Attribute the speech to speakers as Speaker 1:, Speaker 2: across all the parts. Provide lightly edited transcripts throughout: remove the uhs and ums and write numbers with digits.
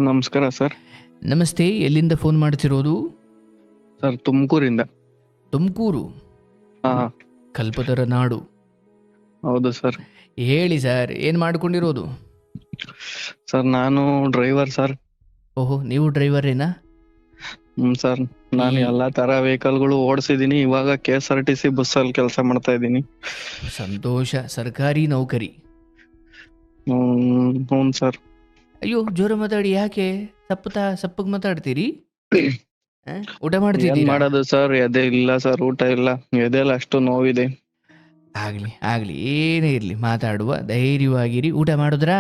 Speaker 1: ನಮಸ್ಕಾರ ಸರ್.
Speaker 2: ನಮಸ್ತೆ. ಎಲ್ಲಿಂದ ಫೋನ್ ಮಾಡ್ತಿರೋದು?
Speaker 1: ಸರ್ ತುಮಕೂರಿಂದ.
Speaker 2: ತುಮಕೂರು,
Speaker 1: ಹಾ,
Speaker 2: ಕಲ್ಪತರ ನಾಡು.
Speaker 1: ಹೌದು ಸರ್.
Speaker 2: ಹೇಳಿ ಸರ್, ಏನು ಮಾಡ್ಕೊಂಡಿರೋದು?
Speaker 1: ಸರ್ ನಾನು ಡ್ರೈವರ್ ಸರ್.
Speaker 2: ಓಹೋ, ನೀವು ಡ್ರೈವರೇನಾ?
Speaker 1: ಸರ್ ನಾನು ಎಲ್ಲಾ ತರ ವೆಹಿಕಲ್ಗಳು ಓಡಿಸಿದೀನಿ. ಇವಾಗ KSRTC ಬಸ್ಸಲ್ಲಿ ಕೆಲಸ ಮಾಡ್ತಾ ಇದ್ದೀನಿ.
Speaker 2: ಸಂತೋಷ. ಸರ್ಕಾರಿ ನೌಕರಿ.
Speaker 1: ಹ್ಞೂ ಸರ್.
Speaker 2: ಅಯ್ಯೋ, ಜೋರ ಮಾತಾಡಿ. ಯಾಕೆ ಸಪ್ಪಗೆ ಮಾತಾಡ್ತೀರಿ? ಊಟ
Speaker 1: ಏನ್
Speaker 2: ಮಾಡ್ತಿದ್ದೀರಾ?
Speaker 1: ಮಾಡೋದು ಸರ್, ಎದೆ ಇಲ್ಲ ಸರ್, ಊಟ ಇಲ್ಲ. ಎದೆಲ್ಲ ಅಷ್ಟು ನೋವಿದೆ.
Speaker 2: ಆಗ್ಲಿ, ಏನೇ ಇರ್ಲಿ, ಮಾತಾಡುವ. ಧೈರ್ಯವಾಗಿರಿ. ಊಟ ಮಾಡಿದ್ರಾ?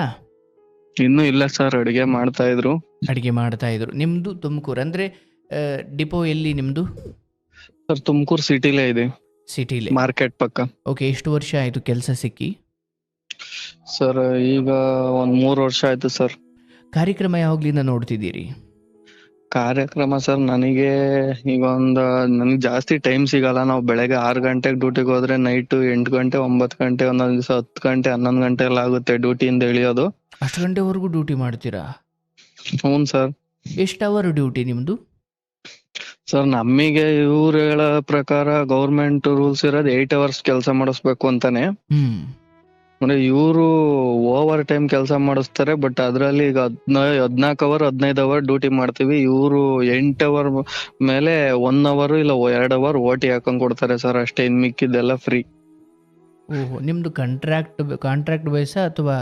Speaker 1: ಇನ್ನೂ ಇಲ್ಲ ಸರ್, ಅಡಿಗೆ ಮಾಡ್ತಾ ಇದ್ರು.
Speaker 2: ಅಡಿಗೆ ಮಾಡ್ತಾ ಇದ್ರು. ನಿಮ್ದು ತುಮಕೂರು ಅಂದ್ರೆ ಡಿಪೋ ಎಲ್ಲಿ ನಿಮ್ದು?
Speaker 1: ಸರ್ ತುಮಕೂರು ಸಿಟಿಲೇ ಇದೆ,
Speaker 2: ಸಿಟಿಲಿ.
Speaker 1: ಮಾರ್ಕೆಟ್ ಪಕ್ಕ.
Speaker 2: ಓಕೆ, ಎಷ್ಟು ವರ್ಷ ಆಯ್ತು ಕೆಲಸ ಸಿಕ್ಕಿ?
Speaker 1: ಸರ್ ಈಗ ಒಂದ್ 3 ವರ್ಷ ಆಯ್ತು ಸರ್.
Speaker 2: ಕಾರ್ಯಕ್ರಮ ಯಾವಾಗ್ಲಿಂದ ನೋಡ್ತಿದ್ದೀರಿ?
Speaker 1: ಕಾರ್ಯಕ್ರಮ ಸರ್ ನನಗೆ ಈಗ ನನಗೆ ಜಾಸ್ತಿ ಟೈಮ್ ಸಿಗಲ್ಲ. ನಾವು ಬೆಳಗ್ಗೆ 6 ಗಂಟೆಗೆ ಡ್ಯೂಟಿಗೆ ಹೋದ್ರೆ ನೈಟ್ 8 ಗಂಟೆ 9 ಗಂಟೆ, ಒಂದೊಂದ್ ದಿವಸ 10 ಗಂಟೆ 11 ಗಂಟೆ ಎಲ್ಲ ಆಗುತ್ತೆ ಡ್ಯೂಟಿಯಿಂದ ಇಳಿಯೋದು.
Speaker 2: ಅಷ್ಟು ಗಂಟೆವರೆಗೂ ಡ್ಯೂಟಿ ಮಾಡ್ತೀರಾ?
Speaker 1: ಹ್ಞೂ ಸರ್.
Speaker 2: ಎಷ್ಟು ಅವರ್ ಡ್ಯೂಟಿ ನಿಮ್ದು?
Speaker 1: ಸರ್ ನಮಗೆ ಇವ್ರು ಹೇಳೋ ಪ್ರಕಾರ ಗೌರ್ಮೆಂಟ್ ರೂಲ್ಸ್ ಇರೋದು 8 ಅವರ್ಸ್ ಕೆಲಸ ಮಾಡಿಸ್ಬೇಕು ಅಂತಾನೆ. ಅಂದ್ರೆ ಇವರು ಓವರ್ ಟೈಮ್ ಕೆಲಸ ಮಾಡಿಸ್ತಾರೆ. ಬಟ್ ಅದ್ರಲ್ಲಿ ಈಗ 14 ಅವರ್ 15 ಅವರ್ ಡ್ಯೂಟಿ ಮಾಡ್ತೀವಿ. ಇವರು 8 ಅವರ್ ಮೇಲೆ 1 ಅವರ್ ಇಲ್ಲ 2 ಅವರ್ OT ಹಾಕೊಂಡ್ ಕೊಡ್ತಾರೆ ಸರ್, ಅಷ್ಟೇ. ಇನ್ ಮಿಕ್ಕಿದ್ದೆಲ್ಲ ಫ್ರೀ.
Speaker 2: ಓಹೋ, ನಿಮ್ದು ಕಾಂಟ್ರಾಕ್ಟ್ ಬೇಸ ಅಥವಾ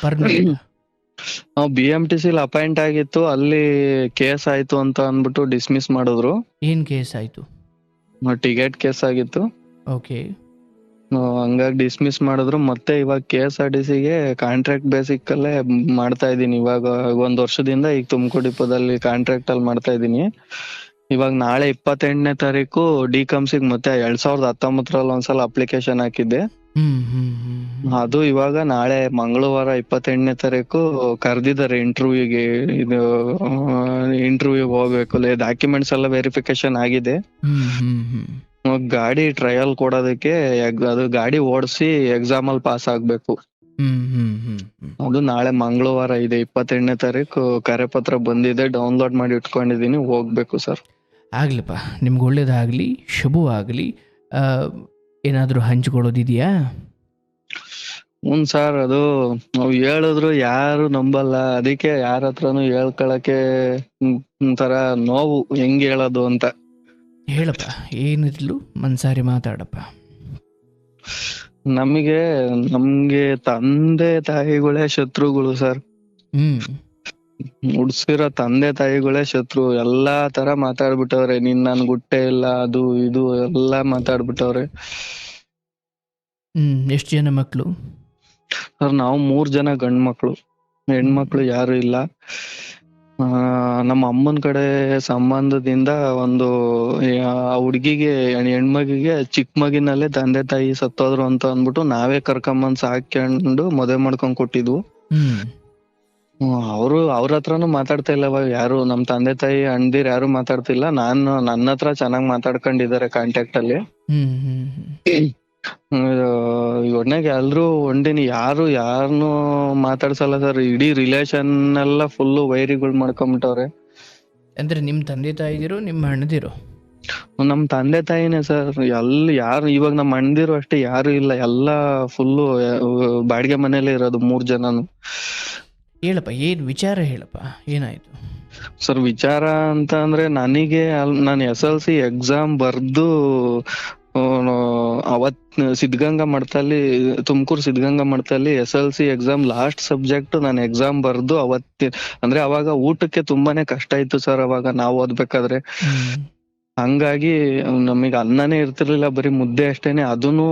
Speaker 2: ಪರ್ಮನೆಂಟ್?
Speaker 1: ನಾವು BMTC ಅಪಾಯಿಂಟ್ ಆಗಿತ್ತು, ಅಲ್ಲಿ ಕೇಸ್ ಆಯ್ತು ಅಂತ ಅಂದ್ಬಿಟ್ಟು ಡಿಸ್ಮಿಸ್ ಮಾಡಿದ್ರು.
Speaker 2: ಏನ್ ಕೇಸ್ ಆಯ್ತು?
Speaker 1: ಟಿಕೆಟ್ ಕೇಸ್ ಆಗಿತ್ತು.
Speaker 2: ಓಕೆ.
Speaker 1: ಹಂಗಾಗಿ ಡಿಸ್ಮಿಸ್ ಮಾಡಿದ್ರು. ಮತ್ತೆ ಇವಾಗ KSRTCಗೆ ಕಾಂಟ್ರಾಕ್ಟ್ ಬೇಸಿಕ್ ಅಲ್ಲೇ ಮಾಡ್ತಾ ಇದೀನಿ. ಇವಾಗ 1 ವರ್ಷದಿಂದ ಈಗ ತುಮಕೂರು ಡಿಪೋದಲ್ಲಿ ಕಾಂಟ್ರಾಕ್ಟ್ ಅಲ್ಲಿ ಮಾಡ್ತಾ ಇದೀನಿ. ಇವಾಗ ನಾಳೆ 28ನೇ ತಾರೀಕು ಡಿಕಮ್ಸಿಗೆ ಮತ್ತೆ 2019ರಲ್ಲಿ ಒಂದ್ಸಲ ಅಪ್ಲಿಕೇಶನ್ ಹಾಕಿದ್ದೆ. ಅದು ಇವಾಗ ನಾಳೆ ಮಂಗಳವಾರ 28ನೇ ತಾರೀಕು ಕರೆದಿದ್ದಾರೆ ಇಂಟರ್ವ್ಯೂಗೆ. ಇದು ಇಂಟರ್ವ್ಯೂಗೆ ಹೋಗ್ಬೇಕು. ಡಾಕ್ಯುಮೆಂಟ್ಸ್ ಎಲ್ಲ ವೆರಿಫಿಕೇಶನ್ ಆಗಿದೆ. ಗಾಡಿ ಟ್ರಯಲ್ ಕೊಡೋದಕ್ಕೆ ಅದು ಗಾಡಿ ಓಡಿಸಿ ಎಕ್ಸಾಮ್ ಅಲ್ಲಿ ಪಾಸ್ ಆಗ್ಬೇಕು. ಅದು ನಾಳೆ ಮಂಗಳವಾರ ಇದೆ 28ನೇ ತಾರೀಕು. ಕರೆಪತ್ರ ಬಂದಿದೆ, ಡೌನ್ಲೋಡ್ ಮಾಡಿ ಇಟ್ಕೊಂಡಿದೀನಿ, ಹೋಗ್ಬೇಕು ಸರ್.
Speaker 2: ಆಗ್ಲಿಪ್ಪ, ನಿಮ್ಗೆ ಒಳ್ಳೇದಾಗ್ಲಿ, ಶುಭವಾಗ್ಲಿ. ಏನಾದರೂ ಹಂಚ್ಕೊಳ್ಳೋದಿದೆಯಾ?
Speaker 1: ಹ್ಞೂ ಸರ್, ಅದು ನಾವು ಹೇಳಿದ್ರು ಯಾರು ನಂಬಲ್ಲ. ಅದಕ್ಕೆ ಯಾರ ಹತ್ರನು ಹೇಳ್ಕೊಳಕ್ಕೆ ಒಂಥರ ನೋವು, ಹೆಂಗ್ ಹೇಳೋದು ಅಂತ.
Speaker 2: ಹೇಳಪ್ಪ, ಏನಿರ್ಲು ಮನ್ಸಾರಿ ಮಾತಾಡಪ್ಪ.
Speaker 1: ನಮ್ಗೆ ತಂದೆ ತಾಯಿಗಳೇ ಶತ್ರುಗಳು ಸರ್. ಉಡ್ಸಿರೋ ತಂದೆ ತಾಯಿಗಳೇ ಶತ್ರು. ಎಲ್ಲಾ ತರ ಮಾತಾಡ್ಬಿಟ್ಟವ್ರೆ. ನನ್ ಗುಟ್ಟೆ ಇಲ್ಲ, ಅದು ಇದು ಎಲ್ಲಾ ಮಾತಾಡ್ಬಿಟ್ಟವ್ರೆ.
Speaker 2: ಎಷ್ಟು ಜನ ಮಕ್ಕಳು?
Speaker 1: ಸರ್ ನಾವು 3 ಜನ ಗಂಡ್ ಮಕ್ಳು, ಹೆಣ್ಮಕ್ಳು ಯಾರು ಇಲ್ಲ. ನಮ್ಮ ಅಮ್ಮನ ಕಡೆ ಸಂಬಂಧದಿಂದ ಒಂದು ಹುಡ್ಗಿಗೆ, ಹೆಣ್ಮಗಿಗೆ ಚಿಕ್ಕ ಮಗಿನಲ್ಲೇ ತಂದೆ ತಾಯಿ ಸತ್ತೋದ್ರು ಅಂತ ಅಂದ್ಬಿಟ್ಟು ನಾವೇ ಕರ್ಕೊಂಬಂದ್ ಸಾಕೊಂಡು ಮದುವೆ ಮಾಡ್ಕೊಂಡ್ ಕೊಟ್ಟಿದ್ವು. ಅವ್ರ ಹತ್ರನು ಮಾತಾಡ್ತಾ ಇಲ್ಲ ಇವಾಗ ಯಾರು. ನಮ್ ತಂದೆ ತಾಯಿ ಅಣ್ದಿರ್ ಯಾರು ಮಾತಾಡ್ತಿಲ್ಲ. ನನ್ನ ಹತ್ರ ಚೆನ್ನಾಗ್ ಮಾತಾಡ್ಕೊಂಡಿದ್ದಾರೆ ಕಾಂಟ್ಯಾಕ್ಟ್ ಅಲ್ಲಿ. ಒಟ್ನಾಗ ಎಲ್ರು ಒಂದಿನ ಯಾರನ್ನು ಮಾತಾಡ್ಸಲ್ಲ ಸರ್. ಇಡೀ ರಿಲೇಶನ್ ಎಲ್ಲ ಫುಲ್ ವೈರಿಗಳು ಮಾಡ್ಕೊಂಬಿಟ್ಟವ್ರೆ.
Speaker 2: ಅಂದ್ರೆ ನಿಮ್ ತಂದೆ ತಾಯಿದಿರು, ನಿಮ್ಮ ಅಣ್ಣದಿರು?
Speaker 1: ನಮ್ ತಂದೆ ತಾಯಿನೇ ಸರ್. ಯಾರು ಇವಾಗ ನಮ್ಮ ಅಣ್ಣದಿರು ಅಷ್ಟೇ ಯಾರು ಇಲ್ಲ. ಎಲ್ಲ ಫುಲ್ಲು ಬಾಡಿಗೆ ಮನೇಲೆ ಇರೋದು 3 ಜನನು.
Speaker 2: ಹೇಳಪ್ಪ, ಏನ್ ವಿಚಾರ ಹೇಳಪ್ಪ, ಏನಾಯ್ತು?
Speaker 1: ಸರ್ ವಿಚಾರ ಅಂತ ಅಂದ್ರೆ ನಾನು SLC ಎಕ್ಸಾಮ್ ಬರ್ದು ಅವತ್ ಸಿದ್ಧಗಂಗಾ ಮಠದಲ್ಲಿ, ತುಮಕೂರು ಸಿದ್ಧಗಂಗಾ ಮಠದಲ್ಲಿ SLC ಎಕ್ಸಾಮ್ ಲಾಸ್ಟ್ ಸಬ್ಜೆಕ್ಟ್ ನಾನು ಎಕ್ಸಾಮ್ ಬರ್ದು ಅಂದ್ರೆ ಅವಾಗ ಊಟಕ್ಕೆ ತುಂಬಾನೇ ಕಷ್ಟ ಇತ್ತು ಸರ್. ಅವಾಗ ನಾವು ಓದ್ಬೇಕಾದ್ರೆ ಹಂಗಾಗಿ ನಮಗ್ ಅನ್ನನೇ ಇರ್ತಿರ್ಲಿಲ್ಲ, ಬರೀ ಮುದ್ದೆ ಅಷ್ಟೇನೆ. ಅದನ್ನು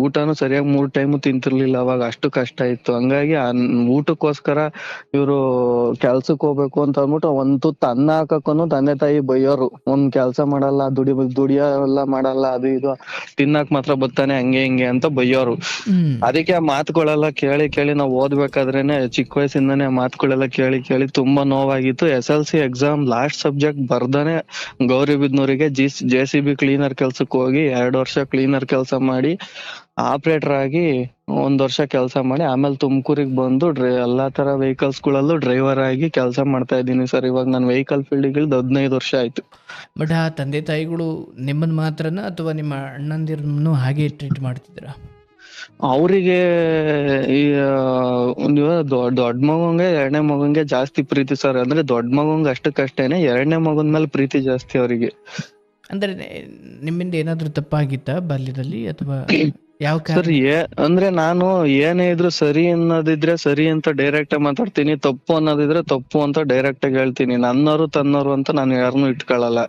Speaker 1: ಊಟನು ಸರಿಯಾಗಿ 3 ಟೈಮ್ ತಿಂತಿರ್ಲಿಲ್ಲ ಅವಾಗ, ಅಷ್ಟು ಕಷ್ಟ ಇತ್ತು. ಹಂಗಾಗಿ ಊಟಕ್ಕೋಸ್ಕರ ಇವ್ರು ಕೆಲ್ಸಕ್ ಹೋಗ್ಬೇಕು ಅಂತ ಅಂದ್ಬಿಟ್ಟು ಒಂದ್ ತುತ್ತು ಅನ್ನ ಹಾಕಕ್ಕೂ ತಂದೆ ತಾಯಿ ಬೈಯೋರು. ಒಂದ್ ಕೆಲ್ಸ ಮಾಡಲ್ಲ, ದುಡಿಯೆಲ್ಲ ಮಾಡಲ್ಲ, ಅದು ಇದು ತಿನ್ನಕ್ ಮಾತ್ರ ಬರ್ತಾನೆ, ಹಂಗೆ ಹಿಂಗೆ ಅಂತ ಬೈಯೋರು. ಅದಕ್ಕೆ ಆ ಮಾತುಗಳೆಲ್ಲ ಕೇಳಿ ನಾವು ಓದ್ಬೇಕಾದ್ರೇನೆ ಚಿಕ್ಕ ವಯಸ್ಸಿಂದಾನೆ ಮಾತುಗಳೆಲ್ಲ ಕೇಳಿ ತುಂಬಾ ನೋವಾಗಿತ್ತು. SLC ಎಕ್ಸಾಮ್ ಲಾಸ್ಟ್ ಸಬ್ಜೆಕ್ಟ್ ಬರ್ದಾನೆ ಗೌರಿಬಿದನೂರಿಗೆ JCB ಕ್ಲೀನರ್ ಕೆಲ್ಸಕ್ಕೆ ಹೋಗಿ 2 ವರ್ಷ ಕ್ಲೀನರ್ ಕೆಲಸ ಮಾಡಿ ಆಪರೇಟರ್ ಆಗಿ 1 ವರ್ಷ ಕೆಲಸ ಮಾಡಿ ಆಮೇಲೆ ತುಮಕೂರಿಗೆ ಬಂದು ಎಲ್ಲಾ ತರ ವೆಹಿಕಲ್ಸ್ ಗಳಲ್ಲೂ ಡ್ರೈವರ್ ಆಗಿ ಕೆಲಸ ಮಾಡ್ತಾ ಇದ್ದೀನಿ ಸರ್. ಇವಾಗ ನಾನು ವೆಹಿಕಲ್ ಫೀಲ್ಡ್ ಇಳಿದು 15 ವರ್ಷ ಆಯ್ತು.
Speaker 2: ಬಟ್ ಆ ತಂದೆ ತಾಯಿಗಳು ನಿಮ್ಮನ್ನು ಮಾತ್ರನಾ ಅಥವಾ ನಿಮ್ಮ ಅಣ್ಣಂದಿರನ್ನು ಹಾಗೆ ಟ್ರೀಟ್ ಮಾಡ್ತಿದ್ದೀರಾ?
Speaker 1: ಅವರಿಗೆ ಈ ದೊಡ್ಡ ಮಗಂಗೆ 2ನೇ ಮಗಂಗೆ ಜಾಸ್ತಿ ಪ್ರೀತಿ ಸರ್. ಅಂದ್ರೆ ದೊಡ್ಡ ಮಗಂಗೆ ಅಷ್ಟಕ್ಕಷ್ಟೇನೆ, 2ನೇ ಮಗನ ಮೇಲೆ ಪ್ರೀತಿ ಜಾಸ್ತಿ ಅವರಿಗೆ.
Speaker 2: ಅಂದರೆ ನಿಮ್ಮಿಂದ ಏನಾದರೂ ತಪ್ಪಾಗಿತ್ತಾ ಬಾಲ್ಯದಲ್ಲಿ ಅಥವಾ ಯಾವ
Speaker 1: ಸರ್
Speaker 2: ಕಾರಣ?
Speaker 1: ಅಂದ್ರೆ ನಾನು ಏನೇ ಇದ್ರು ಸರಿ ಅನ್ನೋದಿದ್ರೆ ಸರಿ ಅಂತ ಡೈರೆಕ್ಟ್ ಆಗಿ ಮಾತಾಡ್ತೀನಿ, ತಪ್ಪು ಅನ್ನೋದಿದ್ರೆ ತಪ್ಪು ಅಂತ ಡೈರೆಕ್ಟ್ ಆಗಿ ಹೇಳ್ತೀನಿ. ನನ್ನವರು ತನ್ನವರು ಅಂತ ನಾನು ಯಾರನ್ನೂ ಇಟ್ಕೊಳಲ್ಲ.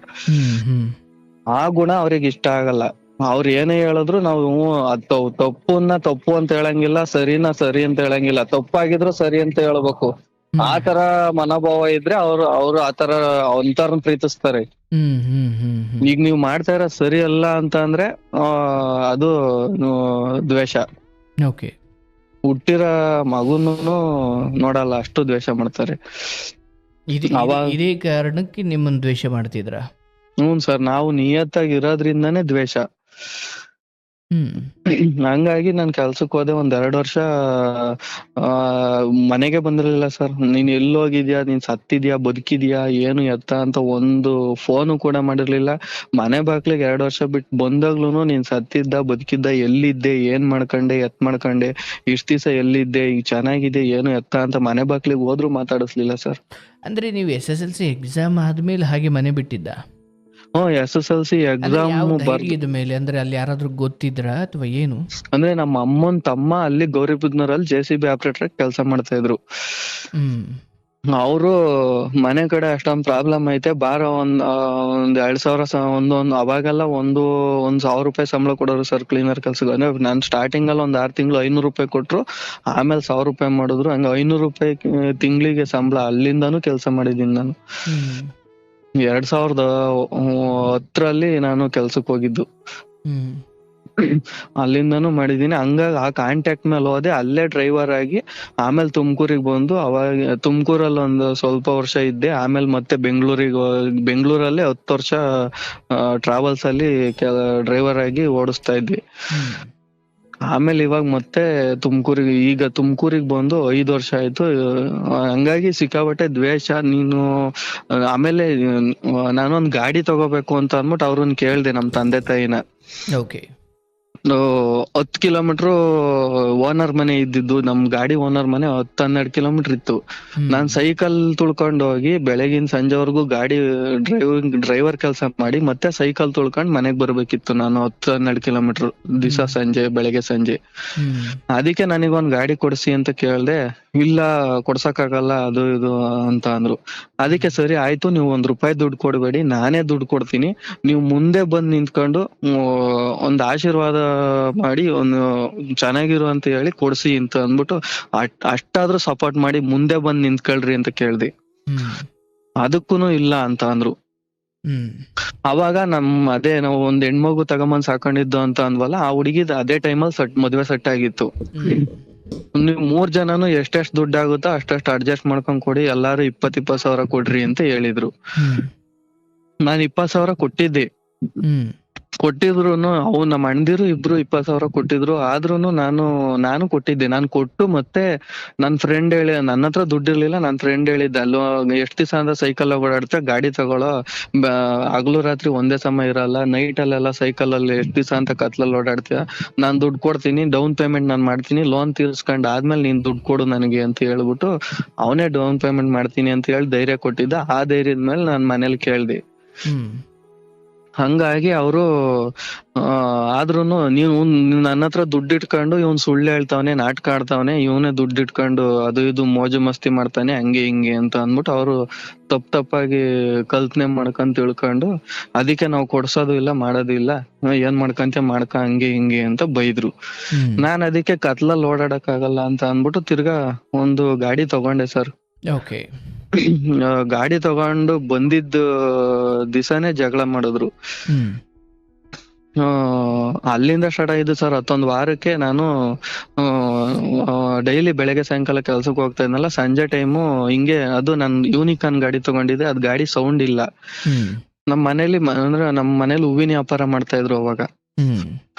Speaker 1: ಆ ಗುಣ ಅವ್ರಿಗೆ ಇಷ್ಟ ಆಗಲ್ಲ. ಅವ್ರು ಏನೇ ಹೇಳಿದ್ರು ನಾವು ತಪ್ಪನ್ನ ತಪ್ಪು ಅಂತ ಹೇಳಂಗಿಲ್ಲ, ಸರಿನಾ ಸರಿ ಅಂತ ಹೇಳಂಗಿಲ್ಲ. ತಪ್ಪಾಗಿದ್ರು ಸರಿ ಅಂತ ಹೇಳ್ಬೇಕು. ಆ ತರ ಮನೋಭಾವ ಇದ್ರೆ ಅವ್ರು ಆತರ ಒಂಥರ ಪ್ರೀತಿಸ್ತಾರೆ. ಈಗ ನೀವ್ ಮಾಡ್ತಾ ಇರೋ ಸರಿ ಅಲ್ಲ ಅಂತ ಅಂದ್ರೆ ಅದು ದ್ವೇಷ.
Speaker 2: ಓಕೆ.
Speaker 1: ಹುಟ್ಟಿರೋ ಮಗುನು ನೋಡಲ್ಲ, ಅಷ್ಟು ದ್ವೇಷ ಮಾಡ್ತಾರೆ.
Speaker 2: ಇದೇ ಕಾರಣಕ್ಕೆ ನಿಮ್ಮನ್ನು ದ್ವೇಷ ಮಾಡ್ತಿದ್ರಾ?
Speaker 1: ಹ್ಞೂ ಸರ್, ನಾವು ನಿಯತ್ತಾಗಿ ಇರೋದ್ರಿಂದಾನೇ ದ್ವೇಷ. ಹಂಗಾಗಿ ನಾನ್ ಕೆಲ್ಸಕ್ ಹೋದೆ. 1-2 ವರ್ಷ ಮನೆಗೆ ಬಂದಿರ್ಲಿಲ್ಲ ಸರ್. ನೀನ್ ಎಲ್ಲೋಗಿದ್ಯಾ, ನೀನ್ ಸತ್ತಿದ್ಯಾ ಬದುಕಿದ್ಯಾ ಏನು ಎತ್ತ ಅಂತ ಒಂದು ಫೋನು ಕೂಡ ಮಾಡಿರ್ಲಿಲ್ಲ. ಮನೆ ಬಾಗ್ಲಿಗೆ 2 ವರ್ಷ ಬಿಟ್ಟು ಬಂದಾಗ್ಲೂನು ನೀನ್ ಸತ್ತಿದ್ದ ಬದುಕಿದ್ದ, ಎಲ್ಲಿದ್ದೆ, ಏನ್ ಮಾಡ್ಕೊಂಡೆ, ಎತ್ ಮಾಡ್ಕೊಂಡೆ, ಇಷ್ಟ್ ದಿವಸ ಎಲ್ಲಿದ್ದೆ, ಈಗ ಚೆನ್ನಾಗಿದೆ ಏನು ಎತ್ತ ಅಂತ ಮನೆ ಬಾಗ್ಲಿಗೆ ಹೋದ್ರು ಮಾತಾಡಿಸ್ಲಿಲ್ಲ ಸರ್.
Speaker 2: ಅಂದ್ರೆ ನೀವು SSLC ಎಕ್ಸಾಮ್ ಆದ್ಮೇಲೆ ಹಾಗೆ ಮನೆ ಬಿಟ್ಟಿದ್ದ?
Speaker 1: SSLC ಎಕ್ಸಾಮ್
Speaker 2: ಧೈರ್ಯದ ಮೇಲೆ? ಅಂದ್ರೆ ಅಲ್ಲಿ ಯಾರಾದ್ರೂ ಗೊತ್ತಿದ್ರಾ ಅಥವಾ ಏನು?
Speaker 1: ಅಂದ್ರೆ ನಮ್ಮ ಅಮ್ಮನ್ ತಮ್ಮ ಅಲ್ಲಿ ಗೌರಿಬಿದನೂರಲ್ಲಿ JCB ಆಪರೇಟರ್ ಕೆಲಸ ಮಾಡ್ತಾ ಇದ್ರು. ಅವರು ಮನೆ ಕಡೆ ಅಷ್ಟೊಂದ್ ಪ್ರಾಬ್ಲಮ್ ಐತೆ, ಬಾರ ಒಂದ್ 2,000 ಅವಾಗೆಲ್ಲ ಒಂದು 1,000 ರೂಪಾಯಿ ಸಂಬಳ ಕೊಡೋರು ಸರ್ ಕ್ಲೀನರ್ ಕೆಲ್ಸಕ್ಕೆ. ಅಂದ್ರೆ ನಾನ್ ಸ್ಟಾರ್ಟಿಂಗ್ ಅಲ್ಲಿ 6 ತಿಂಗಳು 500 ರೂಪಾಯಿ ಕೊಟ್ರು, ಆಮೇಲೆ 1,000 ರೂಪಾಯಿ ಮಾಡಿದ್ರು. ಹಂಗ 500 ರೂಪಾಯಿ ತಿಂಗಳಿಗೆ ಸಂಬಳ. ಅಲ್ಲಿಂದಾನು ಕೆಲಸ ಮಾಡಿದೀನಿ ನಾನು. 2010ರಲ್ಲಿ ನಾನು ಕೆಲ್ಸಕ್ಕೆ ಹೋಗಿದ್ದು. ಅಲ್ಲಿಂದಾನು ಮಾಡಿದೀನಿ. ಹಂಗಾಗಿ ಆ ಕಾಂಟ್ಯಾಕ್ಟ್ ಮೇಲೆ ಹೋದೆ, ಅಲ್ಲೇ ಡ್ರೈವರ್ ಆಗಿ ಆಮೇಲೆ ತುಮಕೂರಿಗೆ ಬಂದು ಅವಾಗ ತುಮಕೂರಲ್ಲಿ ಒಂದು ಸ್ವಲ್ಪ ವರ್ಷ ಇದ್ದೆ. ಆಮೇಲೆ ಮತ್ತೆ ಬೆಂಗಳೂರಲ್ಲೇ 10 ವರ್ಷ ಟ್ರಾವೆಲ್ಸ್ ಅಲ್ಲಿ ಡ್ರೈವರ್ ಆಗಿ ಓಡಿಸ್ತಾ ಇದ್ವಿ. ಆಮೇಲೆ ಇವಾಗ ಮತ್ತೆ ಈಗ ತುಮಕೂರಿಗೆ ಬಂದು 5 ವರ್ಷ ಆಯ್ತು. ಹಂಗಾಗಿ ಸಿಕ್ಕಾಬಟ್ಟೆ ದ್ವೇಷ. ನೀನು ಆಮೇಲೆ ನಾನೊಂದ್ ಗಾಡಿ ತಗೋಬೇಕು ಅಂತ ಅಂದ್ಬಿಟ್ಟು ಅವ್ರನ್ನ ಕೇಳ್ದೆ ನಮ್ ತಂದೆ ತಾಯಿನ.
Speaker 2: ಓಕೆ.
Speaker 1: 10 ಕಿಲೋಮೀಟರ್ ಓನರ್ ಮನೆ ಇದ್ದಿದ್ದು, ನಮ್ ಗಾಡಿ ಓನರ್ ಮನೆ 10-12 ಕಿಲೋಮೀಟರ್ ಇತ್ತು. ನಾನ್ ಸೈಕಲ್ ತುಳ್ಕೊಂಡ್ ಹೋಗಿ ಬೆಳಗಿನ ಸಂಜೆವರೆಗೂ ಗಾಡಿ ಡ್ರೈವರ್ ಕೆಲಸ ಮಾಡಿ ಮತ್ತೆ ಸೈಕಲ್ ತುಳ್ಕೊಂಡ್ ಮನೆಗ್ ಬರ್ಬೇಕಿತ್ತು ನಾನು 10-12 ಕಿಲೋಮೀಟರ್ ದಿವಸ ಬೆಳಗ್ಗೆ ಸಂಜೆ. ಅದಕ್ಕೆ ನನಗೊಂದ್ ಗಾಡಿ ಕೊಡ್ಸಿ ಅಂತ ಕೇಳ್ದೆ. ಇಲ್ಲ ಕೊಡ್ಸಕ್ಕಾಗಲ್ಲ ಅದು ಇದು ಅಂತ ಅಂದ್ರು. ಅದಕ್ಕೆ ಸರಿ ಆಯ್ತು, ನೀವು ₹1 ದುಡ್ಡು ಕೊಡ್ಬೇಡಿ, ನಾನೇ ದುಡ್ಡು ಕೊಡ್ತೀನಿ, ನೀವು ಮುಂದೆ ಬಂದ್ ನಿಂತ್ಕೊಂಡು ಒಂದ್ ಆಶೀರ್ವಾದ ಮಾಡಿ ಒಂದು ಚೆನ್ನಾಗಿರು ಅಂತ ಹೇಳಿ ಕೊಡ್ಸಿ ಅಂತ ಅಂದ್ಬಿಟ್ಟು ಅಷ್ಟಾದ್ರೂ ಸಪೋರ್ಟ್ ಮಾಡಿ ಮುಂದೆ ಬಂದ್ ನಿಂತ್ಕೊಳ್ರಿ ಅಂತ ಕೇಳ್ದೆ. ಅದಕ್ಕೂನು ಇಲ್ಲ ಅಂತ ಅಂದ್ರು. ಅವಾಗ ಅದೇ ನಾವು ಒಂದ್ ಹೆಣ್ಮಗು ತಗೊಂಬಂದ್ ಸಾಕೊಂಡಿದ್ದು ಅಂತ ಅಂದ್ವಲ್ಲ, ಆ ಹುಡುಗಿದ ಅದೇ ಟೈಮಲ್ಲಿ ಮದ್ವೆ ಸೆಟ್ ಆಗಿತ್ತು. ನೀವ್ 3 ಜನನು ಎಷ್ಟೆಷ್ಟ್ ದುಡ್ಡು ಆಗುತ್ತೋ ಅಷ್ಟಷ್ಟು ಅಡ್ಜಸ್ಟ್ ಮಾಡ್ಕೊಂಡ್ ಕೊಡಿ, ಎಲ್ಲಾರು 20 ಸಾವಿರ ಕೊಡ್ರಿ ಅಂತ ಹೇಳಿದ್ರು. ನಾನ್ 20 ಸಾವಿರ ಕೊಟ್ಟಿದ್ದೆ. ಕೊಟ್ಟಿದ್ರುನು ನಮ್ಮ ಅಣ್ಣದಿರು ಇಬ್ರು 20 ಸಾವಿರ ಕೊಟ್ಟಿದ್ರು. ಆದ್ರೂನು ನಾನು ಕೊಟ್ಟಿದ್ದೆ. ನಾನು ಕೊಟ್ಟು ಮತ್ತೆ ನನ್ ಫ್ರೆಂಡ್ ಹೇಳಿ, ನನ್ನ ಹತ್ರ ದುಡ್ಡು ಇರ್ಲಿಲ್ಲ, ನನ್ ಫ್ರೆಂಡ್ ಹೇಳಿದ್ದೆ, ಅಲ್ವಾ ಎಷ್ಟ್ ದಿವಸ ಅಂತ ಸೈಕಲ್ ಓಡಾಡ್ತಾ, ಗಾಡಿ ತಗೊಳ್ಳೋ, ಹಗಲು ರಾತ್ರಿ ಒಂದೇ ಸಮಯ ಇರಲ್ಲ, ನೈಟ್ ಅಲ್ಲೆಲ್ಲ ಸೈಕಲ್ ಅಲ್ಲಿ ಎಷ್ಟ್ ದಿವಸ ಅಂತ ಕತ್ಲಲ್ಲಿ ಓಡಾಡ್ತೀಯ, ನಾನ್ ದುಡ್ಡು ಕೊಡ್ತೀನಿ, ಡೌನ್ ಪೇಮೆಂಟ್ ನಾನ್ ಮಾಡ್ತೀನಿ, ಲೋನ್ ತೀರ್ಸ್ಕೊಂಡ್ ಆದ್ಮೇಲೆ ನೀನ್ ದುಡ್ಡು ಕೊಡು ನನಗೆ ಅಂತ ಹೇಳ್ಬಿಟ್ಟು ಅವನೇ ಡೌನ್ ಪೇಮೆಂಟ್ ಮಾಡ್ತೀನಿ ಅಂತ ಹೇಳಿ ಧೈರ್ಯ ಕೊಟ್ಟಿದ್ದ. ಆ ಧೈರ್ಯದ ಮೇಲೆ ನಾನ್ ಮನೇಲಿ ಕೇಳ್ದೆ. ಹಂಗಾಗಿ ಅವರು ಆದ್ರೂನು ನೀನು ನನ್ನ ಹತ್ರ ದುಡ್ಡು ಇಟ್ಕೊಂಡು ಇವ್ನ್ ಸುಳ್ಳು ಹೇಳ್ತಾವನೆ, ನಾಟಕ ಆಡ್ತಾವನೆ, ಇವನೇ ದುಡ್ಡು ಇಟ್ಕೊಂಡು ಅದು ಇದು ಮೋಜು ಮಸ್ತಿ ಮಾಡ್ತಾನೆ, ಹಂಗೆ ಹಿಂಗೆ ಅಂತ ಅಂದ್ಬಿಟ್ಟು ಅವರು ತಪ್ಪಾಗಿ ಕಲ್ಪನೆ ಮಾಡ್ಕೊಂಡ್ ತಿಳ್ಕೊಂಡು, ಅದಕ್ಕೆ ನಾವು ಕೊಡ್ಸೋದು ಇಲ್ಲ ಮಾಡೋದು ಇಲ್ಲ, ಏನ್ ಮಾಡ್ಕ ಹಂಗೆ ಹಿಂಗೆ ಅಂತ ಬೈದ್ರು. ನಾನ್ ಅದಕ್ಕೆ ಕತ್ಲಲ್ಲಿ ಓಡಾಡಕ್ ಆಗಲ್ಲ ಅಂತ ಅಂದ್ಬಿಟ್ಟು ತಿರ್ಗಾ ಒಂದು ಗಾಡಿ ತಗೊಂಡೆ ಸರ್.
Speaker 2: ಓಕೆ.
Speaker 1: ಗಾಡಿ ತಗೊಂಡು ಬಂದಿದ್ದ ದಿವಸನೇ ಜಗಳ ಮಾಡಿದ್ರು. ಅಲ್ಲಿಂದ ಸ್ಟಾರ್ಟ್ ಆಯ್ತು ಸರ್. 11 ವಾರಕ್ಕೆ ನಾನು ಡೈಲಿ ಬೆಳಗ್ಗೆ ಸಾಯಂಕಾಲ ಕೆಲ್ಸಕ್ಕೆ ಹೋಗ್ತಾ ಇದ್ನಲ್ಲ, ಸಂಜೆ ಟೈಮು ಹಿಂಗೆ, ಅದು ನನ್ ಯೂನಿಕಾರ್ನ್ ಗಾಡಿ ತಗೊಂಡಿದ್ದೆ. ಅದ್ ಗಾಡಿ ಸೌಂಡ್ ಇಲ್ಲ. ನಮ್ ಮನೇಲಿ ಹೂವಿನ ವ್ಯಾಪಾರ ಮಾಡ್ತಾ ಇದ್ರು ಅವಾಗ.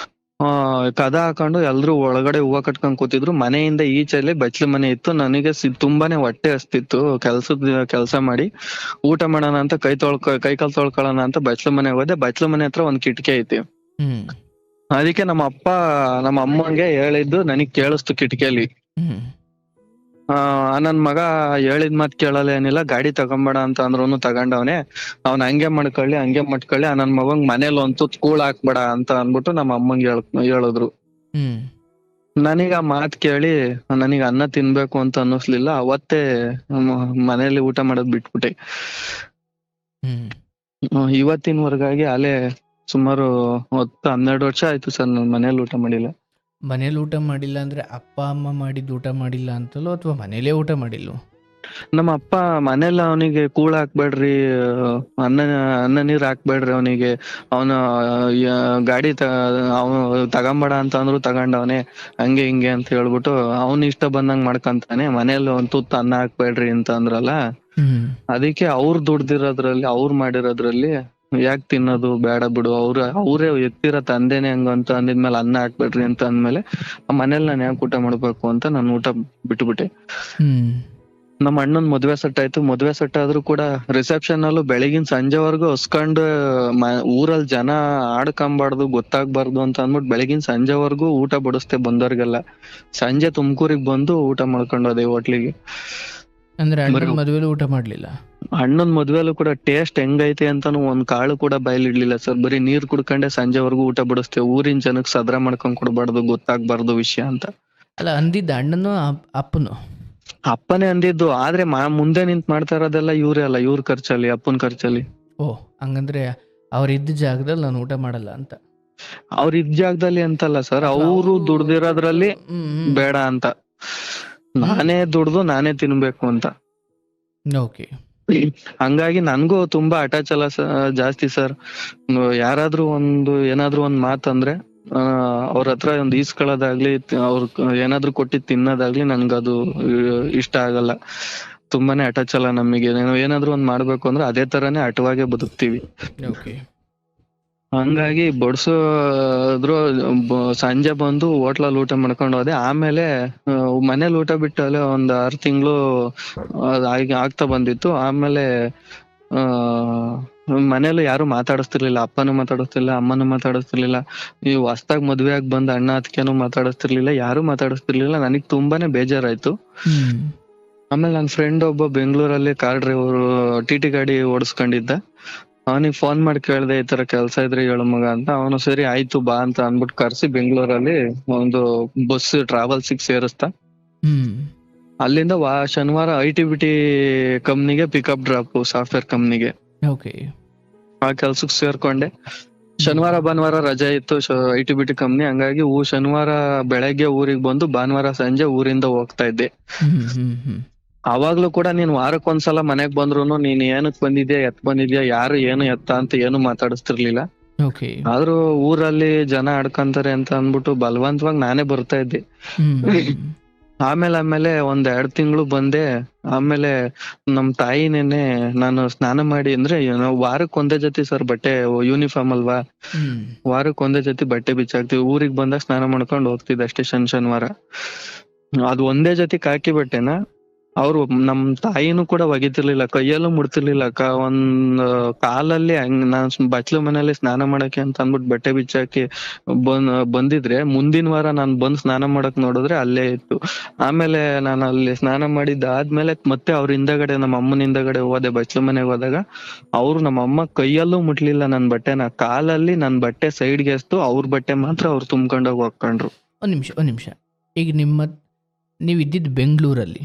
Speaker 1: ಕದ ಹಾಕೊಂಡು ಎಲ್ರು ಒಳಗಡೆ ಹೂವ ಕಟ್ಕೊಂಡ್ ಕೂತಿದ್ರು. ಮನೆಯಿಂದ ಈಚೆಲೆ ಬಚ್ಲು ಮನೆ ಇತ್ತು. ನನಗೆ ತುಂಬಾನೇ ಹೊಟ್ಟೆ ಹಸ್ತಿತ್ತು ಕೆಲ್ಸ ಮಾಡಿ. ಊಟ ಮಾಡೋಣ ಅಂತ ಕೈ ಕಾಲ್ ತೊಳ್ಕೊಳ್ಳೋಣ ಅಂತ ಬಚ್ಲು ಮನೆಗೆ ಹೋದೆ. ಬಚ್ಲು ಮನೆ ಹತ್ರ ಒಂದ್ ಕಿಟಕಿ ಐತಿ.
Speaker 2: ಹ್ಮ್
Speaker 1: ಅದಕ್ಕೆ ನಮ್ಮ ಅಮ್ಮಂಗೆ ಹೇಳಿದ್ದು ನನಗ್ ಕೇಳಿಸ್ತು ಕಿಟಕಿಯಲ್ಲಿ.
Speaker 2: ಹ್ಮ್
Speaker 1: ನನ್ ಮಗ ಹೇಳಿದ್ ಮಾತ್ ಕೇಳಲ್ಲ ಏನಿಲ್ಲ, ಗಾಡಿ ತಗೊಂಬೇಡ ಅಂತ ಅಂದ್ರುನು ತಗೊಂಡವನೆ. ಅವ್ನ್ ಹಂಗೆ ಮಾಡ್ಕೊಳ್ಳಿ ನನ್ ಮಗಂಗ್ ಮನೇಲಿ ಒಂದ್ ತುತ್ ಕೂಳ್ ಹಾಕ್ಬೇಡ ಅಂತ ಅನ್ಬಿಟ್ಟು ನಮ್ಮ ಅಮ್ಮಂಗೆ ಹೇಳಿದ್ರು.
Speaker 2: ಹ್ಮ್
Speaker 1: ನನಗ ಆ ಮಾತ್ ಕೇಳಿ ನನಗ್ ಅನ್ನ ತಿನ್ಬೇಕು ಅಂತ ಅನ್ನಿಸ್ಲಿಲ್ಲ. ಅವತ್ತೇ ಮನೇಲಿ ಊಟ ಮಾಡೋದ್ ಬಿಟ್ಬಿಟ್ಟೆ. ಇವತ್ತಿನವರೆಗಾಗಿ ಅಲ್ಲೇ ಸುಮಾರು 10-12 ವರ್ಷ ಆಯ್ತು ಸರ್ ನಾನು ಮನೇಲಿ ಊಟ ಮಾಡಿಲ್ಲ.
Speaker 2: ಮನೇಲಿ ಊಟ ಮಾಡಿಲ್ಲ ಅಂದ್ರೆ ಅಪ್ಪ ಅಮ್ಮ ಮಾಡಿದ್ದು ಊಟ ಮಾಡಿಲ್ಲ ಅಂತಲೋ ಅಥವಾ ಮನೇಲೇ ಊಟ ಮಾಡಿಲ್ವೋ?
Speaker 1: ನಮ್ಮ ಅಪ್ಪ ಮನೇಲಿ ಅವನಿಗೆ ಕೂಳ್ ಹಾಕ್ಬೇಡ್ರಿ, ಅನ್ನ ನೀರ್ ಹಾಕ್ಬೇಡ್ರಿ ಅವನಿಗೆ, ಅವನ ಗಾಡಿ ಅವನು ತಗೊಂಬೇಡ ಅಂತ ಅಂದ್ರು ತಗೊಂಡವನೆ, ಹಂಗೆ ಹಿಂಗೆ ಅಂತ ಹೇಳ್ಬಿಟ್ಟು ಅವ್ನ ಇಷ್ಟ ಬಂದಂಗ್ ಮಾಡ್ಕಂತಾನೆ. ಮನೇಲಿ ಒಂದ್ ತುತ್ತು ಅನ್ನ ಹಾಕ್ಬೇಡ್ರಿ ಅಂತ ಅಂದ್ರಲ್ಲ, ಅದಕ್ಕೆ ಅವ್ರು ದುಡ್ದಿರೋದ್ರಲ್ಲಿ ಅವ್ರು ಮಾಡಿರೋದ್ರಲ್ಲಿ ಯಾಕೆ ತಿನ್ನೋದು, ಬೇಡ ಬಿಡು, ಅವ್ರೇ ಎತ್ತಿರೋ ತಂದೆನೆ ಹಂಗಂತ ಅಂದಿದ್ಮೇಲೆ ಅನ್ನ ಹಾಕ್ಬೇಡ್ರಿ ಅಂತ ಅಂದ್ಮೇಲೆ ಮನೇಲಿ ನಾನು ಯಾಕೆ ಊಟ ಮಾಡ್ಬೇಕು ಅಂತ ನಾನು ಊಟ ಬಿಟ್ಬಿಟ್ಟೆ. ನಮ್ಮ ಅಣ್ಣನ್ ಮದ್ವೆ ಸೆಟ್ ಆಯ್ತು. ಮದ್ವೆ ಸೆಟ್ ಆದ್ರೂ ಕೂಡ ರಿಸೆಪ್ಷನ್ ಅಲ್ಲೂ ಬೆಳಗಿನ ಸಂಜೆವರೆಗೂ ಹೊಸ್ಕೊಂಡು ಊರಲ್ಲಿ ಜನ ಆಡ್ಕೊಂಬಾರ್ದು, ಗೊತ್ತಾಗ್ಬಾರ್ದು ಅಂತ ಅಂದ್ಬಿಟ್ಟು ಬೆಳಗಿನ ಸಂಜೆವರೆಗೂ ಊಟ ಬಡಿಸ್ತೆ ಬಂದವ್ರಿಗೆಲ್ಲ. ಸಂಜೆ ತುಮಕೂರಿಗೆ ಬಂದು ಊಟ ಮಾಡ್ಕೊಂಡೋದೆ ಹೋಟ್ಲಿಗೆ.
Speaker 2: ಅಂದ್ರೆ ಅಣ್ಣನ ಮದ್ವೆಲಿ ಊಟ ಮಾಡ್ಲಿಲ್ಲ?
Speaker 1: ಅಣ್ಣನ್ ಮದ್ವೆಲೂ ಕೂಡ ಟೇಸ್ಟ್ ಹೆಂಗೈತೆ ಅಂತಾನು ಒಂದ್ ಕಾಳು ಕೂಡ ಬಾಯ್ಲಿ ಇಡ್ಲಿಲ್ಲ ಸರ್. ಬರೀ ನೀರ್ ಕುಡ್ಕೊಂಡೆ ಸಂಜೆವರೆಗೂ ಊಟ ಬಡಿಸ್ತೇವೆ. ಊರಿನ ಜನಕ್ ಸದ್ರ ಮಾಡ್ಕೊಂಡ್ ಕೊಡ್ಬಾರ್ದು, ಗೊತ್ತಾಗ್ಬಾರ್ದು ವಿಷಯ ಅಂತ.
Speaker 2: ಅಲ್ಲ, ಅಂದಿದ್ದ ಅಣ್ಣನು ಅಪ್ಪನು?
Speaker 1: ಅಪ್ಪನೇ ಅಂದಿದ್ದು, ಆದ್ರೆ ಮುಂದೆ ನಿಂತ್ ಮಾಡ್ತಾ ಇರೋದೆಲ್ಲ ಇವ್ರೇ ಅಲ್ಲ, ಇವ್ರ ಖರ್ಚಲ್ಲಿ, ಅಪ್ಪನ ಖರ್ಚಲ್ಲಿ.
Speaker 2: ಓ, ಹಂಗಂದ್ರೆ ಅವ್ರಿದ್ದ ಜಾಗದಲ್ಲಿ ನಾನು ಊಟ ಮಾಡಲ್ಲ ಅಂತ?
Speaker 1: ಅವ್ರ ಇದ್ ಜಾಗದಲ್ಲಿ ಅಂತಲ್ಲ ಸರ್, ಅವರು ದುಡ್ದಿರೋದ್ರಲ್ಲಿ ಬೇಡ ಅಂತ, ನಾನೇ ದುಡ್ದು ನಾನೇ ತಿನ್ಬೇಕು ಅಂತ.
Speaker 2: ಓಕೆ.
Speaker 1: ಹಂಗಾಗಿ ನನ್ಗೂ ತುಂಬಾ ಅಟ್ಯಾಚ್ ಅಲ್ಲ ಜಾಸ್ತಿ ಸರ್. ಯಾರಾದ್ರೂ ಏನಾದ್ರೂ ಒಂದ್ ಮಾತಂದ್ರೆ ಅವ್ರ ಹತ್ರ ಒಂದ್ ಈಸ್ಕೊಳ್ಳೋದಾಗ್ಲಿ, ಅವ್ರ ಏನಾದ್ರು ಕೊಟ್ಟಿದ್ ತಿನ್ನೋದಾಗ್ಲಿ ನನ್ಗದು ಇಷ್ಟ ಆಗಲ್ಲ. ತುಂಬಾನೇ ಅಟ್ಯಾಚ್ ಅಲ್ಲ ನಮಗೆ. ಏನಾದ್ರು ಒಂದ್ ಮಾಡ್ಬೇಕು ಅಂದ್ರೆ ಅದೇ ತರಾನೇ ಅಟವಾಗೆ ಬದುಕ್ತಿವಿ. ಹಂಗಾಗಿ ಬಡ್ಸೋದ್ರು ಸಂಜೆ ಬಂದು ಹೋಟ್ಲಲ್ಲಿ ಊಟ ಮಾಡ್ಕೊಂಡು ಹೋದೆ. ಆಮೇಲೆ ಮನೇಲಿ ಊಟ ಬಿಟ್ಟು ಅಲ್ಲೇ ಒಂದ್ 6 ತಿಂಗಳು ಆಗ್ತಾ ಬಂದಿತ್ತು. ಆಮೇಲೆ ಮನೇಲಿ ಯಾರು ಮಾತಾಡಿಸ್ತಿರ್ಲಿಲ್ಲ, ಅಪ್ಪನೂ ಮಾತಾಡಿಸ್ತಿರ್ಲಿಲ್ಲ, ಅಮ್ಮನೂ ಮಾತಾಡಿಸ್ತಿರ್ಲಿಲ್ಲ, ಈ ಹೊಸ್ದಾಗ್ ಮದ್ವೆ ಆಗಿ ಬಂದ ಅಣ್ಣ ಅತ್ತಿಗೆನೂ ಮಾತಾಡಿಸ್ತಿರ್ಲಿಲ್ಲ, ಯಾರು ಮಾತಾಡಿಸ್ತಿರ್ಲಿಲ್ಲ. ನನಗ್ ತುಂಬಾನೇ ಬೇಜಾರಾಯ್ತು. ಆಮೇಲೆ ನನ್ ಫ್ರೆಂಡ್ ಒಬ್ಬ ಬೆಂಗಳೂರಲ್ಲಿ ಕಾರ್ ಡ್ರೈವರ್, ಟಿ ಗಾಡಿ ಓಡಿಸ್ಕೊಂಡಿದ್ದ. ಅವನಿಗೆ ಫೋನ್ ಮಾಡಿ ಕೇಳ್ದೆ, ಈ ತರ ಕೆಲ್ಸ ಇದ್ರೆ ಹೇಳು ಮಗ ಅಂತ. ಅವನು ಸರಿ ಆಯ್ತು ಬಾ ಅಂತ ಅನ್ಬಿಟ್ಟು ಕರ್ಸಿ ಬೆಂಗಳೂರಲ್ಲಿ ಒಂದು ಬಸ್ ಟ್ರಾವೆಲ್ಸಿಗೆ ಸೇರಿಸ್ತಾ. ಅಲ್ಲಿಂದ ಶನಿವಾರ ITBT ಕಂಪ್ನಿಗೆ ಪಿಕಪ್ ಡ್ರಾಪ್, ಸಾಫ್ಟ್ವೇರ್ ಕಂಪ್ನಿಗೆ ಆ ಕೆಲ್ಸಕ್ಕೆ ಸೇರ್ಕೊಂಡೆ. ಶನಿವಾರ ಭಾನುವಾರ ರಜೆ ಇತ್ತು ITBT ಕಂಪ್ನಿ. ಹಂಗಾಗಿ ಶನಿವಾರ ಬೆಳಗ್ಗೆ ಊರಿಗೆ ಬಂದು ಭಾನುವಾರ ಸಂಜೆ ಊರಿಂದ ಹೋಗ್ತಾ ಇದ್ದೆ. ಅವಾಗ್ಲೂ ಕೂಡ ನೀನ್ ವಾರಕ್ಕೊಂದ್ಸಲ ಮನೆಗ್ ಬಂದ್ರುನು ನೀನ್ ಏನಕ್ ಬಂದಿದ್ಯಾ, ಯಾರು ಏನು ಎತ್ತ ಅಂತ ಏನು ಮಾತಾಡಿಸ್ತಿರ್ಲಿಲ್ಲ. ಆದ್ರೂ ಊರಲ್ಲಿ ಜನ ಆಡ್ಕಂತಾರೆ ಅಂತ ಅನ್ಬಿಟ್ಟು ಬಲವಂತವಾಗಿ ನಾನೇ ಬರ್ತಾ ಇದ್ದೆ. ಆಮೇಲೆ ಒಂದ್ 2 ತಿಂಗಳು ಬಂದೆ. ಆಮೇಲೆ ನಮ್ ತಾಯಿನೇನೆ ನಾನು ಸ್ನಾನ ಮಾಡಿ, ಅಂದ್ರೆ ನಾವು ವಾರಕ್ಕೆ ಒಂದೇ ಜೊತೆ ಸರ್ ಬಟ್ಟೆ, ಯೂನಿಫಾರ್ಮ್ ಅಲ್ವಾ, ವಾರಕ್ಕೆ ಒಂದೇ ಜೊತೆ ಬಟ್ಟೆ ಬಿಚ್ಚಾಕ್ತಿವಿ. ಊರಿಗೆ ಬಂದಾಗ ಸ್ನಾನ ಮಾಡ್ಕೊಂಡು ಹೋಗ್ತಿದ್ದೆ ಅಷ್ಟೇ ಶನಿವಾರ. ಅದು ಒಂದೇ ಜೊತೆ ಹಾಕಿ ಬಟ್ಟೆನ ಅವ್ರು ನಮ್ ತಾಯಿನೂ ಕೂಡ ಒಗಿತಿರ್ಲಿಲ್ಲ, ಕೈಯಲ್ಲೂ ಮುಡ್ತಿರ್ಲಿಲ್ಲ. ಒಂದ್ ಕಾಲಲ್ಲಿ ನಾನ್ ಬಚ್ಲು ಮನೇಲಿ ಸ್ನಾನ ಮಾಡಕ್ಕೆ ಅಂತ ಅಂದ್ಬಿಟ್ಟು ಬಟ್ಟೆ ಬಿಚ್ಚಾಕಿ ಬಂದಿದ್ರೆ ಮುಂದಿನ ವಾರ ನಾನ್ ಬಂದ್ ಸ್ನಾನ ಮಾಡಕ್ ನೋಡಿದ್ರೆ ಅಲ್ಲೇ ಇತ್ತು. ಆಮೇಲೆ ನಾನು ಅಲ್ಲಿ ಸ್ನಾನ ಮಾಡಿದ್ದಾದ್ಮೇಲೆ ಮತ್ತೆ ಅವ್ರ ಹಿಂದಗಡೆ, ನಮ್ಮ ಅಮ್ಮನ ಹಿಂದಗಡೆ ಹೋದೆ ಬಚ್ಲು ಮನೆಗೆ ಹೋದಾಗ. ಅವ್ರು ನಮ್ಮ ಅಮ್ಮ ಕೈಯಲ್ಲೂ ಮುಟ್ಲಿಲ್ಲ ನನ್ ಬಟ್ಟೆನ, ಕಾಲಲ್ಲಿ ನನ್ ಬಟ್ಟೆ ಸೈಡ್ಗೆ ಎಸ್ತು ಅವ್ರ ಬಟ್ಟೆ ಮಾತ್ರ ಅವ್ರು ತುಂಬ್ಕೊಂಡೋಗಿ ಹಾಕೊಂಡ್ರು.
Speaker 2: ಒಂದ್ ನಿಮಿಷ. ಈಗ ನೀವ್ ಇದ್ದಿದ್ದು ಬೆಂಗಳೂರಲ್ಲಿ,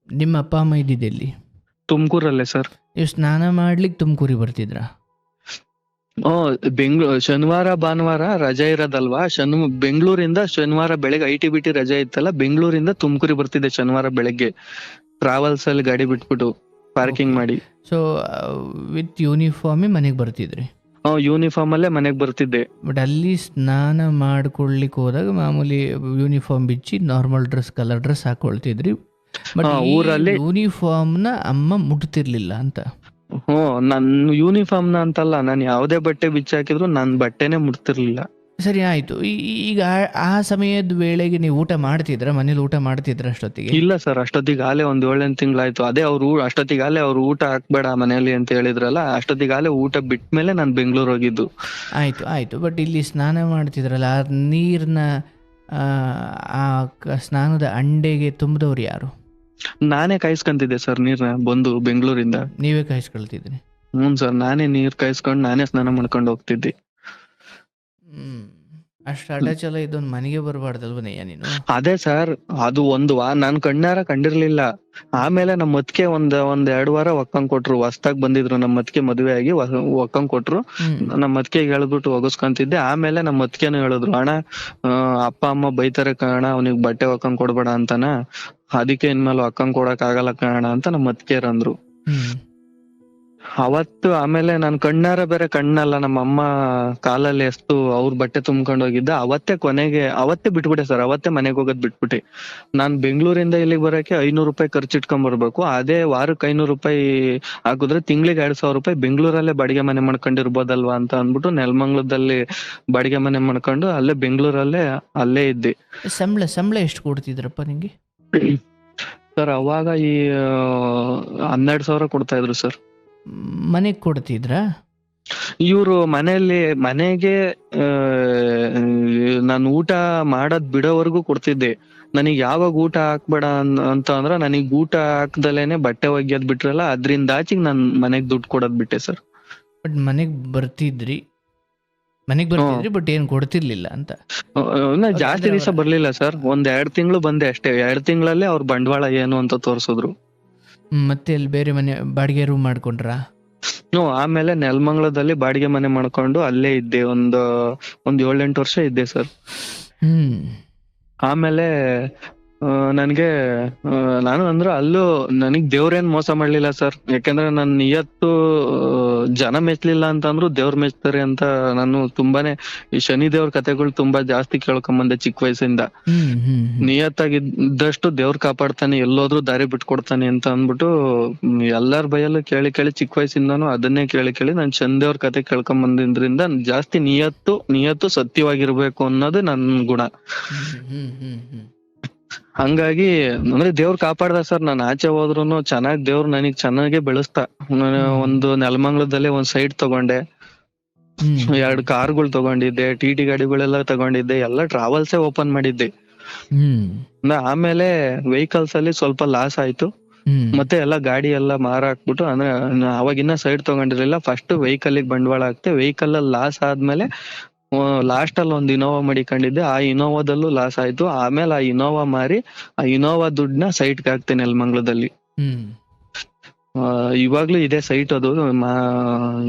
Speaker 2: ನಿಮ್ಮ ಅಪ್ಪ ಅಮ್ಮ ಇದ್ದಿದ್ದೆಲ್ಲಿ?
Speaker 1: ತುಮಕೂರಲ್ಲೇ ಸರ್.
Speaker 2: ನೀವು ಸ್ನಾನ ಮಾಡ್ಲಿಕ್ಕೆ ತುಮಕೂರಿಗೆ ಬರ್ತಿದ್ರಾ?
Speaker 1: ಶನಿವಾರ ಭಾನುವಾರ ರಜೆ ಇರೋದಲ್ವಾ, ಬೆಂಗಳೂರಿಂದ ಶನಿವಾರ ಬೆಳಗ್ಗೆ ITBT ರಜೆ ಇತ್ತಲ್ಲ, ಬೆಂಗಳೂರಿಂದ ತುಮಕೂರಿಗೆ ಬರ್ತಿದ್ದೆ ಶನಿವಾರ ಬೆಳಗ್ಗೆ. ಟ್ರಾವೆಲ್ಸ್ ಅಲ್ಲಿ ಗಾಡಿ ಬಿಟ್ಬಿಟ್ಟು ಪಾರ್ಕಿಂಗ್ ಮಾಡಿ. ಸೊ
Speaker 2: ವಿತ್ ಯೂನಿಫಾರ್ಮ್ ಮನೆಗೆ ಬರ್ತಿದ್ರಿ?
Speaker 1: ಯೂನಿಫಾರ್ಮ್ ಅಲ್ಲೇ ಮನೆಗೆ ಬರ್ತಿದ್ದೆ.
Speaker 2: ಬಟ್ ಅಲ್ಲಿ ಸ್ನಾನ ಮಾಡ್ಕೊಳ್ಲಿಕ್ಕೆ ಹೋದಾಗ ಮಾಮೂಲಿ ಯೂನಿಫಾರ್ಮ್ ಬಿಚ್ಚಿ ನಾರ್ಮಲ್ ಡ್ರೆಸ್, ಕಲರ್ ಡ್ರೆಸ್ ಹಾಕೊಳ್ತಿದ್ರಿ. ಬಟ್ ಊರಲ್ಲಿ ಯೂನಿಫಾರ್ಮ್ನ ಅಮ್ಮ ಮುಟ್ತಿರ್ಲಿಲ್ಲ ಅಂತ?
Speaker 1: ನನ್ ಯೂನಿಫಾರ್ಮ್ ನ ಅಂತಲ್ಲ, ನಾನ್ ಯಾವ್ದೇ ಬಟ್ಟೆ ಬಿಚ್ಚಾಕಿದ್ರು ನನ್ ಬಟ್ಟೆನೆ ಮುಟ್ತಿರ್ಲಿಲ್ಲ.
Speaker 2: ಸರಿ ಆಯ್ತು. ಈಗ ಆ ಸಮಯದ ವೇಳೆಗೆ ನೀವು ಊಟ ಮಾಡ್ತಿದ್ರ, ಮನೇಲಿ ಊಟ ಮಾಡ್ತಿದ್ರ ಅಷ್ಟೊತ್ತಿಗೆ?
Speaker 1: ಇಲ್ಲ ಸರ್, ಅಷ್ಟೊತ್ತಿಗಾಲೇ ಒಂದ್ 7-8 ತಿಂಗಳಾಯ್ತು. ಅದೇ ಅಷ್ಟೊತ್ತಿಗಾಲೇ ಅವ್ರು ಊಟ ಹಾಕ್ಬೇಡ ಮನೇಲಿ ಅಂತ ಹೇಳಿದ್ರಲ್ಲ, ಅಷ್ಟೊತ್ತಿಗಾಲೇ ಊಟ ಬಿಟ್ಮೇಲೆ ನಾನ್ ಬೆಂಗಳೂರು ಹೋಗಿದ್ದು.
Speaker 2: ಆಯ್ತು ಆಯ್ತು. ಬಟ್ ಇಲ್ಲಿ ಸ್ನಾನ ಮಾಡ್ತಿದ್ರಲ್ಲ, ಆ ನೀರ್ನ ಆ ಸ್ನಾನದ ಅಂಡೆಗೆ ತುಂಬಿದವ್ರು ಯಾರು?
Speaker 1: ನಾನೇ ಕಾಯಿಸ್ಕೊಂತಿದ್ದೆ ಸರ್ ನೀರ್ನ ಬಂದು ಬೆಂಗಳೂರಿಂದ.
Speaker 2: ನೀವೇ ಕಾಯಿಸ್ಕೊಳ್ತಿದ್ರಿ?
Speaker 1: ಹ್ಞೂ ಸರ್, ನಾನೇ ನೀರ್ ಕಾಯಿಸ್ಕೊಂಡು ನಾನೇ ಸ್ನಾನ ಮಾಡ್ಕೊಂಡು ಹೋಗ್ತಿದ್ದೆ.
Speaker 2: ಅಷ್ಟು ಅಟ್ಯಾಚ್ ಎಲ್ಲ ಇದೊಂದು ಮನೆಗೆ ಬರಬಾರ್ದಲ್ವನಯ್ಯ ನೀನು?
Speaker 1: ಅದೇ ಸರ್, ಅದು ನಾನ್ ಕಣ್ಣಾರ ಕಂಡಿರ್ಲಿಲ್ಲ. ಆಮೇಲೆ ನಮ್ಮ ಮತ್ಕೆ ಒಂದ್ 2 ವಾರ ಒಕ್ಕಂಗ್ ಕೊಟ್ರು. ಹೊಸ್ದಾಗ್ ಬಂದಿದ್ರು ನಮ್ಮ ಮತ್ಕೆ, ಮದುವೆ ಆಗಿ ಒಕ್ಕಂಗ್ ಕೊಟ್ರು. ನಮ್ಮ ಮತ್ಕೆಗೆ ಹೇಳ್ಬಿಟ್ಟು ಒಗಸ್ಕೊಂತಿದ್ದೆ. ಆಮೇಲೆ ನಮ್ಮ ಮತ್ಕೆನೂ ಹೇಳಿದ್ರು, ಅಣ್ಣ ಅಪ್ಪ ಅಮ್ಮ ಬೈತಾರೆ ಕಣ, ಅವ್ನಿಗೆ ಬಟ್ಟೆ ಒಕ್ಕಂಗ್ ಕೊಡ್ಬೇಡ ಅಂತಾನ, ಅದಕ್ಕೆ ಇನ್ಮೇಲೆ ಒಕ್ಕಂಗ್ ಕೊಡಕ್ ಆಗಲ್ಲ ಕಣ ಅಂತ ನಮ್ಮ ಮತ್ಕೆಯರಂದ್ರು. ಅವತ್ತು ಆಮೇಲೆ ನಾನ್ ಕಣ್ಣಾರ ಬೇರೆ ಕಣ್ಣಲ್ಲ, ನಮ್ಮ ಅಮ್ಮ ಕಾಲಲ್ಲಿ ಎಸ್ತು ಅವ್ರ ಬಟ್ಟೆ ತುಂಬ್ಕೊಂಡ್ ಹೋಗಿದ್ದ. ಅವತ್ತೇ ಬಿಟ್ಬಿಟ್ಟೆ ಸರ್, ಅವತ್ತೇ ಮನೆಗೆ ಹೋಗೋದ್ ಬಿಟ್ಬಿಟ್ಟೆ. ನಾನ್ ಬೆಂಗಳೂರಿಂದ ಇಲ್ಲಿಗೆ ಬರಕ್ಕೆ 500 ರೂಪಾಯಿ ಖರ್ಚಿಟ್ಕೊಂಡ್ ಬರ್ಬೇಕು. ಅದೇ ವಾರಕ್ಕೆ 500 ರೂಪಾಯಿ ಹಾಕಿದ್ರೆ ತಿಂಗ್ಳಿಗೆ 2,000 ರೂಪಾಯಿ ಬೆಂಗಳೂರಲ್ಲೇ ಬಾಡಿಗೆ ಮನೆ ಮಾಡ್ಕೊಂಡಿರ್ಬೋದಲ್ವಾ ಅಂತ ಅಂದ್ಬಿಟ್ಟು ನೆಲಮಂಗಲದಲ್ಲಿ ಬಾಡಿಗೆ ಮನೆ ಮಾಡ್ಕೊಂಡು ಅಲ್ಲೇ ಬೆಂಗಳೂರಲ್ಲೇ ಅಲ್ಲೇ ಇದ್ದೆ.
Speaker 2: ಸಂಬಳ ಎಷ್ಟು ಕೊಡ್ತಿದ್ರಪ್ಪ ನಿಂಗೆ?
Speaker 1: ಸರ್ ಅವಾಗ 12,000 ಕೊಡ್ತಾ ಇದ್ರು ಸರ್.
Speaker 2: ಮನೆಗೆ ಕೊಡ್ತಿದ್ರಾ?
Speaker 1: ಇವ್ರು ಮನೆಗೆ ನಾನು ಊಟ ಮಾಡದ್ ಬಿಡೋವರೆಗೂ ಕೊಡ್ತಿದ್ದೆ. ನನಗ್ ಯಾವಾಗ ಊಟ ಹಾಕ್ಬೇಡ ಅಂತ ಅಂದ್ರ, ನನಗ್ ಊಟ ಹಾಕ್ದಲೇನೆ ಬಟ್ಟೆ ಒಗ್ಯೋದ್ ಬಿಟ್ರಲ್ಲ, ಅದ್ರಿಂದ ಆಚೆಗ್ ನಾನ್ ಮನೆಗ್ ದುಡ್ಡು ಕೊಡೋದ್ ಬಿಟ್ಟೆ ಸರ್.
Speaker 2: ಬಟ್ ಮನೆಗ್ ಬರ್ತಿದ್ರಿ ಬಟ್ ಏನ್ ಕೊಡ್ತಿರ್ಲಿಲ್ಲ ಅಂತ?
Speaker 1: ಜಾಸ್ತಿ ದಿವಸ ಬರ್ಲಿಲ್ಲ ಸರ್, 1-2 ತಿಂಗಳು ಬಂದೆ ಅಷ್ಟೇ. 2 ತಿಂಗಳಲ್ಲೇ ಅವ್ರ ಬಂಡವಾಳ ಏನು ಅಂತ ತೋರ್ಸಿದ್ರು.
Speaker 2: ಮತ್ತೆ ಅಲ್ಲಿ ಬೇರೆ ಮನೆ ಬಾಡಿಗೆ ರೂಮ್ ಮಾಡ್ಕೊಂಡ್ರಾ?
Speaker 1: ಆಮೇಲೆ ನೆಲಮಂಗಲದಲ್ಲಿ ಬಾಡಿಗೆ ಮನೆ ಮಾಡ್ಕೊಂಡು ಅಲ್ಲೇ ಇದ್ದೆ. ಒಂದು 7-8 ವರ್ಷ ಇದ್ದೆ ಸರ್. ಆಮೇಲೆ ನನ್ಗೆ ನಾನು ಅಲ್ಲೂ ನನಗ್ ದೇವ್ರೇನ್ ಮೋಸ ಮಾಡ್ಲಿಲ್ಲ ಸರ್. ಯಾಕಂದ್ರೆ ನನ್ ನಿಯತ್ತು ಜನ ಮೆಚ್ಲಿಲ್ಲ ಅಂತ ಅಂದ್ರು ದೇವ್ರ ಮೆಚ್ತಾರೆ ಅಂತ ನಾನು ತುಂಬಾನೇ ಈ ಶನಿ ದೇವ್ರ ಕಥೆಗಳು ತುಂಬಾ ಜಾಸ್ತಿ ಕೇಳ್ಕೊಂಬಂದೆ ಚಿಕ್ಕ ವಯಸ್ಸಿಂದ. ನಿಯತ್ತಾಗಿದ್ದಷ್ಟು ದೇವ್ರ ಕಾಪಾಡ್ತಾನೆ, ಎಲ್ಲೋದ್ರೂ ದಾರಿ ಬಿಟ್ಕೊಡ್ತಾನೆ ಅಂತ ಅಂದ್ಬಿಟ್ಟು ಎಲ್ಲಾರ ಬಯಲು ಕೇಳಿ ಚಿಕ್ಕ ವಯಸ್ಸಿಂದಾನು ಅದನ್ನೇ ಕೇಳಿ ನಾನ್ ಶನಿ ದೇವ್ರ ಕಥೆ ಕೇಳ್ಕೊಂಬಂದ್ರಿಂದ ಜಾಸ್ತಿ ನಿಯತ್ತು ಸತ್ಯವಾಗಿರ್ಬೇಕು ಅನ್ನೋದು ನನ್ ಗುಣ. ಹಂಗಾಗಿ ಅಂದ್ರೆ ದೇವ್ರ ಕಾಪಾಡ್ದ ಸರ್. ನಾನು ಆಚೆ ಹೋದ್ರುನು ದೇವ್ರು ನನಗ್ ಚೆನ್ನಾಗೆ ಬೆಳೆಸ್ತಾ. ನಾನು ಒಂದು ನೆಲಮಂಗಲದಲ್ಲಿ ಒಂದ್ ಸೈಟ್ ತಗೊಂಡೆ, 2 ಕಾರ್ಗಳು ತಗೊಂಡಿದ್ದೆ, ಟಿ ಗಾಡಿಗಳೆಲ್ಲ ತಗೊಂಡಿದ್ದೆ, ಎಲ್ಲ ಟ್ರಾವೆಲ್ಸೇ ಓಪನ್ ಮಾಡಿದ್ದೆ. ಆಮೇಲೆ ವೆಹಿಕಲ್ಸ್ ಅಲ್ಲಿ ಸ್ವಲ್ಪ ಲಾಸ್ ಆಯ್ತು. ಮತ್ತೆ ಎಲ್ಲ ಗಾಡಿ ಎಲ್ಲ ಮಾರಾಕ್ಬಿಟ್ಟು, ಅಂದ್ರೆ ಅವಾಗಿನ್ನ ಸೈಟ್ ತಗೊಂಡಿರ್ಲಿಲ್ಲ. ಫಸ್ಟ್ ವೆಹಿಕಲ್ ಬಂಡವಾಳ ಹಾಕ್ತೆ. ವೆಹಿಕಲ್ ಅಲ್ಲಿ ಲಾಸ್ ಆದ್ಮೇಲೆ ಲಾಸ್ಟ್ ಅಲ್ಲಿ ಒಂದ್ ಇನೋವಾ ಮಡಿಕೊಂಡಿದ್ದೆ. ಆ ಇನೋವಾದಲ್ಲೂ ಲಾಸ್ ಆಯ್ತು. ಆಮೇಲೆ ಆ ಇನೋವಾ ಮಾರಿ ಆ ಇನೋವಾ ದುಡ್ಡನ್ನ ಸೈಟ್ಗೆ ಹಾಕ್ತೇನೆ ನೆಲಮಂಗಲದಲ್ಲಿ. ಇವಾಗ್ಲೂ ಇದೆ ಸೈಟ್ ಅದು.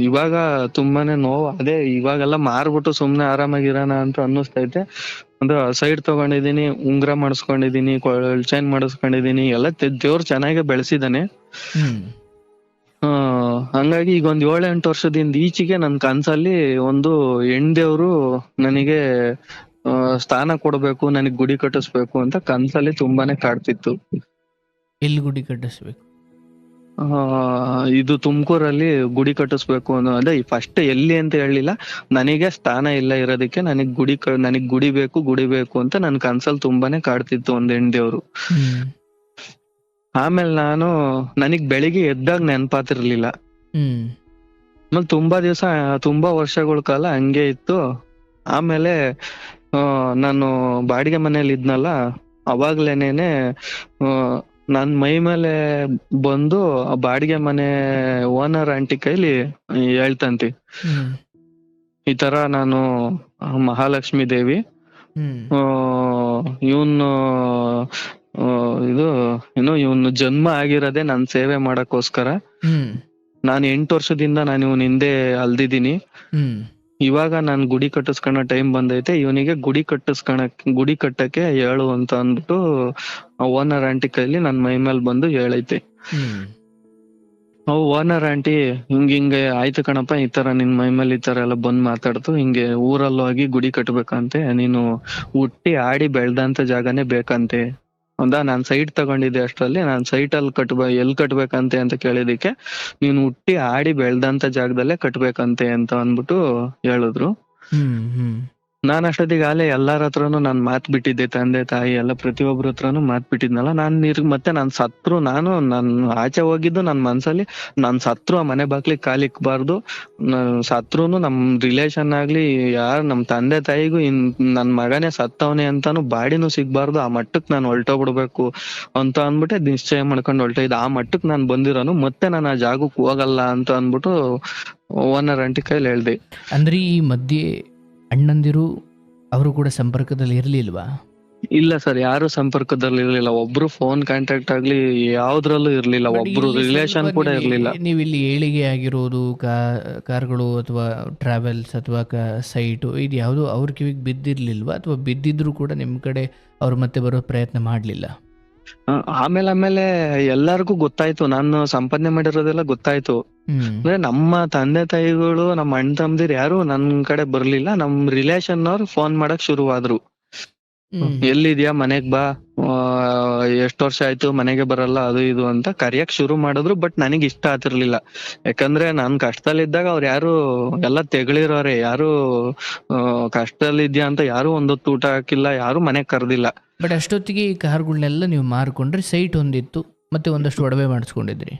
Speaker 1: ಇವಾಗ ತುಂಬಾನೇ ನೋವು. ಅದೇ ಇವಾಗೆಲ್ಲ ಮಾರ್ಬಿಟ್ಟು ಸುಮ್ನೆ ಆರಾಮಾಗಿರೋಣ ಅಂತ ಅನ್ನಿಸ್ತೈತೆ. ಅಂದ್ರೆ ಸೈಟ್ ತಗೊಂಡಿದೀನಿ, ಉಂಗ್ರ ಮಾಡಿಸ್ಕೊಂಡಿದೀನಿ, ಚೈನ್ ಮಾಡಿಸ್ಕೊಂಡಿದೀನಿ, ಎಲ್ಲ ದೇವ್ರು ಚೆನ್ನಾಗೆ ಬೆಳೆಸಿದಾನೆ. ಹಂಗಾಗಿ ಈಗ ಒಂದ್ 7-8 ವರ್ಷದಿಂದ ಈಚೆಗೆ ನನ್ ಕನ್ಸಲ್ಲಿ ಒಂದು ಹೆಣ್ದೇವ್ರು ನನಗೆ ಸ್ಥಾನ ಕೊಡ್ಬೇಕು, ನನಗ್ ಗುಡಿ ಕಟ್ಟಿಸ್ಬೇಕು ಅಂತ ಕನ್ಸಲ್ಲಿ ತುಂಬಾನೇ ಕಾಡ್ತಿತ್ತು.
Speaker 2: ಎಲ್ಲಿ ಗುಡಿ ಕಟ್ಟಿಸ್ಬೇಕು?
Speaker 1: ಇದು ತುಮಕೂರಲ್ಲಿ ಗುಡಿ ಕಟ್ಟಿಸ್ಬೇಕು ಅನ್ನೋ. ಅದೇ ಫಸ್ಟ್ ಎಲ್ಲಿ ಅಂತ ಹೇಳಿಲ್ಲ, ನನಗೆ ಸ್ಥಾನ ಇಲ್ಲ ಇರೋದಕ್ಕೆ, ನನಗ್ ಗುಡಿ ಬೇಕು ಅಂತ ನನ್ ಕನ್ಸಲ್ಲಿ ತುಂಬಾನೇ ಕಾಡ್ತಿತ್ತು ಒಂದ್ ಹೆಣ್ದೇವ್ರು. ಆಮೇಲೆ ನನಗ್ ಬೆಳಿಗ್ಗೆ ಎದ್ದಾಗ ನೆನಪಾತಿರ್ಲಿಲ್ಲ. ಆಮೇಲೆ ತುಂಬಾ ವರ್ಷಗಳ ಕಾಲ ಹಂಗೆ ಇತ್ತು. ಆಮೇಲೆ ನಾನು ಬಾಡಿಗೆ ಮನೇಲಿ ಇದ್ನಲ್ಲ, ಅವಾಗ್ಲೇನೇನೆ ನನ್ ಮೈ ಮೇಲೆ ಬಂದು ಆ ಬಾಡಿಗೆ ಮನೆ ಓನರ್ ಆಂಟಿ ಕೈಲಿ ಹೇಳ್ತಂತಿ, ಈ ತರ ನಾನು ಮಹಾಲಕ್ಷ್ಮಿ ದೇವಿ, ಇವನು ಜನ್ಮ ಆಗಿರೋದೇ ನನ್ ಸೇವೆ ಮಾಡಕ್ಕೋಸ್ಕರ. ನಾನು 8 ವರ್ಷದಿಂದ ನಾನು ಇವನ್ ಹಿಂದೆ ಅಲ್ದಿದ್ದೀನಿ. ಇವಾಗ ನಾನ್ ಗುಡಿ ಕಟ್ಟಿಸ್ಕೊಳೋ ಟೈಮ್ ಬಂದೈತೆ, ಇವನಿಗೆ ಗುಡಿ ಕಟ್ಟಕ್ಕೆ ಹೇಳು ಅಂತ ಅಂದ್ಬಿಟ್ಟು ಓನರ್ ಆಂಟಿ ಕೈಲಿ ನನ್ ಮೈ ಮೇಲೆ ಬಂದು ಹೇಳೈತೆ. ಓನರ್ ಆಂಟಿ ಹಿಂಗೆ ಆಯ್ತು ಕಣಪ್ಪ, ಈ ತರ ನಿನ್ ಮೈ ಮೇಲೆ ಈ ತರ ಎಲ್ಲ ಬಂದ್ ಮಾತಾಡ್ತು, ಹಿಂಗೆ ಊರಲ್ಲಿ ಹೋಗಿ ಗುಡಿ ಕಟ್ಬೇಕಂತೆ, ನೀನು ಹುಟ್ಟಿ ಆಡಿ ಬೆಳ್ದಂತ ಜಾಗನೇ ಬೇಕಂತೆ. ನಾನ್ ಸೈಟ್ ತಗೊಂಡಿದ್ದೆ ಅಷ್ಟ್ರಲ್ಲಿ, ನಾನ್ ಸೈಟ್ ಅಲ್ಲಿ ಎಲ್ ಕಟ್ಬೇಕಂತೆ ಅಂತ ಕೇಳಿದಿಕ್ಕೆ, ನೀನ್ ಹುಟ್ಟಿ ಆಡಿ ಬೆಳ್ದಂತ ಜಾಗದಲ್ಲೇ ಕಟ್ಬೇಕಂತೆ ಅಂತ ಅಂದ್ಬಿಟ್ಟು ಹೇಳಿದ್ರು. ನಾನ್ ಅಷ್ಟೊತ್ತಿಗೆ ಆಲೆ ಎಲ್ಲಾರ ಹತ್ರನು ನಾನ್ ಮಾತ್ ಬಿಟ್ಟಿದ್ದೆ, ತಂದೆ ತಾಯಿ ಎಲ್ಲ ಪ್ರತಿಯೊಬ್ಬರ ಹತ್ರನು ಮಾತ್ ಬಿಟ್ಟಿದ್ನಲ್ಲ. ಮತ್ತೆ ನಾನ್ ಸತ್ರು ನಾನ್ ಆಚೆ ಹೋಗಿದ್ದು ನನ್ ಮನ್ಸಲ್ಲಿ, ನಾನ್ ಸತ್ರು ಆ ಮನೆ ಬಾಗ್ಲಿಗ್ ಕಾಲಿಕ್ಬಾರ್ದು, ಸತ್ರುನು ನಮ್ ರಿಲೇಶನ್ ಆಗ್ಲಿ ನಮ್ ತಂದೆ ತಾಯಿಗೂ ನನ್ ಮಗನೇ ಸತ್ತವನೆ ಅಂತಾನು ಬಾಡಿನೂ ಸಿಗ್ಬಾರ್ದು, ಆ ಮಟ್ಟಕ್ ನಾನ್ ಹೊಲ್ಟೋಗ್ಬಿಡ್ಬೇಕು ಅಂತ ಅಂದ್ಬಿಟ್ಟೆ ನಿಶ್ಚಯ ಮಾಡ್ಕೊಂಡು ಹೊಲ್ಟೋಗಿದ್ದೆ. ಆ ಮಟ್ಟಕ್ ನಾನ್ ಬಂದಿರೋನು, ಮತ್ತೆ ನಾನು ಆ ಜಾಗಕ್ಕೆ ಹೋಗಲ್ಲ ಅಂತ ಅಂದ್ಬಿಟ್ಟು ಓನರ್ ಆಂಟಿ ಕೈಲಿ ಹೇಳ್ದೆ.
Speaker 2: ಅಂದ್ರೆ ಈ ಮಧ್ಯೆ ಅಣ್ಣಂದಿರು ಅವರು ಕೂಡ ಸಂಪರ್ಕದಲ್ಲಿ ಇರ್ಲಿಲ್ವಾ?
Speaker 1: ಇಲ್ಲ ಸರ್, ಯಾರು ಸಂಪರ್ಕದಲ್ಲಿ ಇರ್ಲಿಲ್ಲ. ಒಬ್ರು ಫೋನ್ ಕಾಂಟ್ಯಾಕ್ಟ್ ಆಗ್ಲಿ ಯಾವ್ದ್ರಲ್ಲೂ ಇರ್ಲಿಲ್ಲ, ಒಬ್ರು ರಿಲೇಶನ್ ಕೂಡ ಇರ್ಲಿಲ್ಲ.
Speaker 2: ನೀವಿಲ್ಲಿ ಏಳಿಗೆ ಆಗಿರೋದು ಕಾರ್ಗಳು ಅಥವಾ ಟ್ರಾವೆಲ್ಸ್ ಅಥವಾ ಸೈಟು ಇದು ಯಾವುದು ಅವ್ರ ಕಿವಿಗೆ ಬಿದ್ದಿರ್ಲಿಲ್ವಾ? ಅಥವಾ ಬಿದ್ದಿದ್ರು ಕೂಡ ನಿಮ್ ಕಡೆ ಅವ್ರು ಮತ್ತೆ ಬರೋ ಪ್ರಯತ್ನ ಮಾಡ್ಲಿಲ್ಲ?
Speaker 1: ಆಮೇಲೆ ಎಲ್ಲಾರ್ಗೂ ಗೊತ್ತಾಯ್ತು, ನಾನು ಸಂಪಾದನೆ ಮಾಡಿರೋದೆಲ್ಲ ಗೊತ್ತಾಯ್ತು. ಅಂದ್ರೆ ನಮ್ಮ ತಂದೆ ತಾಯಿಗಳು, ನಮ್ಮ ಅಣ್ಣ ತಮ್ಮದಿರ್ ಯಾರು ನನ್ ಕಡೆ ಬರ್ಲಿಲ್ಲ. ನಮ್ ರಿಲೇಶನ್ ಅವ್ರು ಫೋನ್ ಮಾಡಕ್ ಶುರುವಾದ್ರು. ಎಲ್ಲಿದ್ಯಾ, ಮನೆಗ್ ಬಾ, ಎಷ್ಟ್ ವರ್ಷ ಆಯ್ತು ಮನೆಗೆ ಬರಲ್ಲ, ಅದು ಇದು ಅಂತ ಕರಿಯಕ್ ಶುರು ಮಾಡಿದ್ರು. ಬಟ್ ನನಗ್ ಇಷ್ಟ ಆಗ್ತಿರ್ಲಿಲ್ಲ, ಯಾಕಂದ್ರೆ ನಾನ್ ಕಷ್ಟದಲ್ಲಿದ್ದಾಗ ಅವ್ರು ಯಾರು ಎಲ್ಲ ತೆಗಳಿರೋರೆ, ಯಾರು ಕಷ್ಟದಲ್ಲಿದ್ಯಾ ಅಂತ ಯಾರು ಒಂದೊತ್ತು ಊಟ ಹಾಕಿಲ್ಲ, ಯಾರು ಮನೆಗ್ ಕರ್ದಿಲ್ಲ.
Speaker 2: ಬಟ್ ಅಷ್ಟೊತ್ತಿಗೆ ಈ ಕಾರ್ಗಳನ್ನೆಲ್ಲ ನೀವು ಮಾರ್ಕೊಂಡ್ರೆ, ಸೈಟ್ ಒಂದಿತ್ತು, ಮತ್ತೆ ಒಂದಷ್ಟು ಒಡವೆ ಮಾಡಿಸ್ಕೊಂಡಿದ್ರಿ.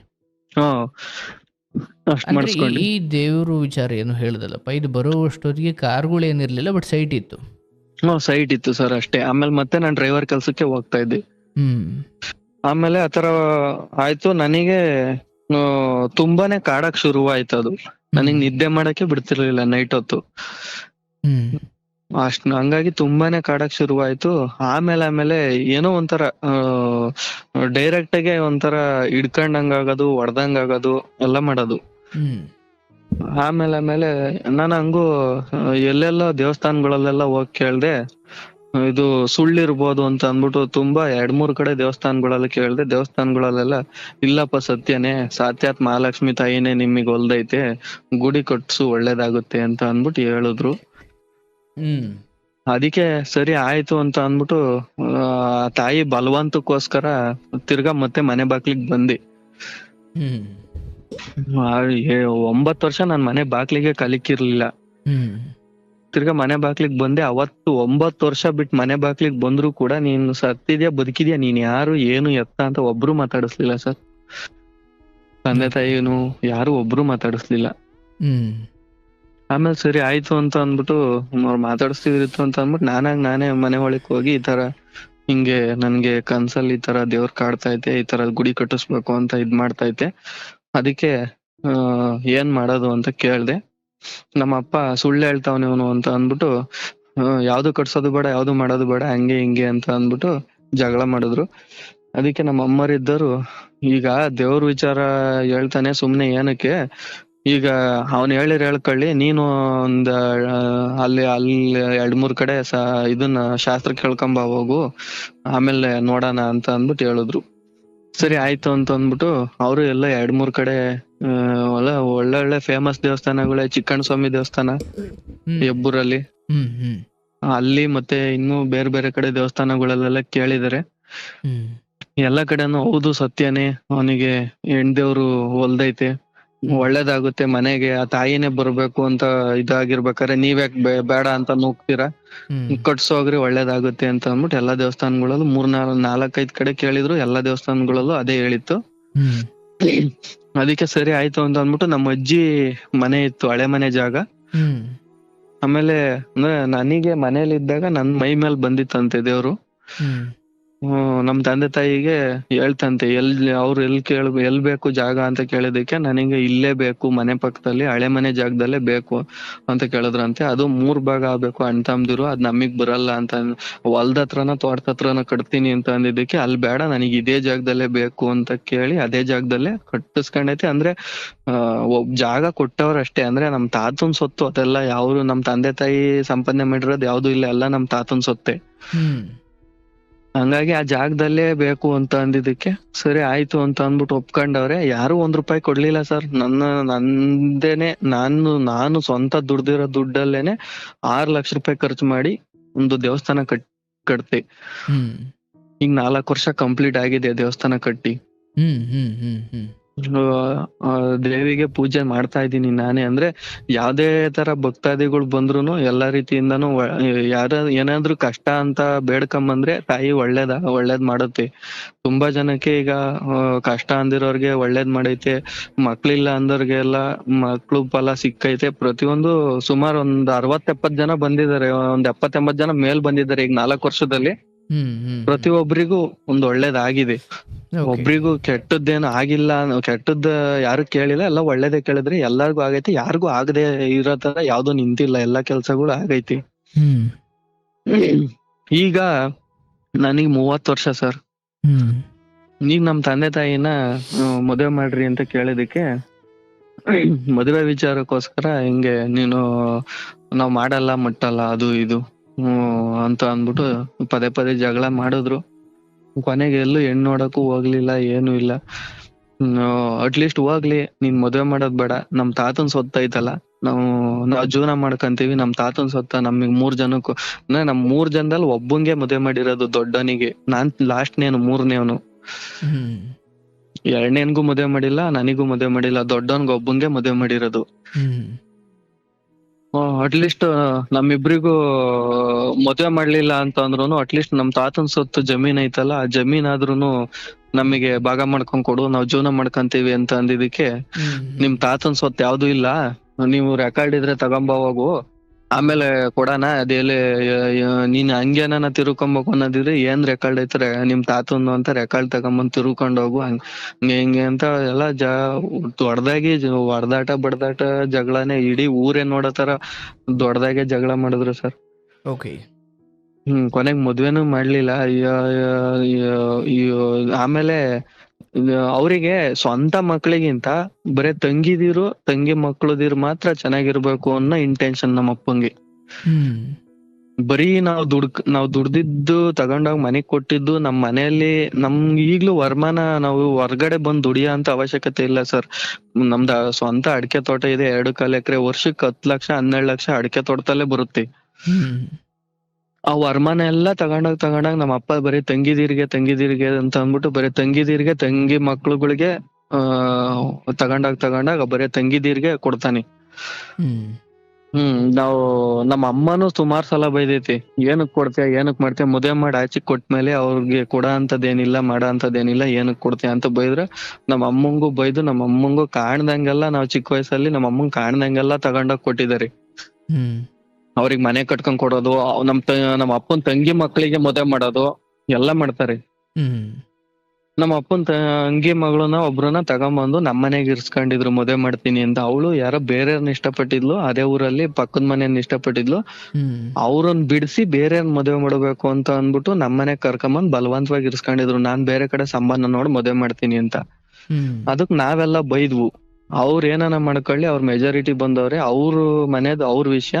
Speaker 2: ಈ ದೇವ್ರು ವಿಚಾರ ಏನು ಹೇಳ್ದಲ್ಲಪ್ಪ, ಇದು ಬರೋವಷ್ಟೊತ್ತಿಗೆ ಕಾರ್ಗಳೇನಿರ್ಲಿಲ್ಲ, ಬಟ್ ಸೈಟ್ ಇತ್ತು.
Speaker 1: ಸೈಟ್ ಇತ್ತು ಸರ್ ಅಷ್ಟೇ. ಆಮೇಲೆ ಮತ್ತೆ ನಾನ್ ಡ್ರೈವರ್ ಕೆಲ್ಸಕ್ಕೆ ಹೋಗ್ತಾ ಇದ್ದೆ. ಆಮೇಲೆ ಆತರ ಆಯ್ತು. ನನಗೆ ತುಂಬಾನೇ ಕಾಡಕ್ ಶುರುವಾಯ್ತು ಅದು. ನನಗ್ ನಿದ್ದೆ ಮಾಡಕ್ಕೆ ಬಿಡ್ತಿರ್ಲಿಲ್ಲ ನೈಟ್ ಹೊತ್ತು. ಹಂಗಾಗಿ ತುಂಬಾನೇ ಕಾಡಕ್ ಶುರುವಾಯ್ತು. ಆಮೇಲೆ ಏನೋ ಒಂಥರ ಡೈರೆಕ್ಟ್ ಆಗಿ ಒಂಥರ ಹಿಡ್ಕೊಂಡಂಗಾಗೋದು, ಹೊಡ್ದಂಗಾಗೋದು ಎಲ್ಲ ಮಾಡೋದು. ಆಮೇಲೆ ನಾನು ಹಂಗು ಎಲ್ಲೆಲ್ಲೋ ದೇವಸ್ಥಾನಗಳಲ್ಲೆಲ್ಲ ಹೋಗಿ ಕೇಳ್ದೆ, ಇದು ಸುಳ್ಳಿರ್ಬೋದು ಅಂತ ಅಂದ್ಬಿಟ್ಟು ತುಂಬಾ 2-3 ಕಡೆ ದೇವಸ್ಥಾನಗಳಲ್ಲಿ ಕೇಳ್ದೆ. ದೇವಸ್ಥಾನಗಳಲ್ಲೆಲ್ಲ ಇಲ್ಲಪ್ಪ ಸತ್ಯನೇ, ಸಾತ್ಯಾತ್ ಮಹಾಲಕ್ಷ್ಮಿ ತಾಯಿನೇ ನಿಮಗ್ ಹೊಲ್ದೈತೆ, ಗುಡಿ ಕಟ್ಸು ಒಳ್ಳೇದಾಗುತ್ತೆ ಅಂತ ಅಂದ್ಬಿಟ್ಟು ಹೇಳಿದ್ರು. ಅದಕ್ಕೆ ಸರಿ ಆಯ್ತು ಅಂತ ಅಂದ್ಬಿಟ್ಟು ತಾಯಿ ಬಲವಂತಕ್ಕೋಸ್ಕರ ತಿರ್ಗಾ ಮತ್ತೆ ಮನೆ ಬಾಗ್ಲಿಗ್ ಬಂದೆ. 9 ವರ್ಷ ನಾನ್ ಮನೆ ಬಾಗ್ಲಿಗೆ ಕಲಿಕಿರ್ಲಿಲ್ಲ. ತಿರ್ಗಾ ಮನೆ ಬಾಗ್ಲಿಗ್ ಬಂದೆ. ಅವತ್ತು 9 ವರ್ಷ ಬಿಟ್ಟು ಮನೆ ಬಾಗ್ಲಿಗ್ ಬಂದ್ರು ಕೂಡ, ನೀನು ಸತ್ತಿದ್ಯಾ ಬದುಕಿದ್ಯಾ, ನೀನ್ ಯಾರು ಏನು ಎತ್ತ ಅಂತ ಒಬ್ರು ಮಾತಾಡಿಸ್ಲಿಲ್ಲ ಸರ್. ತಂದೆ ತಾಯಿನು ಯಾರು ಒಬ್ರು ಮಾತಾಡಿಸ್ಲಿಲ್ಲ. ಆಮೇಲೆ ಸರಿ ಆಯ್ತು ಅಂತ ಅಂದ್ಬಿಟ್ಟು ಅವ್ರು ಮಾತಾಡಿಸ್ತಿದ್ರು ಅಂತ ಅಂದ್ಬಿಟ್ಟು ನಾನೇ ಮನೆ ಒಳಕ್ ಹೋಗಿ, ಈ ತರ ಹಿಂಗೆ ನನ್ಗೆ ಕನ್ಸಲ್ಲಿ ಈ ತರ ದೇವ್ರ ಕಾಡ್ತಾ ಐತೆ, ಈ ತರ ಗುಡಿ ಕಟ್ಟಿಸ್ಬೇಕು ಅಂತ ಇದ್ ಮಾಡ್ತಾ ಐತೆ, ಅದಕ್ಕೆ ಏನ್ ಮಾಡೋದು ಅಂತ ಕೇಳ್ದೆ. ನಮ್ಮಪ್ಪ ಸುಳ್ಳು ಹೇಳ್ತಾವನೆ ಅವನು ಅಂತ ಅಂದ್ಬಿಟ್ಟು, ಯಾವ್ದು ಕಟ್ಸೋದು ಬೇಡ, ಯಾವ್ದು ಮಾಡೋದು ಬೇಡ, ಹಂಗೆ ಹಿಂಗೆ ಅಂತ ಅಂದ್ಬಿಟ್ಟು ಜಗಳ ಮಾಡಿದ್ರು. ಅದಕ್ಕೆ ನಮ್ಮ ಅಮ್ಮರಿದ್ದರು, ಈಗ ದೇವ್ರ ವಿಚಾರ ಹೇಳ್ತಾನೆ ಸುಮ್ನೆ ಏನಕ್ಕೆ, ಈಗ ಅವನ್ ಹೇಳ್ಕೊಳ್ಳಿ, ನೀನು ಅಲ್ಲಿ 2-3 ಕಡೆ ಇದನ್ನ ಶಾಸ್ತ್ರ ಕೇಳ್ಕೊಂಬ ಹೋಗು, ಆಮೇಲೆ ನೋಡೋಣ ಅಂತ ಅಂದ್ಬಿಟ್ಟು ಹೇಳಿದ್ರು. ಸರಿ ಆಯ್ತು ಅಂತ ಅಂದ್ಬಿಟ್ಟು ಅವರು ಎಲ್ಲ 2-3 ಕಡೆ ಒಳ್ಳೆ ಫೇಮಸ್ ದೇವಸ್ಥಾನಗಳೇ, ಚಿಕ್ಕಣ್ಣ ಸ್ವಾಮಿ ದೇವಸ್ಥಾನ ಹೆಬ್ಬೂರಲ್ಲಿ, ಅಲ್ಲಿ ಮತ್ತೆ ಇನ್ನು ಬೇರೆ ಕಡೆ ದೇವಸ್ಥಾನಗಳಲ್ಲೆಲ್ಲ ಕೇಳಿದಾರೆ. ಎಲ್ಲಾ ಕಡೆನೂ ಹೌದು ಸತ್ಯನೇ, ಅವನಿಗೆ ಹೆಣ್ದೇವ್ರು ಹೊಲ್ದೈತೆ, ಒಳ್ಳೇದಾಗುತ್ತೆ ಮನೆಗೆ, ಆ ತಾಯಿನೇ ಬರ್ಬೇಕು ಅಂತ ಇದಾಗಿರ್ಬೇಕಾರೆ ನೀವ್ಯಾಕ್ ಬೇಡ ಅಂತ ನೂಗ್ತೀರಾ, ಕಟ್ಸೋಗ್ರಿ ಒಳ್ಳೇದಾಗುತ್ತೆ ಅಂತ ಅಂದ್ಬಿಟ್ಟು ಎಲ್ಲಾ ದೇವಸ್ಥಾನಗಳಲ್ಲೂ 4-5 ಕಡೆ ಕೇಳಿದ್ರು. ಎಲ್ಲಾ ದೇವಸ್ಥಾನಗಳಲ್ಲೂ ಅದೇ ಹೇಳಿತ್ತು. ಅದಕ್ಕೆ ಸರಿ ಆಯ್ತು ಅಂತ ಅಂದ್ಬಿಟ್ಟು ನಮ್ಮ ಅಜ್ಜಿ ಮನೆ ಇತ್ತು, ಹಳೆ ಮನೆ ಜಾಗ. ಆಮೇಲೆ ಅಂದ್ರೆ ನನಗೆ ಮನೇಲಿ ಇದ್ದಾಗ ನನ್ ಮೈ ಮೇಲೆ ಬಂದಿತ್ತಂತೆ ದೇವ್ರು. ನಮ್ ತಂದೆ ತಾಯಿಗೆ ಹೇಳ್ತಂತೆ, ಅವ್ರು ಎಲ್ ಬೇಕು ಜಾಗ ಅಂತ ಕೇಳಿದಕ್ಕೆ ನನಗೆ ಇಲ್ಲೇ ಬೇಕು, ಮನೆ ಪಕ್ಕದಲ್ಲಿ ಹಳೆ ಮನೆ ಜಾಗದಲ್ಲೇ ಬೇಕು ಅಂತ ಕೇಳಿದ್ರಂತೆ. ಅದು 3 ಭಾಗ ಆಗ್ಬೇಕು, ಅಣ್ಣ ತಮ್ಮದಿರು, ಅದ್ ನಮಗ್ ಬರಲ್ಲ ಅಂತ, ಹೊಲ್ದ ಹತ್ರನ ತೋಟದ ಹತ್ರನ ಕಟ್ತೀನಿ ಅಂತ ಅಂದಿದ್ದಕ್ಕೆ, ಅಲ್ಲಿ ಬೇಡ ನನಗೆ ಇದೇ ಜಾಗದಲ್ಲೇ ಬೇಕು ಅಂತ ಕೇಳಿ ಅದೇ ಜಾಗದಲ್ಲೇ ಕಟ್ಟಿಸ್ಕೊಂಡೈತೆ. ಅಂದ್ರೆ ಜಾಗ ಕೊಟ್ಟವ್ರಷ್ಟೇ, ಅಂದ್ರೆ ನಮ್ ತಾತನ್ ಸೊತ್ತು ಅದೆಲ್ಲ, ಯಾವ್ದು ನಮ್ ತಂದೆ ತಾಯಿ ಸಂಪಾದನೆ ಮಾಡಿರೋದು ಯಾವ್ದು ಇಲ್ಲ, ಎಲ್ಲ ನಮ್ ತಾತನ್ ಸೊತ್ತೆ. ಹಂಗಾಗಿ ಆ ಜಾಗದಲ್ಲೇ ಬೇಕು ಅಂತ ಅಂದಿದ್ದಕ್ಕೆ ಸರಿ ಆಯ್ತು ಅಂತ ಅಂದ್ಬಿಟ್ಟು ಒಪ್ಕೊಂಡವ್ರೆ. ಯಾರು 1 ರೂಪಾಯಿ ಕೊಡ್ಲಿಲ್ಲ ಸರ್. ನಂದೇನೆ ನಾನು ಸ್ವಂತ ದುಡ್ದಿರೋ ದುಡ್ಡಲ್ಲೇನೆ 6 ಲಕ್ಷ ರೂಪಾಯಿ ಖರ್ಚು ಮಾಡಿ ಒಂದು ದೇವಸ್ಥಾನ ಕಟ್ತೆ. ಈಗ 4 ವರ್ಷ ಕಂಪ್ಲೀಟ್ ಆಗಿದೆ ದೇವಸ್ಥಾನ ಕಟ್ಟಿ. ಆ, ದೇವಿಗೆ ಪೂಜೆ ಮಾಡ್ತಾ ಇದ್ದೀನಿ ನಾನೇ. ಅಂದ್ರೆ ಯಾವ್ದೇ ತರ ಭಕ್ತಾದಿಗಳು ಬಂದ್ರುನು ಎಲ್ಲಾ ರೀತಿಯಿಂದಾನು ಯಾರ ಏನಾದ್ರು ಕಷ್ಟ ಅಂತ ಬೇಡ್ಕೊಂಬಂದ್ರೆ ತಾಯಿ ಒಳ್ಳೇದ್ ಮಾಡುತ್ತೆ. ತುಂಬಾ ಜನಕ್ಕೆ ಈಗ ಕಷ್ಟ ಅಂದಿರೋರ್ಗೆ ಒಳ್ಳೇದ್ ಮಾಡೈತೆ, ಮಕ್ಳಿಲ್ಲ ಅಂದವ್ರಿಗೆಲ್ಲ ಮಕ್ಳು ಫಲ ಸಿಕ್ಕೈತೆ. ಪ್ರತಿಯೊಂದು ಸುಮಾರು ಒಂದ್ 60-70 ಜನ ಬಂದಿದ್ದಾರೆ, ಒಂದ್ 70-80 ಜನ ಮೇಲ್ ಬಂದಿದ್ದಾರೆ ಈಗ 4 ವರ್ಷದಲ್ಲಿ. ಪ್ರತಿಯೊಬ್ಬರಿಗೂ ಒಂದ್ ಒಳ್ಳೇದಾಗಿದೆ. ಒಬ್ರಿಗೂ ಕೆಟ್ಟದ್ದೇನು ಆಗಿಲ್ಲ, ಕೆಟ್ಟದ್ ಯಾರು ಕೇಳಿಲ್ಲ, ಎಲ್ಲ ಒಳ್ಳೇದೇ ಕೇಳಿದ್ರೆ ಎಲ್ಲಾರ್ಗು ಆಗೈತಿ. ಯಾರಿಗೂ ಆಗದೆ ಇರೋ ತರ ಯಾವ್ದು ನಿಂತಿಲ್ಲ, ಎಲ್ಲಾ ಕೆಲ್ಸಗಳು ಆಗೈತಿ. ಈಗ ನನಗ್ 30 ವರ್ಷ ಸರ್. ನೀವ್ ನಮ್ ತಂದೆ ತಾಯಿನ ಮದುವೆ ಮಾಡ್ರಿ ಅಂತ ಕೇಳಿದಕ್ಕೆ ಮದುವೆ ವಿಚಾರಕ್ಕೋಸ್ಕರ ಹಿಂಗೆ ನೀನು ನಾವ್ ಮಾಡಲ್ಲ ಮುಟ್ಟಲ್ಲ ಅದು ಇದು ಅಂತ ಅಂದ್ಬಿಟ್ಟು ಪದೇ ಪದೇ ಜಗಳ ಮಾಡಿದ್ರು. ಕೊನೆಗೆ ಎಲ್ಲೂ ಹೆಣ್ಣು ನೋಡಕ್ಕೂ ಹೋಗ್ಲಿಲ್ಲ, ಏನು ಇಲ್ಲ. ಅಟ್ಲೀಸ್ಟ್ ಹೋಗ್ಲಿ, ನೀನ್ ಮದ್ವೆ ಮಾಡೋದ್ ಬೇಡ, ನಮ್ ತಾತನ್ ಸೊತ್ತ ಐತಲ್ಲ, ನಾವ್ ಜೀವನ ಮಾಡ್ಕಂತೀವಿ, ನಮ್ ತಾತನ್ ಸೊತ್ತ ನಮಗ್ 3 ಜನಕ್ಕೂ ಅಂದ್ರೆ ನಮ್ 3 ಜನದಲ್ಲಿ ಒಬ್ಬಂಗೆ ಮದ್ವೆ ಮಾಡಿರೋದು ದೊಡ್ಡವನಿಗೆ. ನಾನ್ ಲಾಸ್ಟ್ನೇನು 3ನೇವನು. 2ನೇನ್ಗೂ ಮದ್ವೆ ಮಾಡಿಲ್ಲ, ನನಗೂ ಮದ್ವೆ ಮಾಡಿಲ್ಲ, ದೊಡ್ಡವನ್ಗ ಒಬ್ಬಂಗೆ ಮದ್ವೆ ಮಾಡಿರೋದು. ಅಟ್ಲೀಸ್ಟ್ ನಮ್ಮಿಬ್ರಿಗೂ ಮದ್ವೆ ಮಾಡ್ಲಿಲ್ಲ ಅಂತ ಅಂದ್ರುನು ಅಟ್ಲೀಸ್ಟ್ ನಮ್ ತಾತನ್ ಸೊತ್ತು ಜಮೀನ್ ಐತಲ್ಲ, ಆ ಜಮೀನಾದ್ರೂನು ನಮಗೆ ಭಾಗ ಮಾಡ್ಕೊಂಡ್ ಕೊಡು, ನಾವ್ ಜೀವನ ಮಾಡ್ಕಂತೀವಿ ಅಂತ ಅಂದಿದ್ದಕ್ಕೆ ನಿಮ್ ತಾತನ್ ಸೊತ್ತು ಯಾವ್ದು ಇಲ್ಲ, ನೀವು ರೆಕಾರ್ಡ್ ಇದ್ರೆ ತಗೊಂಬ ಹೋಗು, ಆಮೇಲೆ ಕೊಡೋಣ. ಅದೇಲೆ ನೀನ್ ಹಂಗೇನ ತಿರ್ಕೊಂಬೇಕು ಅನ್ನೋದಿದ್ರೆ ಏನ್ ರೆಕಾರ್ಡ್ ಐತ್ರೆ ನಿಮ್ ತಾತನ್ ಅಂತ ರೆಕಾರ್ಡ್ ತಗೊಂಬಂದ್ ತಿರ್ಕೊಂಡ್ ಹೋಗು. ಹಿಂಗೆ ಅಂತ ಎಲ್ಲ ದೊಡ್ಡದಾಗಿ ಹೊಡೆದಾಟ ಬಡದಾಟ ಜಗಳನೆ, ಇಡೀ ಊರೇ ನೋಡೋ ತರ ದೊಡ್ಡದಾಗೆ ಜಗಳ ಮಾಡಿದ್ರು ಸರ್. ಕೊನೆಗ್ ಮದ್ವೆನೂ ಮಾಡ್ಲಿಲ್ಲ. ಆಮೇಲೆ ಅವರಿಗೆ ಸ್ವಂತ ಮಕ್ಳಿಗಿಂತ ಬರೇ ತಂಗಿ ಮಕ್ಳುದಿರ್ ಮಾತ್ರ ಚೆನ್ನಾಗಿರ್ಬೇಕು ಅನ್ನೋ ಇಂಟೆನ್ಷನ್ ನಮ್ಮ ಅಪ್ಪಂಗೆ. ಬರೀ ನಾವ್ ದುಡ್ದಿದ್ದು ತಗೊಂಡೋಗ್ ಮನೆಗ್ ಕೊಟ್ಟಿದ್ದು ನಮ್ ಮನೆಯಲ್ಲಿ ನಮ್ಗೆ ಈಗ್ಲೂ ವರಮಾನ, ನಾವು ಹೊರ್ಗಡೆ ಬಂದ್ ದುಡಿಯೋ ಅಂತ ಅವಶ್ಯಕತೆ ಇಲ್ಲ ಸರ್. ನಮ್ದ ಸ್ವಂತ ಅಡಿಕೆ ತೋಟ ಇದೆ, 2.25 ಎಕರೆ. ವರ್ಷಕ್ಕೆ 10 ಲಕ್ಷ 12 ಲಕ್ಷ ಅಡಿಕೆ ತೋಟದಲ್ಲೇ ಬರುತ್ತೆ. ಆ ವರಮಾನ ಎಲ್ಲಾ ತಗೊಂಡಾಗ ನಮ್ಮ ಅಪ್ಪ ಬರೀ ತಂಗಿದೀರ್ಗೆ ಅಂತ ಅಂದ್ಬಿಟ್ಟು ಬರೀ ತಂಗಿ ಮಕ್ಳುಗಳಿಗೆ ತಗೊಂಡಾಗ ಬರೀ ತಂಗಿದೀರ್ಗೆ ಕೊಡ್ತಾನೆ. ನಾವು ನಮ್ಮ ಅಮ್ಮನೂ ಸುಮಾರ್ ಸಲ ಬೈದೈತಿ, ಏನಕ್ ಕೊಡ್ತೀಯ ಏನಕ್ ಮಾಡ್ತೀಯ, ಮದುವೆ ಮಾಡಿ ಆಚೆ ಕೊಟ್ಮೇಲೆ ಅವ್ರಿಗೆ ಕೊಡ ಅಂತದೇನಿಲ್ಲ, ಮಾಡ ಅಂತದೇನಿಲ್ಲ, ಏನಕ್ ಕೊಡ್ತೀಯ ಅಂತ ಬೈದ್ರ ನಮ್ಮ ಅಮ್ಮಂಗೂ ಬೈದು, ನಮ್ಮ ಅಮ್ಮಂಗೂ ಕಾಣ್ದಂಗೆಲ್ಲ ನಾವ್ ಚಿಕ್ಕ ವಯಸ್ಸಲ್ಲಿ ನಮ್ಮ ಅಮ್ಮಂಗ್ ಕಾಣ್ದಂಗೆಲ್ಲ ತಗೊಂಡೋಗ್ ಕೊಟ್ಟಿದ್ದಾರೆ. ಅವ್ರಿಗೆ ಮನೆ ಕಟ್ಕೊಂಡ್ ಕೊಡೋದು, ನಮ್ಮ ಅಪ್ಪನ್ ತಂಗಿ ಮಕ್ಳಿಗೆ ಮದುವೆ ಮಾಡೋದು ಎಲ್ಲ ಮಾಡ್ತಾರೆ. ನಮ್ಮ ಅಪ್ಪನ್ ತಂಗಿ ಮಗಳನ್ನ ಒಬ್ರನ್ನ ತಗೊಂಬಂದು ನಮ್ಮನೆಗೆ ಇರ್ಸ್ಕೊಂಡಿದ್ರು ಮದುವೆ ಮಾಡ್ತೀನಿ ಅಂತ. ಅವಳು ಯಾರೋ ಬೇರೆಯವ್ರನ್ನ ಇಷ್ಟಪಟ್ಟಿದ್ಲು, ಅದೇ ಊರಲ್ಲಿ ಪಕ್ಕದ ಮನೆಯನ್ನ ಇಷ್ಟಪಟ್ಟಿದ್ಲು. ಅವ್ರನ್ನ ಬಿಡಿಸಿ ಬೇರೆಯವ್ರನ್ನ ಮದುವೆ ಮಾಡ್ಬೇಕು ಅಂತ ಅಂದ್ಬಿಟ್ಟು ನಮ್ಮನೆಗ್ ಕರ್ಕೊಂಬಂದ್ ಬಲವಂತವಾಗಿ ಇರ್ಸ್ಕೊಂಡಿದ್ರು. ನಾನ್ ಬೇರೆ ಕಡೆ ಸಂಬಂಧ ನೋಡ್ ಮದುವೆ ಮಾಡ್ತೀನಿ ಅಂತ. ಅದಕ್ ನಾವೆಲ್ಲ ಬೈದ್ವು, ಅವ್ರ ಏನಾನ ಮಾಡ್ಕೊಳ್ಳಿ, ಅವ್ರ ಮೆಜಾರಿಟಿ ಬಂದವ್ರೆ, ಅವ್ರ ಮನೆದ್ ಅವ್ರ ವಿಷಯ.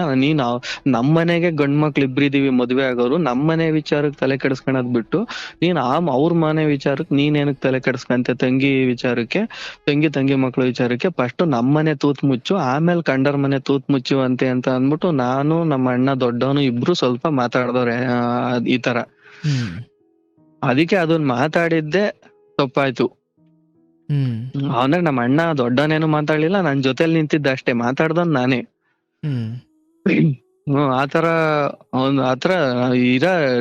Speaker 1: ನಮ್ ಮನೆಗೆ ಗಂಡ್ ಮಕ್ಳು ಇಬ್ರಿದೀವಿ ಮದ್ವೆ ಆಗೋರು, ನಮ್ಮನೆ ವಿಚಾರಕ್ಕೆ ತಲೆ ಕೆಡಿಸ್ಕೊಳದ್ ಬಿಟ್ಟು ನೀನ್ ಅವ್ರ ಮನೆ ವಿಚಾರಕ್ಕೆ ನೀನ್ ಏನಕ್ ತಲೆ ಕೆಡಿಸ್ಕಂತೆ, ತಂಗಿ ಮಕ್ಳು ವಿಚಾರಕ್ಕೆ ಫಸ್ಟ್ ನಮ್ಮನೆ ತೂತ್ ಮುಚ್ಚು, ಆಮೇಲೆ ಕಂಡರ್ ಮನೆ ತೂತ್ ಮುಚ್ಚುವಂತೆ ಅಂತ ಅಂದ್ಬಿಟ್ಟು ನಾನು ನಮ್ಮ ಅಣ್ಣ ದೊಡ್ಡವನು ಇಬ್ರು ಸ್ವಲ್ಪ ಮಾತಾಡ್ದವ್ರೆ ಈ ತರ. ಅದಕ್ಕೆ ಅದನ್ನ ಮಾತಾಡಿದ್ದೆ ತಪ್ಪಾಯ್ತು. ಅಂದ್ರೆ ನಮ್ಮ ಅಣ್ಣ ದೊಡ್ಡವನೇನು ಮಾತಾಡ್ಲಿಲ್ಲ, ನನ್ ಜೊತೆಲಿ ನಿಂತಿದ್ದ ಅಷ್ಟೇ, ಮಾತಾಡ್ದವ್ ನಾನೇ. ಆತರ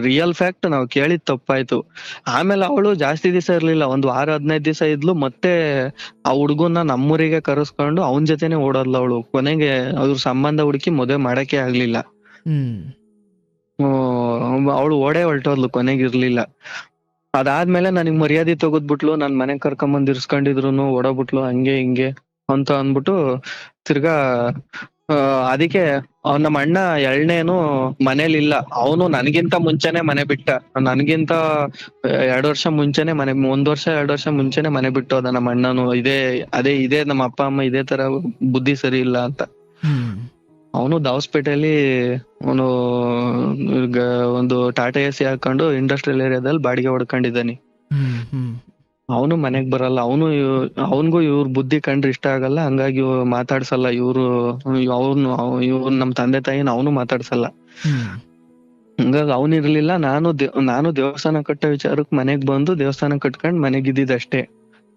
Speaker 1: ರಿಯಲ್ ಫ್ಯಾಕ್ಟ್ ನಾವ್ ಕೇಳಿದ್ ತಪ್ಪಾಯ್ತು. ಆಮೇಲೆ ಅವಳು ಜಾಸ್ತಿ ದಿವಸ ಇರ್ಲಿಲ್ಲ, 1 ವಾರ 15 ದಿವಸ ಇದ್ಲು. ಮತ್ತೆ ಆ ಹುಡ್ಗನ್ನ ನಮ್ಮೂರಿಗೆ ಕರೆಸ್ಕೊಂಡು ಅವನ್ ಜೊತೆನೆ ಓಡೋದ್ಲು ಅವಳು. ಕೊನೆಗೆ ಅವ್ರ ಸಂಬಂಧ ಹುಡುಕಿ ಮದುವೆ ಮಾಡಕ್ಕೆ ಆಗ್ಲಿಲ್ಲ. ಅವಳು ಹೊರಟೋದ್ಲು, ಕೊನೆಗೆ ಇರ್ಲಿಲ್ಲ. ಅದಾದ್ಮೇಲೆ ನನಗ್ ಮರ್ಯಾದೆ ತಗದ್ಬಿಟ್ಲು, ನನ್ ಮನೆಗ್ ಕರ್ಕೊಂಬಂದ್ ಇರ್ಸ್ಕೊಂಡಿದ್ರು ಓಡೋಗ್ಬಿಟ್ಲು, ಹಂಗೆ ಹಿಂಗೆ ಅಂತ ಅಂದ್ಬಿಟ್ಟು ತಿರ್ಗಾ ಅದಕ್ಕೆ ನಮ್ಮ ಅಣ್ಣ 2ನೇನು ಮನೇಲಿಲ್ಲ. ಅವನು ನನ್ಗಿಂತ ಮುಂಚೆನೆ ಮನೆ ಬಿಟ್ಟ, ನನ್ಗಿಂತ 2 ವರ್ಷ ಮುಂಚೆನೆ 1 ವರ್ಷ 2 ವರ್ಷ ಮುಂಚೆನೆ ಮನೆ ಬಿಟ್ಟೋದ ನಮ್ಮ ಅಣ್ಣನು. ಇದೇ ನಮ್ಮ ಅಪ್ಪ ಅಮ್ಮ ಇದೇ ತರ ಬುದ್ಧಿ ಸರಿ ಇಲ್ಲ ಅಂತ. ಅವನು ದಾವಸ್ಪೇಟೆಯಲ್ಲಿ ಒಂದು ಟಾಟಾ ಎಸಿ ಹಾಕೊಂಡು ಇಂಡಸ್ಟ್ರಿಯಲ್ ಏರಿಯಾದಲ್ಲಿ ಬಾಡಿಗೆ ಹೊಡ್ಕೊಂಡಿದ್ದಾನೆ. ಅವನು ಮನೆಗ್ ಬರಲ್ಲ, ಅವನ್ಗೂ ಇವ್ರ ಬುದ್ಧಿ ಕಂಡ್ರೆ ಇಷ್ಟ ಆಗಲ್ಲ, ಹಂಗಾಗಿ ಮಾತಾಡ್ಸಲ್ಲ. ಇವ್ರು ನಮ್ ತಂದೆ ತಾಯಿನ ಅವನು ಮಾತಾಡ್ಸಲ್ಲ. ಹಂಗಾಗಿ ಅವನಿರ್ಲಿಲ್ಲ. ನಾನು ದೇವಸ್ಥಾನ ಕಟ್ಟೋ ವಿಚಾರಕ್ ಮನೆಗ್ ಬಂದು ದೇವಸ್ಥಾನ ಕಟ್ಕೊಂಡ್ ಮನೆಗಿದ್ದಿದ್ದಷ್ಟೇ.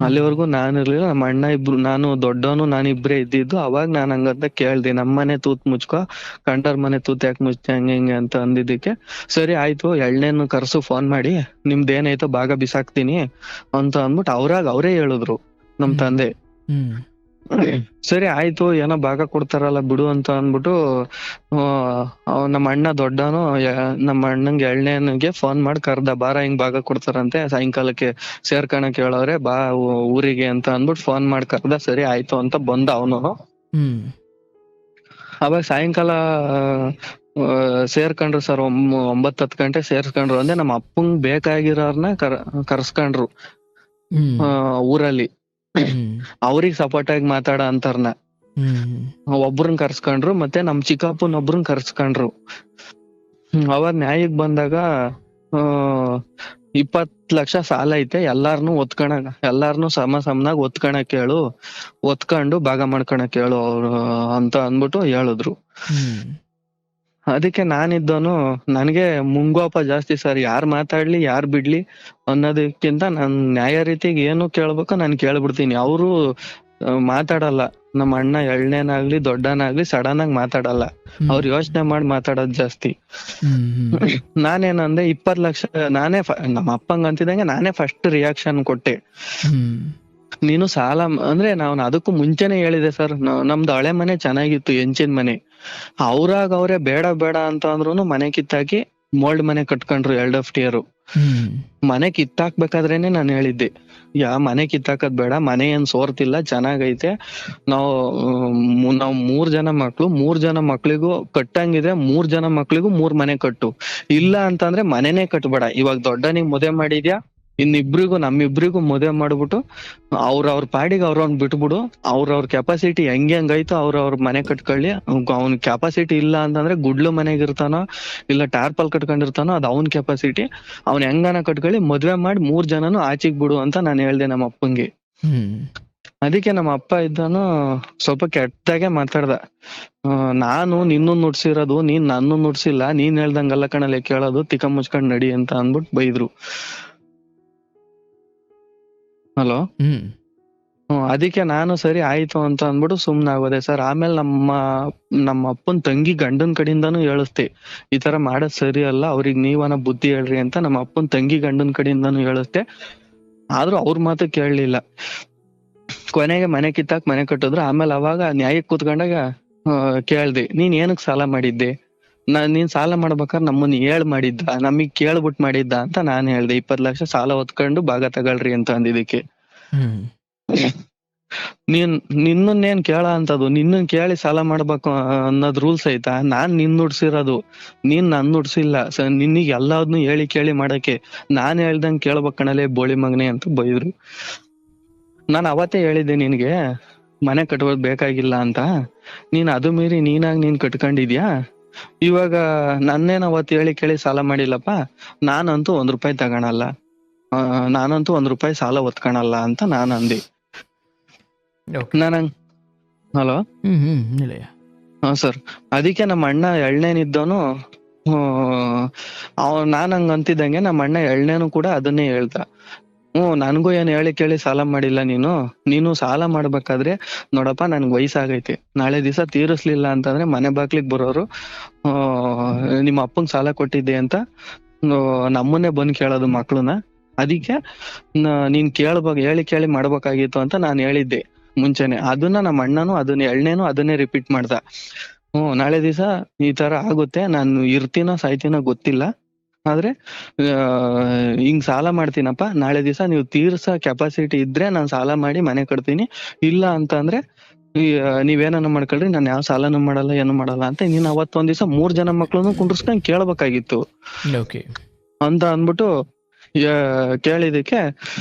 Speaker 1: ಅಲ್ಲಿವರೆಗೂ ನಾನು ಇರ್ಲಿಲ್ಲ, ನಮ್ಮ ಅಣ್ಣ ಇಬ್ರು, ನಾನು ದೊಡ್ಡವನು ನಾನು ಇಬ್ರೇ ಇದ್ದಿದ್ದು. ಅವಾಗ ನಾನ್ ಹಂಗಂತ ಕೇಳ್ದೆ, ನಮ್ಮನೆ ತೂತ್ ಮುಚ್ಕೋ, ಕಂಡರ್ ಮನೆ ತೂತ್ ಯಾಕೆ ಮುಚ್ತೆ ಹಂಗೆ ಹಿಂಗೆ ಅಂತ ಅಂದಿದ್ದಕ್ಕೆ, ಸರಿ ಆಯ್ತು ಎಳ್ನೇನು ಕರ್ಸು ಫೋನ್ ಮಾಡಿ, ನಿಮ್ದೇನಾಯ್ತೋ ಭಾಗ ಬಿಸಾಕ್ತೀನಿ ಅಂತ ಅಂದ್ಬಿಟ್ಟು ಅವರೇ ಹೇಳಿದ್ರು ನಮ್ ತಂದೆ. ಸರಿ ಆಯ್ತು ಏನೋ ಭಾಗ ಕೊಡ್ತಾರಲ್ಲ ಬಿಡು ಅಂತ ಅಂದ್ಬಿಟ್ಟು ನಮ್ಮ ಅಣ್ಣ ದೊಡ್ಡವನು ನಮ್ಮ ಅಣ್ಣಂಗೆ ಎಳ್ನೇನಿಗೆ ಫೋನ್ ಮಾಡಿ ಕರ್ದ, ಬಾರ ಹಿಂಗ್ ಭಾಗ ಕೊಡ್ತಾರಂತೆ ಸಾಯಂಕಾಲಕ್ಕೆ ಸೇರ್ಕಣಕ್ ಹೇಳವ್ರೆ ಬಾ ಊರಿಗೆ ಅಂತ ಅಂದ್ಬಿಟ್ಟು ಫೋನ್ ಮಾಡಿ ಕರ್ದ. ಸರಿ ಆಯ್ತು ಅಂತ ಬಂದ ಅವನು. ಅವಾಗ ಸಾಯಂಕಾಲ ಸೇರ್ಕೊಂಡ್ರು ಸರ್, 9-10 ಗಂಟೆ ಸೇರ್ಕೊಂಡ್ರು. ಅಂದ್ರೆ ನಮ್ಮ ಅಪ್ಪಂಗ್ ಬೇಕಾಗಿರೋರ್ನ ಕರ್ಸ್ಕೊಂಡ್ರು ಊರಲ್ಲಿ. ಅವ್ರಿಗೆ ಸಪೋರ್ಟ್ ಆಗಿ ಮಾತಾಡ ಅಂತಾರ್ನ ಒಬ್ರನ್ ಕರ್ಸ್ಕೊಂಡ್ರು, ಮತ್ತೆ ನಮ್ ಚಿಕ್ಕಪ್ಪನ್ ಒಬ್ರನ್ ಕರ್ಸ್ಕೊಂಡ್ರು. ಅವಾಗ ನ್ಯಾಯಕ್ ಬಂದಾಗ 20 ಲಕ್ಷ ಸಾಲ ಐತೆ, ಎಲ್ಲಾರ್ನು ಸಮನಾಗ್ ಒತ್ಕಣಕ್ ಹೇಳು, ಒತ್ಕೊಂಡು ಭಾಗ ಮಾಡ್ಕೊಳಕ್ ಹೇಳು ಅವ್ರು ಅಂತ ಅಂದ್ಬಿಟ್ಟು ಹೇಳಿದ್ರು. ಅದಕ್ಕೆ ನಾನಿದ್ದವನು, ನನ್ಗೆ ಮುಂಗೋಪ ಜಾಸ್ತಿ ಸರ್, ಯಾರ್ ಮಾತಾಡ್ಲಿ ಯಾರ್ ಬಿಡ್ಲಿ ಅನ್ನೋದಕ್ಕಿಂತ ನಾನ್ ನ್ಯಾಯ ರೀತಿಗೆ ಏನು ಕೇಳ್ಬೇಕೋ ನಾನ್ ಕೇಳ್ಬಿಡ್ತೀನಿ. ಅವರು ಮಾತಾಡಲ್ಲ, ನಮ್ಮ ಅಣ್ಣ ಎಳ್ನೇನಾಗ್ಲಿ ದೊಡ್ಡನಾಗ್ಲಿ ಸಡನ್ ಆಗಿ ಮಾತಾಡಲ್ಲ, ಅವ್ರು ಯೋಚನೆ ಮಾಡಿ ಮಾತಾಡೋದ್ ಜಾಸ್ತಿ. ನಾನೇನಂದೆ 20 ಲಕ್ಷ ನಾನೇ ನಮ್ಮ ಅಪ್ಪಂಗ ಅಂತಿದಂಗೆ ನಾನೇ ಫಸ್ಟ್ ರಿಯಾಕ್ಷನ್ ಕೊಟ್ಟೆ. ನೀನು ಸಾಲ ಅಂದ್ರೆ ನಾನು ಅದಕ್ಕೂ ಮುಂಚೆನೆ ಹೇಳಿದೆ ಸರ್, ನಮ್ದು ಹಳೆ ಮನೆ ಚೆನ್ನಾಗಿತ್ತು, ಹೆಂಚಿನ ಮನೆ. ಅವ್ರೇ ಬೇಡ ಬೇಡ ಅಂತ ಅಂದ್ರುನು ಮನೆ ಕಿತ್ತಾಕಿ ಮೋಲ್ಡ್ ಮನೆ ಕಟ್ಕೊಂಡ್ರು 2 FTR. ಮನೆ ಕಿತ್ತಾಕ್ಬೇಕಾದ್ರೇನೆ ನಾನು ಹೇಳಿದ್ದೆ, ಮನೆ ಕಿತ್ತಾಕದ್ ಬೇಡ, ಮನೆ ಏನ್ ಸೋರ್ತಿಲ್ಲ, ಚೆನ್ನಾಗೈತೆ. ನಾವು 3 ಜನ ಮಕ್ಳು, 3 ಜನ ಮಕ್ಳಿಗೂ ಕಟ್ಟಂಗಿದೆ, 3 ಜನ ಮಕ್ಳಿಗೂ 3 ಮನೆ ಕಟ್ಟು. ಇಲ್ಲ ಅಂತಂದ್ರೆ ಮನೆನೇ ಕಟ್ಬೇಡ. ಇವಾಗ ದೊಡ್ಡನಿಗ್ ಮದುವೆ ಮಾಡಿದ್ಯಾ, ನಮ್ಮಿಬ್ರಿಗೂ ಮದುವೆ ಮಾಡ್ಬಿಟ್ಟು ಅವ್ರ ಪಾಡಿಗೆ ಅವ್ರವ್ನ್ ಬಿಟ್ಬಿಡು. ಅವ್ರವ್ರ ಕೆಪಾಸಿಟಿ ಹೆಂಗೈತೋ ಅವ್ರವ್ರ ಮನೆ ಕಟ್ಕೊಳ್ಳಿ. ಅವ್ನ ಕೆಪಾಸಿಟಿ ಇಲ್ಲ ಅಂತಂದ್ರೆ ಗುಡ್ಲು ಮನೆಗಿರ್ತಾನೋ ಇಲ್ಲ ಟಾರ್ಪಲ್ ಕಟ್ಕೊಂಡಿರ್ತಾನೋ ಅದು ಅವ್ನ್ ಕೆಪಾಸಿಟಿ. ಅವ್ನ್ ಹೆಂಗನ ಕಟ್ಕೊಳ್ಳಿ, ಮದ್ವೆ ಮಾಡಿ 3 ಜನನು ಆಚಿಗ್ ಬಿಡು ಅಂತ ನಾನು ಹೇಳ್ದೆ ನಮ್ಮ ಅಪ್ಪಂಗೆ. ಅದಕ್ಕೆ ನಮ್ಮ ಅಪ್ಪ ಇದ್ದಾನು ಸ್ವಲ್ಪ ಕೆಟ್ಟದಾಗೆ ಮಾತಾಡ್ದ. ನಾನು ನಿನ್ನೂ ನುಡ್ಸಿರೋದು, ನೀನ್ ನನ್ನ ನುಡ್ಸಿಲ್ಲ, ನೀನ್ ಹೇಳ್ದಂಗಲ್ಲ ಕಣಲೆ ಕೇಳೋದು, ತಿಕ್ಕ ಮುಚ್ಕೊಂಡ್ ನಡಿ ಅಂತ ಅಂದ್ಬಿಟ್ಟು ಬೈದ್ರು. ಹಲೋ. ಅದಕ್ಕೆ ನಾನು ಸರಿ ಆಯ್ತು ಅಂತ ಅಂದ್ಬಿಟ್ಟು ಸುಮ್ನಾಗೋದೆ ಸರ್. ಆಮೇಲೆ ನಮ್ಮ ಅಪ್ಪನ್ ತಂಗಿ ಗಂಡನ್ ಕಡೆಯಿಂದಾನು ಹೇಳಿಸ್ತೆ, ಈ ತರ ಮಾಡೋದ್ ಸರಿ ಅಲ್ಲ, ಅವ್ರಿಗೆ ನೀವನ ಬುದ್ಧಿ ಹೇಳ್ರಿ ಅಂತ ನಮ್ಮ ಅಪ್ಪನ್ ತಂಗಿ ಗಂಡನ್ ಕಡೆಯಿಂದಾನು ಹೇಳಿಸ್ತೆ. ಆದ್ರೂ ಅವ್ರ ಮಾತು ಕೇಳಲಿಲ್ಲ. ಕೊನೆಗೆ ಮನೆ ಕಿತ್ತಾಕ್ ಮನೆ ಕಟ್ಟಿದ್ರು. ಆಮೇಲೆ ಅವಾಗ ನ್ಯಾಯಕ್ ಕೂತ್ಕೊಂಡಾಗ ಕೇಳ್ದೆ, ನೀನ್ ಏನಕ್ ಸಾಲ ಮಾಡಿದ್ದೆ, ನೀನ್ ಸಾಲ ಮಾಡ್ಬೇಕಾದ್ರೆ ನಮ್ಮನ್ನ ಮಾಡಿದ್ದ, ನಮಗ್ ಕೇಳ್ಬಿಟ್ ಮಾಡಿದ್ದ ಅಂತ ನಾನ್ ಹೇಳ್ದೆ. 20 ಲಕ್ಷ ಸಾಲ ಹೊತ್ಕೊಂಡು ಭಾಗ ತಗೊಳ್ರಿ ಅಂತ ಅಂದಿದ್ದಕ್ಕೆ, ನಿನ್ನನ್ನೇನ್ ಕೇಳ ಅಂತದು, ನಿನ್ನನ್ ಕೇಳಿ ಸಾಲ ಮಾಡ್ಬೇಕು ಅನ್ನೋದ್ ರೂಲ್ಸ್ ಐತಾ? ನಾನ್ ನಿನ್ ನುಡ್ಸಿರೋದು, ನೀನ್ ನನ್ ನುಡ್ಸಿಲ್ಲ. ನಿನ್ನಿಗ್ ಎಲ್ಲಾದ್ನು ಹೇಳಿ ಕೇಳಿ ಮಾಡಕ್ಕೆ, ನಾನ್ ಹೇಳ್ದಂಗ್ ಕೇಳ್ಬೇಕ್ ಕಣಲೆ ಬೋಳಿ ಮಗನೆ ಅಂತ ಬೈದ್ರು. ನಾನ್ ಅವತ್ತೇ ಹೇಳಿದ್ದೆ ನಿನ್ಗೆ ಮನೆ ಕಟ್ಟೋದ್ ಬೇಕಾಗಿಲ್ಲ ಅಂತ, ನೀನ್ ಅದು ಮೀರಿ ನೀನ್ ಕಟ್ಕೊಂಡಿದ್ಯಾ. ಇವಾಗ ನನ್ನೇನ್ ಅವತ್ತು ಹೇಳಿ ಕೇಳಿ ಸಾಲ ಮಾಡಿಲ್ಲಪ್ಪ, ನಾನಂತೂ 1 ರೂಪಾಯಿ ತಗೊಳಲ್ಲ, ನಾನಂತೂ 1 ರೂಪಾಯಿ ಸಾಲ ಒತ್ಕೊಳಲ್ಲ ಅಂತ ನಾನ್ ಅಂದೆ. ಹಲೋ. ಹಾ ಸರ್. ಅದಕ್ಕೆ ನಮ್ಮ ಅಣ್ಣ ಎಳ್ನೇನಿದ್ದವನು ನಾನ್ ಹಂಗ ಅಂತಿದ್ದಂಗೆ ನಮ್ಮ ಅಣ್ಣ ಎಳ್ನೇನು ಕೂಡ ಅದನ್ನೇ ಹೇಳ್ದ. ನನ್ಗೂ ಏನ್ ಹೇಳಿ ಕೇಳಿ ಸಾಲ ಮಾಡಿಲ್ಲ ನೀನು ಸಾಲ ಮಾಡ್ಬೇಕಾದ್ರೆ ನೋಡಪ್ಪ, ನನ್ಗ್ ವಯಸ್ಸಾಗೈತೆ, ನಾಳೆ ದಿವಸ ತೀರಿಸ್ಲಿಲ್ಲ ಅಂತಂದ್ರೆ ಮನೆ ಬಾಗ್ಲಿಗ್ ಬರೋರು ನಿಮ್ಮ ಅಪ್ಪಂಗ್ ಸಾಲ ಕೊಟ್ಟಿದ್ದೆ ಅಂತ ನಮ್ಮನ್ನೇ ಬಂದ್ ಕೇಳೋದು ಮಕ್ಳನ್ನ. ಅದಕ್ಕೆ ನೀನ್ ಹೇಳಿ ಕೇಳಿ ಮಾಡ್ಬೇಕಾಗಿತ್ತು ಅಂತ ನಾನ್ ಹೇಳಿದ್ದೆ ಮುಂಚೆನೆ. ಅದನ್ನ ನಮ್ಮ ಅಣ್ಣನು ಎಳ್ನೇನು ಅದನ್ನೇ ರಿಪೀಟ್ ಮಾಡ್ದ. ನಾಳೆ ದಿವಸ ಈ ತರ ಆಗುತ್ತೆ, ನಾನು ಇರ್ತೀನೋ ಸಾಯ್ತೀನೋ ಗೊತ್ತಿಲ್ಲ, ಆದ್ರೆ ಹಿಂಗ್ ಸಾಲ ಮಾಡ್ತೀನಪ್ಪ, ನಾಳೆ ದಿವಸ ನೀವು ತೀರ್ಸೋ ಕೆಪಾಸಿಟಿ ಇದ್ರೆ ನಾನ್ ಸಾಲ ಮಾಡಿ ಮನೆ ಕಟ್ತೀನಿ, ಇಲ್ಲ ಅಂತ ಅಂದ್ರೆ ನೀವೇನ ಮಾಡ್ಕೊಳ್ರಿ, ನಾನು ಯಾವ ಸಾಲನು ಮಾಡಲ್ಲ ಏನು ಮಾಡಲ್ಲ ಅಂತ. ನೀನ್ ಅವತ್ತೊಂದ್ ದಿವಸ 3 ಜನ ಮಕ್ಳನ್ನು ಕುಂಡ್ರಸ್ಕೊಂಡ್ ಕೇಳ್ಬೇಕಾಗಿತ್ತು ಅಂತ ಅಂದ್ಬಿಟ್ಟು ಕೇಳಿದಕ್ಕೆ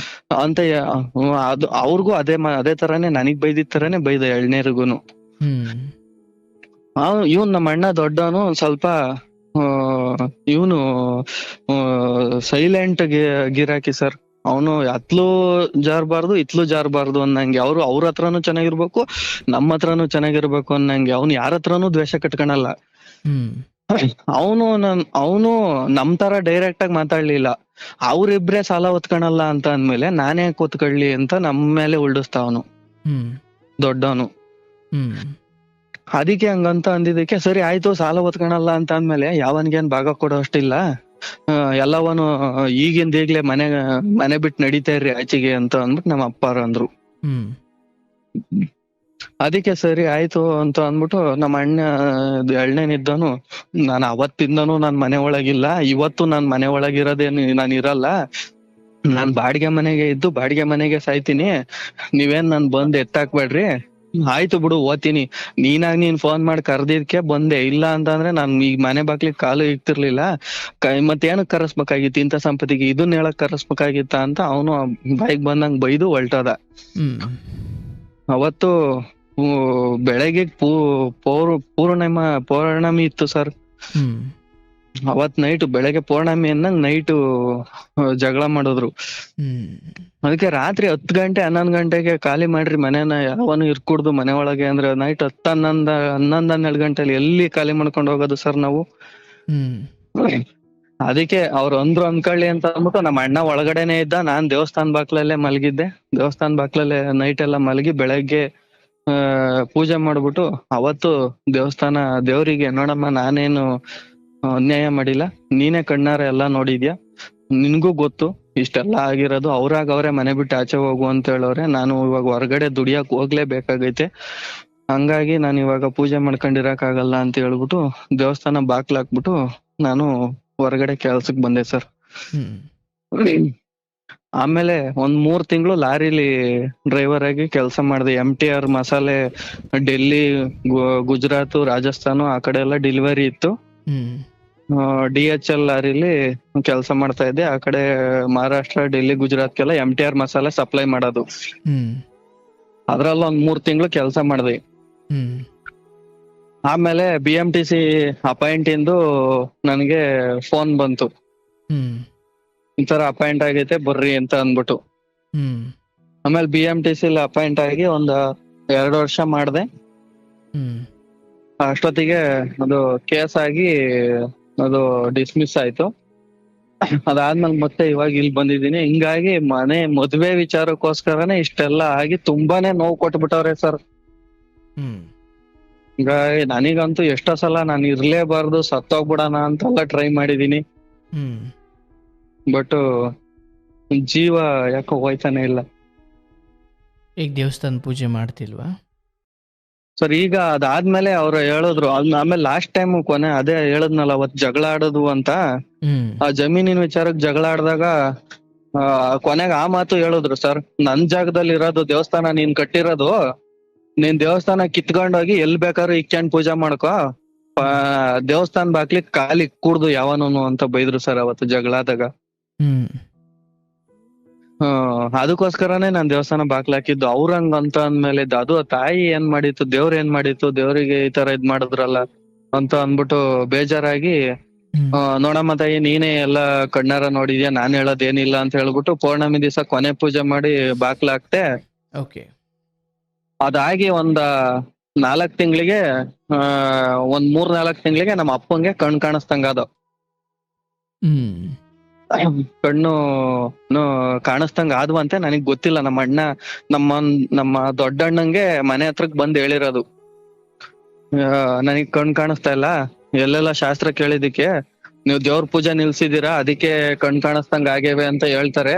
Speaker 1: ಅಂತ ಅದು ಅವ್ರಿಗೂ ಅದೇ ತರಾನೇ ನನಗ್ ಬೈದಿದ್ ತರಾನೇ ಬೈದ ಎಳ್ನೇರಿಗೂನು. ಇವನ್ ನಮ್ಮ ಅಣ್ಣ ದೊಡ್ಡವನು ಸ್ವಲ್ಪ ಇವನು ಸೈಲೆಂಟ್ ಗಿರಾಕಿ ಸರ್. ಅವನು ಅತ್ಲೂ ಜಾರ್ಬಾರ್ದು ಇತ್ಲೂ ಜಾರ್ಬಾರ್ದು ಅನ್ನಂಗೆ. ಅವ್ರ ಹತ್ರನೂ ಚೆನ್ನಾಗಿರ್ಬೇಕು, ನಮ್ಮ ಹತ್ರನೂ ಚೆನ್ನಾಗಿರ್ಬೇಕು ಅನ್ನಂಗೆ. ಅವ್ನು ಯಾರ ಹತ್ರನೂ ದ್ವೇಷ ಕಟ್ಕೊಳಲ್ಲ. ಅವನು ನಮ್ ತರ ಡೈರೆಕ್ಟ್ ಆಗಿ ಮಾತಾಡ್ಲಿಲ್ಲ. ಅವ್ರಿಬ್ರೇ ಸಾಲ ಹೊತ್ಕೊಳಲ್ಲ ಅಂತ ಅಂದ್ಮೇಲೆ ನಾನೇ ಕೂತ್ಕೊಳ್ಳಿ ಅಂತ ನಮ್ ಮೇಲೆ ಉಲ್ಡಿಸ್ತಾವನು
Speaker 2: ಹ್ಮ್
Speaker 1: ದೊಡ್ಡವನು.
Speaker 2: ಹ್ಮ್
Speaker 1: ಅದಕ್ಕೆ ಹಂಗಂತ ಅಂದಿದ್ದಕ್ಕೆ ಸರಿ ಆಯ್ತು, ಸಾಲ ಹೊತ್ಕೊಳಲ್ಲ ಅಂತ ಅಂದ್ಮೇಲೆ ಯಾವನ್ಗೇನ್ ಭಾಗ ಕೊಡೋ ಅಷ್ಟಿಲ್ಲ, ಎಲ್ಲವನು ಈಗಿಂದ ಈಗ್ಲೇ ಮನೆ ಬಿಟ್ಟು ನಡೀತಾ ಇರ್ರಿ ಆಚೆಗೆ ಅಂತ ಅಂದ್ಬಿಟ್ಟು ನಮ್ಮ ಅಪ್ಪಾರ ಅಂದ್ರು.
Speaker 2: ಹ್ಮ್
Speaker 1: ಅದಕ್ಕೆ ಸರಿ ಆಯ್ತು ಅಂತ ಅಂದ್ಬಿಟ್ಟು ನಮ್ಮ ಅಣ್ಣ ಎಳ್ನೇನಿದ್ದನು, ನಾನು ಅವತ್ತಿಂದನು ನಾನ್ ಮನೆ ಒಳಗಿಲ್ಲ, ಇವತ್ತು ನಾನ್ ಮನೆ ಒಳಗಿರೋದೇನು ನಾನು ಇರಲ್ಲ, ನಾನ್ ಬಾಡಿಗೆ ಮನೆಗೆ ಇದ್ದು ಬಾಡಿಗೆ ಮನೆಗೆ ಸಾಯ್ತೀನಿ, ನೀವೇನ್ ನನ್ ಬಂದ್ ಎತ್ತಾಕ್ಬೇಡ್ರಿ, ಆಯ್ತು ಬಿಡು ಓದ್ತೀನಿ, ನೀನ್ ಫೋನ್ ಮಾಡಿ ಕರ್ದಿದ್ಕೆ ಬಂದೆ, ಇಲ್ಲ ಅಂತಂದ್ರೆ ನಾನ್ ಈ ಮನೆ ಬಾಗ್ಲಿಗ್ ಕಾಲು ಇಕ್ತಿರ್ಲಿಲ್ಲ, ಮತ್ತೇನಕ್ ಕರೆಸ್ಬೇಕಾಗಿತ್ತು ಇಂಥ ಸಂಪತ್ತಿಗೆ, ಇದನ್ನ ಹೇಳಕ್ ಕರೆಸ್ಬೇಕಾಗಿತ್ತ ಅಂತ ಅವನು ಬಾಯಿಗೆ ಬಂದಂಗ್ ಬೈದು ಹೊಲ್ಟದ.
Speaker 2: ಹ್ಮ್
Speaker 1: ಅವತ್ತು ಬೆಳಗ್ಗೆ ಪೌರ್ಣಮಿ ಇತ್ತು ಸರ್.
Speaker 2: ಹ್ಮ್
Speaker 1: ಅವತ್ ನೈಟ್ ಬೆಳಗ್ಗೆ ಪೌರ್ಣಮಿ ಅನ್ನಂಗ್ ನೈಟು ಜಗಳ ಮಾಡಿದ್ರು.
Speaker 2: ಹ್ಮ್
Speaker 1: ಅದಕ್ಕೆ ರಾತ್ರಿ 10 ಗಂಟೆ 11 ಗಂಟೆಗೆ ಖಾಲಿ ಮಾಡ್ರಿ ಮನೆನ, ಯಾವನು ಇರ್ಕೂಡ್ದು ಮನೆ ಒಳಗೆ ಅಂದ್ರೆ ನೈಟ್ 10, 11, 12 ಗಂಟೆಲಿ ಎಲ್ಲಿ ಖಾಲಿ ಮಾಡ್ಕೊಂಡು ಹೋಗೋದು ಸರ್ ನಾವು.
Speaker 2: ಹ್ಮ್
Speaker 1: ಅದಕ್ಕೆ ಅವ್ರು ಅಂದ್ರು ಅನ್ಕೊಳ್ಳಿ ಅಂತ ಅಂದ್ಬಿಟ್ಟು ನಮ್ಮ ಅಣ್ಣ ಒಳಗಡೆನೆ ಇದ್ದ, ನಾನ್ ದೇವಸ್ಥಾನ ಬಾಕ್ಲಲ್ಲೇ ಮಲಗಿದ್ದೆ. ದೇವಸ್ಥಾನ ಬಾಕ್ಲಲ್ಲೇ ನೈಟ್ ಎಲ್ಲ ಮಲಗಿ ಬೆಳಗ್ಗೆ ಪೂಜೆ ಮಾಡ್ಬಿಟ್ಟು, ಅವತ್ತು ದೇವ್ರಿಗೆ ನೋಡಮ್ಮ ನಾನೇನು ಅನ್ಯಾಯ ಮಾಡಿಲ್ಲ, ನೀನೇ ಕಣ್ಣಾರ ಎಲ್ಲಾ ನೋಡಿದ್ಯಾ, ನಿನ್ಗೂ ಗೊತ್ತು ಇಷ್ಟೆಲ್ಲಾ ಆಗಿರೋದು, ಅವ್ರೇ ಮನೆ ಬಿಟ್ಟು ಆಚೆ ಹೋಗು ಅಂತ ಹೇಳೋರೆ, ನಾನು ಇವಾಗ ಹೊರಗಡೆ ದುಡಿಯಕ್ ಹೋಗ್ಲೇಬೇಕಾಗೈತೆ, ಹಂಗಾಗಿ ನಾನು ಇವಾಗ ಪೂಜೆ ಮಾಡ್ಕೊಂಡಿರಕ್ ಆಗಲ್ಲ ಅಂತ ಹೇಳ್ಬಿಟ್ಟು ದೇವಸ್ಥಾನ ಬಾಕ್ಲಾಕ್ಬಿಟ್ಟು ನಾನು ಹೊರಗಡೆ ಕೆಲ್ಸಕ್ ಬಂದೆ ಸರ್. ಆಮೇಲೆ 3 ತಿಂಗಳು ಲಾರಿಲಿ ಡ್ರೈವರ್ ಆಗಿ ಕೆಲಸ ಮಾಡಿದೆ. MTR ಮಸಾಲೆ ಡೆಲ್ಲಿ, ಗುಜರಾತ್, ರಾಜಸ್ಥಾನ ಆ ಕಡೆ ಎಲ್ಲ ಡೆಲಿವರಿ ಇತ್ತು. DHL ಲಾರಿಲಿ ಕೆಲಸ ಮಾಡ್ತಾ ಇದ್ದೆ. ಆ ಕಡೆ ಮಹಾರಾಷ್ಟ್ರ, ಡೆಲ್ಲಿ, ಗುಜರಾತ್ಗೆಲ್ಲ MTR ಮಸಾಲೆ ಸಪ್ಲೈ ಮಾಡೋದು. ಅದ್ರಲ್ಲಿ 3 ತಿಂಗಳು ಕೆಲಸ ಮಾಡಿದೆ. ಆಮೇಲೆ BMTC ಅಪಾಯಿಂಟ್ ಇಂದು ನನಗೆ ಫೋನ್ ಬಂತು, ಈ ತರ ಅಪಾಯಿಂಟ್ ಆಗೈತೆ ಬರ್ರಿ ಅಂತ ಅಂದ್ಬಿಟ್ಟು. ಆಮೇಲೆ BMTC ಅಪಾಯಿಂಟ್ ಆಗಿ 2 ವರ್ಷ ಮಾಡ್ದೆ. ಅಷ್ಟೊತ್ತಿಗೆ ಅದು ಕೇಸ್ ಆಗಿ ಅದು ಡಿಸ್ಮಿಸ್ ಆಯ್ತು. ಅದಾದ್ಮೇಲೆ ಮತ್ತೆ ಇವಾಗ ಇಲ್ಲಿ ಬಂದಿದ್ದೀನಿ. ಹಿಂಗಾಗಿ ಮದ್ವೆ ವಿಚಾರಕ್ಕೋಸ್ಕರನೇ ಇಷ್ಟೆಲ್ಲ ಆಗಿ ತುಂಬಾನೇ ನೋವು ಕೊಟ್ಬಿಟ್ಟವ್ರೆ ಸರ್. ಹಿಂಗಾಗಿ ನನಗಂತೂ ಎಷ್ಟೋ ಸಲ ನಾನು ಇರ್ಲೇಬಾರ್ದು, ಸತ್ತೋಗ್ಬಿಡೋಣ ಅಂತೆಲ್ಲ ಟ್ರೈ ಮಾಡಿದೀನಿ. ಬಟ್ ಜೀವ ಯಾಕೋ ಹೋಯ್ತಾನೆ ಇಲ್ಲ.
Speaker 2: ಈಗ ದೇವಸ್ಥಾನ ಪೂಜೆ ಮಾಡ್ತಿಲ್ವಾ
Speaker 1: ಸರ್? ಈಗ ಅದಾದ್ಮೇಲೆ ಅವ್ರು ಹೇಳಿದ್ರು, ಆಮೇಲೆ ಲಾಸ್ಟ್ ಟೈಮ್ ಕೊನೆ ಅದೇ ಹೇಳದ್ನಲ್ಲ ಅವತ್ ಜಗಳ ಆಡೋದು ಅಂತ, ಆ ಜಮೀನಿನ ವಿಚಾರಕ್ಕೆ ಜಗಳ ಆಡ್ದಾಗ ಕೊನೆಗೆ ಆ ಮಾತು ಹೇಳಿದ್ರು ಸರ್, ನನ್ ಜಾಗದಲ್ಲಿ ಇರೋದು ದೇವಸ್ಥಾನ, ನೀನ್ ಕಟ್ಟಿರೋದು, ನೀನ್ ದೇವಸ್ಥಾನ ಕಿತ್ಕೊಂಡೋಗಿ ಎಲ್ ಬೇಕಾದ್ರೂ ಇಕ್ಕೊಂಡ್ ಪೂಜೆ ಮಾಡ್ಕೋ, ದೇವಸ್ಥಾನ ಬಾಕ್ಲಿಗ್ ಕಾಲಿ ಕೂಡ್ದು ಯಾವನು ಅಂತ ಬೈದ್ರು ಸರ್ ಅವತ್ತು ಜಗಳ ಆದಾಗ. ಅದಕ್ಕೋಸ್ಕರನೇ ನಾನ್ ದೇವಸ್ಥಾನ ಬಾಕ್ಲಾಕಿದ್ದು. ಅವ್ರಂಗ ಅಂತ ಅಂದ್ಮೇಲೆ ಅದು ತಾಯಿ ಏನ್ ಮಾಡಿತ್ತು, ದೇವ್ರ ಏನ್ ಮಾಡಿತ್ತು, ದೇವ್ರಿಗೆ ಈ ತರ ಇದ್ ಮಾಡಿದ್ರಲ್ಲ ಅಂತ ಅಂದ್ಬಿಟ್ಟು ಬೇಜಾರಾಗಿ, ನೋಡಮ್ಮ ತಾಯಿ ನೀನೇ ಎಲ್ಲಾ ಕಣ್ಣಾರ ನೋಡಿದ್ಯಾ, ನಾನ್ ಹೇಳೋದೇನಿಲ್ಲ ಅಂತ ಹೇಳ್ಬಿಟ್ಟು ಪೌರ್ಣಮಿ ದಿವಸ ಕೊನೆ ಪೂಜೆ ಮಾಡಿ ಬಾಕ್ಲಾಕ್ತೆ. ಅದಾಗಿ 4 ತಿಂಗಳಿಗೆ 3-4 ತಿಂಗಳಿಗೆ ನಮ್ಮ ಅಪ್ಪಂಗೆ ಕಣ್ ಕಾಣಿಸ್ದಂಗ ಅದು. ಕಣ್ಣು ಕಾಣಿಸ್ದಂಗ ಆದ್ವಂತೆ. ನನಗ್ ಗೊತ್ತಿಲ್ಲ, ನಮ್ಮ ಅಣ್ಣ ನಮ್ಮ ದೊಡ್ಡಣ್ಣಂಗೆ ಮನೆ ಹತ್ರಕ್ ಬಂದ್ ಹೇಳಿರೋದು, ನನಗ್ ಕಣ್ ಕಾಣಿಸ್ತಾ ಇಲ್ಲ, ಎಲ್ಲೆಲ್ಲ ಶಾಸ್ತ್ರ ಕೇಳಿದಿಕ್ಕೆ ನೀವು ದೇವ್ರ ಪೂಜೆ ನಿಲ್ಸಿದೀರಾ, ಅದಕ್ಕೆ ಕಣ್ ಕಾಣಿಸ್ದಂಗ ಆಗ್ಯವೆ ಅಂತ ಹೇಳ್ತಾರೆ,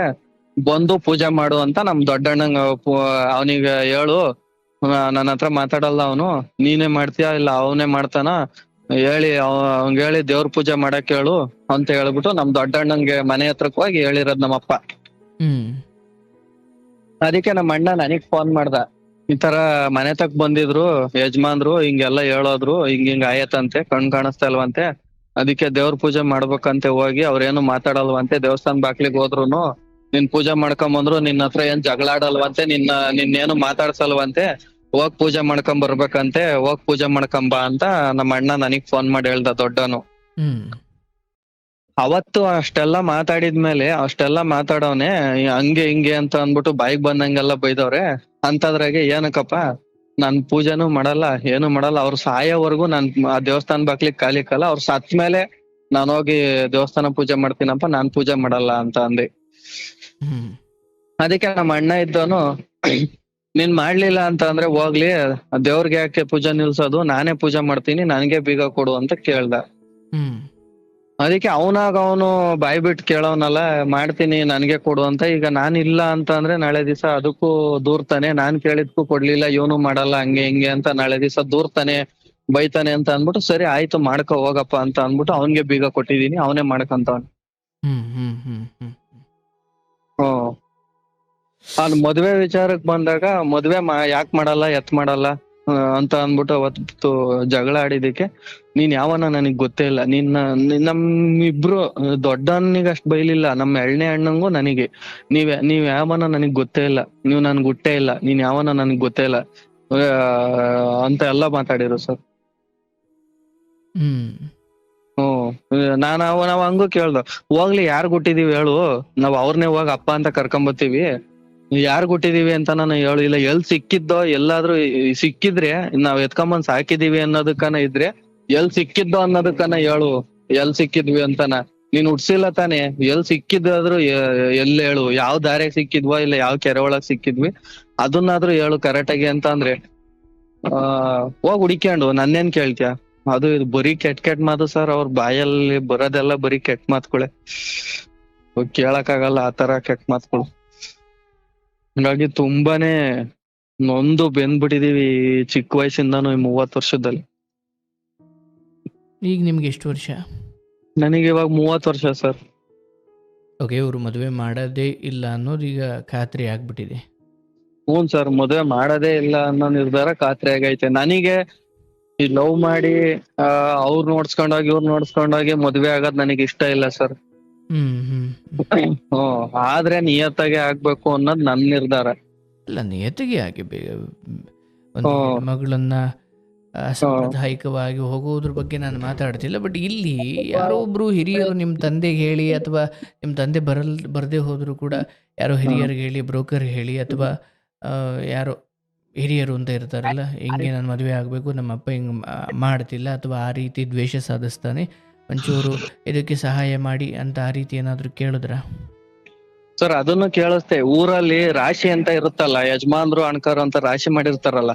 Speaker 1: ಬಂದು ಪೂಜೆ ಮಾಡು ಅಂತ ನಮ್ ದೊಡ್ಡಣ್ಣಂಗ ಅವನಿಗೆ ಹೇಳು, ನನ್ನ ಹತ್ರ ಮಾತಾಡಲ್ಲ ಅವನು, ನೀನೇ ಮಾಡ್ತೀಯಾ ಇಲ್ಲ ಅವನೇ ಮಾಡ್ತಾನ, ಅವಂಗ ಹೇಳಿ ದೇವ್ರ ಪೂಜೆ ಮಾಡಕ್ ಹೇಳು ಅಂತ ಹೇಳ್ಬಿಟ್ಟು ನಮ್ ದೊಡ್ಡಣ್ಣಂಗೆ ಮನೆ ಹತ್ರಕ್ ಹೋಗಿ ಹೇಳಿರೋದ್ ನಮ್ಮಪ್ಪ. ಅದಕ್ಕೆ ನಮ್ಮ ಅಣ್ಣ ನನಗ್ ಫೋನ್ ಮಾಡ್ದ, ಈ ತರ ಮನೆ ತಕ್ ಬಂದಿದ್ರು ಯಜಮಾನ್ರು, ಹಿಂಗೆಲ್ಲ ಹೇಳೋದ್ರು, ಹಿಂಗ ಆಯತ್ತಂತೆ, ಕಣ್ ಕಾಣಿಸ್ತಾ ಇಲ್ವಂತೆ, ಅದಕ್ಕೆ ದೇವ್ರ ಪೂಜೆ ಮಾಡ್ಬೇಕಂತೆ, ಹೋಗಿ ಅವ್ರೇನು ಮಾತಾಡಲ್ವಂತೆ, ದೇವಸ್ಥಾನ ಬಾಕ್ಲಿಗ್ ಹೋದ್ರುನು ನಿನ್ ಪೂಜೆ ಮಾಡ್ಕೊಂಬಂದ್ರು ನಿನ್ನ ಹತ್ರ ಏನ್ ಜಗಳ ಆಡಲ್ವಂತೆ, ನಿನ್ನೇನು ಮಾತಾಡ್ಸಲ್ವಂತೆ, ಹೋಗ್ ಪೂಜೆ ಮಾಡ್ಕೊಂಡ್ ಬರ್ಬೇಕಂತೆ, ಹೋಗ್ ಪೂಜೆ ಮಾಡ್ಕೊಂಬ ಅಂತ ನಮ್ಮ ಅಣ್ಣ ನನಗ್ ಫೋನ್ ಮಾಡಿ ಹೇಳ್ದ ದೊಡ್ಡನು. ಅವತ್ತು ಅಷ್ಟೆಲ್ಲಾ ಮಾತಾಡಿದ್ಮೇಲೆ ಅಷ್ಟೆಲ್ಲಾ ಮಾತಾಡೋನೆ ಹಂಗೆ ಹಿಂಗೆ ಅಂತ ಅಂದ್ಬಿಟ್ಟು ಬಾಯಿಗೆ ಬಂದಂಗೆಲ್ಲ ಬೈದವ್ರೆ. ಅಂತದ್ರಾಗೆ ಏನಕ್ಕಪ್ಪ ನಾನ್ ಪೂಜೆನೂ ಮಾಡಲ್ಲ, ಏನು ಮಾಡಲ್ಲ. ಅವ್ರು ಸಾಯೋವರೆಗೂ ನಾನ್ ಆ ದೇವಸ್ಥಾನ ಬಾಗ್ಲಿಗ್ ಕಾಲಿಕ್ಕಲ್ಲ. ಅವ್ರು ಸತ್ ಮೇಲೆ ನಾನ್ ಹೋಗಿ ದೇವಸ್ಥಾನ ಪೂಜೆ ಮಾಡ್ತೀನಪ್ಪ, ನಾನ್ ಪೂಜೆ ಮಾಡಲ್ಲ ಅಂತ ಅಂದೆ.
Speaker 2: ಹ್ಮ್
Speaker 1: ಅದಕ್ಕೆ ನಮ್ಮ ಅಣ್ಣ ಇದ್ದವನು ನೀನ್ ಮಾಡ್ಲಿಲ್ಲ ಅಂತ ಅಂದ್ರೆ ಹೋಗ್ಲಿ, ದೇವ್ರಿಗೆ ಯಾಕೆ ಪೂಜೆ ನಿಲ್ಸೋದು, ನಾನೇ ಪೂಜೆ ಮಾಡ್ತೀನಿ, ನನಗೆ ಬೀಗ ಕೊಡು ಅಂತ ಕೇಳ್ದ.
Speaker 2: ಹ್ಮ್
Speaker 1: ಅದಕ್ಕೆ ಅವನಾಗ ಅವನು ಬಾಯ್ ಬಿಟ್ಟು ಕೇಳೋನಲ್ಲ, ಮಾಡ್ತೀನಿ ನನ್ಗೆ ಕೊಡು ಅಂತ. ಈಗ ನಾನ್ ಇಲ್ಲ ಅಂತ ಅಂದ್ರೆ ನಾಳೆ ದಿವಸ ಅದಕ್ಕೂ ದೂರ್ತಾನೆ, ನಾನ್ ಕೇಳಿದ್ಕು ಕೊಡ್ಲಿಲ್ಲ, ಇವನು ಮಾಡಲ್ಲ, ಹಂಗೆ ಹಿಂಗೆ ಅಂತ ನಾಳೆ ದಿವಸ ದೂರ್ತಾನೆ, ಬೈತಾನೆ ಅಂತ ಅಂದ್ಬಿಟ್ಟು ಸರಿ ಆಯ್ತು ಮಾಡ್ಕೊ ಹೋಗಪ್ಪ ಅಂತ ಅಂದ್ಬಿಟ್ಟು ಅವನ್ಗೆ ಬೀಗ ಕೊಟ್ಟಿದೀನಿ, ಅವನೇ ಮಾಡ್ಕಂತವನ್.
Speaker 2: ಹ್ಮ್ ಹ್ಮ್ ಹ್ಮ್ ಹ್ಮ್
Speaker 1: ಹ್ಮ್ ಅವ್ನ್ ಮದ್ವೆ ವಿಚಾರಕ್ ಬಂದಾಗ ಮದ್ವೆ ಯಾಕ್ ಮಾಡಲ್ಲ, ಎತ್ ಮಾಡಲ್ಲ ಅಂತ ಅಂದ್ಬಿಟ್ಟು ಅವತ್ತು ಜಗಳ ಆಡಿದಕ್ಕೆ, ನೀನ್ ಯಾವನ ನನಗ್ ಗೊತ್ತೇ ಇಲ್ಲ, ನಮ್ಮಿಬ್ರು ದೊಡ್ಡನಿಗೆ ಅಷ್ಟ್ ಬೈಲಿಲ್ಲ, ನಮ್ಮ ಎಳ್ನೇ ಅಣ್ಣಂಗೂ ನನಗೆ, ನೀವ್ ಯಾವನ ನನಗ್ ಗೊತ್ತೇ ಇಲ್ಲ, ನೀವ್ ನನ್ಗ್ ಹುಟ್ಟೇ ಇಲ್ಲ, ನೀನ್ ಯಾವನ ನನಗ್ ಗೊತ್ತೇ ಇಲ್ಲ ಅಂತ ಎಲ್ಲ ಮಾತಾಡಿರು ಸರ್.
Speaker 2: ಹ್ಮ್
Speaker 1: ನಾವ್ ಹಂಗೂ ಕೇಳ್ದ, ಹೋಗ್ಲಿ ಯಾರ್ ಹುಟ್ಟಿದೀವಿ ಹೇಳು, ನಾವ್ ಅವ್ರನ್ನೇ ಹೋಗ್ ಅಪ್ಪ ಅಂತ ಕರ್ಕೊಂಬತ್ತೀವಿ, ಯಾರ್ ಹುಟ್ಟಿದೀವಿ ಅಂತ ನಾನು ಹೇಳು, ಇಲ್ಲ ಎಲ್ ಸಿಕ್ಕಿದ್ದೋ, ಎಲ್ಲಾದ್ರೂ ಸಿಕ್ಕಿದ್ರೆ ನಾವ್ ಎತ್ಕೊಂಬಂದ್ ಸಾಕಿದೀವಿ ಅನ್ನೋದಕ್ಕನ ಇದ್ರೆ, ಎಲ್ ಸಿಕ್ಕಿದ್ದೋ ಅನ್ನೋದಕ್ಕನ ಹೇಳು, ಎಲ್ ಸಿಕ್ಕಿದ್ವಿ ಅಂತನ. ನೀನ್ ಹುಟ್ಸಿಲ್ಲ ತಾನೆ, ಎಲ್ ಸಿಕ್ಕಿದ್ದಾದ್ರು ಎಲ್ ಹೇಳು, ಯಾವ್ ದಾರ್ಯಾಗ ಸಿಕ್ಕಿದ್ವೋ ಇಲ್ಲ ಯಾವ್ ಕೆರೆ ಒಳಗ್ ಸಿಕ್ಕಿದ್ವಿ ಅದನ್ನಾದ್ರೂ ಹೇಳು ಕರೆಕ್ಟ್ ಆಗಿ ಅಂತ ಅಂದ್ರೆ, ಹೋಗ್ ಹುಡಿಕ್ಯಾಂಡು ನನ್ನೇನ್ ಕೇಳ್ತ್ಯಾ, ಅದು ಇದು ಬರೀ ಕೆಟ್ಟ ಮಾತು ಸರ್. ಅವ್ರ ಬಾಯಲ್ಲಿ ಬರೋದೆಲ್ಲ ಬರೀ ಕೆಟ್ಟ ಮಾತುಗಳೇ, ಕೇಳಕ್ ಆಗಲ್ಲ ಆತರ ಕೆಟ್ಟ ಮಾತುಗಳು. ಹಂಗಾಗಿ ತುಂಬಾನೇ ನೊಂದು ಬೆಂದ್ಬಿಟ್ಟಿದೀವಿ ಚಿಕ್ಕ ವಯಸ್ಸಿಂದಾನು, 30 ವರ್ಷದಲ್ಲಿ.
Speaker 2: ಈಗ ನಿಮ್ಗೆ ಎಷ್ಟು ವರ್ಷ?
Speaker 1: ನನಗೆ ಇವಾಗ 30 ವರ್ಷ ಸರ್.
Speaker 2: ಓಕೆ, ಇವರು ಮದುವೆ ಮಾಡೋದೇ ಇಲ್ಲ ಅನ್ನೋದು ಈಗ ಖಾತ್ರಿ ಆಗ್ಬಿಟ್ಟಿದೆ.
Speaker 1: ಹ್ಞೂ ಸರ್, ಮದುವೆ ಮಾಡೋದೇ ಇಲ್ಲ ಅನ್ನೋ ನಿರ್ಧಾರ ಖಾತ್ರಿ ಆಗೈತೆ ನನಗೆ. ಈ ಲವ್ ಮಾಡಿ ಅವ್ರು ನೋಡ್ಸ್ಕೊಂಡೋಗಿ ಇವ್ರು ನೋಡ್ಸ್ಕೊಂಡೋಗಿ ಮದ್ವೆ ಆಗೋದ್ ನನಗೆ ಇಷ್ಟ ಇಲ್ಲ ಸರ್. ಆದ್ರೆ ನಿಯತ್ತಾಗೆ ಆಗ್ಬೇಕು ಅನ್ನೋದ್ ನನ್ ನಿರ್ಧಾರ.
Speaker 2: ಅಲ್ಲ, ನಿಯತ್ತಿಗೆ ಆಗಿ ಒಂದು ಹೆಣ್ಮಗಳನ್ನ ಸಾಂಪ್ರದಾಯಿಕವಾಗಿ ಹೋಗೋದ್ರ ಬಗ್ಗೆ ನಾನು ಮಾತಾಡ್ತಿಲ್ಲ. ಬಟ್ ಇಲ್ಲಿ ಯಾರೋ ಒಬ್ರು ಹಿರಿಯರು ನಿಮ್ಮ ತಂದೆಗೆ ಹೇಳಿ, ಅಥವಾ ನಿಮ್ಮ ತಂದೆ ಬರದೇ ಹೋದ್ರು ಕೂಡ ಯಾರೋ ಹಿರಿಯರಿಗೆ ಹೇಳಿ, ಬ್ರೋಕರ್ ಹೇಳಿ, ಅಥವಾ ಯಾರೋ ಹಿರಿಯರು ಅಂತ ಇರ್ತಾರಲ್ಲ, ಹಿಂಗೆ ನಾನು ಮದುವೆ ಆಗಬೇಕು, ನಮ್ಮ ಅಪ್ಪ ಹಿಂಗೆ ಮಾಡ್ತಿಲ್ಲ, ಅಥವಾ ಆ ರೀತಿ ದ್ವೇಷ ಸಾಧಿಸ್ತಾನೆ, ಒಂಚೂರು ಇದಕ್ಕೆ ಸಹಾಯ ಮಾಡಿ ಅಂತ ಆ ರೀತಿ ಏನಾದರೂ ಕೇಳಿದ್ರ?
Speaker 1: ಸರ್ ಅದನ್ನು ಕೇಳಿಸ್ತೆ. ಊರಲ್ಲಿ ರಾಶಿ ಅಂತ ಇರುತ್ತಲ್ಲ, ಯಜಮಾನ್ರು ಅಣ್ಕರು ಅಂತ ರಾಶಿ ಮಾಡಿರ್ತಾರಲ್ಲ,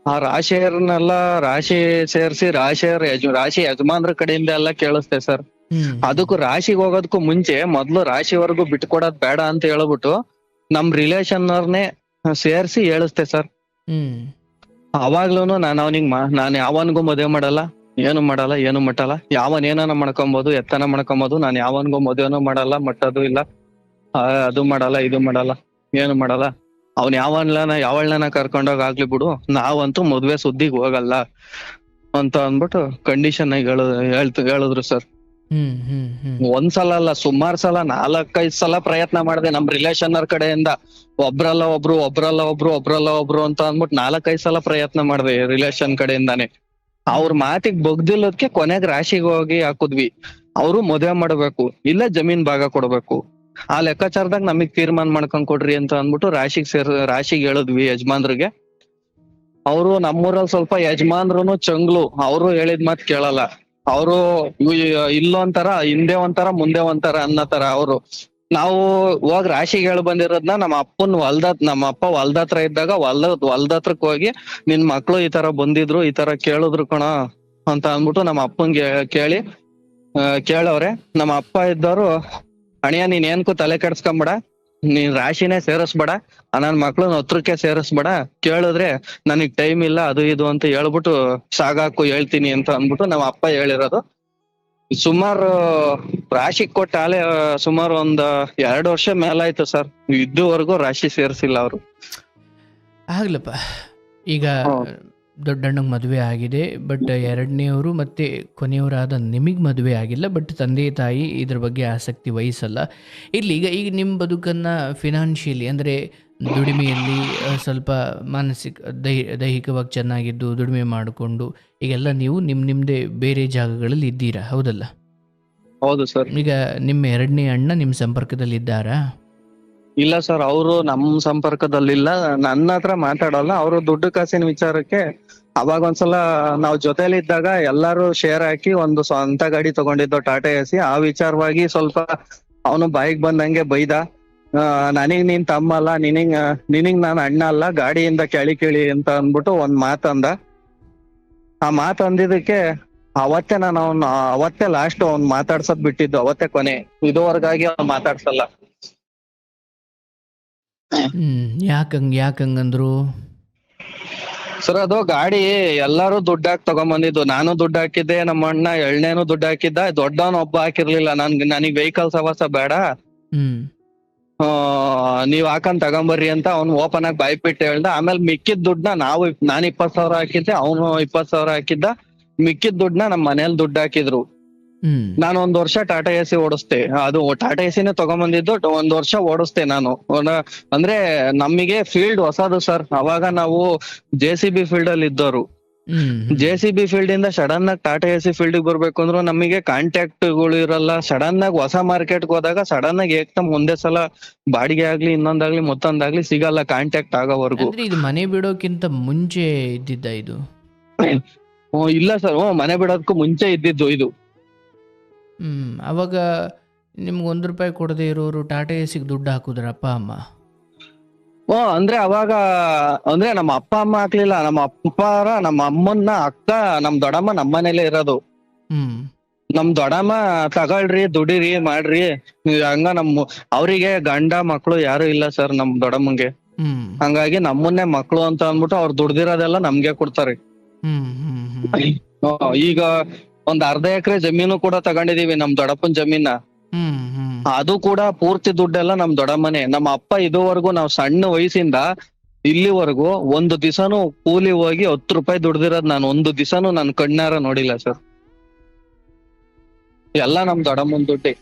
Speaker 1: ಆ ರಾಶಿಯರ್ನೆಲ್ಲ ರಾಶಿ ಸೇರ್ಸಿ ರಾಶಿ ಯಜಮಾನ್ರ ಕಡೆಯಿಂದ ಎಲ್ಲ ಕೇಳಿಸ್ತೆ ಸರ್. ಅದಕ್ಕೂ ರಾಶಿಗೆ ಹೋಗೋದಕ್ಕೂ ಮುಂಚೆ ಮೊದ್ಲು ರಾಶಿವರೆಗೂ ಬಿಟ್ಕೊಡೋದ್ ಬೇಡ ಅಂತ ಹೇಳ್ಬಿಟ್ಟು ನಮ್ ರಿಲೇಷನ್ ಅವ್ರನ್ನೇ ಸೇರ್ಸಿ ಹೇಳಿಸ್ತೆ ಸರ್. ಅವಾಗ್ಲೂನು ನಾನು ಯಾವನ್ಗೂ ಮದುವೆ ಮಾಡಲ್ಲ, ಏನು ಮಾಡಲ್ಲ, ಏನು ಮಟ್ಟಲ್ಲ, ಯಾವನ್ ಏನಾನ ಮಾಡ್ಕೊಬೋದು, ಎತ್ತನ ಮಾಡ್ಕೊಬೋದು, ನಾನು ಯಾವನ್ಗೂ ಮದುವೆನೂ ಮಾಡಲ್ಲ, ಮಟ್ಟದು ಇಲ್ಲ, ಅದು ಮಾಡಲ್ಲ, ಇದು ಮಾಡಲ್ಲ, ಏನು ಮಾಡಲ್ಲ, ಅವ್ನ್ ಯಾವಳ್ನ ಕರ್ಕೊಂಡೋಗ್ ಆಗ್ಲಿ ಬಿಡು, ನಾವಂತೂ ಮದ್ವೆ ಸುದ್ದಿಗ್ ಹೋಗಲ್ಲ ಅಂತ ಅಂದ್ಬಿಟ್ಟು ಕಂಡೀಷನ್ ಆಗಿ ಹೇಳಿದ್ರು ಸರ್. ಒಂದ್ಸಲ ಅಲ್ಲ, ಸುಮಾರು ಸಲ, 4-5 ಸಲ ಪ್ರಯತ್ನ ಮಾಡಿದೆ ನಮ್ ರಿಲೇಷನ್ ಅವ್ರ ಕಡೆಯಿಂದ. ಒಬ್ರಲ್ಲ ಒಬ್ರು ಅಂತ ಅಂದ್ಬಿಟ್ಟು 4-5 ಸಲ ಪ್ರಯತ್ನ ಮಾಡಿದೆ ರಿಲೇಷನ್ ಕಡೆಯಿಂದಾನೆ. ಅವ್ರ ಮಾತಿಗೆ ಬಗ್ದಿಲ್ಲೋದಕ್ಕೆ ಕೊನೆಗ್ ರಾಶಿಗೆ ಹೋಗಿ ಹಾಕುದ್ವಿ. ಅವ್ರು ಮದ್ವೆ ಮಾಡ್ಬೇಕು, ಇಲ್ಲ ಜಮೀನ್ ಭಾಗ ಕೊಡ್ಬೇಕು, ಆ ಲೆಕ್ಕಾಚಾರದಾಗ ನಮಗ್ ತೀರ್ಮಾನ ಮಾಡ್ಕೊಂಡ್ ಕೊಡ್ರಿ ಅಂತ ಅಂದ್ಬಿಟ್ಟು ರಾಶಿಗೆ ಹೇಳಿದ್ವಿ ಯಜಮಾನ್ರಿಗೆ. ಅವರು ನಮ್ಮೂರಲ್ಲಿ ಸ್ವಲ್ಪ ಯಜಮಾನ್ರುನು ಚಂಗ್ಲು, ಅವರು ಹೇಳಿದ್ ಮಾತ್ ಕೇಳಲ್ಲ. ಅವರು ಇಲ್ಲೊಂಥರ, ಹಿಂದೆ ಒಂಥರ ಮುಂದೆ ಒಂಥರ ಅನ್ನೋ ತರ ಅವರು. ನಾವು ಹೋಗ್ ರಾಶಿಗೆ ಹೇಳಿ ಬಂದಿರೋದ್ನ ನಮ್ಮ ಅಪ್ಪ ಹೊಲ್ದತ್ರ ಇದ್ದಾಗ ಹೊಲ್ದತ್ರಕ್ ಹೋಗಿ, ನಿನ್ ಮಕ್ಳು ಈ ತರ ಬಂದಿದ್ರು, ಈ ತರ ಕೇಳಿದ್ರು ಕಣ ಅಂತ ಅಂದ್ಬಿಟ್ಟು ನಮ್ಮ ಅಪ್ಪನ್ಗೆ ಕೇಳವ್ರೆ. ನಮ್ಮ ಅಪ್ಪ ಇದ್ದವರು, ಅಣಿಯ ನೀನ್ ಏನ್ಕು ತಲೆ ಕೆಡ್ಸ್ಕೊಂಬೇಡ, ನೀನ್ ರಾಶಿನೇ ಸೇರಿಸ್ಬೇಡ, ನನ್ ಮಕ್ಳನ್ನ ಹತ್ರಕ್ಕೆ ಸೇರಿಸ್ಬೇಡ, ಕೇಳಿದ್ರೆ ನನಗ್ ಟೈಮ್ ಇಲ್ಲ, ಅದು ಇದು ಅಂತ ಹೇಳ್ಬಿಟ್ಟು ಸಾಗಾಕು ಹೇಳ್ತೀನಿ ಅಂತ ಅಂದ್ಬಿಟ್ಟು ನಮ್ಮ ಅಪ್ಪ ಹೇಳಿರೋದು. ಸುಮಾರು ರಾಶಿ ಕೊಟ್ಟ ಸುಮಾರು 2 ವರ್ಷ ಮೇಲಾಯ್ತು ಸರ್, ಇದುವರೆಗೂ ರಾಶಿ ಸೇರ್ಸಿಲ್ಲ ಅವರು.
Speaker 2: ಆಗ್ಲಪ್ಪ, ಈಗ ದೊಡ್ಡಣ್ಣಗೆ ಮದುವೆ ಆಗಿದೆ, ಬಟ್ ಎರಡನೇವರು ಮತ್ತು ಕೊನೆಯವರಾದ ನಿಮಗೆ ಮದುವೆ ಆಗಿಲ್ಲ, ಬಟ್ ತಂದೆ ತಾಯಿ ಇದ್ರ ಬಗ್ಗೆ ಆಸಕ್ತಿ ವಹಿಸಲ್ಲ. ಈಗ ನಿಮ್ಮ ಬದುಕನ್ನು ಫಿನಾನ್ಷಿಯಲಿ, ಅಂದರೆ ದುಡಿಮೆಯಲ್ಲಿ ಸ್ವಲ್ಪ ಮಾನಸಿಕ ದೈಹಿಕವಾಗಿ ಚೆನ್ನಾಗಿದ್ದು ದುಡಿಮೆ ಮಾಡಿಕೊಂಡು ಈಗೆಲ್ಲ ನೀವು ನಿಮ್ಮದೇ ಬೇರೆ ಜಾಗಗಳಲ್ಲಿ ಇದ್ದೀರಾ, ಹೌದಲ್ಲ?
Speaker 1: ಹೌದು ಸರ್.
Speaker 2: ಈಗ ನಿಮ್ಮ ಎರಡನೇ ಅಣ್ಣ ನಿಮ್ಮ ಸಂಪರ್ಕದಲ್ಲಿ ಇದ್ದಾರಾ?
Speaker 1: ಇಲ್ಲ ಸರ್, ಅವರು ನಮ್ ಸಂಪರ್ಕದಲ್ಲಿಲ್ಲ, ನನ್ನ ಹತ್ರ ಮಾತಾಡಲ್ಲ. ಅವರು ದುಡ್ಡು ಕಾಸಿನ ವಿಚಾರಕ್ಕೆ ಅವಾಗ ಒಂದ್ಸಲ ನಾವ್ ಜೊತೆಲಿ ಇದ್ದಾಗ ಎಲ್ಲಾರು ಶೇರ್ ಹಾಕಿ ಒಂದು ಸ್ವಂತ ಗಾಡಿ ತಗೊಂಡಿದ್ದು ಟಾಟಾ ಎಸಿ. ಆ ವಿಚಾರವಾಗಿ ಸ್ವಲ್ಪ ಅವನು ಬಾಯಿಗೆ ಬಂದಂಗೆ ಬೈದ. ನನಗ್ ನೀನ್ ತಮ್ಮ ಅಲ್ಲ, ನಿನಗ್ ನಾನ್ ಅಣ್ಣ ಅಲ್ಲ, ಗಾಡಿಯಿಂದ ಕೆಳಿ ಅಂತ ಅಂದ್ಬಿಟ್ಟು ಒಂದ್ ಮಾತಂದ. ಆ ಮಾತಂದಿದ್ದಕ್ಕೆ ಅವತ್ತೇ ಲಾಸ್ಟ್ ಅವ್ನ್ ಮಾತಾಡ್ಸೋದ್ ಬಿಟ್ಟಿದ್ದು, ಅವತ್ತೇ ಕೊನೆ. ಇದುವರೆಗಾಗಿ ಅವ್ನ್ ಮಾತಾಡ್ಸಲ್ಲ.
Speaker 2: ಯಾಕಂಗಂದ್ರು?
Speaker 1: ಸರ್ ಅದು ಗಾಡಿ ಎಲ್ಲಾರು ದುಡ್ಡು ಹಾಕಿ ತಗೊಂಬಂದಿದ್ದು. ನಾನು ದುಡ್ಡು ಹಾಕಿದ್ದೆ, ನಮ್ಮ ಅಣ್ಣ ಎಳ್ನೇನು ದುಡ್ಡು ಹಾಕಿದ್ದ, ದೊಡ್ಡವನ್ ಒಬ್ಬ ಹಾಕಿರ್ಲಿಲ್ಲ. ನನಗ್ ವೆಹಿಕಲ್ ಸವಾಸ ಬೇಡ, ನೀವ್ ಹಾಕೊಂಡ್ ತಗೊಂಬರ್ರಿ ಅಂತ ಅವ್ನು ಓಪನ್ ಆಗಿ ಬಾಯ್ ಬಿಟ್ಟು ಹೇಳ್ದ. ಆಮೇಲೆ ಮಿಕ್ಕಿದ್ ದುಡ್ಡನ್ನ ನಾನ್ 20,000 ಹಾಕಿದ್ದೆ, ಅವನು 20,000 ಹಾಕಿದ್ದ. ಮಿಕ್ಕಿದ್ ದುಡ್ಡನ್ನ ನಮ್ ಮನೇಲಿ ದುಡ್ಡು ಹಾಕಿದ್ರು. ನಾನು 1 ವರ್ಷ ಟಾಟಾ ಎಸಿ ಓಡಿಸ್ತೆ. ಅದು ಟಾಟಾ ಎಸಿನೇ ತಗೊಂಬಂದಿದ್ದು, 1 ವರ್ಷ ಓಡಿಸ್ತೆ ನಾನು. ಅಂದ್ರೆ ನಮಗೆ ಫೀಲ್ಡ್ ಹೊಸದು ಸರ್. ಅವಾಗ ನಾವು JCB ಫೀಲ್ಡ್ ಅಲ್ಲಿ ಇದ್ದವರು. JCB ಫೀಲ್ಡ್ ಇಂದ ಸಡನ್ ಆಗಿ ಟಾಟಾ ಎಸಿ ಫೀಲ್ಡ್ ಬರ್ಬೇಕು ಅಂದ್ರು ನಮಗೆ ಕಾಂಟ್ಯಾಕ್ಟ್ ಗಳು ಇರಲ್ಲ. ಸಡನ್ ಆಗಿ ಹೊಸ ಮಾರ್ಕೆಟ್ ಹೋದಾಗ ಸಡನ್ ಆಗಿ ಏಕ್ದಮ್ ಒಂದೇ ಸಲ ಬಾಡಿಗೆ ಆಗ್ಲಿ ಇನ್ನೊಂದಾಗ್ಲಿ ಮತ್ತೊಂದಾಗ್ಲಿ ಸಿಗಲ್ಲ ಕಾಂಟ್ಯಾಕ್ಟ್ ಆಗೋವರೆಗೂ.
Speaker 2: ಇದು ಮನೆ ಬಿಡೋಕ್ಕಿಂತ ಮುಂಚೆ ಇದ್ದಿದ್ದ ಇದು?
Speaker 1: ಇಲ್ಲ ಸರ್, ಮನೆ ಬಿಡೋದಕ್ಕೂ ಮುಂಚೆ ಇದ್ದಿದ್ದು ಇದು.
Speaker 2: ಅವಾಗ ನಿಮ್ಗೆ 1 ರೂಪಾಯಿ ಕೊಡದೆ ಇರೋರು ಟಾಟಾ ಎಸಿಗೆ ದುಡ್ಡು ಹಾಕುದ್ರ ಅಪ್ಪ ಅಮ್ಮ?
Speaker 1: ಅಂದ್ರೆ ಅವಾಗ ಅಂದ್ರೆ ನಮ್ಮ ಅಪ್ಪ ಅಮ್ಮ ಹಾಕ್ಲಿಲ್ಲ. ನಮ್ಮ ಅಪ್ಪಾರ ನಮ್ಮ ಅಮ್ಮನ್ನ ಅಕ್ಕ ನಮ್ ದೊಡ್ಡಮ್ಮ ನಮ್ಮನೇಲೆ ಇರೋದು. ನಮ್ ದೊಡ್ಡಮ್ಮ ತಗೊಳ್ರಿ ದುಡಿರಿ ಮಾಡ್ರಿ ಹಂಗ. ಅವ್ರಿಗೆ ಗಂಡ ಮಕ್ಳು ಯಾರು ಇಲ್ಲ ಸರ್ ನಮ್ ದೊಡ್ಡಮ್ಮಂಗೆ. ಹಂಗಾಗಿ ನಮ್ಮನ್ನೇ ಮಕ್ಳು ಅಂತ ಅಂದ್ಬಿಟ್ಟು ಅವ್ರು ದುಡ್ದಿರೋದೆಲ್ಲ ನಮ್ಗೆ ಕೊಡ್ತಾರೆ. ಈಗ ಒಂದ್ ಅರ್ಧ ಎಕರೆ ಜಮೀನು ಕೂಡ ತಗೊಂಡಿದೀವಿ, ನಮ್ ದೊಡ್ಡಪ್ಪನ ಜಮೀನ. ಅದು ಕೂಡ ಪೂರ್ತಿ ದುಡ್ಡೆಲ್ಲ ನಮ್ ದೊಡ್ಡಮ್ಮನೆ. ನಮ್ಮ ಅಪ್ಪ ಇದುವರೆಗೂ ನಾವ್ ಸಣ್ಣ ವಯಸ್ಸಿಂದ ಇಲ್ಲಿವರೆಗೂ ಒಂದು ದಿವಸನು ಕೂಲಿ ಹೋಗಿ 10 ರೂಪಾಯಿ ದುಡ್ದಿರೋದ್ ನಾನು ಒಂದು ದಿವಸನು ನನ್ ಕಣ್ಣಾರ ನೋಡಿಲ್ಲ ಸರ್. ಎಲ್ಲ ನಮ್ ದೊಡ್ಡಮ್ಮನ್ ದುಡ್ಡೆ.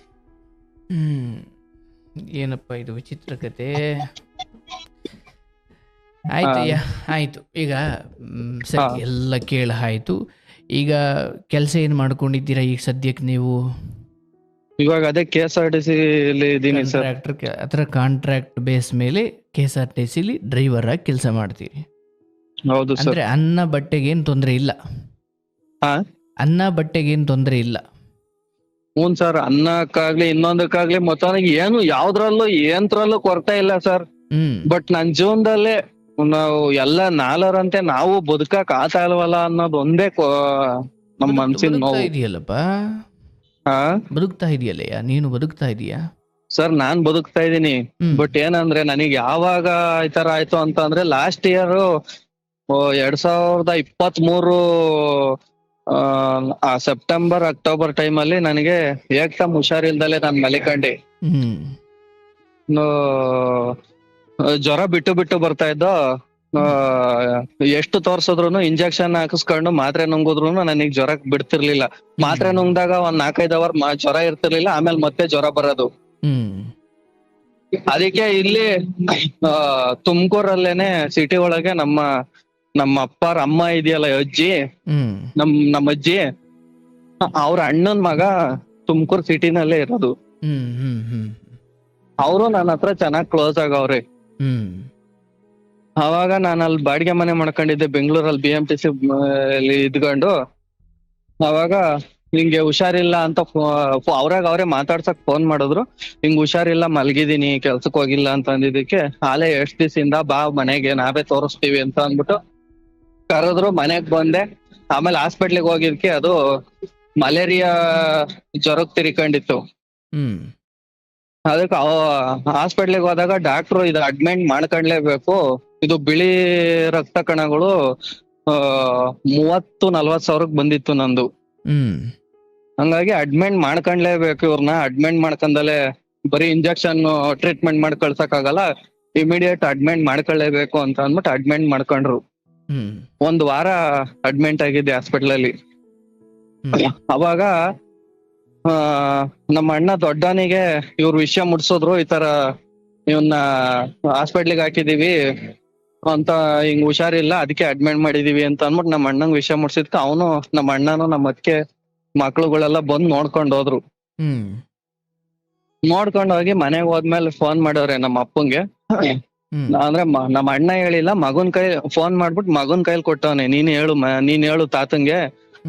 Speaker 2: ಏನಪ್ಪ ಇದು ವಿಚಿತ್ರ ಕತೆ. ಆಯ್ತು ಈಗ ಸರಿ, ಎಲ್ಲ ಕೇಳ ಆಯ್ತು. ಈಗ ಕೆಲಸ ಏನ್ ಮಾಡ್ಕೊಂಡಿದ್ದೀರಾ ಈಗ ಸದ್ಯಕ್ಕೆ ನೀವು?
Speaker 1: ಇವಾಗ ಅದೇ KSRTC ಇದೀನಿ ಸರ್.
Speaker 2: ಅದರ ಕಾಂಟ್ರಾಕ್ಟ್ ಬೇಸ್ ಮೇಲೆ KSRTC ಡ್ರೈವರ್ ಆಗಿ ಕೆಲಸ ಮಾಡ್ತೀರಿ?
Speaker 1: ಹೌದು ಸರ್.
Speaker 2: ಅಂದ್ರೆ ಅನ್ನ ಬಟ್ಟೆಗೇನ್ ತೊಂದ್ರೆ ಇಲ್ಲ? ಅನ್ನ ಬಟ್ಟೆಗೇನ್ ತೊಂದ್ರೆ ಇಲ್ಲ?
Speaker 1: ಹ್ಞೂ ಸರ್, ಅನ್ನಕ್ಕಾಗ್ಲಿ ಇನ್ನೊಂದಕ್ಕಾಗ್ಲಿ ಮತ್ತೊಂದಿಗೆ ಏನು ಯಾವ್ದ್ರಲ್ಲೂ ಏನ್ತ್ರಲ್ಲೂ ಕೊರತೆ ಇಲ್ಲ ಸರ್. ಬಟ್ ನನ್ ಜೀವನದಲ್ಲೇ ನಾವು ಎಲ್ಲ ನಾಲ್ವರಂತೆ ನಾವು ಬದುಕಕ್ ಆಗ್ತಾ ಇಲ್ವಲ್ಲ ಅನ್ನೋದು ಒಂದೇ ನಮ್ ಮನ್ಸಿನ ನೋವು
Speaker 2: ಇದೆಯಲ್ಲಪ್ಪ. ಬದುಕ್ತಾ ಇದೆಯಲ್ಲಯ್ಯ, ನೀನು ಬದುಕ್ತಾ ಇದೀಯಾ
Speaker 1: ಸರ್? ನಾನ್ ಬದುಕ್ತಾ ಇದೀನಿ. ಬಟ್ ಏನಂದ್ರೆ ನನಗೆ ಯಾವಾಗ ಈ ತರ ಆಯ್ತು ಅಂತ ಅಂದ್ರೆ last year 2023 September October time ಅಲ್ಲಿ ನನಗೆ ಏಕ್ದಮ್ ಹುಷಾರಿಲ್ದಲೆ ನಾನ್ ಮಲಿಕಂಡೆ. ಜ್ವರ ಬಿಟ್ಟು ಬರ್ತಾ ಇದ್ದೋ. ಎಷ್ಟು ತೋರ್ಸೋದ್ರು ಇಂಜೆಕ್ಷನ್ ಹಾಕಿಸ್ಕೊಂಡು ಮಾತ್ರೆ ನುಂಗುದ್ರು ನನಗ್ ಜ್ವರ ಬಿಡ್ತಿರ್ಲಿಲ್ಲ. ಮಾತ್ರೆ ನುಂಗ್ದಾಗ ಒಂದ್ 4-5 ಅವರ್ ಜ್ವರ ಇರ್ತಿರ್ಲಿಲ್ಲ, ಆಮೇಲೆ ಮತ್ತೆ ಜ್ವರ ಬರೋದು. ಅದಕ್ಕೆ ಇಲ್ಲಿ ತುಮಕೂರಲ್ಲೇನೆ ಸಿಟಿ ಒಳಗೆ ನಮ್ಮ ಅಪ್ಪಾರ ಅಮ್ಮ ಇದೆಯಲ್ಲ ಅಜ್ಜಿ, ನಮ್ಮ ಅಜ್ಜಿ, ಅವ್ರ ಅಣ್ಣನ್ ಮಗ ತುಮಕೂರ್ ಸಿಟಿನಲ್ಲೇ ಇರೋದು. ಅವರು ನನ್ನ ಹತ್ರ ಚೆನ್ನಾಗ್ ಕ್ಲೋಸ್ ಆಗವ್ರೆ. ಅವಾಗ ನಾನು ಅಲ್ಲಿ ಬಾಡಿಗೆ ಮನೆ ಮಾಡ್ಕೊಂಡಿದ್ದೆ ಬೆಂಗಳೂರಲ್ಲಿ BMTC ಇದ್ಕೊಂಡು. ಅವಾಗ ಹಿಂಗೆ ಹುಷಾರಿಲ್ಲ ಅಂತ ಅವ್ರೇ ಮಾತಾಡ್ಸಕ್ ಫೋನ್ ಮಾಡಿದ್ರು. ಹಿಂಗ್ ಹುಷಾರಿಲ್ಲ, ಮಲ್ಗಿದೀನಿ, ಕೆಲ್ಸಕ್ ಹೋಗಿಲ್ಲ ಅಂತ ಅಂದಿದ್ದಕ್ಕೆ ಹಾಲೆ ಎಷ್ಟ್ ದಿವಸದಿಂದ ಬಾ ಮನೆಗೆ, ನಾವೇ ತೋರಿಸ್ತೀವಿ ಅಂತ ಅಂದ್ಬಿಟ್ಟು ಕರೆದ್ರು. ಮನೆಗ್ ಬಂದೆ. ಆಮೇಲೆ ಹಾಸ್ಪಿಟ್ಲಿಗೆ ಹೋಗಿದ್ಕೆ ಅದು ಮಲೇರಿಯಾ ಜ್ವರಕ್ ತಿರ್ಕೊಂಡಿತ್ತು. ಅದಕ್ಕೆ ಹಾಸ್ಪಿಟ್ಲಿಗೆ ಹೋದಾಗ ಡಾಕ್ಟ್ರು ಇದು ಅಡ್ಮಿಟ್ ಮಾಡ್ಕೊಂಡ್ಲೇಬೇಕು, ಇದು ಬಿಳಿ ರಕ್ತ ಕಣಗಳು 30-40 ಸಾವಿರಕ್ಕೆ ಬಂದಿತ್ತು ನಂದು. ಹಂಗಾಗಿ ಅಡ್ಮಿಟ್ ಮಾಡ್ಕೊಂಡ್ಲೇಬೇಕು, ಇವ್ರನ್ನ ಅಡ್ಮಿಟ್ ಮಾಡ್ಕೊಂಡಲೆ ಬರೀ ಇಂಜೆಕ್ಷನ್ ಟ್ರೀಟ್ಮೆಂಟ್ ಮಾಡಿ ಕಳ್ಸಕ್ ಆಗಲ್ಲ, ಇಮಿಡಿಯೇಟ್ ಅಡ್ಮಿಟ್ ಮಾಡ್ಕೊಳ್ಳೇಬೇಕು ಅಂತ ಅಂದ್ಬಿಟ್ಟು ಅಡ್ಮಿಟ್ ಮಾಡ್ಕೊಂಡ್ರು. 1 ವಾರ ಅಡ್ಮಿಟ್ ಆಗಿದ್ದೆ ಹಾಸ್ಪಿಟಲ್ ಅಲ್ಲಿ. ಅವಾಗ ನಮ್ಮ ಅಣ್ಣ ದೊಡ್ಡನಿಗೆ ಇವ್ರ ವಿಷಯ ಮುಟ್ಸೋದ್ರು, ಈ ತರ ಇವನ್ನ ಹಾಸ್ಪಿಟ್ಲಿಗೆ ಹಾಕಿದೀವಿ ಅಂತ, ಹಿಂಗ್ ಹುಷಾರಿಲ್ಲ ಅದಕ್ಕೆ ಅಡ್ಮಿಟ್ ಮಾಡಿದೀವಿ ಅಂತ ಅಂದ್ಬಿಟ್ಟು ನಮ್ಮ ಅಣ್ಣಂಗ್ ವಿಷಯ ಮುಟ್ಸಿದ್ಕ ಅವನು ನಮ್ಮ ಅಣ್ಣನು ನಮ್ಮ ಅತ್ತಿಗೆ ಮಕ್ಳುಗಳೆಲ್ಲ ಬಂದ್ ನೋಡ್ಕೊಂಡ್ ಹೋದ್ರು. ನೋಡ್ಕೊಂಡ್ ಹೋಗಿ ಮನೆಗ್ ಹೋದ್ಮೇಲೆ ಫೋನ್ ಮಾಡವ್ರೆ ನಮ್ಮ ಅಪ್ಪಂಗೆ.
Speaker 2: ಹ್ಮ್
Speaker 1: ಅಂದ್ರೆ ನಮ್ಮ ಅಣ್ಣ ಹೇಳಿಲ್ಲ, ಮಗನ್ ಕೈ ಫೋನ್ ಮಾಡ್ಬಿಟ್ಟು ಮಗನ್ ಕೈಲಿ ಕೊಟ್ಟವನೆ. ನೀನ್ ಹೇಳು ತಾತಂಗೆ,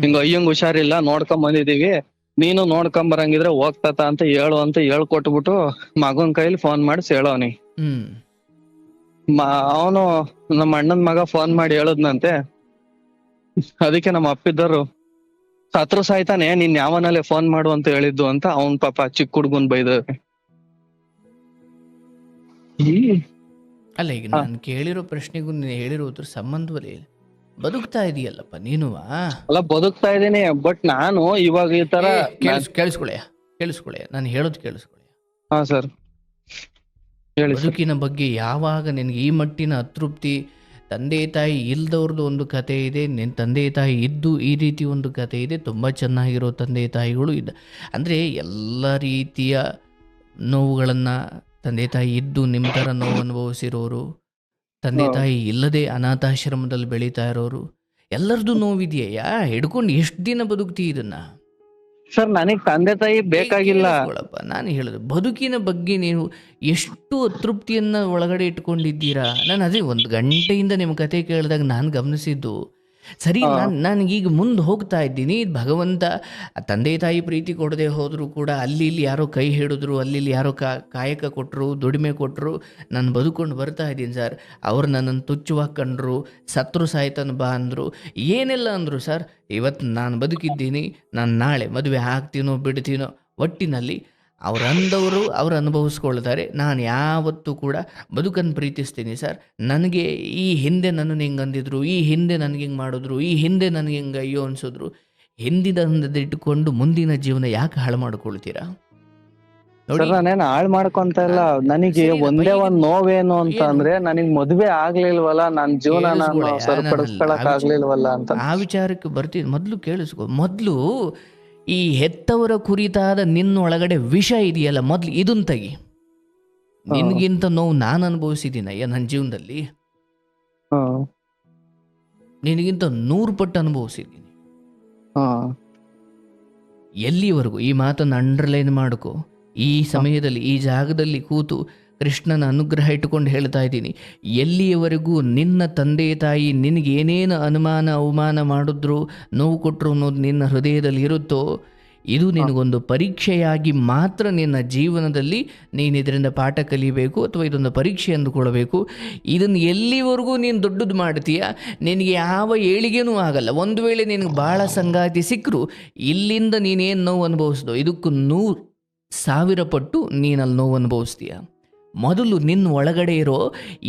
Speaker 1: ಹಿಂಗ ಅಯ್ಯಂಗ್ ಹುಷಾರಿಲ್ಲ, ನೋಡ್ಕೊಂಡ್ ಬಂದಿದೀವಿ, ನೀನು ನೋಡ್ಕೊಂಡ್ ಬರಂಗಿದ್ರೆ ಹೋಗ್ತಾತ ಅಂತ ಹೇಳು ಅಂತ ಹೇಳ್ಕೊಟ್ಬಿಟ್ಟು ಮಗನ್ ಕೈಲಿ ಫೋನ್ ಮಾಡಿಸಿ ಹೇಳೋನಿ.
Speaker 2: ಹ್ಮ್
Speaker 1: ಅವನು ನಮ್ಮ ಅಣ್ಣನ್ ಮಗ ಫೋನ್ ಮಾಡಿ ಹೇಳದ್ನಂತೆ. ಅದಕ್ಕೆ ನಮ್ಮ ಅಪ್ಪಿದ್ದರು ಸತ್ರು ಸಾಯ್ತಾನೆ, ನೀನ್ ಯಾವನಲ್ಲೇ ಫೋನ್ ಮಾಡು ಅಂತ ಹೇಳಿದ್ದು ಅಂತ ಅವನ್ ಪಾಪ ಚಿಕ್ಕ ಹುಡ್ಗನ್ ಬೈದವ್ರೆ.
Speaker 2: ಅಲ್ಲ, ಈಗ ನಾನು ಕೇಳಿರೋ ಪ್ರಶ್ನೆಗೂ ನೀನು ಹೇಳಿರೋ ಉತ್ತರ ಸಂಬಂಧವೇ ಇಲ್ಲ. ಬದುಕ್ತಾ ಇದೆಯಲ್ಲಪ್ಪ ನೀನುವಾ.
Speaker 1: ಅಲ್ಲ, ಬದುಕ್ತಾ ಇದೀನಿ, ಬಟ್ ನಾನು ಇವಾಗ ಈ ತರ
Speaker 2: ಕೇಳಿಸ್ಕೊಳ್ಳೆ ನಾನು ಹೇಳೋದು ಕೇಳಿಸ್ಕೊಳ್ಳೆ.
Speaker 1: ಹಾ ಸರ್ ಹೇಳಿ.
Speaker 2: ಬದುಕಿನ ಬಗ್ಗೆ ಯಾವಾಗ ನಿನಗೆ ಈ ಮಟ್ಟಿನ ಅತೃಪ್ತಿ, ತಂದೆ ತಾಯಿ ಇಲ್ದವ್ರದ್ದು ಒಂದು ಕತೆ ಇದೆ, ನಿನ್ನ ತಂದೆ ತಾಯಿ ಇದ್ದು ಈ ರೀತಿ ಒಂದು ಕತೆ ಇದೆ. ತುಂಬ ಚೆನ್ನಾಗಿರೋ ತಂದೆ ತಾಯಿಗಳು ಇದ್ದ, ಅಂದರೆ ಎಲ್ಲ ರೀತಿಯ ನೋವುಗಳನ್ನು ತಂದೆ ತಾಯಿ ಇದ್ದು ನಿಮ್ಮ ಥರ ನೋವು ಅನುಭವಿಸಿರೋರು, ತಂದೆ ತಾಯಿ ಇಲ್ಲದೆ ಅನಾಥಾಶ್ರಮದಲ್ಲಿ ಬೆಳೀತಾ ಇರೋರು, ಎಲ್ಲರದ್ದು ನೋವಿದೆಯಾ? ಹಿಡ್ಕೊಂಡು ಎಷ್ಟು ದಿನ ಬದುಕ್ತಿ ಇದನ್ನ?
Speaker 1: ಸರ್ ನನಗ್ ತಂದೆ ತಾಯಿ ಬೇಕಾಗಿಲ್ಲ.
Speaker 2: ನಾನು ಹೇಳೋದು ಬದುಕಿನ ಬಗ್ಗೆ ನೀವು ಎಷ್ಟು ಅತೃಪ್ತಿಯನ್ನ ಒಳಗಡೆ ಇಟ್ಕೊಂಡಿದ್ದೀರಾ. ನಾನು ಅದೇ 1 ಗಂಟೆಯಿಂದ ನಿಮ್ಮ ಕತೆ ಕೇಳಿದಾಗ ನಾನು ಗಮನಿಸಿದ್ದು, ಸರಿ ನಾನೀಗ ಮುಂದೆ ಹೋಗ್ತಾ ಇದ್ದೀನಿ, ಭಗವಂತ ತಂದೆ ತಾಯಿ ಪ್ರೀತಿ ಕೊಡದೆ ಹೋದರೂ ಕೂಡ ಅಲ್ಲಿ ಇಲ್ಲಿ ಯಾರೋ ಕೈ ಹಿಡಿದ್ರು, ಅಲ್ಲಿ ಇಲ್ಲಿ ಯಾರೋ ಕಾಯಕ ಕೊಟ್ಟರು, ದುಡಿಮೆ ಕೊಟ್ಟರು, ನಾನು ಬದುಕೊಂಡು ಬರ್ತಾ ಇದ್ದೀನಿ ಸರ್. ಅವ್ರು ನನ್ನನ್ನು ತುಚ್ಛವಾಗಿ ಕಂಡ್ರು, ಸತ್ರು ಸಾಯ್ತಾನ ಬಾ ಅಂದರು, ಏನೆಲ್ಲ ಅಂದರು ಸರ್. ಇವತ್ತು ನಾನು ಬದುಕಿದ್ದೀನಿ, ನಾನು ನಾಳೆ ಮದುವೆ ಆಗ್ತೀನೋ ಬಿಡ್ತೀನೋ, ಒಟ್ಟಿನಲ್ಲಿ ಅವರಂದವರು ಅವ್ರು ಅನುಭವಿಸ್ಕೊಳ್ತಾರೆ. ನಾನು ಯಾವತ್ತೂ ಕೂಡ ಬದುಕನ್ನು ಪ್ರೀತಿಸ್ತೀನಿ ಸರ್. ನನಗೆ ಈ ಹಿಂದೆ ನನ್ನನ್ನು ಹಿಂಗೆ ಅಂದಿದ್ರು, ಈ ಹಿಂದೆ ನನಗೆ ಹಿಂಗೆ ಮಾಡಿದ್ರು, ಈ ಹಿಂದೆ ನನಗೆ ಹಿಂಗೆ ಅಯ್ಯೋ ಅನಿಸಿದ್ರು, ಹಿಂದಿನಿಟ್ಟುಕೊಂಡು ಮುಂದಿನ ಜೀವನ ಯಾಕೆ ಹಾಳು ಮಾಡ್ಕೊಳ್ತೀರಾ?
Speaker 1: ನೋಡಿ, ನಾನೇನ್ ಹಾಳು ಮಾಡ್ಕೊಂತ ಇಲ್ಲ. ನನಗೆ ಒಂದೇ ಒಂದ್ ನೋವೇನು ಅಂತ ಅಂದ್ರೆ, ನನಗ್ ಮದ್ವೆ ಆಗ್ಲಿಲ್ವಲ್ಲ, ನನ್ ಜೀವನ ನಾನು ಸರಿಪಡಿಸ್ಕೊಳಕ್ ಆಗ್ಲಿಲ್ವಲ್ಲ ಅಂತ.
Speaker 2: ಆ ವಿಚಾರಕ್ಕೆ ಬರ್ತೀನಿ. ಮೊದಲು ಕೇಳಿಸ್ಕೊ. ಮೊದಲು ಈ ಹೆತ್ತವರ ಕುರಿತಾದ ನಿನ್ನೊಳಗಡೆ ವಿಷ ಇದೆಯಲ್ಲ, ಮೊದಲು ಇದನ್ನ ತೆಗಿ. ನಿನ್ಗಿಂತ ನೋವು ನಾನು ಅನುಭವಿಸಿದ್ದೀನಯ್ಯ ನನ್ನ ಜೀವನದಲ್ಲಿ, ನಿನಗಿಂತ 100 ಪಟ್ಟು ಅನುಭವಿಸಿದ್ದೀನಿ. ಎಲ್ಲಿವರೆಗೂ ಈ ಮಾತನ್ನು ಅಂಡರ್ಲೈನ್ ಮಾಡ್ಕೊ. ಈ ಸಮಯದಲ್ಲಿ ಈ ಜಾಗದಲ್ಲಿ ಕೂತು ಕೃಷ್ಣನ ಅನುಗ್ರಹ ಇಟ್ಟುಕೊಂಡು ಹೇಳ್ತಾ ಇದ್ದೀನಿ, ಎಲ್ಲಿಯವರೆಗೂ ನಿನ್ನ ತಂದೆ ತಾಯಿ ನಿನಗೇನೇನು ಅನುಮಾನ ಅವಮಾನ ಮಾಡಿದ್ರು, ನೋವು ಕೊಟ್ಟರು ಅನ್ನೋದು ನಿನ್ನ ಹೃದಯದಲ್ಲಿ ಇರುತ್ತೋ, ಇದು ನಿನಗೊಂದು ಪರೀಕ್ಷೆಯಾಗಿ ಮಾತ್ರ ನಿನ್ನ ಜೀವನದಲ್ಲಿ ನೀನು ಇದರಿಂದ ಪಾಠ ಕಲಿಬೇಕು, ಅಥವಾ ಇದೊಂದು ಪರೀಕ್ಷೆ ಅಂದುಕೊಳ್ಬೇಕು. ಇದನ್ನು ಎಲ್ಲಿವರೆಗೂ ನೀನು ದೊಡ್ಡದು ಮಾಡ್ತೀಯ, ನಿನಗೆ ಯಾವ ಏಳಿಗೆನೂ ಆಗಲ್ಲ. ಒಂದು ವೇಳೆ ನಿನಗೆ ಭಾಳ ಸಂಗಾತಿ ಸಿಕ್ಕರು, ಇಲ್ಲಿಂದ ನೀನೇನು ನೋವು ಅನುಭವಿಸ್ದೋ ಇದಕ್ಕೂ 100,000 ಪಟ್ಟು ನೀನಲ್ಲಿ ನೋವು ಅನುಭವಿಸ್ತೀಯ. ಮೊದಲು ನಿನ್ನ ಒಳಗಡೆ ಇರೋ,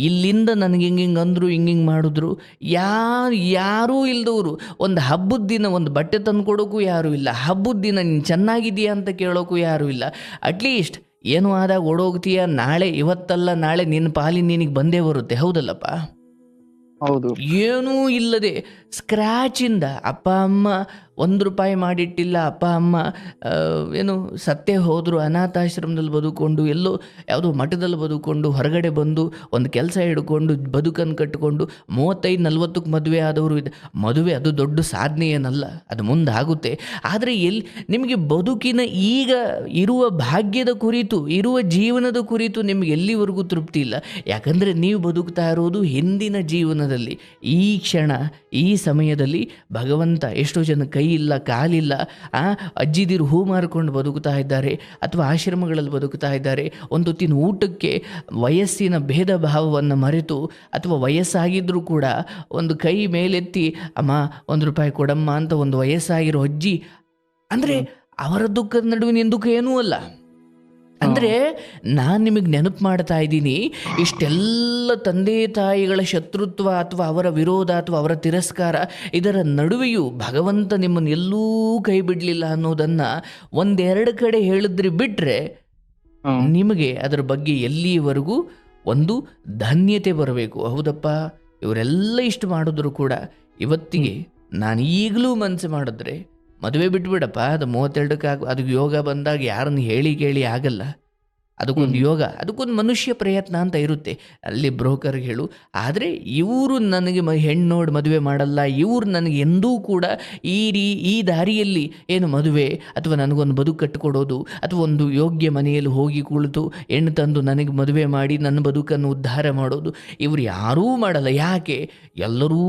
Speaker 2: ಇಲ್ಲಿಂದ ನನಗೆ ಹಿಂಗೆ ಅಂದರು, ಹಿಂಗೆ ಮಾಡಿದ್ರು, ಯಾರೂ ಇಲ್ದವರು, ಒಂದು ಹಬ್ಬದ ದಿನ ಒಂದು ಬಟ್ಟೆ ತಂದು ಕೊಡೋಕ್ಕೂ ಯಾರೂ ಇಲ್ಲ, ಹಬ್ಬದ ದಿನ ನೀನು ಚೆನ್ನಾಗಿದೆಯಾ ಅಂತ ಕೇಳೋಕ್ಕೂ ಯಾರೂ ಇಲ್ಲ. ಅಟ್ಲೀಸ್ಟ್ ಏನೂ ಆದಾಗ ಓಡೋಗ್ತೀಯ, ನಾಳೆ ಇವತ್ತಲ್ಲ ನಾಳೆ ನಿನ್ನ ಪಾಲಿನ ನಿನಗೆ ಬಂದೇ ಬರುತ್ತೆ. ಹೌದಲ್ಲಪ್ಪ?
Speaker 1: ಹೌದು.
Speaker 2: ಏನೂ ಇಲ್ಲದೆ ಸ್ಕ್ರ್ಯಾಚಿಂದ ಅಪ್ಪ ಅಮ್ಮ 1 ರೂಪಾಯಿ ಮಾಡಿಟ್ಟಿಲ್ಲ, ಅಪ್ಪ ಅಮ್ಮ ಏನು ಸತ್ತೇ ಹೋದರು, ಅನಾಥಾಶ್ರಮದಲ್ಲಿ ಬದುಕೊಂಡು, ಎಲ್ಲೋ ಯಾವುದೋ ಮಠದಲ್ಲಿ ಬದುಕೊಂಡು, ಹೊರಗಡೆ ಬಂದು ಒಂದು ಕೆಲಸ ಹಿಡ್ಕೊಂಡು ಬದುಕನ್ನು ಕಟ್ಟಿಕೊಂಡು 35-40ಕ್ಕೆ ಮದುವೆ ಆದವರು ಇದೆ. ಮದುವೆ ಅದು ದೊಡ್ಡ ಸಾಧನೆ ಏನಲ್ಲ, ಅದು ಮುಂದಾಗುತ್ತೆ. ಆದರೆ ನಿಮಗೆ ಬದುಕಿನ ಈಗ ಇರುವ ಭಾಗ್ಯದ ಕುರಿತು, ಇರುವ ಜೀವನದ ಕುರಿತು ನಿಮಗೆ ಎಲ್ಲಿವರೆಗೂ ತೃಪ್ತಿ ಇಲ್ಲ. ಯಾಕಂದರೆ ನೀವು ಬದುಕ್ತಾ ಇರೋದು ಹಿಂದಿನ ಜೀವನದಲ್ಲಿ. ಈ ಕ್ಷಣ, ಈ ಸಮಯದಲ್ಲಿ ಭಗವಂತ ಎಷ್ಟೋ ಜನ ಕೈ ಇಲ್ಲ, ಕಾಲಿಲ್ಲ, ಅಜ್ಜಿದಿರು ಹೂ ಮಾರ್ಕೊಂಡು ಬದುಕ್ತಾ ಇದ್ದಾರೆ, ಅಥವಾ ಆಶ್ರಮಗಳಲ್ಲಿ ಬದುಕ್ತಾ ಇದ್ದಾರೆ. ಒಂದು ಹೊತ್ತಿನ ಊಟಕ್ಕೆ ವಯಸ್ಸಿನ ಭೇದ ಭಾವವನ್ನು ಮರೆತು, ಅಥವಾ ವಯಸ್ಸಾಗಿದ್ದರೂ ಕೂಡ ಒಂದು ಕೈ ಮೇಲೆತ್ತಿ ಅಮ್ಮ 1 ರೂಪಾಯಿ ಕೊಡಮ್ಮ ಅಂತ ಒಂದು ವಯಸ್ಸಾಗಿರೋ ಅಜ್ಜಿ ಅಂದರೆ, ಅವರ ದುಃಖದ ನಡುವೆ ನಿನ್ನ ದುಃಖ ಏನೂ ಅಲ್ಲ. ಅಂದರೆ ನಾನು ನಿಮಗೆ ನೆನಪು ಮಾಡ್ತಾ ಇದ್ದೀನಿ, ಇಷ್ಟೆಲ್ಲ ತಂದೆ ತಾಯಿಗಳ ಶತ್ರುತ್ವ ಅಥವಾ ಅವರ ವಿರೋಧ ಅಥವಾ ಅವರ ತಿರಸ್ಕಾರ, ಇದರ ನಡುವೆಯೂ ಭಗವಂತ ನಿಮ್ಮನ್ನು ಎಲ್ಲೂ ಕೈ ಬಿಡಲಿಲ್ಲ ಅನ್ನೋದನ್ನು 1-2 ಕಡೆ ಹೇಳಿದ್ರೆ ಬಿಟ್ಟರೆ ನಿಮಗೆ ಅದರ ಬಗ್ಗೆ ಎಲ್ಲಿಯವರೆಗೂ ಒಂದು ಧನ್ಯತೆ ಬರಬೇಕು. ಹೌದಪ್ಪ, ಇವರೆಲ್ಲ ಇಷ್ಟು ಮಾಡಿದ್ರು ಕೂಡ ಇವತ್ತಿಗೆ ನಾನು ಈಗಲೂ ಮನಸ್ಸು ಮಾಡಿದ್ರೆ ಮದುವೆ ಬಿಟ್ಬಿಡಪ್ಪ, ಅದು 32ಕ್ಕೆ ಅದು ಯೋಗ ಬಂದಾಗ ಯಾರನ್ನು ಹೇಳಿ ಕೇಳಿ ಆಗಲ್ಲ. ಅದಕ್ಕೊಂದು ಯೋಗ, ಅದಕ್ಕೊಂದು ಮನುಷ್ಯ ಪ್ರಯತ್ನ ಅಂತ ಇರುತ್ತೆ. ಅಲ್ಲಿ ಬ್ರೋಕರ್ಗೆ ಹೇಳು, ಆದರೆ ಇವರು ನನಗೆ ಹೆಣ್ಣು ನೋಡಿ ಮದುವೆ ಮಾಡಲ್ಲ, ಇವರು ನನಗೆ ಎಂದೂ ಕೂಡ ಈ ದಾರಿಯಲ್ಲಿ ಏನು ಮದುವೆ ಅಥವಾ ನನಗೊಂದು ಬದುಕು ಕಟ್ಟಿಕೊಡೋದು ಅಥವಾ ಒಂದು ಯೋಗ್ಯ ಮನೆಯಲ್ಲಿ ಹೋಗಿ ಕುಳಿತು ಹೆಣ್ಣು ತಂದು ನನಗೆ ಮದುವೆ ಮಾಡಿ ನನ್ನ ಬದುಕನ್ನು ಉದ್ಧಾರ ಮಾಡೋದು ಇವರು ಯಾರೂ ಮಾಡಲ್ಲ. ಯಾಕೆ? ಎಲ್ಲರೂ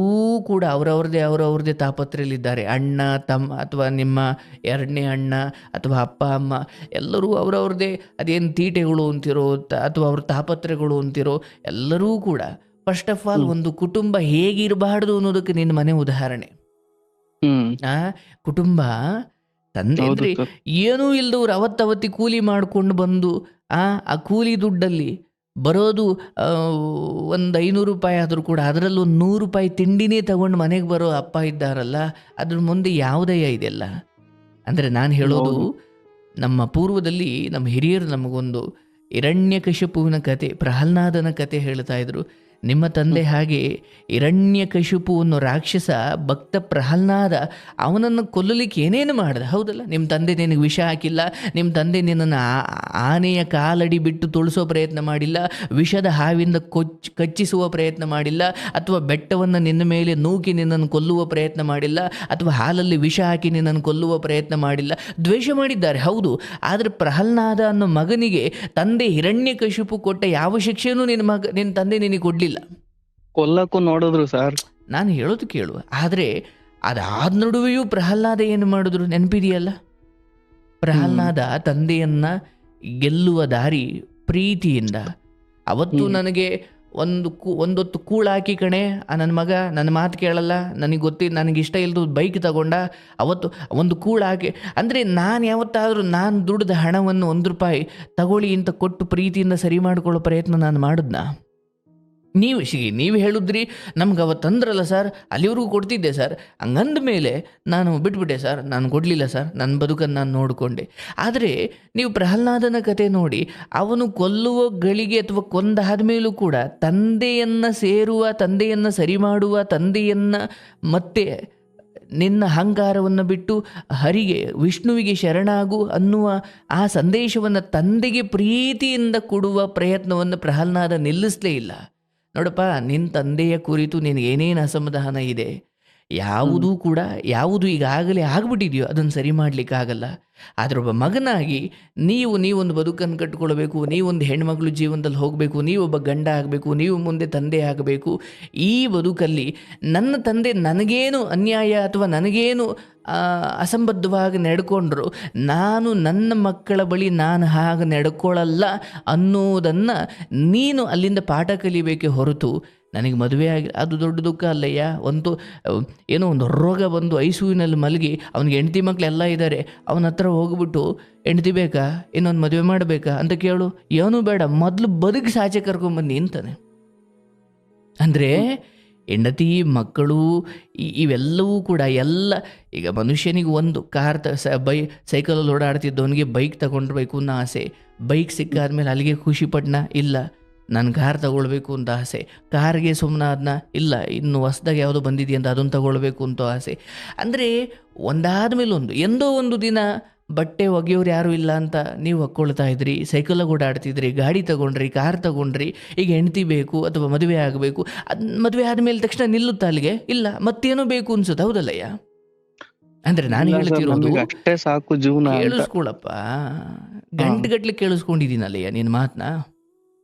Speaker 2: ಕೂಡ ಅವರವ್ರದೇ ತಾಪತ್ರೆಯಲ್ಲಿದ್ದಾರೆ. ಅಣ್ಣ ತಮ್ಮ ಅಥವಾ ನಿಮ್ಮ ಎರಡನೇ ಅಣ್ಣ ಅಥವಾ ಅಪ್ಪ ಅಮ್ಮ ಎಲ್ಲರೂ ಅವರವ್ರದೇ ಅದೇನು ತೀಟೆಗಳು ಅಂತಿರೋ ಅಥವಾ ಅವ್ರ ತಾಪತ್ರೆಗಳು ಅಂತಿರೋ ಎಲ್ಲರೂ ಕೂಡ. ಫಸ್ಟ್ ಆಫ್ ಆಲ್ ಒಂದು ಕುಟುಂಬ ಹೇಗಿರಬಾರ್ದು ಅನ್ನೋದಕ್ಕೆ ನಿನ್ನ ಮನೆ ಉದಾಹರಣೆ. ಕುಟುಂಬ ತಂದೆ ಅಂದ್ರೆ ಏನೂ ಇಲ್ದವ್ರು ಅವತ್ತವತ್ತಿ ಕೂಲಿ ಮಾಡ್ಕೊಂಡು ಬಂದು ಆ ಕೂಲಿ ದುಡ್ಡಲ್ಲಿ ಬರೋದು ಒಂದು 500 ರೂಪಾಯಿ ಆದರೂ ಕೂಡ ಅದರಲ್ಲೂ 100 ರೂಪಾಯಿ ತಿಂಡಿನೇ ತಗೊಂಡು ಮನೆಗೆ ಬರೋ ಅಪ್ಪ ಇದ್ದಾರಲ್ಲ, ಅದ್ರ ಮುಂದೆ ಯಾವುದಯ್ಯ ಇದೆಲ್ಲ? ಅಂದರೆ ನಾನು ಹೇಳೋದು, ನಮ್ಮ ಪೂರ್ವದಲ್ಲಿ ನಮ್ಮ ಹಿರಿಯರು ನಮಗೊಂದು ಹಿರಣ್ಯಕಶಿಪುವಿನ ಕತೆ, ಪ್ರಹ್ಲಾದನ ಕತೆ ಹೇಳ್ತಾ ಇದ್ರು. ನಿಮ್ಮ ತಂದೆ ಹಾಗೆ ಹಿರಣ್ಯಕಶಿಪು ಅನ್ನೋ ರಾಕ್ಷಸ ಭಕ್ತ ಪ್ರಹ್ಲಾದ ಅವನನ್ನು ಕೊಲ್ಲಲಿಕ್ಕೆ ಏನೇನು ಮಾಡ್ದ, ಹೌದಲ್ಲ? ನಿಮ್ಮ ತಂದೆ ನಿನಗೆ ವಿಷ ಹಾಕಿಲ್ಲ, ನಿಮ್ಮ ತಂದೆ ನಿನ್ನನ್ನು ಆನೆಯ ಕಾಲಡಿ ಬಿಟ್ಟು ತುಳಿಸೋ ಪ್ರಯತ್ನ ಮಾಡಿಲ್ಲ, ವಿಷದ ಹಾವಿಂದ ಕಚ್ಚಿಸುವ ಪ್ರಯತ್ನ ಮಾಡಿಲ್ಲ, ಅಥವಾ ಬೆಟ್ಟವನ್ನು ನಿನ್ನ ಮೇಲೆ ನೂಕಿ ನಿನ್ನನ್ನು ಕೊಲ್ಲುವ ಪ್ರಯತ್ನ ಮಾಡಿಲ್ಲ, ಅಥವಾ ಹಾಲಲ್ಲಿ ವಿಷ ಹಾಕಿ ನಿನ್ನನ್ನು ಕೊಲ್ಲುವ ಪ್ರಯತ್ನ ಮಾಡಿಲ್ಲ. ದ್ವೇಷ ಮಾಡಿದ್ದಾರೆ, ಹೌದು. ಆದರೆ ಪ್ರಹ್ಲಾದ ಅನ್ನೋ ಮಗನಿಗೆ ತಂದೆ ಹಿರಣ್ಯಕಶಿಪು ಕೊಟ್ಟ ಯಾವ ಶಿಕ್ಷೆಯೂ ನಿನ್ನ ತಂದೆ ನಿನಗೆ ಕೊಡಲಿಲ್ಲ.
Speaker 1: ಕೊಲ್ಲಕ್ಕೂ ನೋಡಿದ್ರು ಸರ್.
Speaker 2: ನಾನು ಹೇಳೋದು ಕೇಳು. ಆದರೆ ಅದಾದ ನಡುವೆಯೂ ಪ್ರಹ್ಲಾದ ಏನು ಮಾಡಿದ್ರು ನೆನಪಿದೆಯಲ್ಲ? ಪ್ರಹ್ಲಾದ ತಂದೆಯನ್ನ ಗೆಲ್ಲುವ ದಾರಿ ಪ್ರೀತಿಯಿಂದ. ಅವತ್ತು ನನಗೆ ಒಂದೊತ್ತು ಕೂಳಾಕಿ ಕಣೆ ನನ್ನ ಮಗ, ನನ್ನ ಮಾತು ಕೇಳಲ್ಲ, ನನಗಿಷ್ಟ ಇಲ್ಲದು ಬೈಕ್ ತಗೊಂಡ, ಅವತ್ತು ಒಂದು ಕೂಳಾಕಿ ಅಂದರೆ ನಾನು ಯಾವತ್ತಾದರೂ ನಾನು ದುಡ್ದ ಹಣವನ್ನು 1 ರೂಪಾಯಿ ತಗೊಳ್ಳಿ ಅಂತ ಕೊಟ್ಟು ಪ್ರೀತಿಯಿಂದ ಸರಿ ಮಾಡಿಕೊಳ್ಳೋ ಪ್ರಯತ್ನ ನಾನು ಮಾಡಿದ್ನಾ? ನೀವು ಹೇಳಿದ್ರಿ ನಮ್ಗೆ ಅವತ್ತು ತಂದ್ರಲ್ಲ ಸರ್, ಅಲ್ಲಿವರೆಗೂ ಕೊಡ್ತಿದ್ದೆ ಸರ್, ಹಂಗಂದ ಮೇಲೆ ನಾನು ಬಿಟ್ಬಿಟ್ಟೆ ಸರ್, ನಾನು ಕೊಡಲಿಲ್ಲ ಸರ್, ನನ್ನ ಬದುಕನ್ನು ನಾನು ನೋಡಿಕೊಂಡೆ. ಆದರೆ ನೀವು ಪ್ರಹ್ಲಾದನ ಕತೆ ನೋಡಿ, ಅವನು ಕೊಲ್ಲುವ ಗಳಿಗೆ ಅಥವಾ ಕೊಂದಾದ ಮೇಲೂ ಕೂಡ ತಂದೆಯನ್ನು ಸೇರುವ, ತಂದೆಯನ್ನು ಸರಿ ಮಾಡುವ, ತಂದೆಯನ್ನು ಮತ್ತೆ ನಿನ್ನ ಅಹಂಕಾರವನ್ನು ಬಿಟ್ಟು ಹರಿಗೆ ವಿಷ್ಣುವಿಗೆ ಶರಣಾಗು ಅನ್ನುವ ಆ ಸಂದೇಶವನ್ನು ತಂದೆಗೆ ಪ್ರೀತಿಯಿಂದ ಕೊಡುವ ಪ್ರಯತ್ನವನ್ನು ಪ್ರಹ್ಲಾದ ನಿಲ್ಲಿಸಲೇ ಇಲ್ಲ. ನೋಡಪ್ಪ, ನಿನ್ನ ತಂದೆಯ ಕುರಿತು ನಿನಗೇನೇನು ಅಸಮಾಧಾನ ಇದೆ, ಯಾವುದು ಈಗಾಗಲೇ ಆಗ್ಬಿಟ್ಟಿದೆಯೋ ಅದನ್ನು ಸರಿ ಮಾಡಲಿಕ್ಕಾಗಲ್ಲ. ಆದರೆ ಒಬ್ಬ ಮಗನಾಗಿ ನೀವೊಂದು ಬದುಕನ್ನು ಕಟ್ಟಿಕೊಳ್ಬೇಕು, ನೀವೊಂದು ಹೆಣ್ಮಗಳು ಜೀವನದಲ್ಲಿ ಹೋಗಬೇಕು, ನೀವೊಬ್ಬ ಗಂಡ ಆಗಬೇಕು, ನೀವು ಮುಂದೆ ತಂದೆ ಆಗಬೇಕು. ಈ ಬದುಕಲ್ಲಿ ನನ್ನ ತಂದೆ ನನಗೇನು ಅನ್ಯಾಯ ಅಥವಾ ನನಗೇನು ಅಸಂಬದ್ಧವಾಗಿ ನಡ್ಕೊಂಡ್ರು, ನಾನು ನನ್ನ ಮಕ್ಕಳ ಬಳಿ ನಾನು ಹಾಗೆ ನಡ್ಕೊಳ್ಳಲ್ಲ ಅನ್ನೋದನ್ನು ನೀನು ಅಲ್ಲಿಂದ ಪಾಠ ಕಲಿಬೇಕೆ ಹೊರತು ನನಗೆ ಮದುವೆ ಆಗಿ ಅದು ದೊಡ್ಡ ದುಃಖ ಅಲ್ಲಯ್ಯ. ಒಂದು ರೋಗ ಬಂದು ಐಸಿಯುನಲ್ಲಿ ಮಲಗಿ ಅವನಿಗೆ ಹೆಂಡತಿ ಮಕ್ಕಳೆಲ್ಲ ಇದ್ದಾರೆ, ಅವನ ಹತ್ರ ಹೋಗ್ಬಿಟ್ಟು ಹೆಂಡತಿ ಬೇಕಾ, ಇನ್ನೊಂದು ಮದುವೆ ಮಾಡಬೇಕಾ ಅಂತ ಕೇಳು, ಏನೂ ಬೇಡ, ಮೊದಲು ಬದುಕಿ ಸಾಚೆ ಕರ್ಕೊಂಬಂದು ನಿಂತಾನೆ. ಅಂದರೆ ಹೆಂಡತಿ ಮಕ್ಕಳು ಇವೆಲ್ಲವೂ ಕೂಡ ಈಗ ಮನುಷ್ಯನಿಗೆ ಒಂದು ಕಾರ್ ಸೈಕಲಲ್ಲಿ ಓಡಾಡ್ತಿದ್ದವನಿಗೆ ಬೈಕ್ ತಗೊಂಡ್ಬೇಕು ಅನ್ನೋ ಆಸೆ, ಬೈಕ್ ಸಿಕ್ಕಾದ್ಮೇಲೆ ಅಲ್ಲಿಗೆ ಖುಷಿ ಪಡ್ನ, ಇಲ್ಲ ನಾನು ಕಾರ್ ತಗೊಳ್ಬೇಕು ಅಂತ ಆಸೆ, ಕಾರ್ಗೆ ಸುಮ್ಮನಾದ್ನ, ಇಲ್ಲ ಇನ್ನು ಹೊಸ್ದಾಗಿ ಯಾವುದೋ ಬಂದಿದೆಯಂತ ಅದನ್ನು ತಗೊಳ್ಬೇಕು ಅಂತ ಆಸೆ. ಅಂದರೆ ಒಂದಾದ ಮೇಲೆ ಎಂದೋ ಒಂದು ದಿನ ಬಟ್ಟೆ ಒಗೆಯೋರು ಯಾರೂ ಇಲ್ಲ ಅಂತ ನೀವು ಹಾಕ್ಕೊಳ್ತಾ ಇದ್ರಿ, ಸೈಕಲಾಗಿ ಓಡಾಡ್ತಿದ್ರಿ, ಗಾಡಿ ತಗೊಂಡ್ರಿ, ಕಾರ್ ತಗೊಂಡ್ರಿ, ಈಗ ಹೆಂಡತಿ ಬೇಕು ಅಥವಾ ಮದುವೆ ಆಗಬೇಕು. ಮದುವೆ ಆದಮೇಲೆ ತಕ್ಷಣ ನಿಲ್ಲುತ್ತಾ ಅಲ್ಲಿಗೆ? ಇಲ್ಲ, ಮತ್ತೇನೋ ಬೇಕು ಅನ್ಸುತ್ತೆ, ಹೌದಲ್ಲಯ್ಯ? ಅಂದರೆ ನಾನು ಹೇಳ್ತಿರೋದು
Speaker 1: ಅಷ್ಟೇ ಸಾಕು ಜೀವನ.
Speaker 2: ಕೇಳಿಸ್ಕೊಳಪ್ಪ, ಗಂಟೆಗಟ್ಲೆ ಕೇಳಿಸ್ಕೊಂಡಿದ್ದೀನಲ್ಲಯ್ಯ ನಿನ್ನ ಮಾತನ್ನ,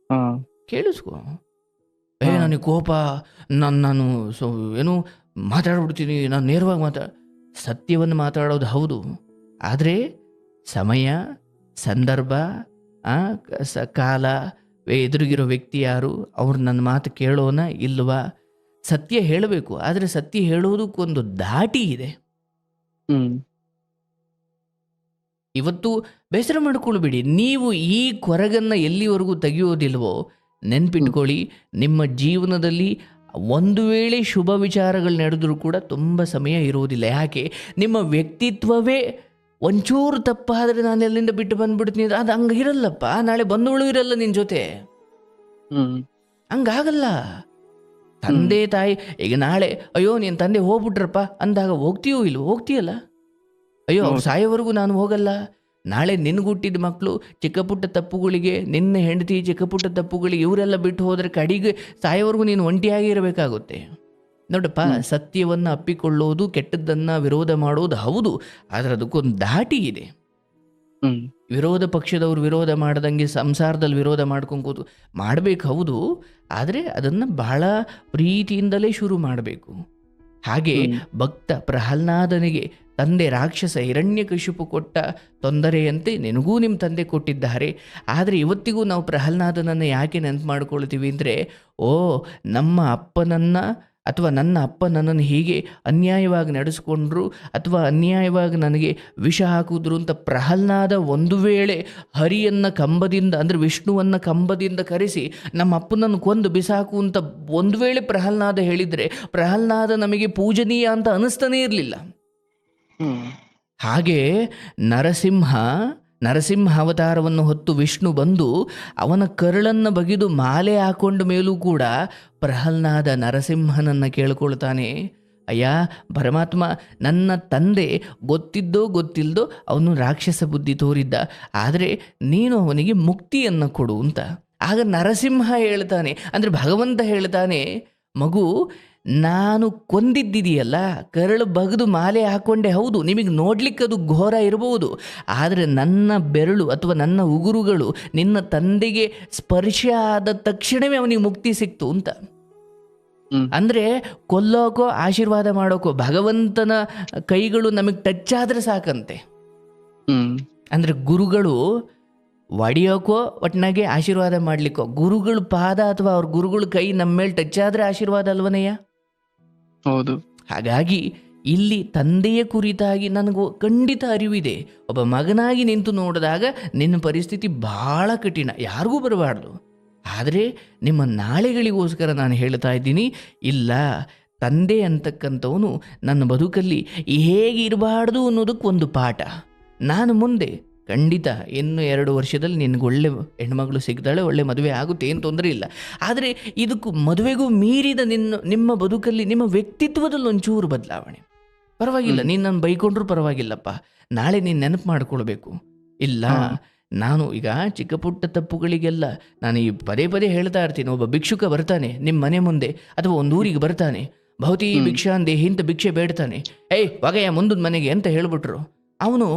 Speaker 2: ಕೇಳಿಸ್ಕೊ. ನನಗೆ ಕೋಪ, ನಾನು ಮಾತಾಡ್ಬಿಡ್ತೀನಿ, ನಾನು ನೇರವಾಗಿ ಸತ್ಯವನ್ನು ಮಾತಾಡೋದು ಹೌದು. ಆದರೆ ಸಮಯ, ಸಂದರ್ಭ, ಕಾಲ, ಎದುರಿಗಿರೋ ವ್ಯಕ್ತಿ ಯಾರು, ಅವ್ರು ನನ್ನ ಮಾತು ಕೇಳೋನ ಇಲ್ವಾ? ಸತ್ಯ ಹೇಳಬೇಕು, ಆದರೆ ಸತ್ಯ ಹೇಳೋದಕ್ಕೊಂದು ದಾಟಿ ಇದೆ. ಇವತ್ತು ಬೇಸರ ಮಾಡ್ಕೊಳ್ಬೇಡಿ, ನೀವು ಈ ಕೊರಗನ್ನು ಎಲ್ಲಿವರೆಗೂ ತೆಗೆಯೋದಿಲ್ವೋ ನೆನ್ಪಿಟ್ಕೊಳ್ಳಿ, ನಿಮ್ಮ ಜೀವನದಲ್ಲಿ ಒಂದು ವೇಳೆ ಶುಭ ವಿಚಾರಗಳು ನಡೆದರೂ ಕೂಡ ತುಂಬ ಸಮಯ ಇರುವುದಿಲ್ಲ. ಯಾಕೆ? ನಿಮ್ಮ ವ್ಯಕ್ತಿತ್ವವೇ ಒಂಚೂರು ತಪ್ಪಾದರೆ ನಾನು ಎಲ್ಲಿಂದ ಬಿಟ್ಟು ಬಂದ್ಬಿಡ್ತೀನಿ, ಅದು ಹಂಗಿರಲ್ಲಪ್ಪ. ನಾಳೆ ಬಂದವಳು ಇರಲ್ಲ ನಿನ್ನ ಜೊತೆ, ಹಂಗಾಗಲ್ಲ. ತಂದೆ ತಾಯಿ ಈಗ ನಾಳೆ ಅಯ್ಯೋ ನಿನ್ನ ತಂದೆ ಹೋಗ್ಬಿಟ್ರಪ್ಪ ಅಂದಾಗ ಹೋಗ್ತೀಯೋ ಇಲ್ವೋ? ಹೋಗ್ತೀಯಲ್ಲ. ಅಯ್ಯೋ ಅವ್ರು ಸಾಯೋವರೆಗೂ ನಾನು ಹೋಗಲ್ಲ, ನಾಳೆ ನಿನ್ಗುಟ್ಟಿದ ಮಕ್ಕಳು ಚಿಕ್ಕ ಪುಟ್ಟ ತಪ್ಪುಗಳಿಗೆ, ನಿನ್ನ ಹೆಂಡತಿ ಚಿಕ್ಕ ಪುಟ್ಟ ತಪ್ಪುಗಳಿಗೆ ಇವರೆಲ್ಲ ಬಿಟ್ಟು ಹೋದರೆ ಕಡೆಗೆ ಸಾಯೋವರೆಗೂ ನೀನು ಒಂಟಿಯಾಗಿ ಇರಬೇಕಾಗುತ್ತೆ. ನೋಡಪ್ಪ, ಸತ್ಯವನ್ನು ಅಪ್ಪಿಕೊಳ್ಳೋದು, ಕೆಟ್ಟದ್ದನ್ನು ವಿರೋಧ ಮಾಡೋದು ಹೌದು, ಆದರೆ ಅದಕ್ಕೊಂದು ದಾಟಿ ಇದೆ. ವಿರೋಧ ಪಕ್ಷದವ್ರು ವಿರೋಧ ಮಾಡ್ದಂಗೆ ಸಂಸಾರದಲ್ಲಿ ವಿರೋಧ ಮಾಡ್ಕೊಂಡು ಮಾಡಬೇಕು ಹೌದು, ಆದರೆ ಅದನ್ನು ಬಹಳ ಪ್ರೀತಿಯಿಂದಲೇ ಶುರು ಮಾಡಬೇಕು. ಹಾಗೆ ಭಕ್ತ ಪ್ರಹ್ಲಾದನಿಗೆ ತಂದೆ ರಾಕ್ಷಸ ಹಿರಣ್ಯಕಶಿಪು ಕೊಟ್ಟ ತೊಂದರೆಯಂತೆ ನಿನಗೂ ನಿಮ್ಮ ತಂದೆ ಕೊಟ್ಟಿದ್ದಾರೆ. ಆದರೆ ಇವತ್ತಿಗೂ ನಾವು ಪ್ರಹ್ಲಾದನನ್ನು ಯಾಕೆ ನೆನಪು ಮಾಡ್ಕೊಳ್ತೀವಿ ಅಂದರೆ, ಓ ನಮ್ಮ ಅಪ್ಪನನ್ನು ಅಥವಾ ನನ್ನ ಅಪ್ಪ ನನ್ನನ್ನು ಹೀಗೆ ಅನ್ಯಾಯವಾಗಿ ನಡೆಸ್ಕೊಂಡ್ರು ಅಥವಾ ಅನ್ಯಾಯವಾಗಿ ನನಗೆ ವಿಷ ಹಾಕಿದ್ರು ಅಂತ ಪ್ರಹ್ಲಾದ ಒಂದು ವೇಳೆ ಹರಿಯನ್ನು ಕಂಬದಿಂದ ಅಂದರೆ ವಿಷ್ಣುವನ್ನು ಕಂಬದಿಂದ ಕರೆಸಿ ನಮ್ಮ ಅಪ್ಪನನ್ನು ಕೊಂದು ಬಿಸಾಕು ಅಂತ ಒಂದು ವೇಳೆ ಪ್ರಹ್ಲಾದ ಹೇಳಿದರೆ ಪ್ರಹ್ಲಾದ ನಮಗೆ ಪೂಜನೀಯ ಅಂತ ಅನಿಸ್ತಾನೇ ಇರಲಿಲ್ಲ. ಹಾಗೆ ನರಸಿಂಹ ಅವತಾರವನ್ನು ಹೊತ್ತು ವಿಷ್ಣು ಬಂದು ಅವನ ಕರುಳನ್ನು ಬಗೆದು ಮಾಲೆ ಹಾಕೊಂಡ ಮೇಲೂ ಕೂಡ ಪ್ರಹ್ಲಾದ ನರಸಿಂಹನನ್ನು ಕೇಳ್ಕೊಳ್ತಾನೆ, ಅಯ್ಯ ಪರಮಾತ್ಮ, ನನ್ನ ತಂದೆ ಗೊತ್ತಿದ್ದೋ ಗೊತ್ತಿಲ್ಲದೋ ಅವನು ರಾಕ್ಷಸ ಬುದ್ಧಿ ತೋರಿದ್ದ, ಆದರೆ ನೀನು ಅವನಿಗೆ ಮುಕ್ತಿಯನ್ನು ಕೊಡು ಅಂತ. ಆಗ ನರಸಿಂಹ ಹೇಳ್ತಾನೆ, ಅಂದರೆ ಭಗವಂತ ಹೇಳ್ತಾನೆ, ಮಗು ನಾನು ಕೊಂದಿದ್ದಿದೆಯಲ್ಲ, ಕರಳು ಬಗೆದು ಮಾಲೆ ಹಾಕ್ಕೊಂಡೆ ಹೌದು, ನಿಮಗೆ ನೋಡ್ಲಿಕ್ಕೆ ಅದು ಘೋರ ಇರಬಹುದು, ಆದರೆ ನನ್ನ ಬೆರಳು ಅಥವಾ ನನ್ನ ಉಗುರುಗಳು ನಿನ್ನ ತಂದೆಗೆ ಸ್ಪರ್ಶ ಆದ ತಕ್ಷಣವೇ ಅವನಿಗೆ ಮುಕ್ತಿ ಸಿಕ್ತು ಅಂತ. ಅಂದರೆ ಕೊಲ್ಲೋಕೋ ಆಶೀರ್ವಾದ ಮಾಡೋಕೋ ಭಗವಂತನ ಕೈಗಳು ನಮಗೆ ಟಚ್ ಆದರೆ ಸಾಕಂತೆ. ಅಂದರೆ ಗುರುಗಳು ಒಡೆಯೋಕೋ ಒಟ್ಟಿನಾಗೆ ಆಶೀರ್ವಾದ ಮಾಡಲಿಕ್ಕೋ, ಗುರುಗಳ ಪಾದ ಅಥವಾ ಅವ್ರ ಗುರುಗಳ ಕೈ ನಮ್ಮ ಮೇಲೆ ಟಚ್ ಆದರೆ ಆಶೀರ್ವಾದ ಅಲ್ವನಯ್ಯ?
Speaker 1: ಹೌದು.
Speaker 2: ಹಾಗಾಗಿ ಇಲ್ಲಿ ತಂದೆಯ ಕುರಿತಾಗಿ ನನಗೂ ಖಂಡಿತ ಅರಿವಿದೆ. ಒಬ್ಬ ಮಗನಾಗಿ ನಿಂತು ನೋಡಿದಾಗ ನಿನ್ನ ಪರಿಸ್ಥಿತಿ ಬಹಳ ಕಠಿಣ, ಯಾರಿಗೂ ಬರಬಾರ್ದು. ಆದರೆ ನಿಮ್ಮ ನಾಳೆಗಳಿಗೋಸ್ಕರ ನಾನು ಹೇಳ್ತಾ ಇದ್ದೀನಿ, ಇಲ್ಲ, ತಂದೆ ಅಂತಕ್ಕಂಥವನು ನನ್ನ ಬದುಕಲ್ಲಿ ಹೇಗೆ ಇರಬಾರ್ದು ಅನ್ನೋದಕ್ಕೊಂದು ಪಾಠ. ನಾನು ಮುಂದೆ ಖಂಡಿತ ಇನ್ನು 2 ವರ್ಷದಲ್ಲಿ ನಿನಗೆ ಒಳ್ಳೆ ಹೆಣ್ಮಗಳು ಸಿಗ್ತಾಳೆ, ಒಳ್ಳೆ ಮದುವೆ ಆಗುತ್ತೆ, ಏನು ತೊಂದರೆ ಇಲ್ಲ. ಆದರೆ ಇದಕ್ಕೂ ಮದುವೆಗೂ ಮೀರಿದ ನಿಮ್ಮ ಬದುಕಲ್ಲಿ ನಿಮ್ಮ ವ್ಯಕ್ತಿತ್ವದಲ್ಲಿ ಒಂಚೂರು ಬದಲಾವಣೆ ಪರವಾಗಿಲ್ಲ. ನೀನು ನನ್ನ ಬೈಕೊಂಡ್ರೂ ಪರವಾಗಿಲ್ಲಪ್ಪ, ನಾಳೆ ನೀನು ನೆನಪು ಮಾಡ್ಕೊಳ್ಬೇಕು. ಇಲ್ಲ, ನಾನು ಈಗ ಚಿಕ್ಕ ಪುಟ್ಟ ತಪ್ಪುಗಳಿಗೆಲ್ಲ ನಾನು ಈ ಪದೇ ಹೇಳ್ತಾ ಇರ್ತೀನಿ. ಒಬ್ಬ ಭಿಕ್ಷುಕ ಬರ್ತಾನೆ ನಿಮ್ಮ ಮನೆ ಮುಂದೆ ಅಥವಾ ಒಂದು ಊರಿಗೆ ಬರ್ತಾನೆ, ಭೌತಿ ಭಿಕ್ಷಾ ಅಂದೆ ಇಂಥ ಭಿಕ್ಷೆ ಬೇಡ್ತಾನೆ, ಏಯ್ ಒಗೆಯ ಮುಂದದ ಮನೆಗೆ ಅಂತ ಹೇಳ್ಬಿಟ್ರು. ಅವನು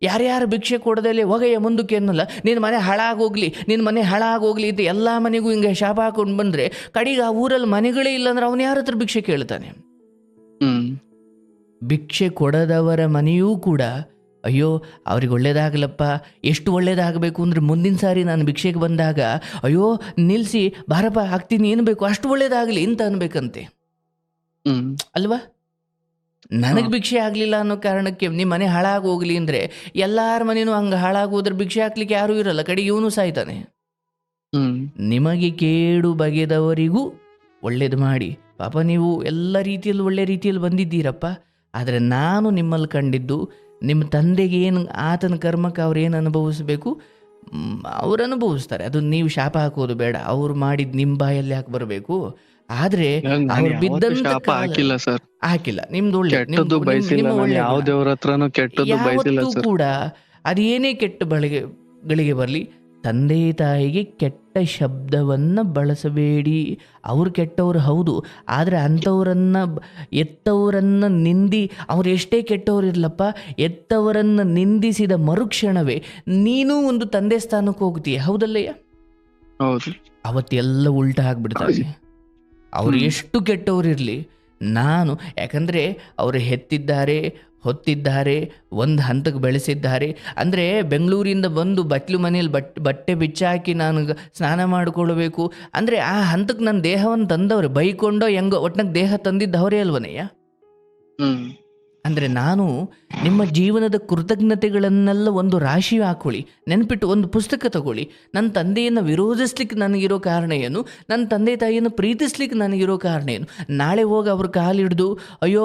Speaker 2: ಯಾರ್ಯಾರು ಭಿಕ್ಷೆ ಕೊಡದಲ್ಲಿ ಒಗೆಯ ಮುಂದಕ್ಕೆ ಅನ್ನಲ್ಲ, ನಿನ್ನ ಮನೆ ಹಾಳಾಗೋಗ್ಲಿ, ನಿನ್ನ ಮನೆ ಹಾಳಾಗೋಗ್ಲಿ ಅಂತ ಎಲ್ಲ ಮನೆಗೂ ಹಿಂಗೆ ಶಾಪ ಹಾಕೊಂಡು ಬಂದರೆ ಕಡೆಗೆ ಆ ಊರಲ್ಲಿ ಮನೆಗಳೇ ಇಲ್ಲ ಅಂದ್ರೆ ಅವನು ಯಾರ ಹತ್ರ ಭಿಕ್ಷೆ ಕೇಳ್ತಾನೆ? ಭಿಕ್ಷೆ ಕೊಡದವರ ಮನೆಯೂ ಕೂಡ ಅಯ್ಯೋ ಅವ್ರಿಗೆ ಒಳ್ಳೇದಾಗಲಪ್ಪ, ಎಷ್ಟು ಒಳ್ಳೇದಾಗಬೇಕು ಅಂದರೆ ಮುಂದಿನ ಸಾರಿ ನಾನು ಭಿಕ್ಷೆಗೆ ಬಂದಾಗ ಅಯ್ಯೋ ನಿಲ್ಲಿಸಿ ಬಾರಪ್ಪ ಹಾಕ್ತೀನಿ, ಏನು ಬೇಕು ಅಷ್ಟು ಒಳ್ಳೇದಾಗಲಿ ಅಂತ ಅನ್ಬೇಕಂತೆ ಅಲ್ವಾ? ನನಗೆ ಭಿಕ್ಷೆ ಆಗಲಿಲ್ಲ ಅನ್ನೋ ಕಾರಣಕ್ಕೆ ನಿಮ್ಮ ಮನೆ ಹಾಳಾಗೋಗ್ಲಿ ಅಂದರೆ ಎಲ್ಲರ ಮನೇನೂ ಹಂಗೆ ಹಾಳಾಗೋದ್ರೆ ಭಿಕ್ಷೆ ಹಾಕ್ಲಿಕ್ಕೆ ಯಾರೂ ಇರಲ್ಲ, ಕಡೆಗೆ ಇವನು ಸಾಯ್ತಾನೆ. ನಿಮಗೆ ಕೇಡು ಬಗೆದವರಿಗೂ ಒಳ್ಳೇದು ಮಾಡಿ, ಪಾಪ ನೀವು ಎಲ್ಲ ರೀತಿಯಲ್ಲಿ ಒಳ್ಳೆ ರೀತಿಯಲ್ಲಿ ಬಂದಿದ್ದೀರಪ್ಪ, ಆದರೆ ನಾನು ನಿಮ್ಮಲ್ಲಿ ಕಂಡಿದ್ದು ನಿಮ್ಮ ತಂದೆಗೆ ಏನು ಆತನ ಕರ್ಮಕ್ಕೆ ಅವ್ರು ಏನು ಅನುಭವಿಸ್ಬೇಕು ಅವ್ರು ಅನುಭವಿಸ್ತಾರೆ, ಅದು ನೀವು ಶಾಪ ಹಾಕೋದು ಬೇಡ. ಅವ್ರು ಮಾಡಿದ ನಿಮ್ಮ ಬಾಯಲ್ಲಿ ಯಾಕೆ ಬರಬೇಕು? ಆದ್ರೆ ಅವ್ರು ಬಿದ್ದಂತ ಹಾಕಿಲ್ಲ, ನಿಮ್ದು ಒಳ್ಳೆ ಯಾವತ್ತೂ ಕೂಡ ಅದೇನೇ ಕೆಟ್ಟ ಗಳಿಗೆ ಬರಲಿ, ತಂದೆ ತಾಯಿಗೆ ಕೆಟ್ಟ ಶಬ್ದವನ್ನು ಬಳಸಬೇಡಿ. ಅವ್ರು ಕೆಟ್ಟವ್ರು ಹೌದು, ಆದರೆ ಎತ್ತವರನ್ನು ನಿಂದಿ, ಅವ್ರು ಎಷ್ಟೇ ಕೆಟ್ಟವ್ರು ಇರಲಪ್ಪ, ಎತ್ತವರನ್ನು ನಿಂದಿಸಿದ ಮರುಕ್ಷಣವೇ ನೀನೂ ಒಂದು ತಂದೆ ಸ್ಥಾನಕ್ಕೆ ಹೋಗ್ತೀಯ, ಹೌದಲ್ಲಯ್ಯ?
Speaker 1: ಹೌದು.
Speaker 2: ಅವತ್ತೆಲ್ಲ ಉಲ್ಟಾ ಆಗ್ಬಿಡ್ತಾರೆ. ಅವ್ರು ಎಷ್ಟು ಕೆಟ್ಟವರಿರಲಿ, ನಾನು ಯಾಕಂದರೆ ಅವರು ಹೆತ್ತಿದ್ದಾರೆ, ಹೊತ್ತಿದ್ದಾರೆ, ಒಂದು ಹಂತಕ್ಕೆ ಬೆಳೆಸಿದ್ದಾರೆ. ಅಂದರೆ ಬೆಂಗಳೂರಿಂದ ಬಂದು ಬಟ್ಲು ಮನೇಲಿ ಬಟ್ಟೆ ಬಿಚ್ಚಾಕಿ ನಾನು ಸ್ನಾನ ಮಾಡಿಕೊಳ್ಬೇಕು ಅಂದರೆ ಆ ಹಂತಕ್ಕೆ ನನ್ನ ದೇಹವನ್ನು ತಂದವ್ರೆ, ಬೈಕೊಂಡೋ ಹೆಂಗೋ ಒಟ್ನಾಗ ದೇಹ ತಂದಿದ್ದವರೇ ಅಲ್ವನಯ್ಯ. ಅಂದರೆ ನಾನು ನಿಮ್ಮ ಜೀವನದ ಕೃತಜ್ಞತೆಗಳನ್ನೆಲ್ಲ ಒಂದು ರಾಶಿ ಹಾಕೊಳ್ಳಿ, ನೆನಪಿಟ್ಟು ಒಂದು ಪುಸ್ತಕ ತಗೊಳ್ಳಿ. ನನ್ನ ತಂದೆಯನ್ನು ವಿರೋಧಿಸ್ಲಿಕ್ಕೆ ನನಗಿರೋ ಕಾರಣ ಏನು, ನನ್ನ ತಂದೆ ತಾಯಿಯನ್ನು ಪ್ರೀತಿಸ್ಲಿಕ್ಕೆ ನನಗಿರೋ ಕಾರಣ ಏನು. ನಾಳೆ ಹೋಗಿ ಅವ್ರ ಕಾಲಿಡ್ದು ಅಯ್ಯೋ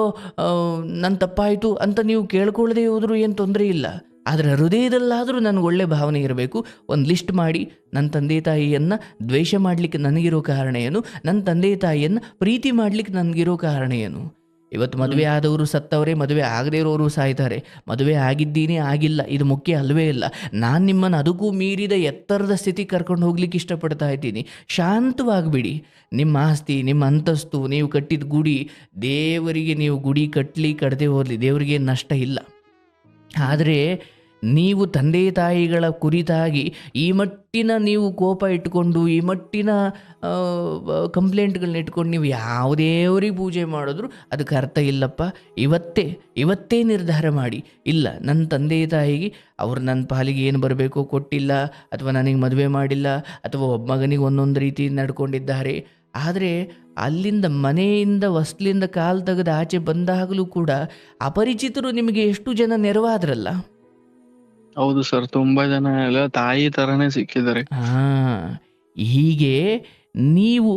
Speaker 2: ನನ್ನ ತಪ್ಪಾಯಿತು ಅಂತ ನೀವು ಕೇಳ್ಕೊಳ್ಳದೆ ಹೋದರೂ ಏನು ತೊಂದರೆ ಇಲ್ಲ, ಆದರೆ ಹೃದಯದಲ್ಲಾದರೂ ನನಗೆ ಒಳ್ಳೆ ಭಾವನೆ ಇರಬೇಕು. ಒಂದು ಲಿಸ್ಟ್ ಮಾಡಿ, ನನ್ನ ತಂದೆ ತಾಯಿಯನ್ನು ದ್ವೇಷ ಮಾಡಲಿಕ್ಕೆ ನನಗಿರೋ ಕಾರಣ ಏನು, ನನ್ನ ತಂದೆ ತಾಯಿಯನ್ನು ಪ್ರೀತಿ ಮಾಡಲಿಕ್ಕೆ ನನಗಿರೋ ಕಾರಣ ಏನು. ಇವತ್ತು ಮದುವೆ ಆದವರು ಸತ್ತವರೇ, ಮದುವೆ ಆಗದೇ ಇರೋರು ಸಾಯ್ತಾರೆ. ಮದುವೆ ಆಗಿದ್ದೀನಿ ಆಗಿಲ್ಲ ಇದು ಮುಖ್ಯ ಅಲ್ವೇ ಇಲ್ಲ. ನಾನು ನಿಮ್ಮನ್ನು ಅದಕ್ಕೂ ಮೀರಿದ ಎತ್ತರದ ಸ್ಥಿತಿ ಕರ್ಕೊಂಡು ಹೋಗ್ಲಿಕ್ಕೆ ಇಷ್ಟಪಡ್ತಾ ಇದ್ದೀನಿ. ಶಾಂತವಾಗಿಬಿಡಿ. ನಿಮ್ಮ ಆಸ್ತಿ, ನಿಮ್ಮ ಅಂತಸ್ತು, ನೀವು ಕಟ್ಟಿದ ಗುಡಿ, ದೇವರಿಗೆ ನೀವು ಗುಡಿ ಕಟ್ಟದೆ ಹೋಗಲಿ, ದೇವರಿಗೆ ನಷ್ಟ ಇಲ್ಲ. ಆದರೆ ನೀವು ತಂದೆ ತಾಯಿಗಳ ಕುರಿತಾಗಿ ಈ ಮಟ್ಟಿನ ನೀವು ಕೋಪ ಇಟ್ಕೊಂಡು, ಈ ಮಟ್ಟಿನ ಕಂಪ್ಲೇಂಟ್ಗಳನ್ನ ಇಟ್ಕೊಂಡು ನೀವು ಯಾವುದೇವರಿಗೆ ಪೂಜೆ ಮಾಡಿದ್ರು ಅದಕ್ಕೆ ಅರ್ಥ ಇಲ್ಲಪ್ಪ. ಇವತ್ತೇ ನಿರ್ಧಾರ ಮಾಡಿ, ಇಲ್ಲ ನನ್ನ ತಂದೆ ತಾಯಿಗೆ ಅವ್ರು ನನ್ನ ಪಾಲಿಗೆ ಏನು ಬರಬೇಕೋ ಕೊಟ್ಟಿಲ್ಲ, ಅಥವಾ ನನಗೆ ಮದುವೆ ಮಾಡಿಲ್ಲ, ಅಥವಾ ಒಬ್ಬ ಮಗನಿಗೆ ಒಂದೊಂದು ರೀತಿ ನಡ್ಕೊಂಡಿದ್ದಾರೆ. ಆದರೆ ಅಲ್ಲಿಂದ ಮನೆಯಿಂದ ಹೊಸ್ಲಿಂದ ಕಾಲು ತೆಗೆದು ಆಚೆ ಬಂದಾಗಲೂ ಕೂಡ ಅಪರಿಚಿತರು ನಿಮಗೆ ಎಷ್ಟು ಜನ ನೆರವಾದ್ರಲ್ಲ.
Speaker 1: ಹೌದು ಸರ್, ತುಂಬಾ ಜನ ಎಲ್ಲ ತಾಯಿ ತರನೇ ಸಿಕ್ಕಿದ್ದಾರೆ.
Speaker 2: ಹೀಗೆ ನೀವು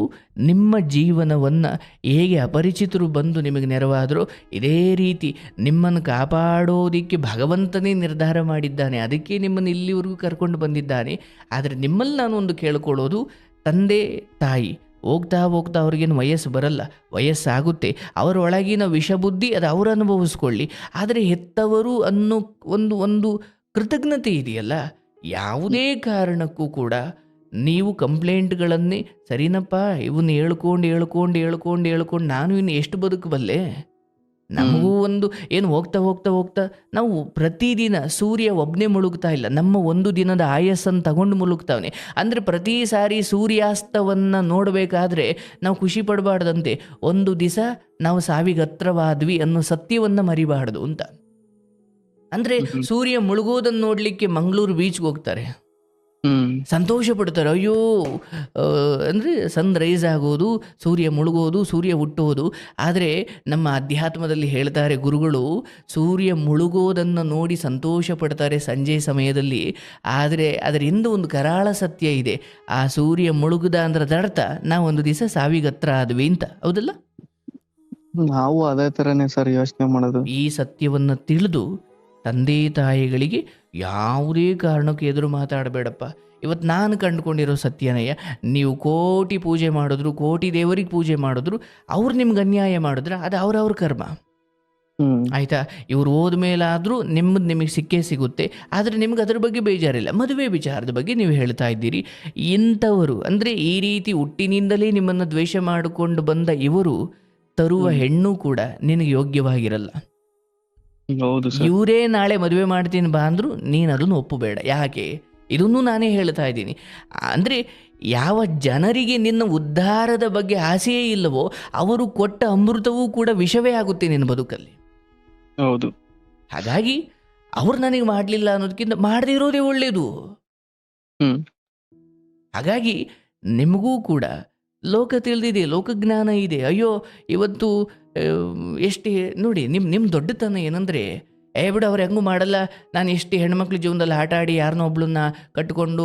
Speaker 2: ನಿಮ್ಮ ಜೀವನವನ್ನು ಹೇಗೆ ಅಪರಿಚಿತರು ಬಂದು ನಿಮಗೆ ನೆರವಾದರೂ ಇದೇ ರೀತಿ ನಿಮ್ಮನ್ನು ಕಾಪಾಡೋದಕ್ಕೆ ಭಗವಂತನೇ ನಿರ್ಧಾರ ಮಾಡಿದ್ದಾನೆ. ಅದಕ್ಕೆ ನಿಮ್ಮನ್ನು ಇಲ್ಲಿವರೆಗೂ ಕರ್ಕೊಂಡು ಬಂದಿದ್ದಾನೆ. ಆದರೆ ನಿಮ್ಮಲ್ಲಿ ನಾನು ಒಂದು ಕೇಳ್ಕೊಳ್ಳೋದು, ತಂದೆ ತಾಯಿ ಹೋಗ್ತಾ ಹೋಗ್ತಾ ಅವ್ರಿಗೇನು ವಯಸ್ಸು ಬರಲ್ಲ, ವಯಸ್ಸಾಗುತ್ತೆ. ಅವರೊಳಗಿನ ವಿಷಬುದ್ಧಿ ಅದು ಅವರು ಅನುಭವಿಸ್ಕೊಳ್ಳಿ. ಆದರೆ ಹೆತ್ತವರು ಅನ್ನೋ ಒಂದು ಕೃತಜ್ಞತೆ ಇದೆಯಲ್ಲ, ಯಾವುದೇ ಕಾರಣಕ್ಕೂ ಕೂಡ ನೀವು ಕಂಪ್ಲೇಂಟ್ಗಳನ್ನೇ ಸರಿನಪ್ಪ ಇವನ್ನ ಹೇಳ್ಕೊಂಡು ನಾನು ಇನ್ನು ಎಷ್ಟು ಬದುಕಬಲ್ಲೆ. ನಮಗೂ ಒಂದು ಏನು ಹೋಗ್ತಾ ನಾವು ಪ್ರತಿದಿನ ಸೂರ್ಯ ಒಬ್ಬನೇ ಮುಳುಗ್ತಾ ಇಲ್ಲ, ನಮ್ಮ ಒಂದು ದಿನದ ಆಯಸ್ಸನ್ನು ತಗೊಂಡು ಮುಳುಗ್ತಾವನೆ. ಅಂದರೆ ಪ್ರತಿ ಸಾರಿ ಸೂರ್ಯಾಸ್ತವನ್ನು ನೋಡಬೇಕಾದ್ರೆ ನಾವು ಖುಷಿ ಪಡಬಾರ್ದಂತೆ, ಒಂದು ದಿವಸ ನಾವು ಸಾವಿಗೆ ಹತ್ರವಾದ್ವಿ ಅನ್ನೋ ಸತ್ಯವನ್ನು ಮರಿಬಾರ್ದು ಅಂತ. ಅಂದರೆ ಸೂರ್ಯ ಮುಳುಗೋದನ್ನು ನೋಡಲಿಕ್ಕೆ ಮಂಗಳೂರು ಬೀಚ್ಗೆ ಹೋಗ್ತಾರೆ, ಸಂತೋಷ ಪಡ್ತಾರೆ. ಅಯ್ಯೋ ಅಂದರೆ ಸನ್ ರೈಸ್ ಆಗೋದು, ಸೂರ್ಯ ಮುಳುಗೋದು, ಸೂರ್ಯ ಹುಟ್ಟೋದು. ಆದರೆ ನಮ್ಮ ಅಧ್ಯಾತ್ಮದಲ್ಲಿ ಹೇಳ್ತಾರೆ ಗುರುಗಳು, ಸೂರ್ಯ ಮುಳುಗೋದನ್ನು ನೋಡಿ ಸಂತೋಷ ಪಡ್ತಾರೆ ಸಂಜೆ ಸಮಯದಲ್ಲಿ. ಆದರೆ ಅದರಿಂದ ಒಂದು ಕರಾಳ ಸತ್ಯ ಇದೆ. ಆ ಸೂರ್ಯ ಮುಳುಗುದ ಅಂದ್ರೆ ಅರ್ಥ ನಾವು ಒಂದು ದಿವಸ ಸಾವಿಗೆ ಹತ್ರ ಆದ್ವಿ ಅಂತ. ಹೌದಲ್ಲ?
Speaker 1: ನಾವು ಅದೇ ತರನೇ ಸರ್ ಯೋಚನೆ ಮಾಡೋದು.
Speaker 2: ಈ ಸತ್ಯವನ್ನು ತಿಳಿದು ತಂದೆ ತಾಯಿಗಳಿಗೆ ಯಾವುದೇ ಕಾರಣಕ್ಕೂ ಎದುರು ಮಾತಾಡಬೇಡಪ್ಪ. ಇವತ್ತು ನಾನು ಕಂಡುಕೊಂಡಿರೋ ಸತ್ಯನಯ್ಯ, ನೀವು ಕೋಟಿ ಪೂಜೆ ಮಾಡಿದ್ರು, ಕೋಟಿ ದೇವರಿಗೆ ಪೂಜೆ ಮಾಡಿದ್ರು, ಅವ್ರು ನಿಮ್ಗೆ ಅನ್ಯಾಯ ಮಾಡಿದ್ರೆ ಅದು ಅವ್ರವ್ರ ಕರ್ಮ. ಆಯಿತಾ? ಇವ್ರು ಹೋದ್ಮೇಲಾದರೂ ನಿಮಗೆ ಸಿಕ್ಕೇ ಸಿಗುತ್ತೆ. ಆದರೆ ನಿಮ್ಗೆ ಅದ್ರ ಬಗ್ಗೆ ಬೇಜಾರಿಲ್ಲ. ಮದುವೆ ವಿಚಾರದ ಬಗ್ಗೆ ನೀವು ಹೇಳ್ತಾ ಇದ್ದೀರಿ. ಇಂಥವರು ಅಂದರೆ ಈ ರೀತಿ ಹುಟ್ಟಿನಿಂದಲೇ ನಿಮ್ಮನ್ನು ದ್ವೇಷ ಮಾಡಿಕೊಂಡು ಬಂದ ಇವರು ತರುವ ಹೆಣ್ಣು ಕೂಡ ನಿನಗೆ ಯೋಗ್ಯವಾಗಿರಲ್ಲ. ಇವರೇ ನಾಳೆ ಮದುವೆ ಮಾಡ್ತೀನಿ ಬಾ ಅಂದ್ರು ನೀನು ಅದನ್ನು ಒಪ್ಪಬೇಡ. ಯಾಕೆ? ಇದನ್ನು ನಾನೇ ಹೇಳ್ತಾ ಇದ್ದೀನಿ. ಅಂದರೆ ಯಾವ ಜನರಿಗೆ ನಿನ್ನ ಉದ್ಧಾರದ ಬಗ್ಗೆ ಆಸೆಯೇ ಇಲ್ಲವೋ ಅವರು ಕೊಟ್ಟ ಅಮೃತವೂ ಕೂಡ ವಿಷವೇ ಆಗುತ್ತೆ ನಿನ್ನ ಬದುಕಲ್ಲಿ.
Speaker 1: ಹೌದು.
Speaker 2: ಹಾಗಾಗಿ ಅವ್ರು ನನಗೆ ಮಾಡಲಿಲ್ಲ ಅನ್ನೋದಕ್ಕಿಂತ ಮಾಡದೇ ಇರೋದೇ ಒಳ್ಳೆಯದು. ಹಾಗಾಗಿ ನಿಮಗೂ ಕೂಡ ಲೋಕ ತಿಳಿದಿದೆ, ಲೋಕಜ್ಞಾನ ಇದೆ. ಅಯ್ಯೋ ಇವತ್ತು ಎಷ್ಟು ನೋಡಿ ನಿಮ್ಮ ದೊಡ್ಡತನ ಏನಂದರೆ, ಬಿಡು ಅವ್ರು ಹೆಂಗೂ ಮಾಡಲ್ಲ, ನಾನು ಎಷ್ಟು ಹೆಣ್ಮಕ್ಳ ಜೀವನದಲ್ಲಿ ಆಟ ಆಡಿ ಯಾರನ್ನೋ ಒಬ್ಳನ್ನ ಕಟ್ಟಿಕೊಂಡು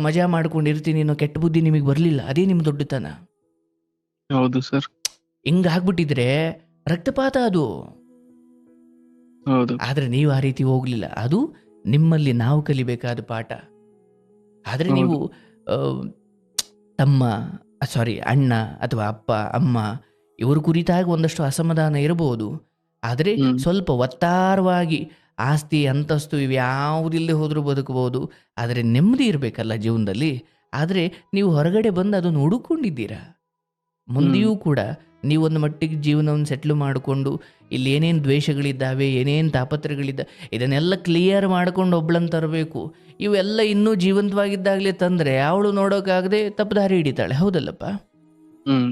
Speaker 2: ಮಜಾ ಮಾಡ್ಕೊಂಡಿರ್ತೀನಿ ಅನ್ನೋ ಕೆಟ್ಟ ಬುದ್ಧಿ ನಿಮಗೆ ಬರಲಿಲ್ಲ. ಅದೇ ನಿಮ್ಮ ದೊಡ್ಡತನ.
Speaker 1: ಹೌದು ಸರ್.
Speaker 2: ಹಿಂಗಾಗ್ಬಿಟ್ಟಿದ್ರೆ ರಕ್ತಪಾತ ಅದು.
Speaker 1: ಹೌದು.
Speaker 2: ಆದರೆ ನೀವು ಆ ರೀತಿ ಹೋಗಲಿಲ್ಲ. ಅದು ನಿಮ್ಮಲ್ಲಿ ನಾವು ಕಲಿಬೇಕಾದ ಪಾಠ. ಆದರೆ ನೀವು ಅಣ್ಣ ಅಥವಾ ಅಪ್ಪ ಅಮ್ಮ ಇವ್ರ ಕುರಿತಾಗಿ ಒಂದಷ್ಟು ಅಸಮಾಧಾನ ಇರಬಹುದು. ಆದರೆ ಸ್ವಲ್ಪ ಒತ್ತಾರವಾಗಿ ಆಸ್ತಿ ಅಂತಸ್ತು ಇವ್ಯಾವುದಿಲ್ಲದೆ ಹೋದರೂ ಬದುಕಬಹುದು. ಆದರೆ ನೆಮ್ಮದಿ ಇರಬೇಕಲ್ಲ ಜೀವನದಲ್ಲಿ. ಆದರೆ ನೀವು ಹೊರಗಡೆ ಬಂದು ಅದನ್ನು ಹುಡುಕೊಂಡಿದ್ದೀರಾ. ಮುಂದೆಯೂ ಕೂಡ ನೀವೊಂದು ಮಟ್ಟಿಗೆ ಜೀವನವನ್ನು ಸೆಟ್ಲ್ ಮಾಡಿಕೊಂಡು ಇಲ್ಲಿ ಏನೇನು ದ್ವೇಷಗಳಿದ್ದಾವೆ, ಏನೇನು ತಾಪತ್ರಗಳಿದ್ದಾವೆ, ಇದನ್ನೆಲ್ಲ ಕ್ಲಿಯರ್ ಮಾಡ್ಕೊಂಡು ಒಬ್ಳನ್ನು ತರಬೇಕು. ಇವೆಲ್ಲ ಇನ್ನೂ ಜೀವಂತವಾಗಿದ್ದಾಗಲೇ ತಂದರೆ ಅವಳು ನೋಡೋಕ್ಕಾಗದೆ ತಪ್ಪದಾರಿ ಹಿಡಿತಾಳೆ. ಹೌದಲ್ಲಪ್ಪ?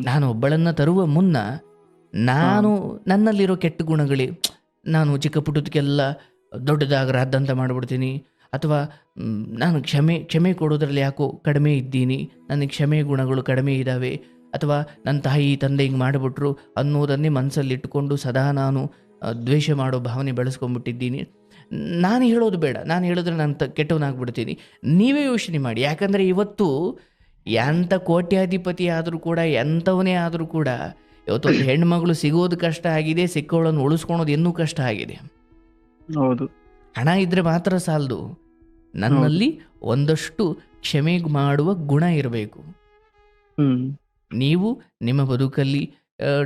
Speaker 2: ನಾನು ಒಬ್ಬಳನ್ನು ತರುವ ಮುನ್ನ ನಾನು ನನ್ನಲ್ಲಿರೋ ಕೆಟ್ಟ ಗುಣಗಳೇ, ನಾನು ಚಿಕ್ಕ ಪುಟ್ಟದಕ್ಕೆಲ್ಲ ದೊಡ್ಡದಾಗಿ ರಾದ್ದಂತ ಮಾಡಿಬಿಡ್ತೀನಿ, ಅಥವಾ ನಾನು ಕ್ಷಮೆ ಕೊಡೋದ್ರಲ್ಲಿ ಯಾಕೋ ಕಡಿಮೆ ಇದ್ದೀನಿ, ನನಗೆ ಕ್ಷಮೆ ಗುಣಗಳು ಕಡಿಮೆ ಇದ್ದಾವೆ, ಅಥವಾ ನನ್ನ ತಾಯಿ ತಂದೆ ಹಿಂಗೆ ಮಾಡಿಬಿಟ್ರು ಅನ್ನೋದನ್ನೇ ಮನಸ್ಸಲ್ಲಿ ಇಟ್ಕೊಂಡು ಸದಾ ನಾನು ದ್ವೇಷ ಮಾಡೋ ಭಾವನೆ ಬೆಳೆಸ್ಕೊಂಡ್ಬಿಟ್ಟಿದ್ದೀನಿ. ನಾನು ಹೇಳೋದು ಬೇಡ, ನಾನು ಹೇಳಿದ್ರೆ ನಾನು ಕೆಟ್ಟವನಾಗ್ಬಿಡ್ತೀನಿ. ನೀವೇ ಯೋಚನೆ ಮಾಡಿ. ಯಾಕಂದರೆ ಇವತ್ತು ಎಂಥ ಕೋಟ್ಯಾಧಿಪತಿ ಆದರೂ ಕೂಡ, ಎಂಥವನೇ ಆದರೂ ಕೂಡ ಇವತ್ತೊಂದು ಹೆಣ್ಮಗಳು ಸಿಗೋದು ಕಷ್ಟ ಆಗಿದೆ, ಸಿಕ್ಕೋಳನ್ನು ಉಳಿಸ್ಕೊಳೋದು ಇನ್ನೂ ಕಷ್ಟ ಆಗಿದೆ.
Speaker 1: ಹೌದು.
Speaker 2: ಹಣ ಇದ್ದರೆ ಮಾತ್ರ ಸಾಲದು. ನನ್ನಲ್ಲಿ ಒಂದಷ್ಟು ಕ್ಷಮೆ ಮಾಡುವ ಗುಣ ಇರಬೇಕು. ನೀವು ನಿಮ್ಮ ಬದುಕಲ್ಲಿ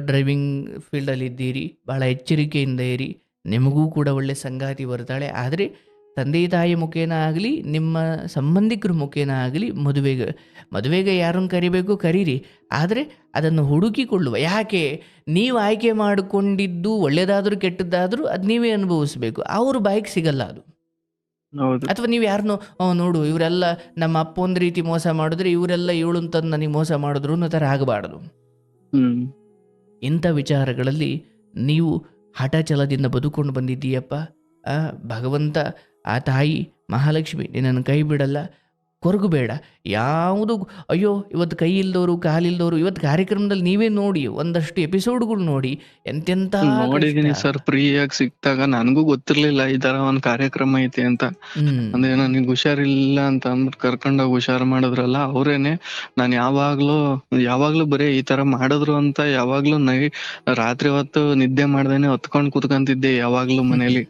Speaker 2: ಡ್ರೈವಿಂಗ್ ಫೀಲ್ಡಲ್ಲಿದ್ದೀರಿ, ಭಾಳ ಎಚ್ಚರಿಕೆಯಿಂದ ಇರಿ. ನಿಮಗೂ ಕೂಡ ಒಳ್ಳೆ ಸಂಗಾತಿ ಬರ್ತಾಳೆ. ಆದರೆ ತಂದೆ ತಾಯಿ ಮುಖೇನ ಆಗಲಿ, ನಿಮ್ಮ ಸಂಬಂಧಿಕರ ಮುಖೇನ ಆಗಲಿ ಮದುವೆಗೆ ಯಾರನ್ನು ಕರಿಬೇಕು ಕರೀರಿ. ಆದರೆ ಅದನ್ನು ಹುಡುಕಿಕೊಳ್ಳುವ, ಯಾಕೆ ನೀವು ಆಯ್ಕೆ ಮಾಡಿಕೊಂಡಿದ್ದು ಒಳ್ಳೆಯದಾದರೂ ಕೆಟ್ಟದ್ದಾದರೂ ಅದು ನೀವೇ ಅನುಭವಿಸ್ಬೇಕು. ಅವ್ರ ಬಾಯಿಗೆ ಸಿಗಲ್ಲ ಅದು.
Speaker 1: ಹೌದು.
Speaker 2: ಅಥವಾ ನೀವು ಯಾರನ್ನೋ ನೋಡು ಇವರೆಲ್ಲ ನಮ್ಮ ಅಪ್ಪ ಒಂದು ರೀತಿ ಮೋಸ ಮಾಡಿದ್ರೆ ಇವರೆಲ್ಲ ಇವಳು ತಂದು ನನಗೆ ಮೋಸ ಮಾಡಿದ್ರು ಅನ್ನೋ ಥರ ಆಗಬಾರ್ದು.
Speaker 1: ಹ್ಮ್
Speaker 2: ಇಂಥ ವಿಚಾರಗಳಲ್ಲಿ ನೀವು ಹಠ ಛಲದಿಂದ ಬದುಕೊಂಡು ಬಂದಿದ್ದೀಯಪ್ಪ. ಭಗವಂತ, ಆ ತಾಯಿ ಮಹಾಲಕ್ಷ್ಮಿ ನಿನ್ನನ್ನು ಕೈ ಬಿಡಲ್ಲ. ಕೊರಗಬೇಡ. ಯಾವುದು ಅಯ್ಯೋ ಇವತ್ತು ಕೈ ಇಲ್ದವರು ಕಾಲಿಲ್ದವರು, ಇವತ್ತು ಕಾರ್ಯಕ್ರಮದಲ್ಲಿ ನೀವೇ ನೋಡಿ ಒಂದಷ್ಟು ಎಪಿಸೋಡ್ಗಳು ನೋಡಿ ಎಂತೆಂಥ
Speaker 1: ನೋಡಿದೀನಿ ಸರ್. ಫ್ರೀಯಾಗಿ ಸಿಕ್ತಾಗ ನನಗೂ ಗೊತ್ತಿರ್ಲಿಲ್ಲ ಈ ತರ ಒಂದ್ ಕಾರ್ಯಕ್ರಮ ಐತಿ ಅಂತ. ಅಂದ್ರೆ ನನಗೆ ಹುಷಾರಿಲ್ಲ ಅಂತ ಅಂದ್ಬಿಟ್ಟು ಕರ್ಕೊಂಡೋಗಿ ಹುಷಾರ್ ಮಾಡಿದ್ರಲ್ಲ ಅವ್ರೇನೆ. ನಾನ್ ಯಾವಾಗ್ಲೂ ಬರೀ ಈ ತರ ಮಾಡಿದ್ರು ಅಂತ ಯಾವಾಗ್ಲೂ ರಾತ್ರಿ ಹೊತ್ತು ನಿದ್ದೆ ಮಾಡ್ದೇನೆ ಹೊತ್ಕೊಂಡ್ ಕೂತ್ಕೊಂತಿದ್ದೆ ಯಾವಾಗ್ಲೂ ಮನೇಲಿ.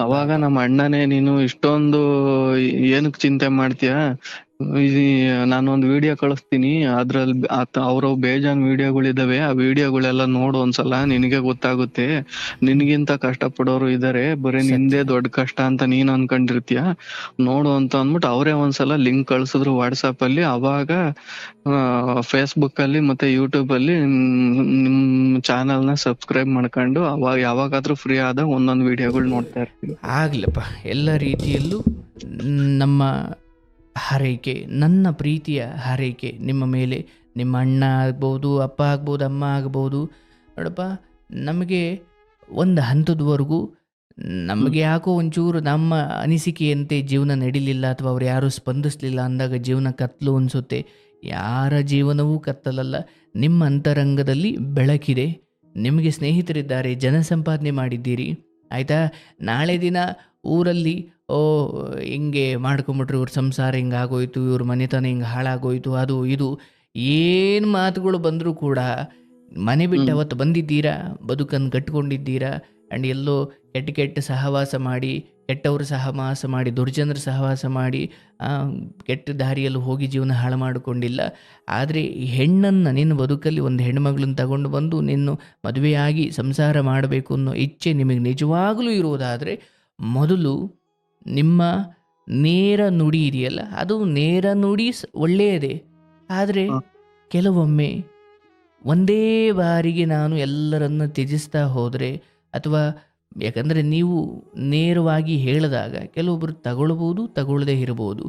Speaker 1: ಅವಾಗ ನಮ್ಮ ಅಣ್ಣನೇ, ನೀನು ಇಷ್ಟೊಂದು ಏನಕ್ ಚಿಂತೆ ಮಾಡ್ತೀಯ, ನಾನೊಂದ್ ವಿಡಿಯೋ ಕಳಿಸ್ತೀನಿ, ಅದ್ರಲ್ಲಿ ಅವ್ರ ಬೇಜಾನ್ ವಿಡಿಯೋಗಳಿದಾವೆ, ಆ ವಿಡಿಯೋಗಳೆಲ್ಲ ನೋಡು ಒಂದ್ಸಲ, ನಿನಗೆ ಗೊತ್ತಾಗುತ್ತೆ. ನಿನ್ಗಿಂತ ಕಷ್ಟ ಪಡೋರು ಇದಾರೆ, ಬರೀ ನಿಂದೇ ದೊಡ್ಡ ಕಷ್ಟ ಅಂತ ನೀನ್ ಅನ್ಕೊಂಡಿರ್ತೀಯ, ನೋಡು ಅಂತ ಅಂದ್ಬಿಟ್ಟು ಅವರೇ ಒಂದ್ಸಲ ಲಿಂಕ್ ಕಳ್ಸಿದ್ರು ವಾಟ್ಸಾಪ್ ಅಲ್ಲಿ. ಅವಾಗ ಫೇಸ್ಬುಕ್ ಅಲ್ಲಿ ಮತ್ತೆ ಯೂಟ್ಯೂಬ್ ಅಲ್ಲಿ ನಿಮ್ ಚಾನಲ್ ನ ಸಬ್ಸ್ಕ್ರೈಬ್ ಮಾಡ್ಕೊಂಡು ಅವಾಗ ಯಾವಾಗಾದ್ರೂ ಫ್ರೀ ಆದಾಗ ಒಂದೊಂದು ವಿಡಿಯೋಗಳು ನೋಡ್ತಾ ಇರ್ತೀವಿ.
Speaker 2: ಆಗ್ಲಪ್ಪ, ಎಲ್ಲ ರೀತಿಯಲ್ಲೂ ನಮ್ಮ ಹಾರೈಕೆ, ನನ್ನ ಪ್ರೀತಿಯ ಹಾರೈಕೆ ನಿಮ್ಮ ಮೇಲೆ. ನಿಮ್ಮ ಅಣ್ಣ ಆಗ್ಬೋದು, ಅಪ್ಪ ಆಗ್ಬೋದು, ಅಮ್ಮ ಆಗ್ಬೋದು. ನೋಡಪ್ಪ, ನಮಗೆ ಒಂದು ಹಂತದವರೆಗೂ ನಮಗೆ ಯಾಕೋ ಒಂಚೂರು ನಮ್ಮ ಅನಿಸಿಕೆಯಂತೆ ಜೀವನ ನಡೀಲಿಲ್ಲ ಅಥವಾ ಅವ್ರು ಯಾರೂ ಸ್ಪಂದಿಸಲಿಲ್ಲ ಅಂದಾಗ ಜೀವನ ಕತ್ತಲು ಅನಿಸುತ್ತೆ. ಯಾರ ಜೀವನವೂ ಕತ್ತಲಲ್ಲ. ನಿಮ್ಮ ಅಂತರಂಗದಲ್ಲಿ ಬೆಳಕಿದೆ. ನಿಮಗೆ ಸ್ನೇಹಿತರಿದ್ದಾರೆ, ಜನ ಸಂಪಾದನೆ ಮಾಡಿದ್ದೀರಿ, ಆಯಿತಾ. ನಾಳೆ ದಿನ ಊರಲ್ಲಿ ಹಿಂಗೆ ಮಾಡ್ಕೊಂಬಿಟ್ರು, ಇವ್ರ ಸಂಸಾರ ಹಿಂಗೆ ಆಗೋಯ್ತು, ಇವ್ರ ಮನೆತನ ಹಿಂಗೆ ಹಾಳಾಗೋಯ್ತು, ಅದು ಇದು ಏನು ಮಾತುಗಳು ಬಂದರೂ ಕೂಡ ಮನೆ ಬಿಟ್ಟು ಅವತ್ತು ಬಂದಿದ್ದೀರಾ, ಬದುಕನ್ನು ಕಟ್ಕೊಂಡಿದ್ದೀರಾ. ಆ್ಯಂಡ್ ಎಲ್ಲೋ ಕೆಟ್ಟ ಸಹವಾಸ ಮಾಡಿ, ಕೆಟ್ಟವರು ಸಹವಾಸ ಮಾಡಿ, ದುರ್ಜನರ ಸಹವಾಸ ಮಾಡಿ ಕೆಟ್ಟ ದಾರಿಯಲ್ಲಿ ಹೋಗಿ ಜೀವನ ಹಾಳು ಮಾಡಿಕೊಂಡಿಲ್ಲ. ಆದರೆ ಈ ಹೆಣ್ಣನ್ನು, ನಿನ್ನ ಬದುಕಲ್ಲಿ ಒಂದು ಹೆಣ್ಮಗಳನ್ನ ತಗೊಂಡು ಬಂದು ನಿನ್ನ ಮದುವೆಯಾಗಿ ಸಂಸಾರ ಮಾಡಬೇಕು ಅನ್ನೋ ಇಚ್ಛೆ ನಿಮಗೆ ನಿಜವಾಗಲೂ ಇರುವುದಾದರೆ, ಮೊದಲು ನಿಮ್ಮ ನೇರ ನುಡಿ ಇದೆಯಲ್ಲ, ಅದು ನೇರ ನುಡಿ ಒಳ್ಳೆಯದೇ. ಆದರೆ ಕೆಲವೊಮ್ಮೆ ಒಂದೇ ಬಾರಿಗೆ ನಾನು ಎಲ್ಲರನ್ನ ತ್ಯಜಿಸ್ತಾ ಹೋದರೆ, ಅಥವಾ ಯಾಕಂದರೆ ನೀವು ನೇರವಾಗಿ ಹೇಳಿದಾಗ ಕೆಲವೊಬ್ಬರು ತಗೊಳ್ಬೋದು, ತಗೊಳ್ಳದೇ ಇರಬಹುದು.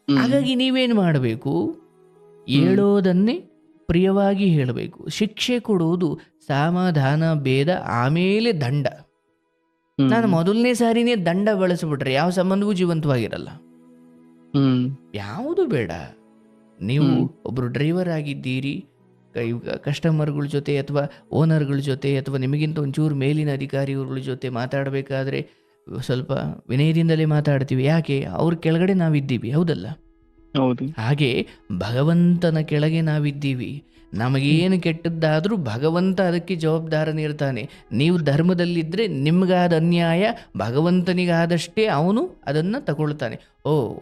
Speaker 2: ಹಾಗಾಗಿ ನೀವೇನು ಮಾಡಬೇಕು, ಹೇಳೋದನ್ನೇ ಪ್ರಿಯವಾಗಿ ಹೇಳಬೇಕು. ಶಿಕ್ಷೆ ಕೊಡುವುದು ಸಮಾಧಾನ, ಭೇದ, ಆಮೇಲೆ ದಂಡ. ನಾನು ಮೊದಲನೇ ಸಾರಿನೇ ದಂಡ ಬಳಸಿಬಿಟ್ರೆ ಯಾವ ಸಂಬಂಧವೂ ಜೀವಂತವಾಗಿರಲ್ಲ. ಯಾವುದು ಬೇಡ. ನೀವು ಒಬ್ಬರು ಡ್ರೈವರ್ ಆಗಿದ್ದೀರಿ, ಕಸ್ಟಮರ್ಗಳ ಜೊತೆ ಅಥವಾ ಓನರ್ಗಳ ಜೊತೆ ಅಥವಾ ನಿಮಗಿಂತ ಒಂಚೂರು ಮೇಲಿನ ಅಧಿಕಾರಿಗಳ ಜೊತೆ ಮಾತಾಡಬೇಕಾದ್ರೆ ಸ್ವಲ್ಪ ವಿನಯದಿಂದಲೇ ಮಾತಾಡ್ತೀವಿ. ಯಾಕೆ? ಅವ್ರ ಕೆಳಗಡೆ ನಾವಿದ್ದೀವಿ, ಹೌದಲ್ಲ?
Speaker 1: ಹೌದು.
Speaker 2: ಹಾಗೆ ಭಗವಂತನ ಕೆಳಗೆ ನಾವಿದ್ದೀವಿ. ನಮಗೇನು ಕೆಟ್ಟದ್ದಾದರೂ ಭಗವಂತ ಅದಕ್ಕೆ ಜವಾಬ್ದಾರನಿರ್ತಾನೆ. ನೀವು ಧರ್ಮದಲ್ಲಿದ್ದರೆ ನಿಮಗಾದ ಅನ್ಯಾಯ ಭಗವಂತನಿಗಾದಷ್ಟೇ ಅವನು ಅದನ್ನು ತಗೊಳ್ತಾನೆ.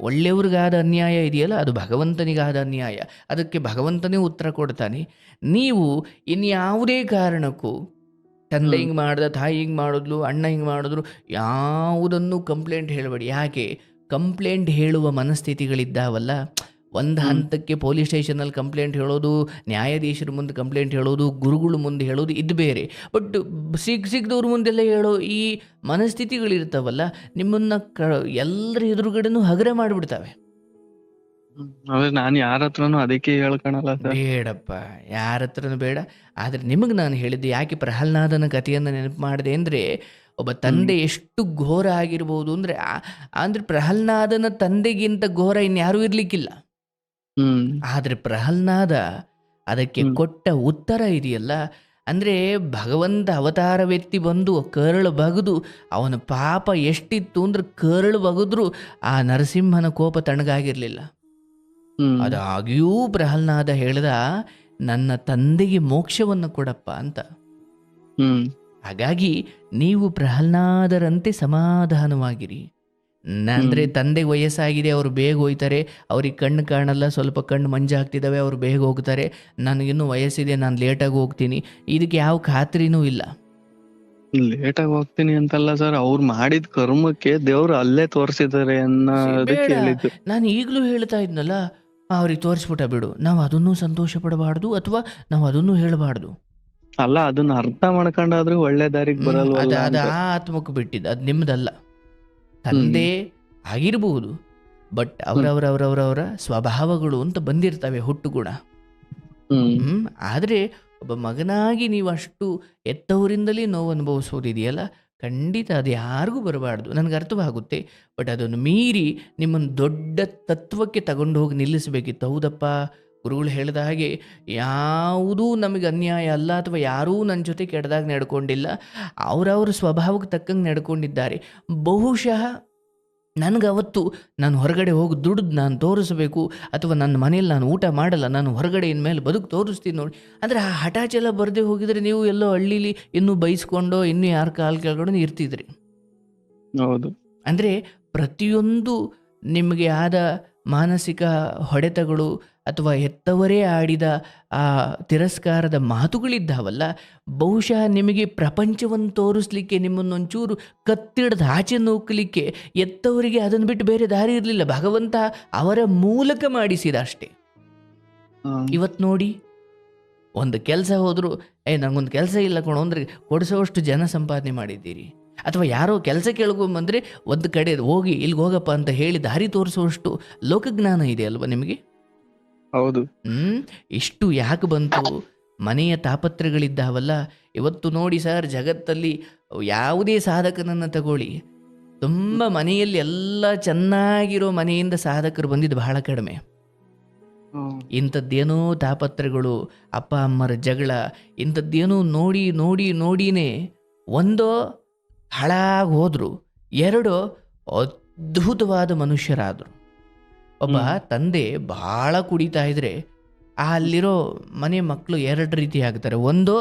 Speaker 2: ಒಳ್ಳೆಯವ್ರಿಗಾದ ಅನ್ಯಾಯ ಇದೆಯಲ್ಲ, ಅದು ಭಗವಂತನಿಗಾದ ಅನ್ಯಾಯ, ಅದಕ್ಕೆ ಭಗವಂತನೇ ಉತ್ತರ ಕೊಡ್ತಾನೆ. ನೀವು ಇನ್ಯಾವುದೇ ಕಾರಣಕ್ಕೂ ತಂದೆ ಹಿಂಗೆ ಮಾಡ್ದ, ತಾಯಿ ಹಿಂಗೆ ಮಾಡಿದ್ಲು, ಅಣ್ಣ ಹಿಂಗೆ ಮಾಡಿದ್ರು, ಯಾವುದನ್ನು ಕಂಪ್ಲೇಂಟ್ ಹೇಳಬೇಡಿ. ಯಾಕೆ? ಕಂಪ್ಲೇಂಟ್ ಹೇಳುವ ಮನಸ್ಥಿತಿಗಳಿದ್ದಾವಲ್ಲ, ಒಂದು ಹಂತಕ್ಕೆ ಪೊಲೀಸ್ ಸ್ಟೇಷನಲ್ಲಿ ಕಂಪ್ಲೇಂಟ್ ಹೇಳೋದು, ನ್ಯಾಯಾಧೀಶರ ಮುಂದೆ ಕಂಪ್ಲೇಂಟ್ ಹೇಳೋದು, ಗುರುಗಳ ಮುಂದೆ ಹೇಳೋದು, ಇದು ಬೇರೆ. ಬಟ್ ಸಿಗದವ್ರ ಮುಂದೆಲ್ಲ ಹೇಳೋ ಈ ಮನಸ್ಥಿತಿಗಳಿರ್ತಾವಲ್ಲ, ನಿಮ್ಮನ್ನು ಎಲ್ಲರ ಎದುರುಗಡೆನೂ ಹಗರ ಮಾಡಿಬಿಡ್ತಾವೆ.
Speaker 1: ನಾನು ಯಾರ ಹತ್ರನೂ ಅದಕ್ಕೆ ಹೇಳ್ಕೊಳಲ್ಲ.
Speaker 2: ಬೇಡಪ್ಪ, ಯಾರ ಹತ್ರನೂ ಬೇಡ. ಆದರೆ ನಿಮಗೆ ನಾನು ಹೇಳಿದ್ದೆ, ಯಾಕೆ ಪ್ರಹ್ಲಾದನ ಕಥೆಯನ್ನು ನೆನಪು ಮಾಡಿದೆ ಅಂದರೆ, ಒಬ್ಬ ತಂದೆ ಎಷ್ಟು ಘೋರ ಆಗಿರ್ಬೋದು ಅಂದರೆ ಪ್ರಹ್ಲಾದನ ತಂದೆಗಿಂತ ಘೋರ ಇನ್ಯಾರೂ ಇರಲಿಕ್ಕಿಲ್ಲ. ಆದರೆ ಪ್ರಹ್ಲಾದ ಅದಕ್ಕೆ ಕೊಟ್ಟ ಉತ್ತರ ಇದೆಯಲ್ಲ, ಅಂದರೆ ಭಗವಂತ ಅವತಾರವೆತ್ತಿ ಬಂದು ಕರಳು ಬಗದು, ಅವನ ಪಾಪ ಎಷ್ಟಿತ್ತು ಅಂದ್ರೆ ಕರಳು ಬಗದ್ರು ಆ ನರಸಿಂಹನ ಕೋಪ ತಣ್ಣಗಾಗಿರಲಿಲ್ಲ. ಅದಾಗಿಯೂ ಪ್ರಹ್ಲಾದ ಹೇಳ್ದ, ನನ್ನ ತಂದೆಗೆ ಮೋಕ್ಷವನ್ನು ಕೊಡಪ್ಪ ಅಂತ. ಹಾಗಾಗಿ ನೀವು ಪ್ರಹ್ಲಾದರಂತೆ ಸಮಾಧಾನವಾಗಿರಿ. ಅಂದರೆ ತಂದೆಗೆ ವಯಸ್ಸಾಗಿದೆ, ಅವರು ಬೇಗ ಹೋಗ್ತಾರೆ, ಅವ್ರಿಗೆ ಕಣ್ಣು ಕಾಣಲ್ಲ, ಸ್ವಲ್ಪ ಕಣ್ಣು ಮಂಜಾಗ್ತಿದ್ದಾವೆ, ಅವರು ಬೇಗ ಹೋಗ್ತಾರೆ. ನನಗಿನ್ನೂ ವಯಸ್ಸಿದೆ, ನಾನು ಲೇಟಾಗಿ ಹೋಗ್ತೀನಿ. ಇದಕ್ಕೆ ಯಾವ ಖಾತ್ರಿನೂ ಇಲ್ಲ.
Speaker 1: ಲೇಟಾಗಿ ಹೋಗ್ತೀನಿ ಅಂತಲ್ಲ ಸರ್, ಅವ್ರು ಮಾಡಿದ ಕರ್ಮಕ್ಕೆ ದೇವ್ರು ಅಲ್ಲೇ ತೋರಿಸಿದ್ದಾರೆ ಅನ್ನೋದಕ್ಕೆ
Speaker 2: ಬೇಡ,
Speaker 1: ಹೇಳಿದ್ದು.
Speaker 2: ನಾನು ಈಗಲೂ ಹೇಳ್ತಾ ಇದ್ನಲ್ಲ, ಅವ್ರಿಗೆ ತೋರಿಸ್ಬಿಟ್ಟ ಬಿಡು, ನಾವು ಅದನ್ನು ಸಂತೋಷ ಪಡಬಾರ್ದು ಅಥವಾ ನಾವು ಅದನ್ನು ಹೇಳಬಾರ್ದು.
Speaker 1: ಅಲ್ಲ, ಅದನ್ನ ಅರ್ಥ ಮಾಡ್ಕೊಂಡಾದ್ರೂ ಒಳ್ಳೆ ದಾರಿಗೆ ಬರಲ್ವಲ್ಲ
Speaker 2: ಅದು
Speaker 1: ಅಂತ.
Speaker 2: ಆ ಆತ್ಮಕ್ಕೆ ಬಿಟ್ಟಿದ್ದು, ಅದು ನಿಮ್ಮದಲ್ಲ. ತಂದೆ ಆಗಿರ್ಬೋದು, ಬಟ್ ಅವರವರ ಸ್ವಭಾವಗಳು ಅಂತ ಬಂದಿರ್ತವೆ, ಹುಟ್ಟುಗುಣ. ಆದರೆ ಒಬ್ಬ ಮಗನಾಗಿ ನೀವು ಅಷ್ಟು ಎತ್ತವರಿಂದಲೇ ನೋವು ಅನುಭವಿಸೋದಿದೆಯಲ್ಲ, ಖಂಡಿತ ಅದು ಯಾರಿಗೂ ಬರಬಾರ್ದು. ನನಗೆ ಅರ್ಥವಾಗುತ್ತೆ, ಬಟ್ ಅದನ್ನು ಮೀರಿ ನಿಮ್ಮನ್ನು ದೊಡ್ಡ ತತ್ವಕ್ಕೆ ತಗೊಂಡು ಹೋಗಿ ನಿಲ್ಲಿಸಬೇಕಿತ್ತು. ಹೌದಪ್ಪ, ಗುರುಗಳು ಹೇಳಿದ ಹಾಗೆ ಯಾವುದೂ ನಮಗೆ ಅನ್ಯಾಯ ಅಲ್ಲ, ಅಥವಾ ಯಾರೂ ನನ್ನ ಜೊತೆ ಕೆಟ್ಟದಾಗಿ ನಡ್ಕೊಂಡಿಲ್ಲ, ಅವರವ್ರ ಸ್ವಭಾವಕ್ಕೆ ತಕ್ಕಂಗೆ ನಡ್ಕೊಂಡಿದ್ದಾರೆ. ಬಹುಶಃ ನನಗವತ್ತು ನಾನು ಹೊರಗಡೆ ಹೋಗಿ ದುಡ್ದು ನಾನು ತೋರಿಸಬೇಕು, ಅಥವಾ ನನ್ನ ಮನೇಲಿ ನಾನು ಊಟ ಮಾಡಲ್ಲ, ನಾನು ಹೊರಗಡೆ ಇನ್ಮೇಲೆ ಬದುಕು ತೋರಿಸ್ತೀನಿ ನೋಡಿ, ಅಂದರೆ ಆ ಹಠಾಚಲ ಬರದೆ ಹೋಗಿದರೆ ನೀವು ಎಲ್ಲೋ ಹಳ್ಳೀಲಿ ಇನ್ನೂ ಬೈಸ್ಕೊಂಡೋ ಇನ್ನೂ ಯಾರ ಕಾಲು ಕೆಳಗಡೆ ಇರ್ತಿದ್ರಿ.
Speaker 1: ಹೌದು.
Speaker 2: ಅಂದರೆ ಪ್ರತಿಯೊಂದು ನಿಮಗೆ ಆದ ಮಾನಸಿಕ ಹೊಡೆತಗಳು ಅಥವಾ ಹೆತ್ತವರೇ ಆಡಿದ ಆ ತಿರಸ್ಕಾರದ ಮಾತುಗಳಿದ್ದಾವಲ್ಲ, ಬಹುಶಃ ನಿಮಗೆ ಪ್ರಪಂಚವನ್ನು ತೋರಿಸ್ಲಿಕ್ಕೆ, ನಿಮ್ಮನ್ನೊಂಚೂರು ಕತ್ತಿಡ್ದು ಆಚೆ ನೂಕಲಿಕ್ಕೆ ಎತ್ತವರಿಗೆ ಅದನ್ನು ಬಿಟ್ಟು ಬೇರೆ ದಾರಿ ಇರಲಿಲ್ಲ. ಭಗವಂತ ಅವರ ಮೂಲಕ ಮಾಡಿಸಿದ ಅಷ್ಟೇ. ಇವತ್ತು ನೋಡಿ, ಒಂದು ಕೆಲಸ ಹೋದರೂ ನನಗೊಂದು ಕೆಲಸ ಇಲ್ಲ ಕೊಡು ಅಂದರೆ ಕೊಡಿಸೋಷ್ಟು ಜನ ಸಂಪಾದನೆ ಮಾಡಿದ್ದೀರಿ. ಅಥವಾ ಯಾರೋ ಕೆಲಸ ಕೇಳ್ಕೊಂಬಂದರೆ ಒಂದು ಕಡೆ ಹೋಗಿ ಇಲ್ಲಿಗೆ ಹೋಗಪ್ಪ ಅಂತ ಹೇಳಿ ದಾರಿ ತೋರಿಸುವಷ್ಟು ಲೋಕಜ್ಞಾನ ಇದೆ ಅಲ್ವಾ ನಿಮಗೆ?
Speaker 1: ಹೌದು.
Speaker 2: ಇಷ್ಟು ಯಾಕೆ ಬಂತು? ಮನೆಯ ತಾಪತ್ರೆಗಳಿದ್ದಾವಲ್ಲ. ಇವತ್ತು ನೋಡಿ ಸರ್, ಜಗತ್ತಲ್ಲಿ ಯಾವುದೇ ಸಾಧಕನನ್ನು ತಗೊಳ್ಳಿ, ತುಂಬ ಮನೆಯಲ್ಲಿ ಎಲ್ಲ ಚೆನ್ನಾಗಿರೋ ಮನೆಯಿಂದ ಸಾಧಕರು ಬಂದಿದ್ದು ಬಹಳ ಕಡಿಮೆ. ಇಂಥದ್ದೇನೋ ತಾಪತ್ರೆಗಳು, ಅಪ್ಪ ಅಮ್ಮರ ಜಗಳ, ಇಂಥದ್ದೇನೋ ನೋಡಿ ನೋಡಿ ನೋಡಿನೇ ಒಂದೋ ಹಾಳಾಗಿ ಹೋದರು, ಎರಡೋ ಅದ್ಭುತವಾದ ಮನುಷ್ಯರಾದರು. ಒಬ್ಬ ತಂದೆ ಭಾಳ ಕುಡಿತಾ ಇದ್ರೆ ಅಲ್ಲಿರೋ ಮನೆ ಮಕ್ಕಳು ಎರಡು ರೀತಿ ಆಗ್ತಾರೆ. ಒಂದು,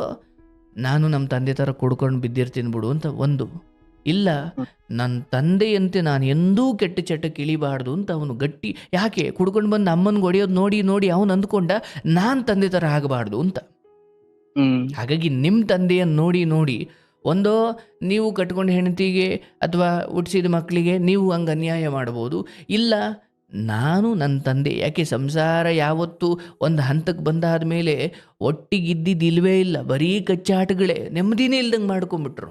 Speaker 2: ನಾನು ನಮ್ಮ ತಂದೆ ಥರ ಕುಡ್ಕೊಂಡು ಬಿದ್ದಿರ್ತೀನಿ ಬಿಡು ಅಂತ ಒಂದು, ಇಲ್ಲ ನನ್ನ ತಂದೆಯಂತೆ ನಾನು ಎಂದೂ ಕೆಟ್ಟ ಚಟಕ್ಕೆ ಇಳಿಬಾರ್ದು ಅಂತ ಅವನು ಗಟ್ಟಿ. ಯಾಕೆ? ಕುಡ್ಕೊಂಡು ಬಂದು ಅಮ್ಮನಿಗೆ ಹೊಡೆಯೋದು ನೋಡಿ ನೋಡಿ ಅವನು ಅಂದ್ಕೊಂಡ ನಾನು ತಂದೆ ಥರ ಆಗಬಾರ್ದು ಅಂತ. ಹಾಗಾಗಿ ನಿಮ್ಮ ತಂದೆಯನ್ನು ನೋಡಿ ನೋಡಿ, ಒಂದೋ ನೀವು ಕಟ್ಕೊಂಡು ಹೆಂಡತಿಗೆ ಅಥವಾ ಹುಟ್ಟಿಸಿದ ಮಕ್ಕಳಿಗೆ ನೀವು ಹಂಗೆ ಅನ್ಯಾಯ ಮಾಡ್ಬೋದು, ಇಲ್ಲ ನಾನು ನನ್ನ ತಂದೆ. ಯಾಕೆ? ಸಂಸಾರ ಯಾವತ್ತೂ ಒಂದು ಹಂತಕ್ಕೆ ಬಂದಾದ ಮೇಲೆ ಒಟ್ಟಿಗಿದ್ದಿದ್ದಿಲ್ವೇ ಇಲ್ಲ, ಬರೀ ಕಚ್ಚಾಟಗಳೇ, ನೆಮ್ಮದಿನೇ ಇಲ್ದಂಗೆ ಮಾಡ್ಕೊಂಬಿಟ್ರು.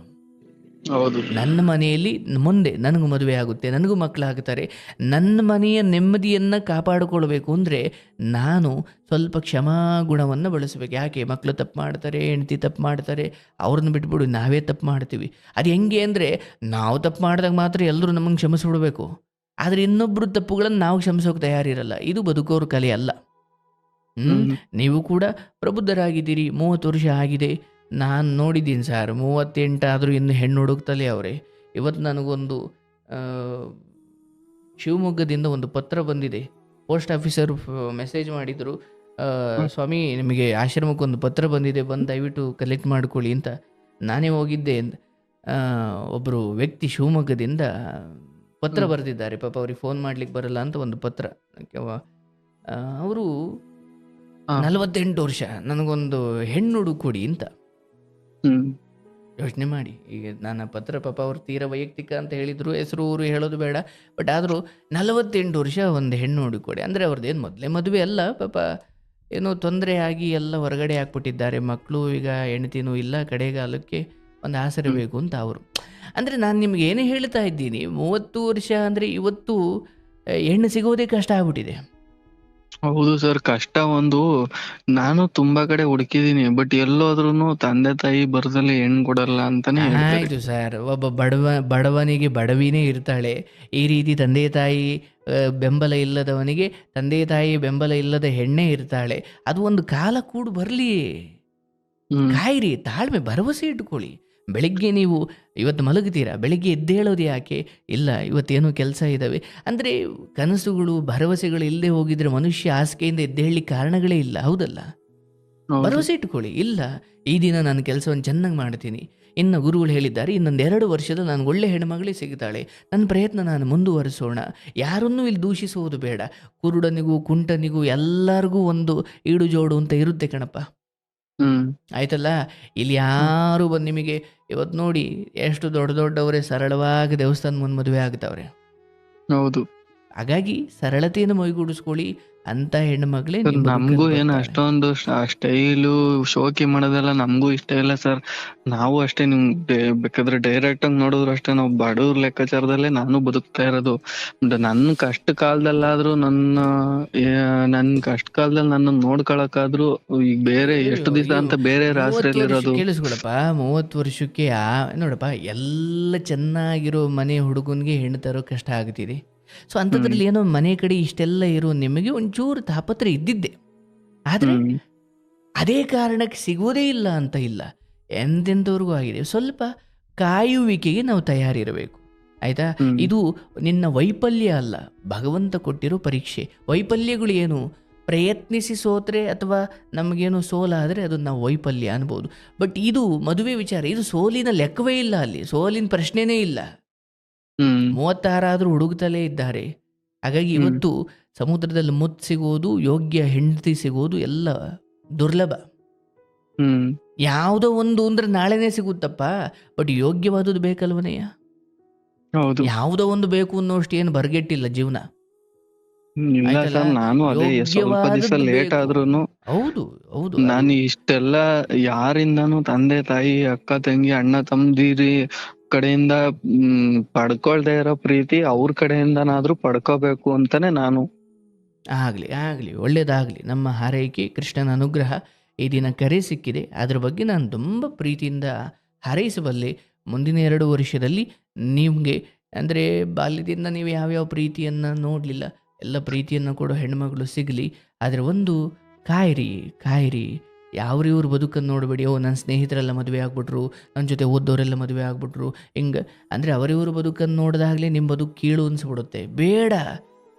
Speaker 1: ಹೌದು.
Speaker 2: ನನ್ನ ಮನೆಯಲ್ಲಿ ಮುಂದೆ ನನಗೂ ಮದುವೆ ಆಗುತ್ತೆ, ನನಗೂ ಮಕ್ಕಳಾಗ್ತಾರೆ, ನನ್ನ ಮನೆಯ ನೆಮ್ಮದಿಯನ್ನು ಕಾಪಾಡಿಕೊಳ್ಬೇಕು ಅಂದರೆ ನಾನು ಸ್ವಲ್ಪ ಕ್ಷಮಾಗುಣವನ್ನು ಬಳಸಬೇಕು. ಯಾಕೆ? ಮಕ್ಕಳು ತಪ್ಪು ಮಾಡ್ತಾರೆ, ಹೆಂಡತಿ ತಪ್ಪು ಮಾಡ್ತಾರೆ, ಅವ್ರನ್ನ ಬಿಟ್ಬಿಡು, ನಾವೇ ತಪ್ಪು ಮಾಡ್ತೀವಿ. ಅದು ಹೆಂಗೆ ಅಂದರೆ, ನಾವು ತಪ್ಪು ಮಾಡಿದಾಗ ಮಾತ್ರ ಎಲ್ಲರೂ ನಮಗೆ ಕ್ಷಮಿಸ್ಬಿಡ್ಬೇಕು, ಆದರೆ ಇನ್ನೊಬ್ಬರು ತಪ್ಪುಗಳನ್ನು ನಾವು ಕ್ಷಮಿಸೋಕೆ ತಯಾರಿರಲ್ಲ. ಇದು ಬದುಕೋರ ಕಲೆ ಅಲ್ಲ. ನೀವು ಕೂಡ ಪ್ರಬುದ್ಧರಾಗಿದ್ದೀರಿ, 30 ವರ್ಷ ಆಗಿದೆ. ನಾನು ನೋಡಿದ್ದೀನಿ ಸರ್, 38 ಆದರೂ ಇನ್ನು ಹೆಣ್ಣು ಹುಡುಕ್ತಲೇ ಅವರೇ. ಇವತ್ತು ನನಗೊಂದು ಶಿವಮೊಗ್ಗದಿಂದ ಒಂದು ಪತ್ರ ಬಂದಿದೆ. ಪೋಸ್ಟ್ ಆಫೀಸರು ಮೆಸೇಜ್ ಮಾಡಿದರು, ಸ್ವಾಮಿ ನಿಮಗೆ ಆಶ್ರಮಕ್ಕೊಂದು ಪತ್ರ ಬಂದಿದೆ, ಬಂದು ದಯವಿಟ್ಟು ಕಲೆಕ್ಟ್ ಮಾಡ್ಕೊಳ್ಳಿ ಅಂತ. ನಾನೇ ಹೋಗಿದ್ದೆ. ಒಬ್ಬರು ವ್ಯಕ್ತಿ ಶಿವಮೊಗ್ಗದಿಂದ ಪತ್ರ ಬರೆದಿದ್ದಾರೆ. ಪಾಪ ಅವ್ರಿಗೆ ಫೋನ್ ಮಾಡ್ಲಿಕ್ಕೆ ಬರಲ್ಲ ಅಂತ ಒಂದು ಪತ್ರ. ಅವರು 48 ವರ್ಷ, ನನಗೊಂದು ಹೆಣ್ಣು ಹುಡುಕೊಡಿ ಅಂತ. ಯೋಚನೆ ಮಾಡಿ, ಈಗ ನನ್ನ ಪತ್ರ, ಪಾಪ ಅವ್ರು ತೀರಾ ವೈಯಕ್ತಿಕ ಅಂತ ಹೇಳಿದ್ರು, ಹೆಸರು ಊರು ಹೇಳೋದು ಬೇಡ, ಬಟ್ ಆದರೂ 48 ವರ್ಷ ಒಂದು ಹೆಣ್ಣು ಹುಡುಕೊಡಿ ಅಂದರೆ ಅವ್ರದ್ದೇನು ಮೊದಲೇ ಮದುವೆ ಅಲ್ಲ, ಪಾಪ ಏನೋ ತೊಂದರೆ ಆಗಿ ಎಲ್ಲ ಹೊರಗಡೆ ಹಾಕ್ಬಿಟ್ಟಿದ್ದಾರೆ. ಮಕ್ಕಳು ಈಗ, ಹೆಂಡತಿನೂ ಇಲ್ಲ, ಕಡೆಗಾಲಕ್ಕೆ ಒಂದು ಆಸರೆ ಬೇಕು ಅಂತ ಅವರು. ಅಂದರೆ ನಾನು ನಿಮ್ಗೆ ಏನೇ ಹೇಳ್ತಾ ಇದ್ದೀನಿ, 30 ವರ್ಷ ಅಂದರೆ ಇವತ್ತು ಹೆಣ್ಣು ಸಿಗೋದೇ ಕಷ್ಟ ಆಗ್ಬಿಟ್ಟಿದೆ.
Speaker 1: ಹೌದು ಸರ್, ಕಷ್ಟ. ಒಂದು ನಾನು ತುಂಬಾ ಕಡೆ ಹುಡುಕಿದೀನಿ, ಬಟ್ ಎಲ್ಲೋದ್ರೂ ತಂದೆ ತಾಯಿ ಬರ್ದಲ್ಲಿ ಹೆಣ್ಣು ಕೊಡಲ್ಲ ಅಂತಾನೆ ಹೇಳ್ತಾರೆ.
Speaker 2: ಆಯಿತು ಸರ್, ಒಬ್ಬ ಬಡವನಿಗೆ ಬಡವಿನೇ ಇರ್ತಾಳೆ. ಈ ರೀತಿ ತಂದೆ ತಾಯಿ ಬೆಂಬಲ ಇಲ್ಲದವನಿಗೆ ತಂದೆ ತಾಯಿ ಬೆಂಬಲ ಇಲ್ಲದ ಹೆಣ್ಣೆ ಇರ್ತಾಳೆ. ಅದು ಒಂದು ಕಾಲ ಕೂಡ ಬರಲಿ, ಕಾಯಿರಿ, ತಾಳ್ಮೆ, ಭರವಸೆ ಇಟ್ಕೊಳ್ಳಿ. ಬೆಳಿಗ್ಗೆ ನೀವು ಇವತ್ತು ಮಲಗ್ತೀರಾ, ಬೆಳಿಗ್ಗೆ ಎದ್ದೇಳೋದು ಯಾಕೆ? ಇಲ್ಲ ಇವತ್ತೇನೋ ಕೆಲಸ ಇದ್ದಾವೆ ಅಂದರೆ ಕನಸುಗಳು ಭರವಸೆಗಳು ಇಲ್ಲದೆ ಹೋಗಿದ್ರೆ ಮನುಷ್ಯ ಹಾಸಿಗೆಯಿಂದ ಎದ್ದೇಳಲಿಕ್ಕೆ ಕಾರಣಗಳೇ ಇಲ್ಲ, ಹೌದಲ್ಲ?
Speaker 1: ಹೌದು.
Speaker 2: ಭರವಸೆ ಇಟ್ಕೊಳ್ಳಿ. ಇಲ್ಲ, ಈ ದಿನ ನಾನು ಕೆಲಸವನ್ನು ಚೆನ್ನಾಗಿ ಮಾಡ್ತೀನಿ, ಇನ್ನು ಗುರುಗಳು ಹೇಳಿದ್ದಾರೆ ಇನ್ನೊಂದು 2 ವರ್ಷದಲ್ಲಿ ನನಗೆ ಒಳ್ಳೆ ಹೆಣ್ಮಗಳೇ ಸಿಗ್ತಾಳೆ, ನನ್ನ ಪ್ರಯತ್ನ ನಾನು ಮುಂದುವರಿಸೋಣ. ಯಾರನ್ನೂ ಇಲ್ಲಿ ದೂಷಿಸುವುದು ಬೇಡ. ಕುರುಡನಿಗೂ ಕುಂಟನಿಗೂ ಎಲ್ಲರಿಗೂ ಒಂದು ಈಡು ಜೋಡು ಅಂತ ಇರುತ್ತೆ ಕಣಪ್ಪ.
Speaker 1: ಹ್ಮ್
Speaker 2: ಆಯ್ತಲ್ಲ. ಇಲ್ಲಿ ಯಾರು ಬಂದು ನಿಮಗೆ ಇವತ್ತು ನೋಡಿ ಎಷ್ಟು ದೊಡ್ಡ ದೊಡ್ಡವರೇ ಸರಳವಾಗಿ ದೇವಸ್ಥಾನ ಮುಂದೆ ಮದುವೆ ಆಗ್ತಾವ್ರೆ.
Speaker 1: ಹೌದು.
Speaker 2: ಹಾಗಾಗಿ ಸರಳತೆಯನ್ನು ಮೈಗೂಡಿಸ್ಕೊಳ್ಳಿ. ಅಂತ ಹೆಣ್ಮಗಳೇ
Speaker 1: ಸರ್
Speaker 2: ನಿಮ್ಮ
Speaker 1: ನಮಗೂ
Speaker 2: ಬದುಕಲ್ಲಿ
Speaker 1: ಏನು
Speaker 2: ಬರ್ತಾಳೆ.
Speaker 1: ಅಷ್ಟೊಂದು ಸ್ಟೈಲು ಶೋಕಿ ಮಾಡೋದೆಲ್ಲ ನಮಗೂ ಇಷ್ಟ ಇಲ್ಲ ಸರ್. ನಾವು ಅಷ್ಟೇ, ನಿಮ್ ಬೇಕಾದ್ರೆ ಡೈರೆಕ್ಟ್ ಆಗಿ ನೋಡಿದ್ರು ಅಷ್ಟೇ, ನಾವು ಬಡವ್ರ ಲೆಕ್ಕಾಚಾರದಲ್ಲೇ ನಾನು ಬದುಕ್ತಾ ಇರೋದು. ನನ್ನ ಕಷ್ಟ ಕಾಲದಲ್ಲಾದ್ರೂ ನನ್ ಕಷ್ಟ ಕಾಲದಲ್ಲಿ ನನ್ನ ನೋಡ್ಕೊಳಕಾದ್ರೂ ಈಗ ಬೇರೆ ಎಷ್ಟು ದಿವಸ ಅಂತ ಬೇರೆ
Speaker 2: 30
Speaker 1: ರಾಷ್ಟ್ರದಲ್ಲಿರೋದು.
Speaker 2: ಕೇಳಿಸ್ಕೊಳಪ್ಪ, 30 ವರ್ಷಕ್ಕೆ ನೋಡಪ್ಪ, ಎಲ್ಲ ಚೆನ್ನಾಗಿರೋ ಮನೆ ಹುಡುಗನಿಗೆ ಹೆಣ್ಣು ತರೋ ಕಷ್ಟ ಆಗ್ತಿದೆ. ಸೊ ಅಂಥದ್ರಲ್ಲಿ ಏನೋ ಮನೆ ಕಡೆ ಇಷ್ಟೆಲ್ಲ ಇರೋ ನಿಮಗೆ ಒಂಚೂರು ತಾಪತ್ರೆ ಇದ್ದಿದ್ದೆ. ಆದರೆ
Speaker 1: ಹ್ಮ್
Speaker 2: ಅದೇ ಕಾರಣಕ್ಕೆ ಸಿಗೋದೇ ಇಲ್ಲ ಅಂತ ಇಲ್ಲ, ಎಂತೆಂಥವ್ರಿಗೂ ಆಗಿದೆ. ಸ್ವಲ್ಪ ಕಾಯುವಿಕೆಗೆ ನಾವು ತಯಾರಿರಬೇಕು. ಆಯಿತಾ?
Speaker 1: ಹ್ಮ್
Speaker 2: ಇದು ನಿನ್ನ ವೈಫಲ್ಯ ಅಲ್ಲ, ಭಗವಂತ ಕೊಟ್ಟಿರೋ ಪರೀಕ್ಷೆ. ವೈಫಲ್ಯಗಳು ಏನು? ಪ್ರಯತ್ನಿಸಿ ಸೋತ್ರೆ ಅಥವಾ ನಮಗೇನು ಸೋಲಾದರೆ ಅದು ನಾವು ವೈಫಲ್ಯ ಅನ್ಬೋದು. ಬಟ್ ಇದು ಮದುವೆ ವಿಚಾರ, ಇದು ಸೋಲಿನ ಲೆಕ್ಕವೇ ಇಲ್ಲ, ಅಲ್ಲಿ ಸೋಲಿನ ಪ್ರಶ್ನೆನೇ ಇಲ್ಲ.
Speaker 1: ಹ್ಮ್
Speaker 2: 36 ಆದರೂ ಹುಡುಕ್ತಲೇ ಇದ್ದಾರೆ. ಹಾಗಾಗಿ ಇವತ್ತು ಸಮುದ್ರದಲ್ಲಿ ಮುತ್ತು ಸಿಗೋದು, ಯೋಗ್ಯ ಹೆಂಡತಿ ಸಿಗೋದು ಎಲ್ಲ ದುರ್ಲಭ.
Speaker 1: ಹ್ಮ್
Speaker 2: ಯಾವುದೋ ಒಂದು ಅಂದ್ರೆ ನಾಳೆನೇ ಸಿಗುತ್ತಪ್ಪ, ಬಟ್ ಯೋಗ್ಯವಾದದ್ದು ಬೇಕಲ್ವನಯ್ಯ.
Speaker 1: ಹೌದು.
Speaker 2: ಯಾವುದೋ ಒಂದು ಬೇಕು ಅನ್ನೋಷ್ಟು ಏನು ಬರ್ಗೆಟ್ಟಿಲ್ಲ ಜೀವನ.
Speaker 1: ಇಲ್ಲ
Speaker 2: ಆಯ್ತಲ್ಲ?
Speaker 1: ಸರ್, ನಾನು ಅದೇ ಸ್ವಲ್ಪ ದಿವಸ
Speaker 2: ಯೋಗ್ಯವಾದದ್ದು
Speaker 1: ಲೇಟ್
Speaker 2: ಬೇಕು.
Speaker 1: ಆದ್ರೂನು
Speaker 2: ಹೌದು ಹೌದು.
Speaker 1: ನಾನು ಇಷ್ಟೆಲ್ಲ ಯಾರಿಂದಾನು, ತಂದೆ ತಾಯಿ ಅಕ್ಕ ತಂಗಿ ಅಣ್ಣ ತಮ್ಮದಿರಿ ಕಡೆಯಿಂದ ಪಡ್ಕೊಳ್ದೇ ಇರೋ ಪ್ರೀತಿ ಅವ್ರ ಕಡೆಯಿಂದನಾದ್ರೂ ಪಡ್ಕೋಬೇಕು ಅಂತಾನೆ ನಾನು.
Speaker 2: ಆಗಲಿ ಆಗಲಿ, ಒಳ್ಳೇದಾಗಲಿ. ನಮ್ಮ ಹಾರೈಕೆ, ಕೃಷ್ಣನ ಅನುಗ್ರಹ. ಈ ದಿನ ಕರೆ ಸಿಕ್ಕಿದೆ, ಅದ್ರ ಬಗ್ಗೆ ನಾನು ತುಂಬ ಪ್ರೀತಿಯಿಂದ ಹಾರೈಸಬಲ್ಲೆ. ಮುಂದಿನ 2 ವರ್ಷದಲ್ಲಿ ನಿಮಗೆ ಅಂದರೆ ಬಾಲ್ಯದಿಂದ ನೀವು ಯಾವ್ಯಾವ ಪ್ರೀತಿಯನ್ನು ನೋಡಲಿಲ್ಲ, ಎಲ್ಲ ಪ್ರೀತಿಯನ್ನು ಕೊಡೋ ಹೆಣ್ಮಗಳು ಸಿಗಲಿ. ಆದರೆ ಒಂದು ಕಾಯಿರಿ, ಯಾವ್ರಿವ್ರ ಬದುಕನ್ನು ನೋಡಬೇಡಿ. ನನ್ನ ಸ್ನೇಹಿತರೆಲ್ಲ ಮದುವೆ ಆಗ್ಬಿಟ್ರು, ನನ್ನ ಜೊತೆ ಓದೋರೆಲ್ಲ ಮದುವೆ ಆಗ್ಬಿಟ್ರು, ಹಿಂಗೆ ಅಂದರೆ ಅವರಿವ್ರ ಬದುಕನ್ನು ನೋಡಿದಾಗಲೇ ನಿಮ್ಮ ಬದುಕು ಕೀಳು ಅನಿಸ್ಬಿಡುತ್ತೆ. ಬೇಡ,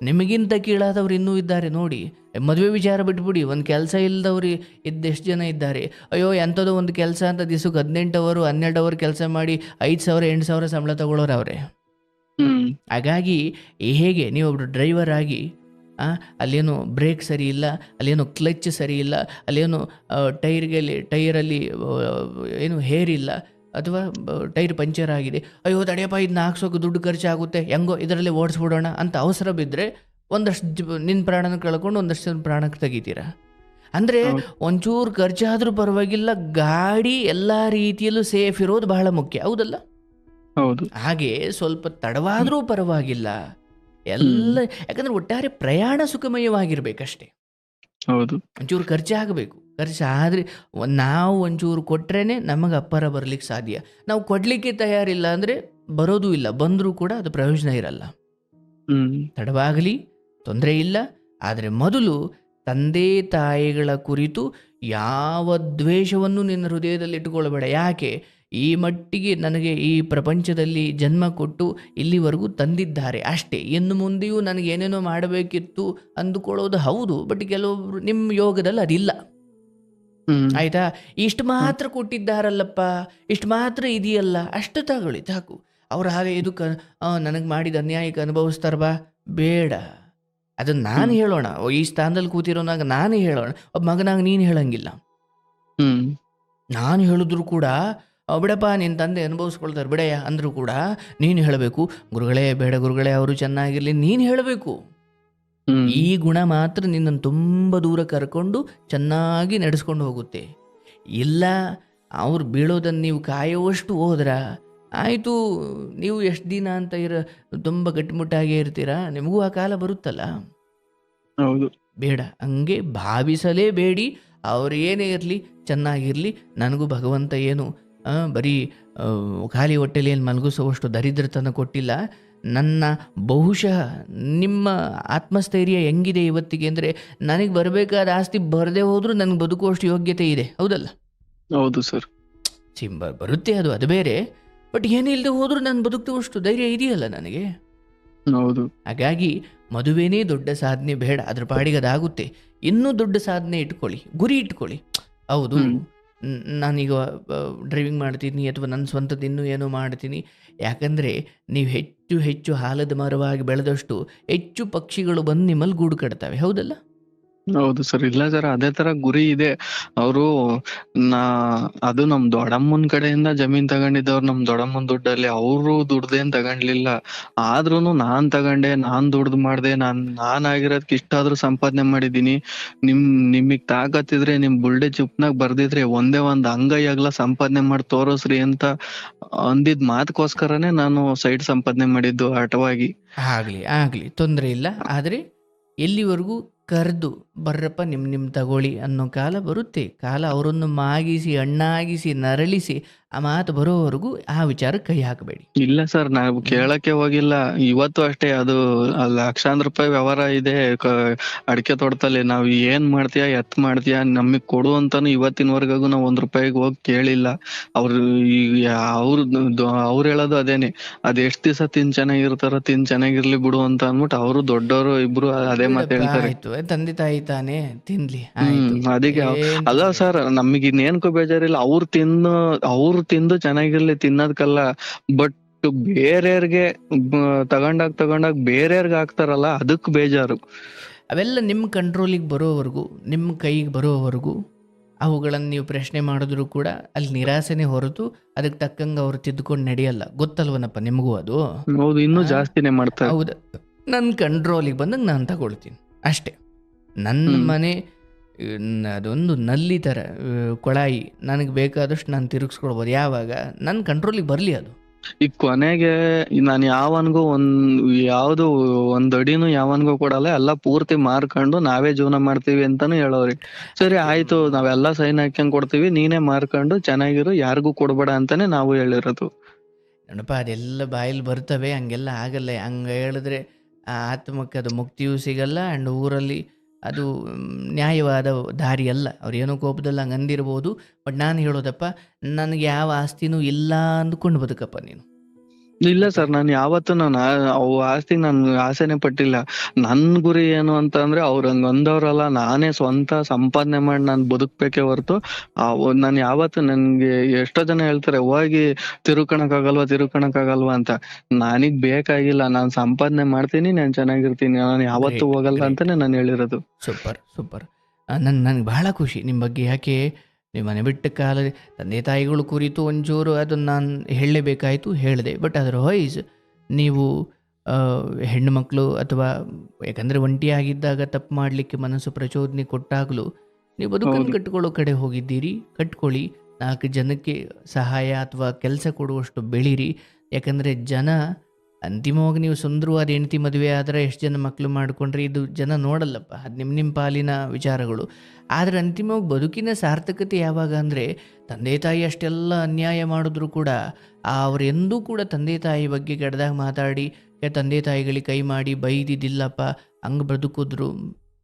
Speaker 2: ನಿಮಗಿಂತ ಕೀಳಾದವ್ರು ಇನ್ನೂ ಇದ್ದಾರೆ ನೋಡಿ. ಮದುವೆ ವಿಚಾರ ಬಿಟ್ಬಿಡಿ, ಒಂದು ಕೆಲಸ ಇಲ್ಲದವ್ರು ಇದ್ದೆಷ್ಟು ಜನ ಇದ್ದಾರೆ. ಅಯ್ಯೋ ಎಂಥದೋ ಒಂದು ಕೆಲಸ ಅಂತ ದಿವಸಕ್ಕೆ 18 ಅವರು 12 ಅವರ್ ಕೆಲಸ ಮಾಡಿ 5,000 8,000 ಸಂಬಳ ತಗೊಳ್ಳೋರು ಅವರೇ. ಹಾಗಾಗಿ ಹೇಗೆ ನೀವೊಬ್ರು ಡ್ರೈವರ್ ಆಗಿ ಅಲ್ಲೇನೋ ಬ್ರೇಕ್ ಸರಿ ಇಲ್ಲ, ಅಲ್ಲೇನೋ ಕ್ಲಚ್ ಸರಿ ಇಲ್ಲ, ಅಲ್ಲೇನೋ ಟೈರಲ್ಲಿ ಏನು ಹೇರ್ ಇಲ್ಲ, ಅಥವಾ ಟೈರ್ ಪಂಚರ್ ಆಗಿದೆ, ಅಯ್ಯೋ ತಡೆಯಪ್ಪ ಇದನ್ನ ಹಾಕ್ಸೋಕೆ ದುಡ್ಡು ಖರ್ಚಾಗುತ್ತೆ, ಹೆಂಗೋ ಇದರಲ್ಲೇ ಓಡಿಸ್ಬಿಡೋಣ ಅಂತ ಅವಸರ ಬಿದ್ದರೆ ಒಂದಷ್ಟು ನಿನ್ನ ಪ್ರಾಣನ ಕಳ್ಕೊಂಡು ಒಂದಷ್ಟು ಜನ ಪ್ರಾಣಕ್ಕೆ ತೆಗಿತೀರಾ. ಅಂದರೆ ಒಂಚೂರು ಖರ್ಚಾದರೂ ಪರವಾಗಿಲ್ಲ, ಗಾಡಿ ಎಲ್ಲ ರೀತಿಯಲ್ಲೂ ಸೇಫ್ ಇರೋದು ಬಹಳ ಮುಖ್ಯ, ಹೌದಲ್ಲ?
Speaker 1: ಹೌದು.
Speaker 2: ಹಾಗೆ ಸ್ವಲ್ಪ ತಡವಾದರೂ ಪರವಾಗಿಲ್ಲ ಎಲ್ಲ, ಯಾಕಂದ್ರೆ ಒಟ್ಟಾರೆ ಪ್ರಯಾಣ ಸುಖಮಯವಾಗಿರ್ಬೇಕಷ್ಟೇ.
Speaker 1: ಹೌದು.
Speaker 2: ಒಂಚೂರು ಖರ್ಚಾಗಬೇಕು. ಖರ್ಚಾದರೆ ನಾವು ಒಂಚೂರು ಕೊಟ್ರೇನೆ ನಮಗೆ ಅಪ್ಪರ ಬರ್ಲಿಕ್ಕೆ ಸಾಧ್ಯ. ನಾವು ಕೊಡಲಿಕ್ಕೆ ತಯಾರಿಲ್ಲ ಅಂದರೆ ಬರೋದು ಇಲ್ಲ, ಬಂದರೂ ಕೂಡ ಅದು ಪ್ರಯೋಜನ ಇರಲ್ಲ. ತಡವಾಗಲಿ ತೊಂದರೆ ಇಲ್ಲ, ಆದರೆ ಮೊದಲು ತಂದೆ ತಾಯಿಗಳ ಕುರಿತು ಯಾವ ದ್ವೇಷವನ್ನು ನಿನ್ನ ಹೃದಯದಲ್ಲಿ ಇಟ್ಟುಕೊಳ್ಳಬೇಡ. ಯಾಕೆ? ಈ ಮಟ್ಟಿಗೆ ನನಗೆ ಈ ಪ್ರಪಂಚದಲ್ಲಿ ಜನ್ಮ ಕೊಟ್ಟು ಇಲ್ಲಿವರೆಗೂ ತಂದಿದ್ದಾರೆ ಅಷ್ಟೇ, ಇನ್ನು ಮುಂದೆಯೂ ನನಗೆ ಏನೇನೋ ಮಾಡಬೇಕಿತ್ತು ಅಂದುಕೊಳ್ಳೋದು ಹೌದು, ಬಟ್ ಕೆಲವೊಬ್ರು ನಿಮ್ಮ ಯೋಗದಲ್ಲಿ ಅದಿಲ್ಲ. ಆಯಿತಾ? ಇಷ್ಟು ಮಾತ್ರ ಕೊಟ್ಟಿದ್ದಾರಲ್ಲಪ್ಪ, ಇಷ್ಟು ಮಾತ್ರ ಇದೆಯಲ್ಲ, ಅಷ್ಟು ತಗೊಳ್ಳಿ ಸಾಕು. ಅವ್ರು ಹಾಗೆ ಇದಕ್ಕೆ ನನಗೆ ಮಾಡಿದ ಅನ್ಯಾಯಕ್ಕೆ ಅನುಭವಿಸ್ತಾರ ಬಾ, ಬೇಡ. ಅದನ್ನು ನಾನು ಹೇಳೋಣ, ಈ ಸ್ಥಾನದಲ್ಲಿ ಕೂತಿರೋನಾಗ ನಾನು ಹೇಳೋಣ, ಒಬ್ಬ ಮಗನಾಗ ನೀನು ಹೇಳಂಗಿಲ್ಲ. ನಾನು ಹೇಳಿದ್ರು ಕೂಡ ಬಿಡಪ್ಪ ನಿನ್ನ ತಂದೆ ಅನುಭವಿಸ್ಕೊಳ್ತಾರೆ ಬಿಡಯ್ಯ ಅಂದರೂ ಕೂಡ ನೀನು ಹೇಳಬೇಕು, ಗುರುಗಳೇ ಬೇಡ ಗುರುಗಳೇ ಅವರು ಚೆನ್ನಾಗಿರಲಿ, ನೀನು ಹೇಳಬೇಕು. ಈ ಗುಣ ಮಾತ್ರ ನಿನ್ನನ್ನು ತುಂಬ ದೂರ ಕರ್ಕೊಂಡು ಚೆನ್ನಾಗಿ ನಡೆಸ್ಕೊಂಡು ಹೋಗುತ್ತೆ. ಇಲ್ಲ ಅವ್ರು ಬೀಳೋದನ್ನು ನೀವು ಕಾಯುವಷ್ಟು ಹೋದ್ರ ಆಯಿತು, ನೀವು ಎಷ್ಟು ದಿನ ಅಂತ ತುಂಬ ಗಟ್ಟಿಮುಟ್ಟಾಗೇ ಇರ್ತೀರಾ, ನಿಮಗೂ ಆ ಕಾಲ ಬರುತ್ತಲ್ಲ.
Speaker 1: ಹೌದು.
Speaker 2: ಬೇಡ, ಹಂಗೆ ಭಾವಿಸಲೇಬೇಡಿ. ಅವ್ರು ಏನೇ ಇರಲಿ ಚೆನ್ನಾಗಿರಲಿ, ನನಗೂ ಭಗವಂತ ಏನು ಬರೀ ಖಾಲಿ ಹೊಟ್ಟೆಲಿ ಏನು ಮಲಗಿಸುವಷ್ಟು ದರಿದ್ರತನ ಕೊಟ್ಟಿಲ್ಲ. ನನ್ನ ಬಹುಶಃ ನಿಮ್ಮ ಆತ್ಮಸ್ಥೈರ್ಯ ಹೆಂಗಿದೆ ಇವತ್ತಿಗೆ ಅಂದರೆ, ನನಗೆ ಬರಬೇಕಾದ ಆಸ್ತಿ ಬರದೇ ಹೋದರೂ ನನಗೆ ಬದುಕುವಷ್ಟು ಯೋಗ್ಯತೆ ಇದೆ, ಹೌದಲ್ಲ?
Speaker 1: ಹೌದು ಸರ್.
Speaker 2: ಬರುತ್ತೆ, ಅದು ಬೇರೆ. ಬಟ್ ಏನಿಲ್ಲದೆ ಹೋದರೂ ನಾನು ಬದುಕುವಷ್ಟು ಧೈರ್ಯ ಇದೆಯಲ್ಲ ನನಗೆ.
Speaker 1: ಹೌದು.
Speaker 2: ಹಾಗಾಗಿ ಮದುವೆನೇ ದೊಡ್ಡ ಸಾಧನೆ ಬೇಡ, ಅದ್ರ ಪಾಡಿಗೆ ಅದಾಗುತ್ತೆ. ಇನ್ನೂ ದೊಡ್ಡ ಸಾಧನೆ ಇಟ್ಕೊಳ್ಳಿ, ಗುರಿ ಇಟ್ಕೊಳ್ಳಿ. ಹೌದು.
Speaker 1: ಹ್ಮ್
Speaker 2: ನಾನೀಗ ಡ್ರೈವಿಂಗ್ ಮಾಡ್ತೀನಿ ಅಥವಾ ನನ್ನ ಸ್ವಂತದ್ದು ಇನ್ನೂ ಏನೋ ಮಾಡ್ತೀನಿ. ಯಾಕಂದರೆ ನೀವು ಹೆಚ್ಚು ಹೆಚ್ಚು ಆಲದ ಮರವಾಗಿ ಬೆಳೆದಷ್ಟು ಹೆಚ್ಚು ಪಕ್ಷಿಗಳು ಬಂದು ನಿಮ್ಮಲ್ಲಿ ಗೂಡು ಕಟ್ತವೆ. ಹೌದಲ್ಲ?
Speaker 1: ಹೌದು ಸರ್. ಇಲ್ಲ ಸರ್, ಅದೇ ತರ ಗುರಿ ಇದೆ. ಅವರು ನಾ ಅದು ನಮ್ ದೊಡ್ಡಮ್ಮನ್ ಕಡೆಯಿಂದ ಜಮೀನ್ ತಗೊಂಡಿದ್ದವ್ರು, ನಮ್ ದೊಡ್ಡಮ್ಮನ್ ದುಡ್ಡಲ್ಲಿ. ಅವರು ದುಡ್ದೇನ್ ತಗೊಂಡ್ಲಿಲ್ಲ. ಆದ್ರೂನು ನಾನ್ ತಗೊಂಡೆ, ನಾನ್ ದುಡ್ದು ಮಾಡ್ದೆ, ನಾನ್ ಆಗಿರೋದಕ್ಕೆ ಇಷ್ಟಾದ್ರೂ ಸಂಪಾದನೆ ಮಾಡಿದೀನಿ. ನಿಮಗ್ ತಾಕತ್ತಿದ್ರೆ ನಿಮ್ ಬುಲ್ಡೆ ಚುಪ್ನಾಗ್ ಬರ್ದಿದ್ರೆ ಒಂದೇ ಒಂದ್ ಅಂಗೈ ಅಗಲ ಸಂಪಾದನೆ ಮಾಡಿ ತೋರಸ್ರಿ ಅಂತ ಅಂದಿದ್ ಮಾತ್ಕೋಸ್ಕರನೇ ನಾನು ಸೈಡ್ ಸಂಪಾದನೆ ಮಾಡಿದ್ದು ಆಟವಾಗಿ.
Speaker 2: ಆಗಲಿ, ಆಗಲಿ, ತೊಂದರೆ ಇಲ್ಲ. ಆದರೆ ಎಲ್ಲಿವರೆಗೂ ಕರೆದು ಬರ್ರಪ್ಪ ನಿಮ್ಮ ತಗೊಳ್ಳಿ ಅನ್ನೋ ಕಾಲ ಬರುತ್ತೆ. ಕಾಲ ಅವರನ್ನು ಮಾಗಿಸಿ, ಹಣ್ಣಾಗಿಸಿ, ನರಳಿಸಿ ಆ ಮಾತು ಬರೋವರೆಗೂ ಆ ವಿಚಾರಕ್ಕೆ ಕೈ ಹಾಕಬೇಡಿ.
Speaker 1: ಇಲ್ಲ ಸರ್, ನಾವು ಕೇಳಕ್ಕೆ ಹೋಗಿಲ್ಲ. ಇವತ್ತು ಅಷ್ಟೇ, ಅದು ಲಕ್ಷಾಂತರ ರೂಪಾಯಿ ವ್ಯವಹಾರ ಇದೆ ಅಡಿಕೆ ತೋಟದಲ್ಲಿ. ನಾವ್ ಏನ್ ಮಾಡ್ತೀಯಾ, ಎತ್ ಮಾಡ್ತೀಯಾ, ನಮಗ್ ಕೊಡು ಅಂತಾನು ಇವತ್ತಿನವರೆಗೂ ನಾವ್ ₹1 ಹೋಗಿ ಕೇಳಿಲ್ಲ. ಅವ್ರು ಅವ್ರು ಹೇಳೋದು ಅದೇನೆ, ಅದ್ ಎಷ್ಟ್ ದಿವಸ ಚೆನ್ನಾಗಿರ್ತಾರ, ಚೆನ್ನಾಗಿರ್ಲಿ ಬಿಡು ಅಂತ ಅಂದ್ಬಿಟ್ಟು ಅವರು ದೊಡ್ಡವರು ಇಬ್ರು ಅದೇ ಮಾತು
Speaker 2: ಬಿಡಪ್ಪ,
Speaker 1: ಹೇಳ್ತಾರೆ.
Speaker 2: ಆಯ್ತು, ತಂದೆ ತಾಯಿ ತಾನೇ, ತಿನ್ಲಿ, ಆಯ್ತು,
Speaker 1: ಅದಕ್ಕೆ
Speaker 2: ಏನ್
Speaker 1: ಅಲ್ಲ
Speaker 2: ತೊಂದ್ರೆ
Speaker 1: ಸರ್, ನಮಗ್ ಇನ್ನೇನ್ಕೋ ಬೇಜಾರಿಲ್ಲ. ಅವ್ರು ತಿಂದು ಚೆನ್ನಾಗಿರ್ಲಿ, ತಿನ್ನೋದಕ್ಕಲ್ಲ. ಬಟ್ ಬೇರೆಯವ್ರಿಗೆ ತಗೊಂಡಾಗ ಬೇರೆಯವ್ರಿಗೆ ಹಾಕ್ತಾರಲ್ಲ, ಅದಕ್ ಬೇಜಾರು.
Speaker 2: ಅವೆಲ್ಲ ನಿಮ್ಮ ಕಂಟ್ರೋಲಿಗೆ ಬರೋವರೆಗೂ, ನಿಮ್ಮ ಕೈಗೆ ಬರೋವರೆಗೂ ಅವುಗಳನ್ನು ನೀವು ಪ್ರಶ್ನೆ ಮಾಡಿದ್ರು ಕೂಡ ಅಲ್ಲಿ ನಿರಾಸೆನೇ ಹೊರತು ಅದಕ್ಕೆ ತಕ್ಕಂಗೆ ಅವ್ರು ತಿದ್ದುಕೊಂಡು ನಡೆಯಲ್ಲ. ಗೊತ್ತಲ್ವನಪ್ಪ ನಿಮಗೂ ಅದು?
Speaker 1: ಹೌದು, ಇನ್ನೂ ಜಾಸ್ತಿನೇ ಮಾಡ್ತಾರೆ.
Speaker 2: ಹೌದು, ನನ್ನ ಕಂಟ್ರೋಲಿಗೆ ಬಂದಂಗೆ ನಾನು ತಗೊಳ್ತೀನಿ ಅಷ್ಟೇ. ನನ್ನ ಮನೆ ಅದೊಂದು ನಲ್ಲಿ ಥರ ಕೊಳಾಯಿ, ನನಗೆ ಬೇಕಾದಷ್ಟು ನಾನು ತಿರುಗಿಸ್ಕೊಳ್ಬೋದು. ಯಾವಾಗ ನನ್ನ ಕಂಟ್ರೋಲಿಗೆ ಬರಲಿ ಅದು.
Speaker 1: ಈಗ ಕೊನೆಗೆ ನಾನು ಯಾವ್ದು ಒಂದ್ ಅಡಿನೂ ಯಾವನ್ಗೂ ಕೊಡಲ್ಲ, ಎಲ್ಲ ಪೂರ್ತಿ ಮಾರ್ಕೊಂಡು ನಾವೇ ಜೀವನ ಮಾಡ್ತೀವಿ ಅಂತಾನು ಹೇಳೋರಿ. ಸರಿ ಆಯ್ತು, ನಾವೆಲ್ಲ ಸೈನ್ ಹಾಕ್ಯಂಗ್ ಕೊಡ್ತೀವಿ, ನೀನೇ ಮಾರ್ಕೊಂಡು ಚೆನ್ನಾಗಿರು, ಯಾರಿಗೂ ಕೊಡ್ಬೇಡ ಅಂತಾನೆ ನಾವು ಹೇಳಿರೋದು.
Speaker 2: ನೋಡಪ್ಪ, ಅದೆಲ್ಲ ಬಾಯಲ್ಲಿ ಬರ್ತವೆ, ಹಂಗೆಲ್ಲ ಆಗಲ್ಲ. ಹಂಗೆ ಹೇಳಿದ್ರೆ ಆ ಆತ್ಮಕ್ಕೆ ಅದು ಮುಕ್ತಿಯೂ ಸಿಗಲ್ಲ. ಆ್ಯಂಡ್ ಊರಲ್ಲಿ ಅದು ನ್ಯಾಯವಾದ ದಾರಿ ಅಲ್ಲ. ಅವ್ರು ಏನೋ ಕೋಪದಲ್ಲಿ ಹಂಗೆ ಅಂದಿರ್ಬೋದು. ಬಟ್ ನಾನು ಹೇಳೋದಪ್ಪ, ನನಗೆ ಯಾವ ಆಸ್ತಿನೂ ಇಲ್ಲ ಅಂದ್ಕೊಂಡು ಬದುಕಪ್ಪ ನೀನು.
Speaker 1: ಇಲ್ಲ ಸರ್, ನಾನು ಯಾವತ್ತೂ ಅವು ಆಸ್ತಿಗೆ ನಾನು ಆಸೆನೆ ಪಟ್ಟಿಲ್ಲ. ನನ್ ಗುರಿ ಏನು ಅಂತ ಅಂದ್ರೆ, ಅವ್ರ ಹಂಗ ಅಂದವ್ರಲ್ಲ, ನಾನೇ ಸ್ವಂತ ಸಂಪಾದನೆ ಮಾಡಿ ನಾನು ಬದುಕ್ಬೇಕೇ ಹೊರತು ನಾನು ಯಾವತ್ತು, ನನ್ಗೆ ಎಷ್ಟೋ ಜನ ಹೇಳ್ತಾರೆ ಹೋಗಿ ತಿರುಕಣಕ್ಕಾಗಲ್ವಾ ಅಂತ. ನನಗ್ ಬೇಕಾಗಿಲ್ಲ, ನಾನ್ ಸಂಪಾದನೆ ಮಾಡ್ತೀನಿ, ನಾನ್ ಚೆನ್ನಾಗಿರ್ತೀನಿ, ನಾನು ಯಾವತ್ತೂ ಹೋಗಲ್ಲ ಅಂತಾನೆ ನಾನು ಹೇಳಿರೋದು.
Speaker 2: Super, super. ನನಗೆ ಬಹಳ ಖುಷಿ ನಿಮ್ಮ ಬಗ್ಗೆ. ಯಾಕೆ ನೀವು ಮನೆ ಬಿಟ್ಟ ಕಾಲ ತಂದೆ ತಾಯಿಗಳು ಕುರಿತು ಒಂಚೂರು ಅದನ್ನು ನಾನು ಹೇಳಲೇಬೇಕಾಯಿತು, ಹೇಳಿದೆ. ಬಟ್ ಅದರ್ವೈಸ್ ನೀವು ಹೆಣ್ಣು ಮಕ್ಕಳು ಅಥವಾ ಯಾಕಂದರೆ ಒಂಟಿಯಾಗಿದ್ದಾಗ ತಪ್ಪು ಮಾಡಲಿಕ್ಕೆ ಮನಸ್ಸು ಪ್ರಚೋದನೆ ಕೊಟ್ಟಾಗಲೂ ನೀವು ಬದುಕನ್ನು ಕಟ್ಕೊಳ್ಳೋ ಕಡೆ ಹೋಗಿದ್ದೀರಿ. ಕಟ್ಕೊಳ್ಳಿ, 4 ಜನಕ್ಕೆ ಸಹಾಯ ಅಥವಾ ಕೆಲಸ ಕೊಡುವಷ್ಟು ಬೆಳೀರಿ. ಯಾಕಂದರೆ ಜನ ಅಂತಿಮವಾಗಿ ನೀವು ಸುಂದರವಾದ ಹೆಂಡತಿ ಮದುವೆ ಆದರೆ ಎಷ್ಟು ಜನ ಮಕ್ಕಳು ಮಾಡಿಕೊಂಡ್ರೆ ಇದು ಜನ ನೋಡಲ್ಲಪ್ಪ. ಅದು ನಿಮ್ಮ ಪಾಲಿನ ವಿಚಾರಗಳು. ಆದರೆ ಅಂತಿಮವಾಗಿ ಬದುಕಿನ ಸಾರ್ಥಕತೆ ಯಾವಾಗ ಅಂದರೆ, ತಂದೆ ತಾಯಿ ಅಷ್ಟೆಲ್ಲ ಅನ್ಯಾಯ ಮಾಡಿದ್ರು ಕೂಡ ಅವ್ರು ಎಂದೂ ಕೂಡ ತಂದೆ ತಾಯಿ ಬಗ್ಗೆ ಕೆಟ್ಟದಾಗ ಮಾತಾಡಿ ತಂದೆ ತಾಯಿಗಳಿಗೆ ಕೈ ಮಾಡಿ ಬೈದಿದ್ದಿಲ್ಲಪ್ಪ, ಹಂಗೆ ಬದುಕಿದ್ರು,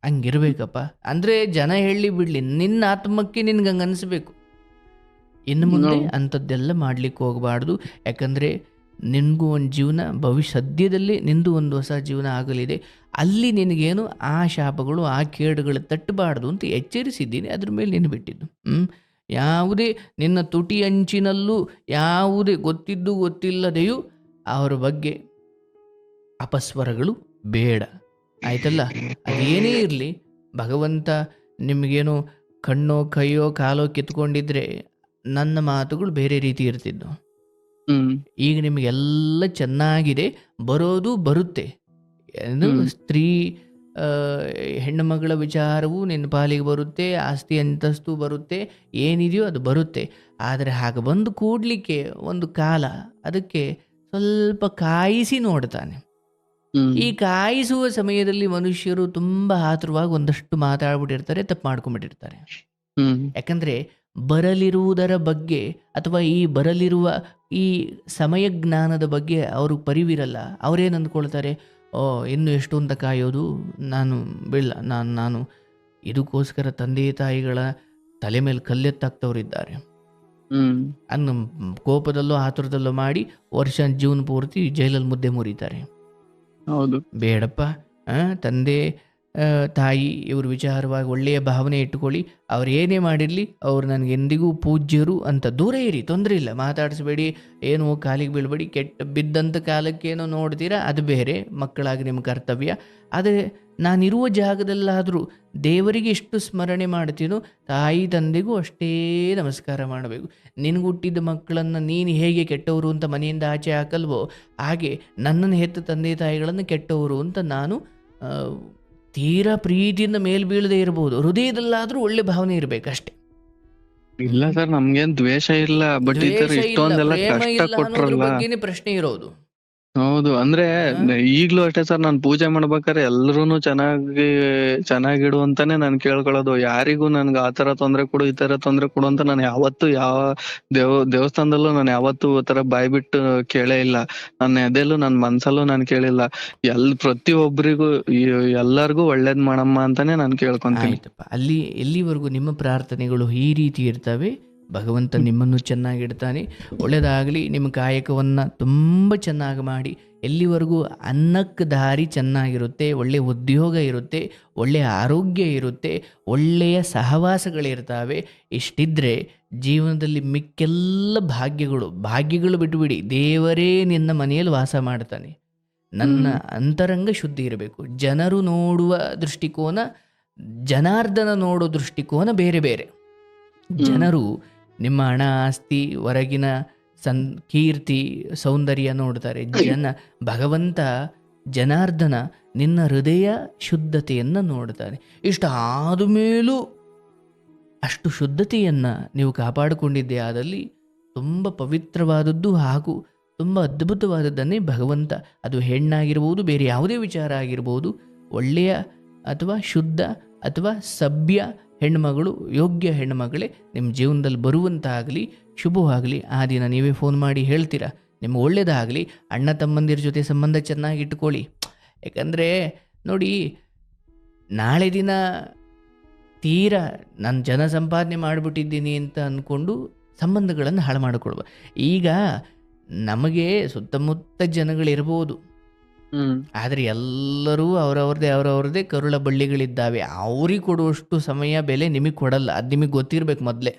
Speaker 2: ಹಂಗಿರ್ಬೇಕಪ್ಪ. ಅಂದರೆ ಜನ ಹೇಳಿ ಬಿಡಲಿ, ನಿನ್ನ ಆತ್ಮಕ್ಕೆ ನಿನ್ಗೆ ಹಂಗೆ ಅನಿಸ್ಬೇಕು. ಇನ್ನು ಮುಂದೆ ಅಂಥದ್ದೆಲ್ಲ ಮಾಡಲಿಕ್ಕೆ ಹೋಗಬಾರ್ದು. ಯಾಕಂದರೆ ನಿನಗೂ ಒಂದು ಜೀವನ, ಸದ್ಯದಲ್ಲೇ ನಿಂದು ಒಂದು ಹೊಸ ಜೀವನ ಆಗಲಿದೆ. ಅಲ್ಲಿ ನಿನಗೇನು ಆ ಶಾಪಗಳು, ಆ ಕೇಡುಗಳು ತಟ್ಟಬಾರ್ದು ಅಂತ ಎಚ್ಚರಿಸಿದ್ದೀನಿ. ಅದ್ರ ಮೇಲೆ ನೀನು ಬಿಟ್ಟಿದ್ದು. ಯಾವುದೇ ನಿನ್ನ ತುಟಿ ಅಂಚಿನಲ್ಲೂ ಯಾವುದೇ ಗೊತ್ತಿದ್ದು ಗೊತ್ತಿಲ್ಲದೆಯೂ ಅವರ ಬಗ್ಗೆ ಅಪಸ್ವರಗಳು ಬೇಡ, ಆಯ್ತಲ್ಲ? ಅದೇನೇ ಇರಲಿ, ಭಗವಂತ ನಿಮಗೇನೋ ಕಣ್ಣೋ ಕೈಯೋ ಕಾಲೋ ಕಿತ್ಕೊಂಡಿದ್ರೆ ನನ್ನ ಮಾತುಗಳು ಬೇರೆ ರೀತಿ ಇರ್ತಿದ್ದು. ಈಗ ನಿಮಗೆಲ್ಲ ಚೆನ್ನಾಗಿದೆ, ಬರೋದು ಬರುತ್ತೆ. ಸ್ತ್ರೀ ಹೆಣ್ಣು ಮಗಳ ವಿಚಾರವೂ ನಿನ್ನ ಪಾಲಿಗೆ ಬರುತ್ತೆ, ಆಸ್ತಿ ಅಂತಸ್ತು ಬರುತ್ತೆ, ಏನಿದೆಯೋ ಅದು ಬರುತ್ತೆ. ಆದರೆ ಹಾಗೆ ಬಂದು ಕೂಡಲಿಕ್ಕೆ ಒಂದು ಕಾಲ, ಅದಕ್ಕೆ ಸ್ವಲ್ಪ ಕಾಯಿಸಿ ನೋಡ್ತಾನೆ. ಈ ಕಾಯಿಸುವ ಸಮಯದಲ್ಲಿ ಮನುಷ್ಯರು ತುಂಬ ಆತುರವಾಗಿ ಒಂದಷ್ಟು ಮಾತಾಡ್ಬಿಟ್ಟಿರ್ತಾರೆ, ತಪ್ಪು ಮಾಡ್ಕೊಂಡ್ಬಿಟ್ಟಿರ್ತಾರೆ. ಯಾಕಂದರೆ ಬರಲಿರುವುದರ ಬಗ್ಗೆ ಅಥವಾ ಈ ಬರಲಿರುವ ಈ ಸಮಯ ಜ್ಞಾನದ ಬಗ್ಗೆ ಅವರು ಪರಿವಿರಲ್ಲ. ಅವರೇನು ಅಂದ್ಕೊಳ್ತಾರೆ, ಇನ್ನು ಎಷ್ಟು ಅಂತ ಕಾಯೋದು, ನಾನು ಬಿಡಲ್ಲ, ನಾನು ಇದಕ್ಕೋಸ್ಕರ ತಂದೆ ತಾಯಿಗಳ ತಲೆ ಮೇಲೆ ಕಲ್ಲೆತ್ತಾಕ್ತವ್ರಿದ್ದಾರೆ ಅನ್ನೋ ಕೋಪದಲ್ಲೋ ಆತುರದಲ್ಲೋ ಮಾಡಿ ಜೀವನ ಪೂರ್ತಿ ಜೈಲಲ್ಲಿ ಮುದ್ದೆ ಮುರಿತಾರೆ.
Speaker 1: ಹೌದು,
Speaker 2: ಬೇಡಪ್ಪ. ತಂದೆ ತಾಯಿ ಇವ್ರ ವಿಚಾರವಾಗಿ ಒಳ್ಳೆಯ ಭಾವನೆ ಇಟ್ಟುಕೊಳ್ಳಿ. ಅವ್ರು ಏನೇ ಮಾಡಿರಲಿ ಅವ್ರು ನನಗೆ ಎಂದಿಗೂ ಪೂಜ್ಯರು ಅಂತ ದೂರ ಇರಿ, ತೊಂದರೆ ಇಲ್ಲ, ಮಾತಾಡಿಸ್ಬೇಡಿ, ಏನೋ ಕಾಲಿಗೆ ಬೀಳ್ಬೇಡಿ. ಬಿದ್ದಂಥ ಕಾಲಕ್ಕೇನೋ ನೋಡ್ತೀರಾ ಅದು ಬೇರೆ, ಮಕ್ಕಳಾಗಿ ನಿಮ್ಮ ಕರ್ತವ್ಯ. ಆದರೆ ನಾನಿರುವ ಜಾಗದಲ್ಲಾದರೂ ದೇವರಿಗೆ ಎಷ್ಟು ಸ್ಮರಣೆ ಮಾಡ್ತೀನೋ ತಾಯಿ ತಂದೆಗೂ ಅಷ್ಟೇ ನಮಸ್ಕಾರ ಮಾಡಬೇಕು. ನಿನಗುಟ್ಟಿದ್ದ ಮಕ್ಕಳನ್ನು ನೀನು ಹೇಗೆ ಕೆಟ್ಟವರು ಅಂತ ಮನೆಯಿಂದ ಆಚೆ ಹಾಕಲ್ವೋ, ಹಾಗೆ ನನ್ನನ್ನು ಹೆತ್ತ ತಂದೆ ತಾಯಿಗಳನ್ನು ಕೆಟ್ಟವರು ಅಂತ ನಾನು ತೀರಾ ಪ್ರೀತಿಯಿಂದ ಮೇಲ್ ಬೀಳದೆ ಇರಬಹುದು, ಹೃದಯದಲ್ಲಾದ್ರೂ ಒಳ್ಳೆ ಭಾವನೆ ಇರ್ಬೇಕಷ್ಟೇ.
Speaker 1: ಇಲ್ಲ ಸರ್, ನಮ್ಗೇನ್ ದ್ವೇಷ ಇಲ್ಲ, ಬಟ್ ಈ ತರ
Speaker 2: ದ್ವೇಷ ಇಲ್ಲ,
Speaker 1: ಇಷ್ಟೊಂದೆಲ್ಲ
Speaker 2: ಪ್ರೇಮ
Speaker 1: ಕಷ್ಟ
Speaker 2: ಇಲ್ಲ ಅನ್ನೋದ್ರ
Speaker 1: ಕೊಟ್ರಲ್ಲ.
Speaker 2: ಬಗ್ಗೆನೇ ಪ್ರಶ್ನೆ ಇರೋದು.
Speaker 1: ಹೌದು, ಅಂದ್ರೆ ಈಗ್ಲೂ ಅಷ್ಟೇ ಸರ್, ನಾನ್ ಪೂಜೆ ಮಾಡ್ಬೇಕಾದ್ರೆ ಎಲ್ರೂನು ಚೆನ್ನಾಗಿಡು ಅಂತಾನೆ ನಾನ್ ಕೇಳ್ಕೊಳ್ಳೋದು. ಯಾರಿಗೂ ನನ್ಗೆ ಆ ತರ ತೊಂದ್ರೆ ಕೊಡು ಈ ತರ ತೊಂದ್ರೆ ಕೊಡು ಅಂತ ನಾನು ಯಾವತ್ತೂ ಯಾವ ದೇವಸ್ಥಾನದಲ್ಲೂ ನಾನು ಯಾವತ್ತೂ ಆ ತರ ಬಾಯ್ ಬಿಟ್ಟು ಕೇಳೇ ಇಲ್ಲ. ನನ್ನ ಎದೆಲ್ಲೂ ನನ್ ಮನ್ಸಲ್ಲೂ ನಾನು ಕೇಳಿಲ್ಲ. ಪ್ರತಿಯೊಬ್ಬರಿಗೂ ಎಲ್ಲಾರ್ಗೂ ಒಳ್ಳೇದ್ ಮಾಡಮ್ಮ ಅಂತಾನೆ ನಾನು ಕೇಳ್ಕೊಂತೀನಿ.
Speaker 2: ಆಯ್ತಪ್ಪ, ಅಲ್ಲಿ ಎಲ್ಲಿವರೆಗೂ ನಿಮ್ಮ ಪ್ರಾರ್ಥನೆಗಳು ಈ ರೀತಿ ಇರ್ತವೆ, ಭಗವಂತ ನಿಮ್ಮನ್ನು ಚೆನ್ನಾಗಿಡ್ತಾನೆ. ಒಳ್ಳೆಯದಾಗಲಿ. ನಿಮ್ಮ ಕಾಯಕವನ್ನು ತುಂಬ ಚೆನ್ನಾಗಿ ಮಾಡಿ. ಎಲ್ಲಿವರೆಗೂ ಅನ್ನಕ್ಕೆ ದಾರಿ ಚೆನ್ನಾಗಿರುತ್ತೆ, ಒಳ್ಳೆಯ ಉದ್ಯೋಗ ಇರುತ್ತೆ, ಒಳ್ಳೆಯ ಆರೋಗ್ಯ ಇರುತ್ತೆ, ಒಳ್ಳೆಯ ಸಹವಾಸಗಳಿರ್ತವೆ. ಇಷ್ಟಿದ್ರೆ ಜೀವನದಲ್ಲಿ ಮಿಕ್ಕೆಲ್ಲ ಭಾಗ್ಯಗಳು ಬಿಟ್ಟುಬಿಡಿ, ದೇವರೇ ನಿನ್ನ ಮನೆಯಲ್ಲಿ ವಾಸ ಮಾಡ್ತಾನೆ. ನನ್ನ ಅಂತರಂಗ ಶುದ್ಧಿ ಇರಬೇಕು. ಜನರು ನೋಡುವ ದೃಷ್ಟಿಕೋನ, ಜನಾರ್ದನ ನೋಡೋ ದೃಷ್ಟಿಕೋನ ಬೇರೆ ಬೇರೆ. ಜನರು ನಿಮ್ಮ ಹಣ ಆಸ್ತಿ ಹೊರಗಿನ ಕೀರ್ತಿ ಸೌಂದರ್ಯ ನೋಡ್ತಾರೆ. ಭಗವಂತ ಜನಾರ್ದನ ನಿನ್ನ ಹೃದಯ ಶುದ್ಧತೆಯನ್ನು ನೋಡ್ತಾನೆ. ಇಷ್ಟ ಆದಮೇಲೂ ಅಷ್ಟು ಶುದ್ಧತೆಯನ್ನು ನೀವು ಕಾಪಾಡಿಕೊಂಡಿದ್ದೇ ಆದಲ್ಲಿ ತುಂಬ ಪವಿತ್ರವಾದದ್ದು ಹಾಗೂ ತುಂಬ ಅದ್ಭುತವಾದದ್ದನ್ನೇ ಭಗವಂತ, ಅದು ಹೆಣ್ಣಾಗಿರ್ಬೋದು, ಬೇರೆ ಯಾವುದೇ ವಿಚಾರ ಆಗಿರ್ಬೋದು, ಒಳ್ಳೆಯ ಅಥವಾ ಶುದ್ಧ ಅಥವಾ ಸಭ್ಯ ಹೆಣ್ಮಗಳು, ಯೋಗ್ಯ ಹೆಣ್ಮಗಳೇ ನಿಮ್ಮ ಜೀವನದಲ್ಲಿ ಬರುವಂತಾಗಲಿ, ಶುಭವಾಗಲಿ. ಆ ದಿನ ನೀವೇ ಫೋನ್ ಮಾಡಿ ಹೇಳ್ತೀರಾ, ನಿಮ್ಗೆ ಒಳ್ಳೆಯದಾಗಲಿ. ಅಣ್ಣ ತಮ್ಮಂದಿರ ಜೊತೆ ಸಂಬಂಧ ಚೆನ್ನಾಗಿ ಇಟ್ಕೊಳ್ಳಿ. ಯಾಕಂದರೆ ನೋಡಿ, ನಾಳೆ ದಿನ ತೀರಾ ನಾನು ಜನ ಸಂಪಾದನೆ ಮಾಡಿಬಿಟ್ಟಿದ್ದೀನಿ ಅಂತ ಅಂದ್ಕೊಂಡು ಸಂಬಂಧಗಳನ್ನು ಹಾಳು ಮಾಡಿಕೊಳ್ಬ. ಈಗ ನಮಗೆ ಸುತ್ತಮುತ್ತ ಜನಗಳಿರ್ಬೋದು, ಆದರೆ ಎಲ್ಲರೂ ಅವರವ್ರದೇ ಕರುಳ ಬಳ್ಳಿಗಳಿದ್ದಾವೆ. ಅವ್ರಿಗೆ ಕೊಡುವಷ್ಟು ಸಮಯ ಬೆಲೆ ನಿಮಗೆ ಕೊಡಲ್ಲ. ಅದು ನಿಮಗೆ ಗೊತ್ತಿರ್ಬೇಕು ಮೊದಲೇ.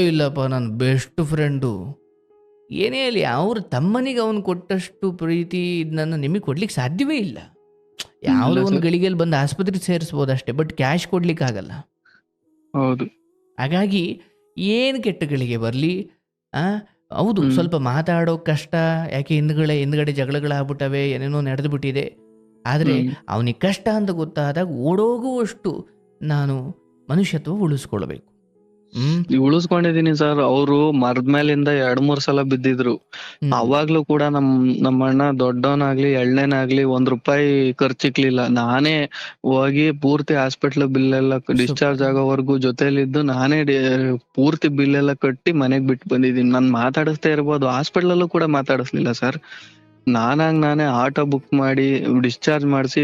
Speaker 2: ಇಲ್ಲಪ್ಪ ನನ್ನ ಬೆಸ್ಟ್ ಫ್ರೆಂಡು ಏನೇ ಅಲ್ಲಿ ಅವ್ರ ತಮ್ಮನಿಗೆ ಅವನು ಕೊಟ್ಟಷ್ಟು ಪ್ರೀತಿ ನನ್ನ ನಿಮಗೆ ಕೊಡ್ಲಿಕ್ಕೆ ಸಾಧ್ಯವೇ ಇಲ್ಲ. ಯಾವುದೋ ಒಂದು ಗಳಿಗೆಯಲ್ಲಿ ಬಂದು ಆಸ್ಪತ್ರೆಗೆ ಸೇರಿಸ್ಬೋದು ಅಷ್ಟೇ, ಬಟ್ ಕ್ಯಾಶ್ ಕೊಡ್ಲಿಕ್ಕಾಗಲ್ಲ.
Speaker 1: ಹೌದು.
Speaker 2: ಹಾಗಾಗಿ ಏನು ಕೆಟ್ಟ ಗಳಿಗೆ ಬರಲಿ, ಹೌದು ಸ್ವಲ್ಪ ಮಾತಾಡೋ ಕಷ್ಟ, ಯಾಕೆ ಹಿಂದ್ಗಡೆ ಜಗಳಗಳಾಗ್ಬಿಟ್ಟವೆ, ಏನೇನೋ ನಡೆದು ಬಿಟ್ಟಿದೆ. ಆದರೆ ಅವನಿಗೆ ಕಷ್ಟ ಅಂತ ಗೊತ್ತಾದಾಗ ಓಡೋಗುವಷ್ಟು ನಾನು ಮನುಷ್ಯತ್ವ ಉಳಿಸ್ಕೊಳ್ಬೇಕು.
Speaker 1: ಉಳಿಸ್ಕೊಂಡಿದೀನಿ ಸರ್. ಅವರು ಮರದ ಮೇಲಿಂದ 2-3 ಸಲ ಬಿದ್ದಿದ್ರು. ಅವಾಗ್ಲೂ ಕೂಡ ನಮ್ಮ ಅಣ್ಣ ದೊಡ್ಡವನಾಗ್ಲಿ ಎಳ್ನೇನಾಗ್ಲಿ ₹1 ಖರ್ಚಿಕ್ಲಿಲ್ಲ. ನಾನೇ ಹೋಗಿ ಪೂರ್ತಿ ಹಾಸ್ಪಿಟ್ಲ್ ಬಿಲ್ ಎಲ್ಲ ಡಿಸ್ಚಾರ್ಜ್ ಆಗೋವರೆಗೂ ಜೊತೆಲಿದ್ದು ನಾನೇ ಪೂರ್ತಿ ಬಿಲ್ ಎಲ್ಲ ಕಟ್ಟಿ ಮನೆಗ್ ಬಿಟ್ಟು ಬಂದಿದ್ದೀನಿ. ನಾನ್ ಮಾತಾಡಿಸ್ತಾ ಇರ್ಬೋದು, ಹಾಸ್ಪಿಟ್ಲಲ್ಲೂ ಕೂಡ ಮಾತಾಡಿಸ್ಲಿಲ್ಲ ಸರ್. ನಾನೇ ಆಟೋ ಬುಕ್ ಮಾಡಿ ಡಿಸ್ಚಾರ್ಜ್ ಮಾಡಿಸಿ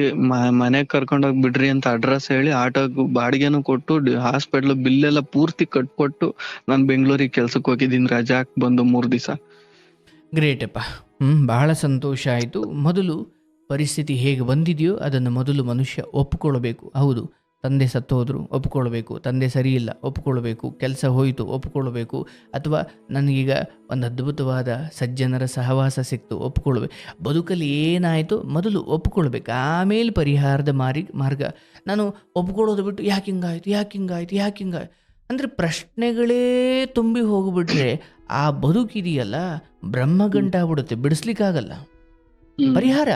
Speaker 1: ಮನೆಗ್ ಕರ್ಕೊಂಡೋಗಿ ಬಿಡ್ರಿ ಅಂತ ಅಡ್ರೆಸ್ ಹೇಳಿ ಆಟೋ ಬಾಡಿಗೆನೂ ಕೊಟ್ಟು ಹಾಸ್ಪಿಟ್ಲ್ ಬಿಲ್ ಎಲ್ಲ ಪೂರ್ತಿ ಕಟ್ಕೊಟ್ಟು ನಾನು ಬೆಂಗಳೂರಿಗೆ ಕೆಲ್ಸಕ್ಕೆ ಹೋಗಿದ್ದೀನಿ, ರಜಾಕ್ ಬಂದು 3 ದಿವಸ.
Speaker 2: ಗ್ರೇಟ್ ಅಪ್ಪ. ಬಹಳ ಸಂತೋಷ ಆಯಿತು. ಮೊದಲು ಪರಿಸ್ಥಿತಿ ಹೇಗೆ ಬಂದಿದೆಯೋ ಅದನ್ನು ಮೊದಲು ಮನುಷ್ಯ ಒಪ್ಪಿಕೊಳ್ಬೇಕು. ಹೌದು, ತಂದೆ ಸತ್ತೋದ್ರು ಒಪ್ಪಿಕೊಳ್ಬೇಕು, ತಂದೆ ಸರಿ ಇಲ್ಲ ಒಪ್ಪಿಕೊಳ್ಬೇಕು, ಕೆಲಸ ಹೋಯಿತು ಒಪ್ಪಿಕೊಳ್ಬೇಕು, ಅಥವಾ ನನಗೀಗ ಒಂದು ಅದ್ಭುತವಾದ ಸಜ್ಜನರ ಸಹವಾಸ ಸಿಕ್ತು ಒಪ್ಪಿಕೊಳ್ಬೇಕು. ಬದುಕಲ್ಲಿ ಏನಾಯಿತು ಮೊದಲು ಒಪ್ಪಿಕೊಳ್ಬೇಕು, ಆಮೇಲೆ ಪರಿಹಾರದ ಮಾರ್ಗ. ನಾನು ಒಪ್ಕೊಳ್ಳೋದು ಬಿಟ್ಟು ಯಾಕೆ ಹಿಂಗಾಯ್ತು ಅಂದರೆ ಪ್ರಶ್ನೆಗಳೇ ತುಂಬಿ ಹೋಗ್ಬಿಟ್ರೆ ಆ ಬದುಕಿದೆಯಲ್ಲ ಬ್ರಹ್ಮಗಂಟಾಗ್ಬಿಡುತ್ತೆ, ಬಿಡಿಸ್ಲಿಕ್ಕಾಗಲ್ಲ. ಪರಿಹಾರ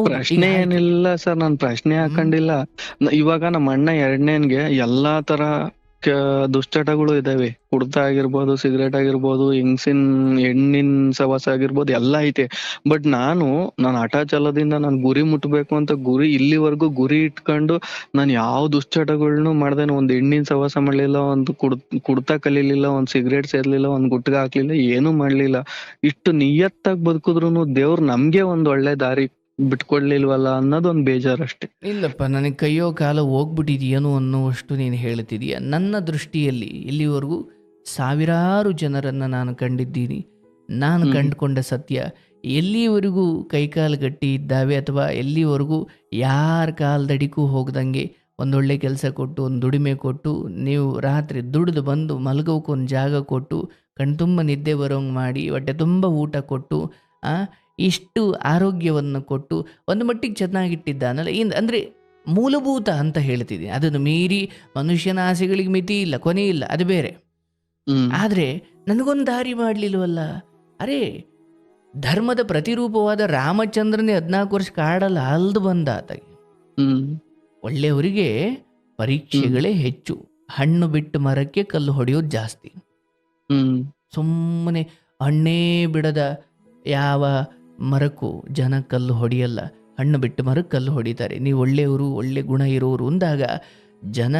Speaker 1: ಪ್ರಶ್ನೆ ಏನಿಲ್ಲ ಸರ್, ನಾನ್ ಪ್ರಶ್ನೆ ಹಾಕೊಂಡಿಲ್ಲ. ಇವಾಗ ನಮ್ಮ ಅಣ್ಣ 2ನೇನ್ಗೆ ಎಲ್ಲಾ ತರ ದುಶ್ಚಟಗಳು ಇದಾವೆ. ಕುಡ್ತ ಆಗಿರ್ಬೋದು, ಸಿಗರೇಟ್ ಆಗಿರ್ಬೋದು, ಹೆಣ್ಣಿನ ಸವಾಸ ಆಗಿರ್ಬೋದು, ಎಲ್ಲ ಐತೆ. ಬಟ್ ನಾನು ಹಠ ಛಲದಿಂದ ನಾನು ಗುರಿ ಮುಟ್ಬೇಕು ಅಂತ ಇಲ್ಲಿವರೆಗೂ ಗುರಿ ಇಟ್ಕೊಂಡು ನಾನು ಯಾವ ದುಶ್ಚಟಗಳ್ನು ಮಾಡ್ದೇನೆ. ಒಂದ್ ಹೆಣ್ಣಿನ ಸವಾಸ ಮಾಡ್ಲಿಲ್ಲ, ಒಂದು ಕುಡ್ತ ಕಲೀಲಿಲ್ಲ, ಒಂದ್ ಸಿಗರೇಟ್ ಸೇರ್ಲಿಲ್ಲ, ಒಂದ್ ಗುಟ್ಕ ಹಾಕ್ಲಿಲ್ಲ, ಏನೂ ಮಾಡ್ಲಿಲ್ಲ. ಇಷ್ಟು ನಿಯತ್ತಾಗಿ ಬದುಕಿದ್ರು ದೇವ್ರು ನಮ್ಗೆ ಒಂದ್ ಒಳ್ಳೆ ದಾರಿ ಬಿಟ್ಕೊಡ್ಲಿಲ್ವಲ್ಲ ಅನ್ನೋದೊಂದು ಬೇಜಾರಷ್ಟೇ.
Speaker 2: ಇಲ್ಲಪ್ಪ, ನನಗೆ ಕೈಯೋ ಕಾಲ ಹೋಗ್ಬಿಟ್ಟಿದೆಯೇನೋ ಅನ್ನುವಷ್ಟು ನೀನು ಹೇಳ್ತಿದೀಯ. ನನ್ನ ದೃಷ್ಟಿಯಲ್ಲಿ ಇಲ್ಲಿವರೆಗೂ ಸಾವಿರಾರು ಜನರನ್ನು ನಾನು ಕಂಡಿದ್ದೀನಿ. ನಾನು ಕಂಡುಕೊಂಡ ಸತ್ಯ, ಎಲ್ಲಿವರೆಗೂ ಕೈಕಾಲು ಗಟ್ಟಿ ಇದ್ದಾವೆ ಅಥವಾ ಎಲ್ಲಿವರೆಗೂ ಯಾರ ಕಾಲ್ದಡಿಗೂ ಹೋಗ್ದಂಗೆ ಒಂದೊಳ್ಳೆ ಕೆಲಸ ಕೊಟ್ಟು, ಒಂದು ದುಡಿಮೆ ಕೊಟ್ಟು, ನೀವು ರಾತ್ರಿ ದುಡಿದು ಬಂದು ಮಲಗೋಕೆ ಒಂದು ಜಾಗ ಕೊಟ್ಟು, ಕಣ್ತುಂಬ ನಿದ್ದೆ ಬರೋಂಗೆ ಮಾಡಿ, ಹೊಟ್ಟೆ ತುಂಬ ಊಟ ಕೊಟ್ಟು, ಇಷ್ಟು ಆರೋಗ್ಯವನ್ನು ಕೊಟ್ಟು ಒಂದು ಮಟ್ಟಿಗೆ ಚೆನ್ನಾಗಿಟ್ಟಿದ್ದಾನಲ್ಲ. ಅಂದರೆ ಮೂಲಭೂತ ಅಂತ ಹೇಳ್ತಿದ್ದೀನಿ. ಅದನ್ನು ಮೀರಿ ಮನುಷ್ಯನ ಆಸೆಗಳಿಗೆ ಮಿತಿ ಇಲ್ಲ, ಕೊನೆ ಇಲ್ಲ, ಅದು ಬೇರೆ. ಆದರೆ ನನಗೊಂದು ದಾರಿ ಮಾಡಲಿಲ್ವಲ್ಲ. ಅರೇ, ಧರ್ಮದ ಪ್ರತಿರೂಪವಾದ ರಾಮಚಂದ್ರನೇ 14 ವರ್ಷ ಕಾಡಲ್ಲ ಅಲ್ದು ಬಂದ ಆತಗೆ. ಒಳ್ಳೆಯವರಿಗೆ ಪರೀಕ್ಷೆಗಳೇ ಹೆಚ್ಚು, ಹಣ್ಣು ಬಿಟ್ಟು ಮರಕ್ಕೆ ಕಲ್ಲು ಹೊಡೆಯೋದು ಜಾಸ್ತಿ. ಸುಮ್ಮನೆ ಹಣ್ಣೇ ಬಿಡದ ಯಾವ ಮರಕ್ಕೂ ಜನ ಕಲ್ಲು ಹೊಡೆಯಲ್ಲ, ಹಣ್ಣು ಬಿಟ್ಟು ಮರಕ್ಕೆ ಕಲ್ಲು ಹೊಡಿತಾರೆ. ನೀವು ಒಳ್ಳೆಯವರು, ಒಳ್ಳೆ ಗುಣ ಇರೋರು ಅಂದಾಗ ಜನ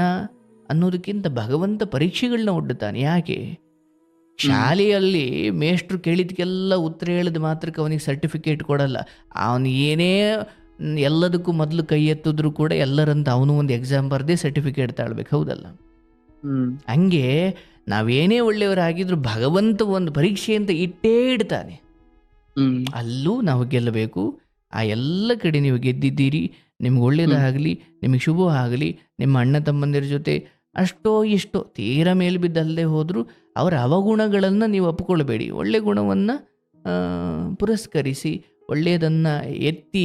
Speaker 2: ಅನ್ನೋದಕ್ಕಿಂತ ಭಗವಂತ ಪರೀಕ್ಷೆಗಳನ್ನ ಒಡ್ಡುತ್ತಾನೆ. ಯಾಕೆ? ಶಾಲೆಯಲ್ಲಿ ಮೇಷ್ಟ್ರು ಕೇಳಿದ್ಕೆಲ್ಲ ಉತ್ತರ ಹೇಳಿದ ಮಾತ್ರಕ್ಕೆ ಅವನಿಗೆ ಸರ್ಟಿಫಿಕೇಟ್ ಕೊಡಲ್ಲ. ಅವನು ಏನೇ ಎಲ್ಲದಕ್ಕೂ ಮೊದಲು ಕೈ ಎತ್ತಿದ್ರು ಕೂಡ ಎಲ್ಲರಂತ ಅವನು ಒಂದು ಎಕ್ಸಾಮ್ ಬರೆದೇ ಸರ್ಟಿಫಿಕೇಟ್ ತಾಳ್ಬೇಕು, ಹೌದಲ್ಲ? ಹಂಗೆ ನಾವೇನೇ ಒಳ್ಳೆಯವರಾಗಿದ್ರು ಭಗವಂತ ಒಂದು ಪರೀಕ್ಷೆ ಅಂತ ಇಟ್ಟೇ ಇಡ್ತಾನೆ. ಅಲ್ಲೂ ನಾವು ಗೆಲ್ಲಬೇಕು. ಆ ಎಲ್ಲ ಕಡೆ ನೀವು ಗೆದ್ದಿದ್ದೀರಿ, ನಿಮ್ಗೆ ಒಳ್ಳೇದಾಗಲಿ, ನಿಮಗೆ ಶುಭ ಆಗಲಿ. ನಿಮ್ಮ ಅಣ್ಣ ತಮ್ಮಂದಿರ ಜೊತೆ ಅಷ್ಟೋ ಇಷ್ಟೋ ತೀರ ಮೇಲೆ ಬಿದ್ದಲ್ಲದೆ ಹೋದರೂ ಅವರ ಅವಗುಣಗಳನ್ನು ನೀವು ಒಪ್ಕೊಳ್ಬೇಡಿ. ಒಳ್ಳೆ ಗುಣವನ್ನು ಪುರಸ್ಕರಿಸಿ, ಒಳ್ಳೆಯದನ್ನು ಎತ್ತಿ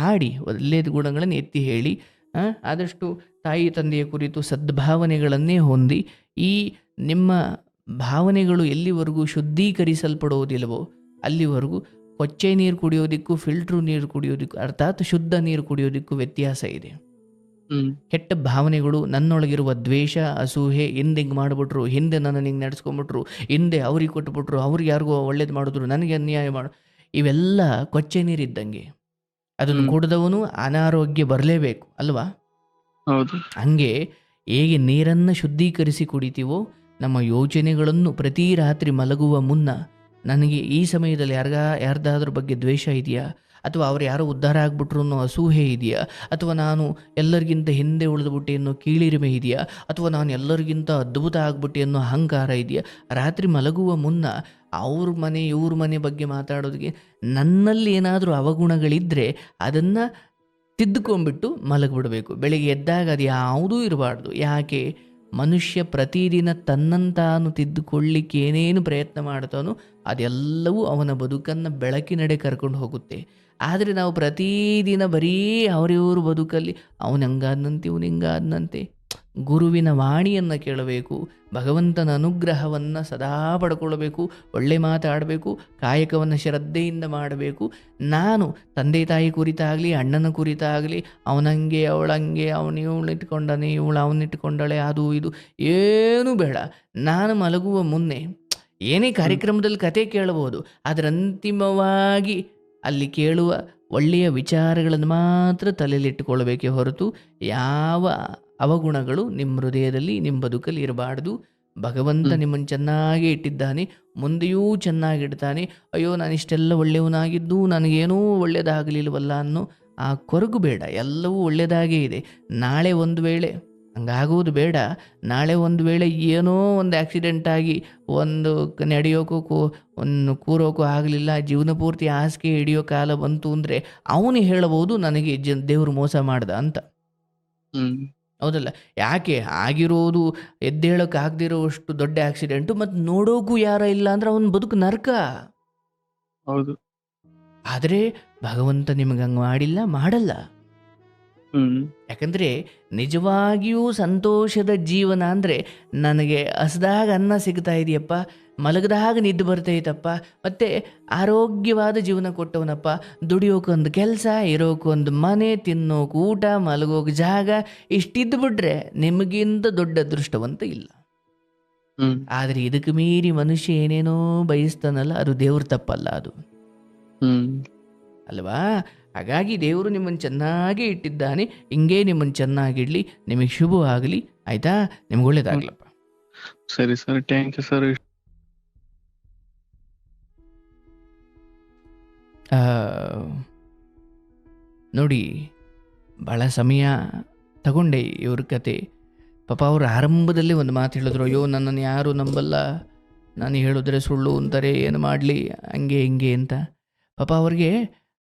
Speaker 2: ಆಡಿ, ಒಳ್ಳೆಯದ ಗುಣಗಳನ್ನು ಎತ್ತಿ ಹೇಳಿ. ಆದಷ್ಟು ತಾಯಿ ತಂದೆಯ ಕುರಿತು ಸದ್ಭಾವನೆಗಳನ್ನೇ ಹೊಂದಿ, ಈ ನಿಮ್ಮ ಭಾವನೆಗಳು ಎಲ್ಲಿವರೆಗೂ ಶುದ್ಧೀಕರಿಸಲ್ಪಡೋದಿಲ್ಲವೋ ಅಲ್ಲಿವರೆಗೂ ಕೊಚ್ಚೆ ನೀರು ಕುಡಿಯೋದಕ್ಕೂ ಫಿಲ್ಟ್ರು ನೀರು ಕುಡಿಯೋದಕ್ಕೂ, ಅರ್ಥಾತ್ ಶುದ್ಧ ನೀರು ಕುಡಿಯೋದಕ್ಕೂ ವ್ಯತ್ಯಾಸ ಇದೆ. ಕೆಟ್ಟ ಭಾವನೆಗಳು, ನನ್ನೊಳಗಿರುವ ದ್ವೇಷ, ಅಸೂಹೆ, ಹಿಂದೆ ಹಿಂಗೆ ಮಾಡಿಬಿಟ್ರು, ಹಿಂದೆ ನನ್ನ ಹಿಂಗೆ ನಡೆಸ್ಕೊಂಬಿಟ್ರು, ಹಿಂದೆ ಅವ್ರಿಗೆ ಕೊಟ್ಬಿಟ್ರು, ಅವ್ರಿಗೆ ಯಾರಿಗೂ ಒಳ್ಳೇದು ಮಾಡಿದ್ರು, ನನಗೆ ಅನ್ಯಾಯ ಮಾಡು, ಇವೆಲ್ಲ ಕೊಚ್ಚೆ ನೀರಿದ್ದಂಗೆ. ಅದನ್ನು ಕುಡಿದವನು ಅನಾರೋಗ್ಯ ಬರಲೇಬೇಕು ಅಲ್ವಾ?
Speaker 1: ಹೌದು.
Speaker 2: ಹಂಗೆ ಹೇಗೆ ನೀರನ್ನು ಶುದ್ಧೀಕರಿಸಿ ಕುಡಿತೀವೋ, ನಮ್ಮ ಯೋಚನೆಗಳನ್ನು ಪ್ರತಿ ರಾತ್ರಿ ಮಲಗುವ ಮುನ್ನ ನನಗೆ ಈ ಸಮಯದಲ್ಲಿ ಯಾರ್ದಾದ್ರ ಬಗ್ಗೆ ದ್ವೇಷ ಇದೆಯಾ, ಅಥವಾ ಅವ್ರು ಯಾರೋ ಉದ್ಧಾರ ಆಗ್ಬಿಟ್ರು ಅನ್ನೋ ಅಸೂಹೆ ಇದೆಯಾ, ಅಥವಾ ನಾನು ಎಲ್ಲರಿಗಿಂತ ಹಿಂದೆ ಉಳಿದ್ಬಿಟ್ಟೆ ಅನ್ನೋ ಕೀಳಿರಿಮೆ ಇದೆಯಾ, ಅಥವಾ ನಾನು ಎಲ್ಲರಿಗಿಂತ ಅದ್ಭುತ ಆಗ್ಬಿಟ್ಟೆ ಅನ್ನೋ ಅಹಂಕಾರ ಇದೆಯಾ? ರಾತ್ರಿ ಮಲಗುವ ಮುನ್ನ ಅವ್ರ ಮನೆ ಇವ್ರ ಮನೆ ಬಗ್ಗೆ ಮಾತಾಡೋದಕ್ಕೆ ನನ್ನಲ್ಲಿ ಏನಾದರೂ ಅವಗುಣಗಳಿದ್ದರೆ ಅದನ್ನು ತಿದ್ದುಕೊಂಡ್ಬಿಟ್ಟು ಮಲಗಿಬಿಡಬೇಕು. ಬೆಳಿಗ್ಗೆ ಎದ್ದಾಗ ಅದು ಯಾವುದೂ ಇರಬಾರ್ದು. ಯಾಕೆ? ಮನುಷ್ಯ ಪ್ರತಿದಿನ ತನ್ನಂತಾನು ತಿದ್ದುಕೊಳ್ಳಿಕ್ಕೆ ಏನೇನು ಪ್ರಯತ್ನ ಮಾಡ್ತಾನೋ ಅದೆಲ್ಲವೂ ಅವನ ಬದುಕನ್ನು ಬೆಳಕಿನಡೆ ಕರ್ಕೊಂಡು ಹೋಗುತ್ತೆ. ಆದರೆ ನಾವು ಪ್ರತಿದಿನ ಬರೀ ಅವರಿವರು ಬದುಕಲ್ಲಿ ಅವನು ಹಂಗಾದಂತೆ ಇವನು ಹಿಂಗಾದಂತೆ. ಗುರುವಿನ ವಾಣಿಯನ್ನು ಕೇಳಬೇಕು, ಭಗವಂತನ ಅನುಗ್ರಹವನ್ನು ಸದಾ ಪಡ್ಕೊಳ್ಬೇಕು, ಒಳ್ಳೆ ಮಾತಾಡಬೇಕು, ಕಾಯಕವನ್ನು ಶ್ರದ್ಧೆಯಿಂದ ಮಾಡಬೇಕು. ನಾನು ತಂದೆ ತಾಯಿ ಕುರಿತಾಗಲಿ, ಅಣ್ಣನ ಕುರಿತಾಗಲಿ, ಅವನಂಗೆ ಅವಳಂಗೆ, ಅವನು ಇವಳಿಟ್ಕೊಂಡನೆ, ಇವಳು ಅವನಿಟ್ಕೊಂಡಳೆ, ಅದು ಇದು ಏನೂ ಬೇಡ. ನಾನು ಮಲಗುವ ಮುನ್ನೆ ಏನೇ ಕಾರ್ಯಕ್ರಮದಲ್ಲಿ ಕತೆ ಕೇಳಬಹುದು, ಆದರೆ ಅಂತಿಮವಾಗಿ ಅಲ್ಲಿ ಕೇಳುವ ಒಳ್ಳೆಯ ವಿಚಾರಗಳನ್ನು ಮಾತ್ರ ತಲೆಯಲ್ಲಿಟ್ಟುಕೊಳ್ಬೇಕೇ ಹೊರತು ಯಾವ ಅವಗುಣಗಳು ನಿಮ್ಮ ಹೃದಯದಲ್ಲಿ, ನಿಮ್ಮ ಬದುಕಲ್ಲಿ ಇರಬಾರ್ದು. ಭಗವಂತ ನಿಮ್ಮನ್ನು ಚೆನ್ನಾಗೇ ಇಟ್ಟಿದ್ದಾನೆ, ಮುಂದೆಯೂ ಚೆನ್ನಾಗಿಡ್ತಾನೆ. ಅಯ್ಯೋ, ನಾನು ಇಷ್ಟೆಲ್ಲ ಒಳ್ಳೆಯವನಾಗಿದ್ದು ನನಗೇನೂ ಒಳ್ಳೆಯದಾಗಲಿಲ್ವಲ್ಲ ಅನ್ನೋ ಆ ಕೊರಗು ಬೇಡ. ಎಲ್ಲವೂ ಒಳ್ಳೆಯದಾಗೇ ಇದೆ. ನಾಳೆ ಒಂದು ವೇಳೆ ಹಂಗಾಗೋದು ಬೇಡ. ನಾಳೆ ಒಂದು ವೇಳೆ ಏನೋ ಒಂದು ಆಕ್ಸಿಡೆಂಟ್ ಆಗಿ ಒಂದು ನಡೆಯೋಕ್ಕೂ ಒಂದು ಕೂರೋಕ್ಕೂ ಆಗಲಿಲ್ಲ, ಜೀವನ ಪೂರ್ತಿ ಹಾಸಿಗೆ ಹಿಡಿಯೋ ಕಾಲ ಬಂತು ಅಂದರೆ ಅವನು ಹೇಳಬಹುದು ನನಗೆ ದೇವರು ಮೋಸ ಮಾಡ್ದ ಅಂತ, ಹೌದಲ್ಲ? ಯಾಕೆ? ಆಗಿರೋದು ಎದ್ದೇಳೋಕೆ ಆಗದಿರೋಷ್ಟು ದೊಡ್ಡ ಆಕ್ಸಿಡೆಂಟು, ಮತ್ತು ನೋಡೋಕ್ಕೂ ಯಾರ ಇಲ್ಲ ಅಂದ್ರೆ ಅವನ ಬದುಕು ನರ್ಕ.
Speaker 1: ಹೌದು.
Speaker 2: ಆದರೆ ಭಗವಂತ ನಿಮಗೆ ಹಂಗೆ ಮಾಡಿಲ್ಲ, ಮಾಡಲ್ಲ. ಯಾಕಂದರೆ ನಿಜವಾಗಿಯೂ ಸಂತೋಷದ ಜೀವನ ಅಂದರೆ ನನಗೆ ಹಸ್ದಾಗ ಅನ್ನ ಸಿಗ್ತಾ ಇದೆಯಪ್ಪ, ಮಲಗದಾಗ ನಿದ್ದೆ ಬರ್ತೈತಪ್ಪ, ಮತ್ತು ಆರೋಗ್ಯವಾದ ಜೀವನ ಕೊಟ್ಟವನಪ್ಪ, ದುಡಿಯೋಕೊಂದು ಕೆಲಸ, ಇರೋಕೊಂದು ಮನೆ, ತಿನ್ನೋಕೆ ಊಟ, ಮಲಗೋಕೆ ಜಾಗ, ಇಷ್ಟಿದ್ದು ಬಿಟ್ರೆ ನಿಮಗಿಂತ ದೊಡ್ಡ ಅದೃಷ್ಟವಂತ ಇಲ್ಲ. ಆದರೆ ಇದಕ್ಕೆ ಮೀರಿ ಮನುಷ್ಯ ಏನೇನೋ ಬಯಸ್ತಾನಲ್ಲ, ಅದು ದೇವ್ರ ತಪ್ಪಲ್ಲ, ಅದು ಅಲ್ವಾ? ಹಾಗಾಗಿ ದೇವರು ನಿಮ್ಮನ್ನು ಚೆನ್ನಾಗಿ ಇಟ್ಟಿದ್ದಾನೆ. ಹಿಂಗೇ ನಿಮ್ಮನ್ನು ಚೆನ್ನಾಗಿಡ್ಲಿ, ನಿಮಗೆ ಶುಭ ಆಗಲಿ. ಆಯ್ತಾ? ನಿಮ್ಗೆ ಒಳ್ಳೇದಾಗ್ಲಪ್ಪ.
Speaker 1: ಸರಿ ಸರ್, ಥ್ಯಾಂಕ್ ಯು ಸರ್.
Speaker 2: ನೋಡಿ, ಭಾಳ ಸಮಯ ತಗೊಂಡೆ ಇವ್ರ ಕತೆ. ಪಾಪ ಅವರು ಆರಂಭದಲ್ಲಿ ಒಂದು ಮಾತು ಹೇಳಿದ್ರು, ಅಯ್ಯೋ ನನ್ನನ್ನು ಯಾರು ನಂಬಲ್ಲ, ನಾನು ಹೇಳಿದ್ರೆ ಸುಳ್ಳು ಅಂತಾರೆ, ಏನು ಮಾಡಲಿ, ಹಂಗೆ ಹಿಂಗೆ ಅಂತ. ಪಾಪ ಅವ್ರಿಗೆ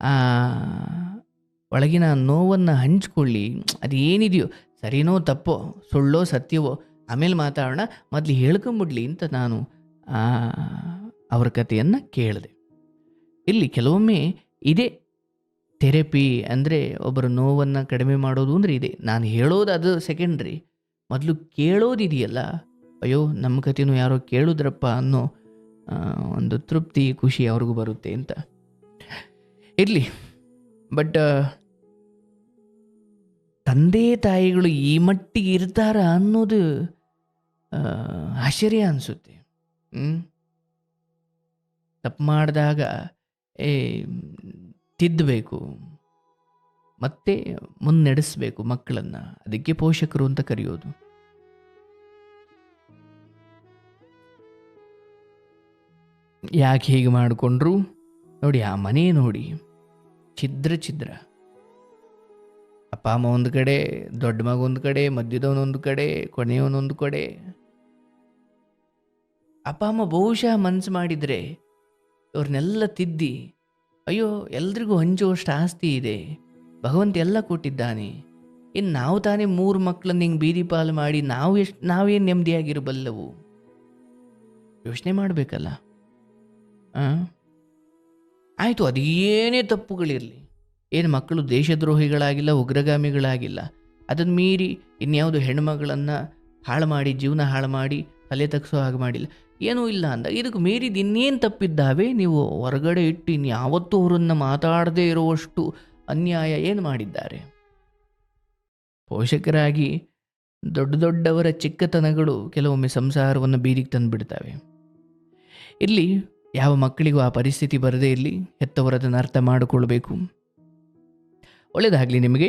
Speaker 2: ಆ ಒಳಗಿನ ನೋವನ್ನು ಹಂಚ್ಕೊಳ್ಳಿ. ಅದು ಏನಿದೆಯೋ, ಸರಿನೋ ತಪ್ಪೋ, ಸುಳ್ಳೋ ಸತ್ಯವೋ ಆಮೇಲೆ ಮಾತಾಡೋಣ, ಮೊದಲು ಹೇಳ್ಕೊಂಬಿಡ್ಲಿ ಅಂತ ನಾನು ಅವ್ರ ಕಥೆಯನ್ನು ಕೇಳಿದೆ. ಇಲ್ಲಿ ಕೆಲವೊಮ್ಮೆ ಇದೇ ಥೆರಪಿ, ಅಂದರೆ ಒಬ್ಬರ ನೋವನ್ನು ಕಡಿಮೆ ಮಾಡೋದು ಅಂದರೆ ಇದೆ. ನಾನು ಹೇಳೋದು ಅದು ಸೆಕೆಂಡ್ರಿ, ಮೊದಲು ಕೇಳೋದಿದೆಯಲ್ಲ, ಅಯ್ಯೋ ನಮ್ಮ ಕಥೆನೂ ಯಾರೋ ಕೇಳಿದ್ರಪ್ಪ ಅನ್ನೋ ಒಂದು ತೃಪ್ತಿ, ಖುಷಿ ಅವ್ರಿಗೂ ಬರುತ್ತೆ ಅಂತ ಇರಲಿ. ಬಟ್ ತಂದೆ ತಾಯಿಗಳು ಈ ಮಟ್ಟಿಗೆ ಇರ್ತಾರ ಅನ್ನೋದು ಆಶ್ಚರ್ಯ ಅನಿಸುತ್ತೆ. ತಪ್ಪು ಮಾಡಿದಾಗ ತಿದ್ದಬೇಕು, ಮತ್ತೆ ಮುನ್ನಡೆಸಬೇಕು ಮಕ್ಕಳನ್ನು. ಅದಕ್ಕೆ ಪೋಷಕರು ಅಂತ ಕರೆಯೋದು. ಯಾಕೆ ಹೀಗೆ ಮಾಡಿಕೊಂಡ್ರು ನೋಡಿ, ಆ ಮನೆ ನೋಡಿ, ಛಿದ್ರ ಛಿದ್ರ. ಅಪ್ಪ ಅಮ್ಮ ಒಂದು ಕಡೆ, ದೊಡ್ಡ ಮಗ ಒಂದು ಕಡೆ, ಮಧ್ಯದವನೊಂದು ಕಡೆ, ಕೊನೆಯವನೊಂದು ಕಡೆ. ಅಪ್ಪ ಅಮ್ಮ ಬಹುಶಃ ಮನಸ್ಸು ಮಾಡಿದರೆ ಅವ್ರನ್ನೆಲ್ಲ ತಿದ್ದಿ, ಅಯ್ಯೋ ಎಲ್ರಿಗೂ ಹಂಚುವಷ್ಟು ಆಸ್ತಿ ಇದೆ, ಭಗವಂತ ಎಲ್ಲ ಕೊಟ್ಟಿದ್ದಾನೆ, ಇನ್ನು ನಾವು ತಾನೇ 3 ಮಕ್ಕಳನ್ನ ಹಿಂಗೆ ಬೀದಿ ಪಾಲು ಮಾಡಿ ನಾವೇನು ನೆಮ್ಮದಿಯಾಗಿರಬಲ್ಲವು? ಯೋಚನೆ ಮಾಡಬೇಕಲ್ಲ. ಆಯಿತು, ಅದೇನೇ ತಪ್ಪುಗಳಿರಲಿ, ಏನು ಮಕ್ಕಳು ದೇಶದ್ರೋಹಿಗಳಾಗಿಲ್ಲ, ಉಗ್ರಗಾಮಿಗಳಾಗಿಲ್ಲ, ಅದನ್ನು ಮೀರಿ ಇನ್ಯಾವುದು ಹೆಣ್ಮಗಳನ್ನು ಹಾಳು ಮಾಡಿ, ಜೀವನ ಹಾಳು ಮಾಡಿ, ತಲೆ ತಗ್ಸೋ ಹಾಗೆ ಮಾಡಿಲ್ಲ, ಏನೂ ಇಲ್ಲ ಅಂದಾಗ ಇದಕ್ಕೆ ಮೀರಿದ ಇನ್ನೇನು ತಪ್ಪಿದ್ದಾವೆ? ನೀವು ಹೊರಗಡೆ ಇಟ್ಟು ಇನ್ಯಾವತ್ತೂ ಅವರನ್ನು ಮಾತಾಡದೇ ಇರುವಷ್ಟು ಅನ್ಯಾಯ ಏನು ಮಾಡಿದ್ದಾರೆ? ಪೋಷಕರಾಗಿ ದೊಡ್ಡ ದೊಡ್ಡವರ ಚಿಕ್ಕತನಗಳು ಕೆಲವೊಮ್ಮೆ ಸಂಸಾರವನ್ನು ಬೀದಿಗೆ ತಂದುಬಿಡ್ತವೆ. ಇಲ್ಲಿ ಯಾವ ಮಕ್ಕಳಿಗೂ ಆ ಪರಿಸ್ಥಿತಿ ಬರದೇ ಇರಲಿ, ಹೆತ್ತವರದನ್ನು ಅರ್ಥ ಮಾಡಿಕೊಳ್ಬೇಕು. ಒಳ್ಳೆಯದಾಗಲಿ ನಿಮಗೆ.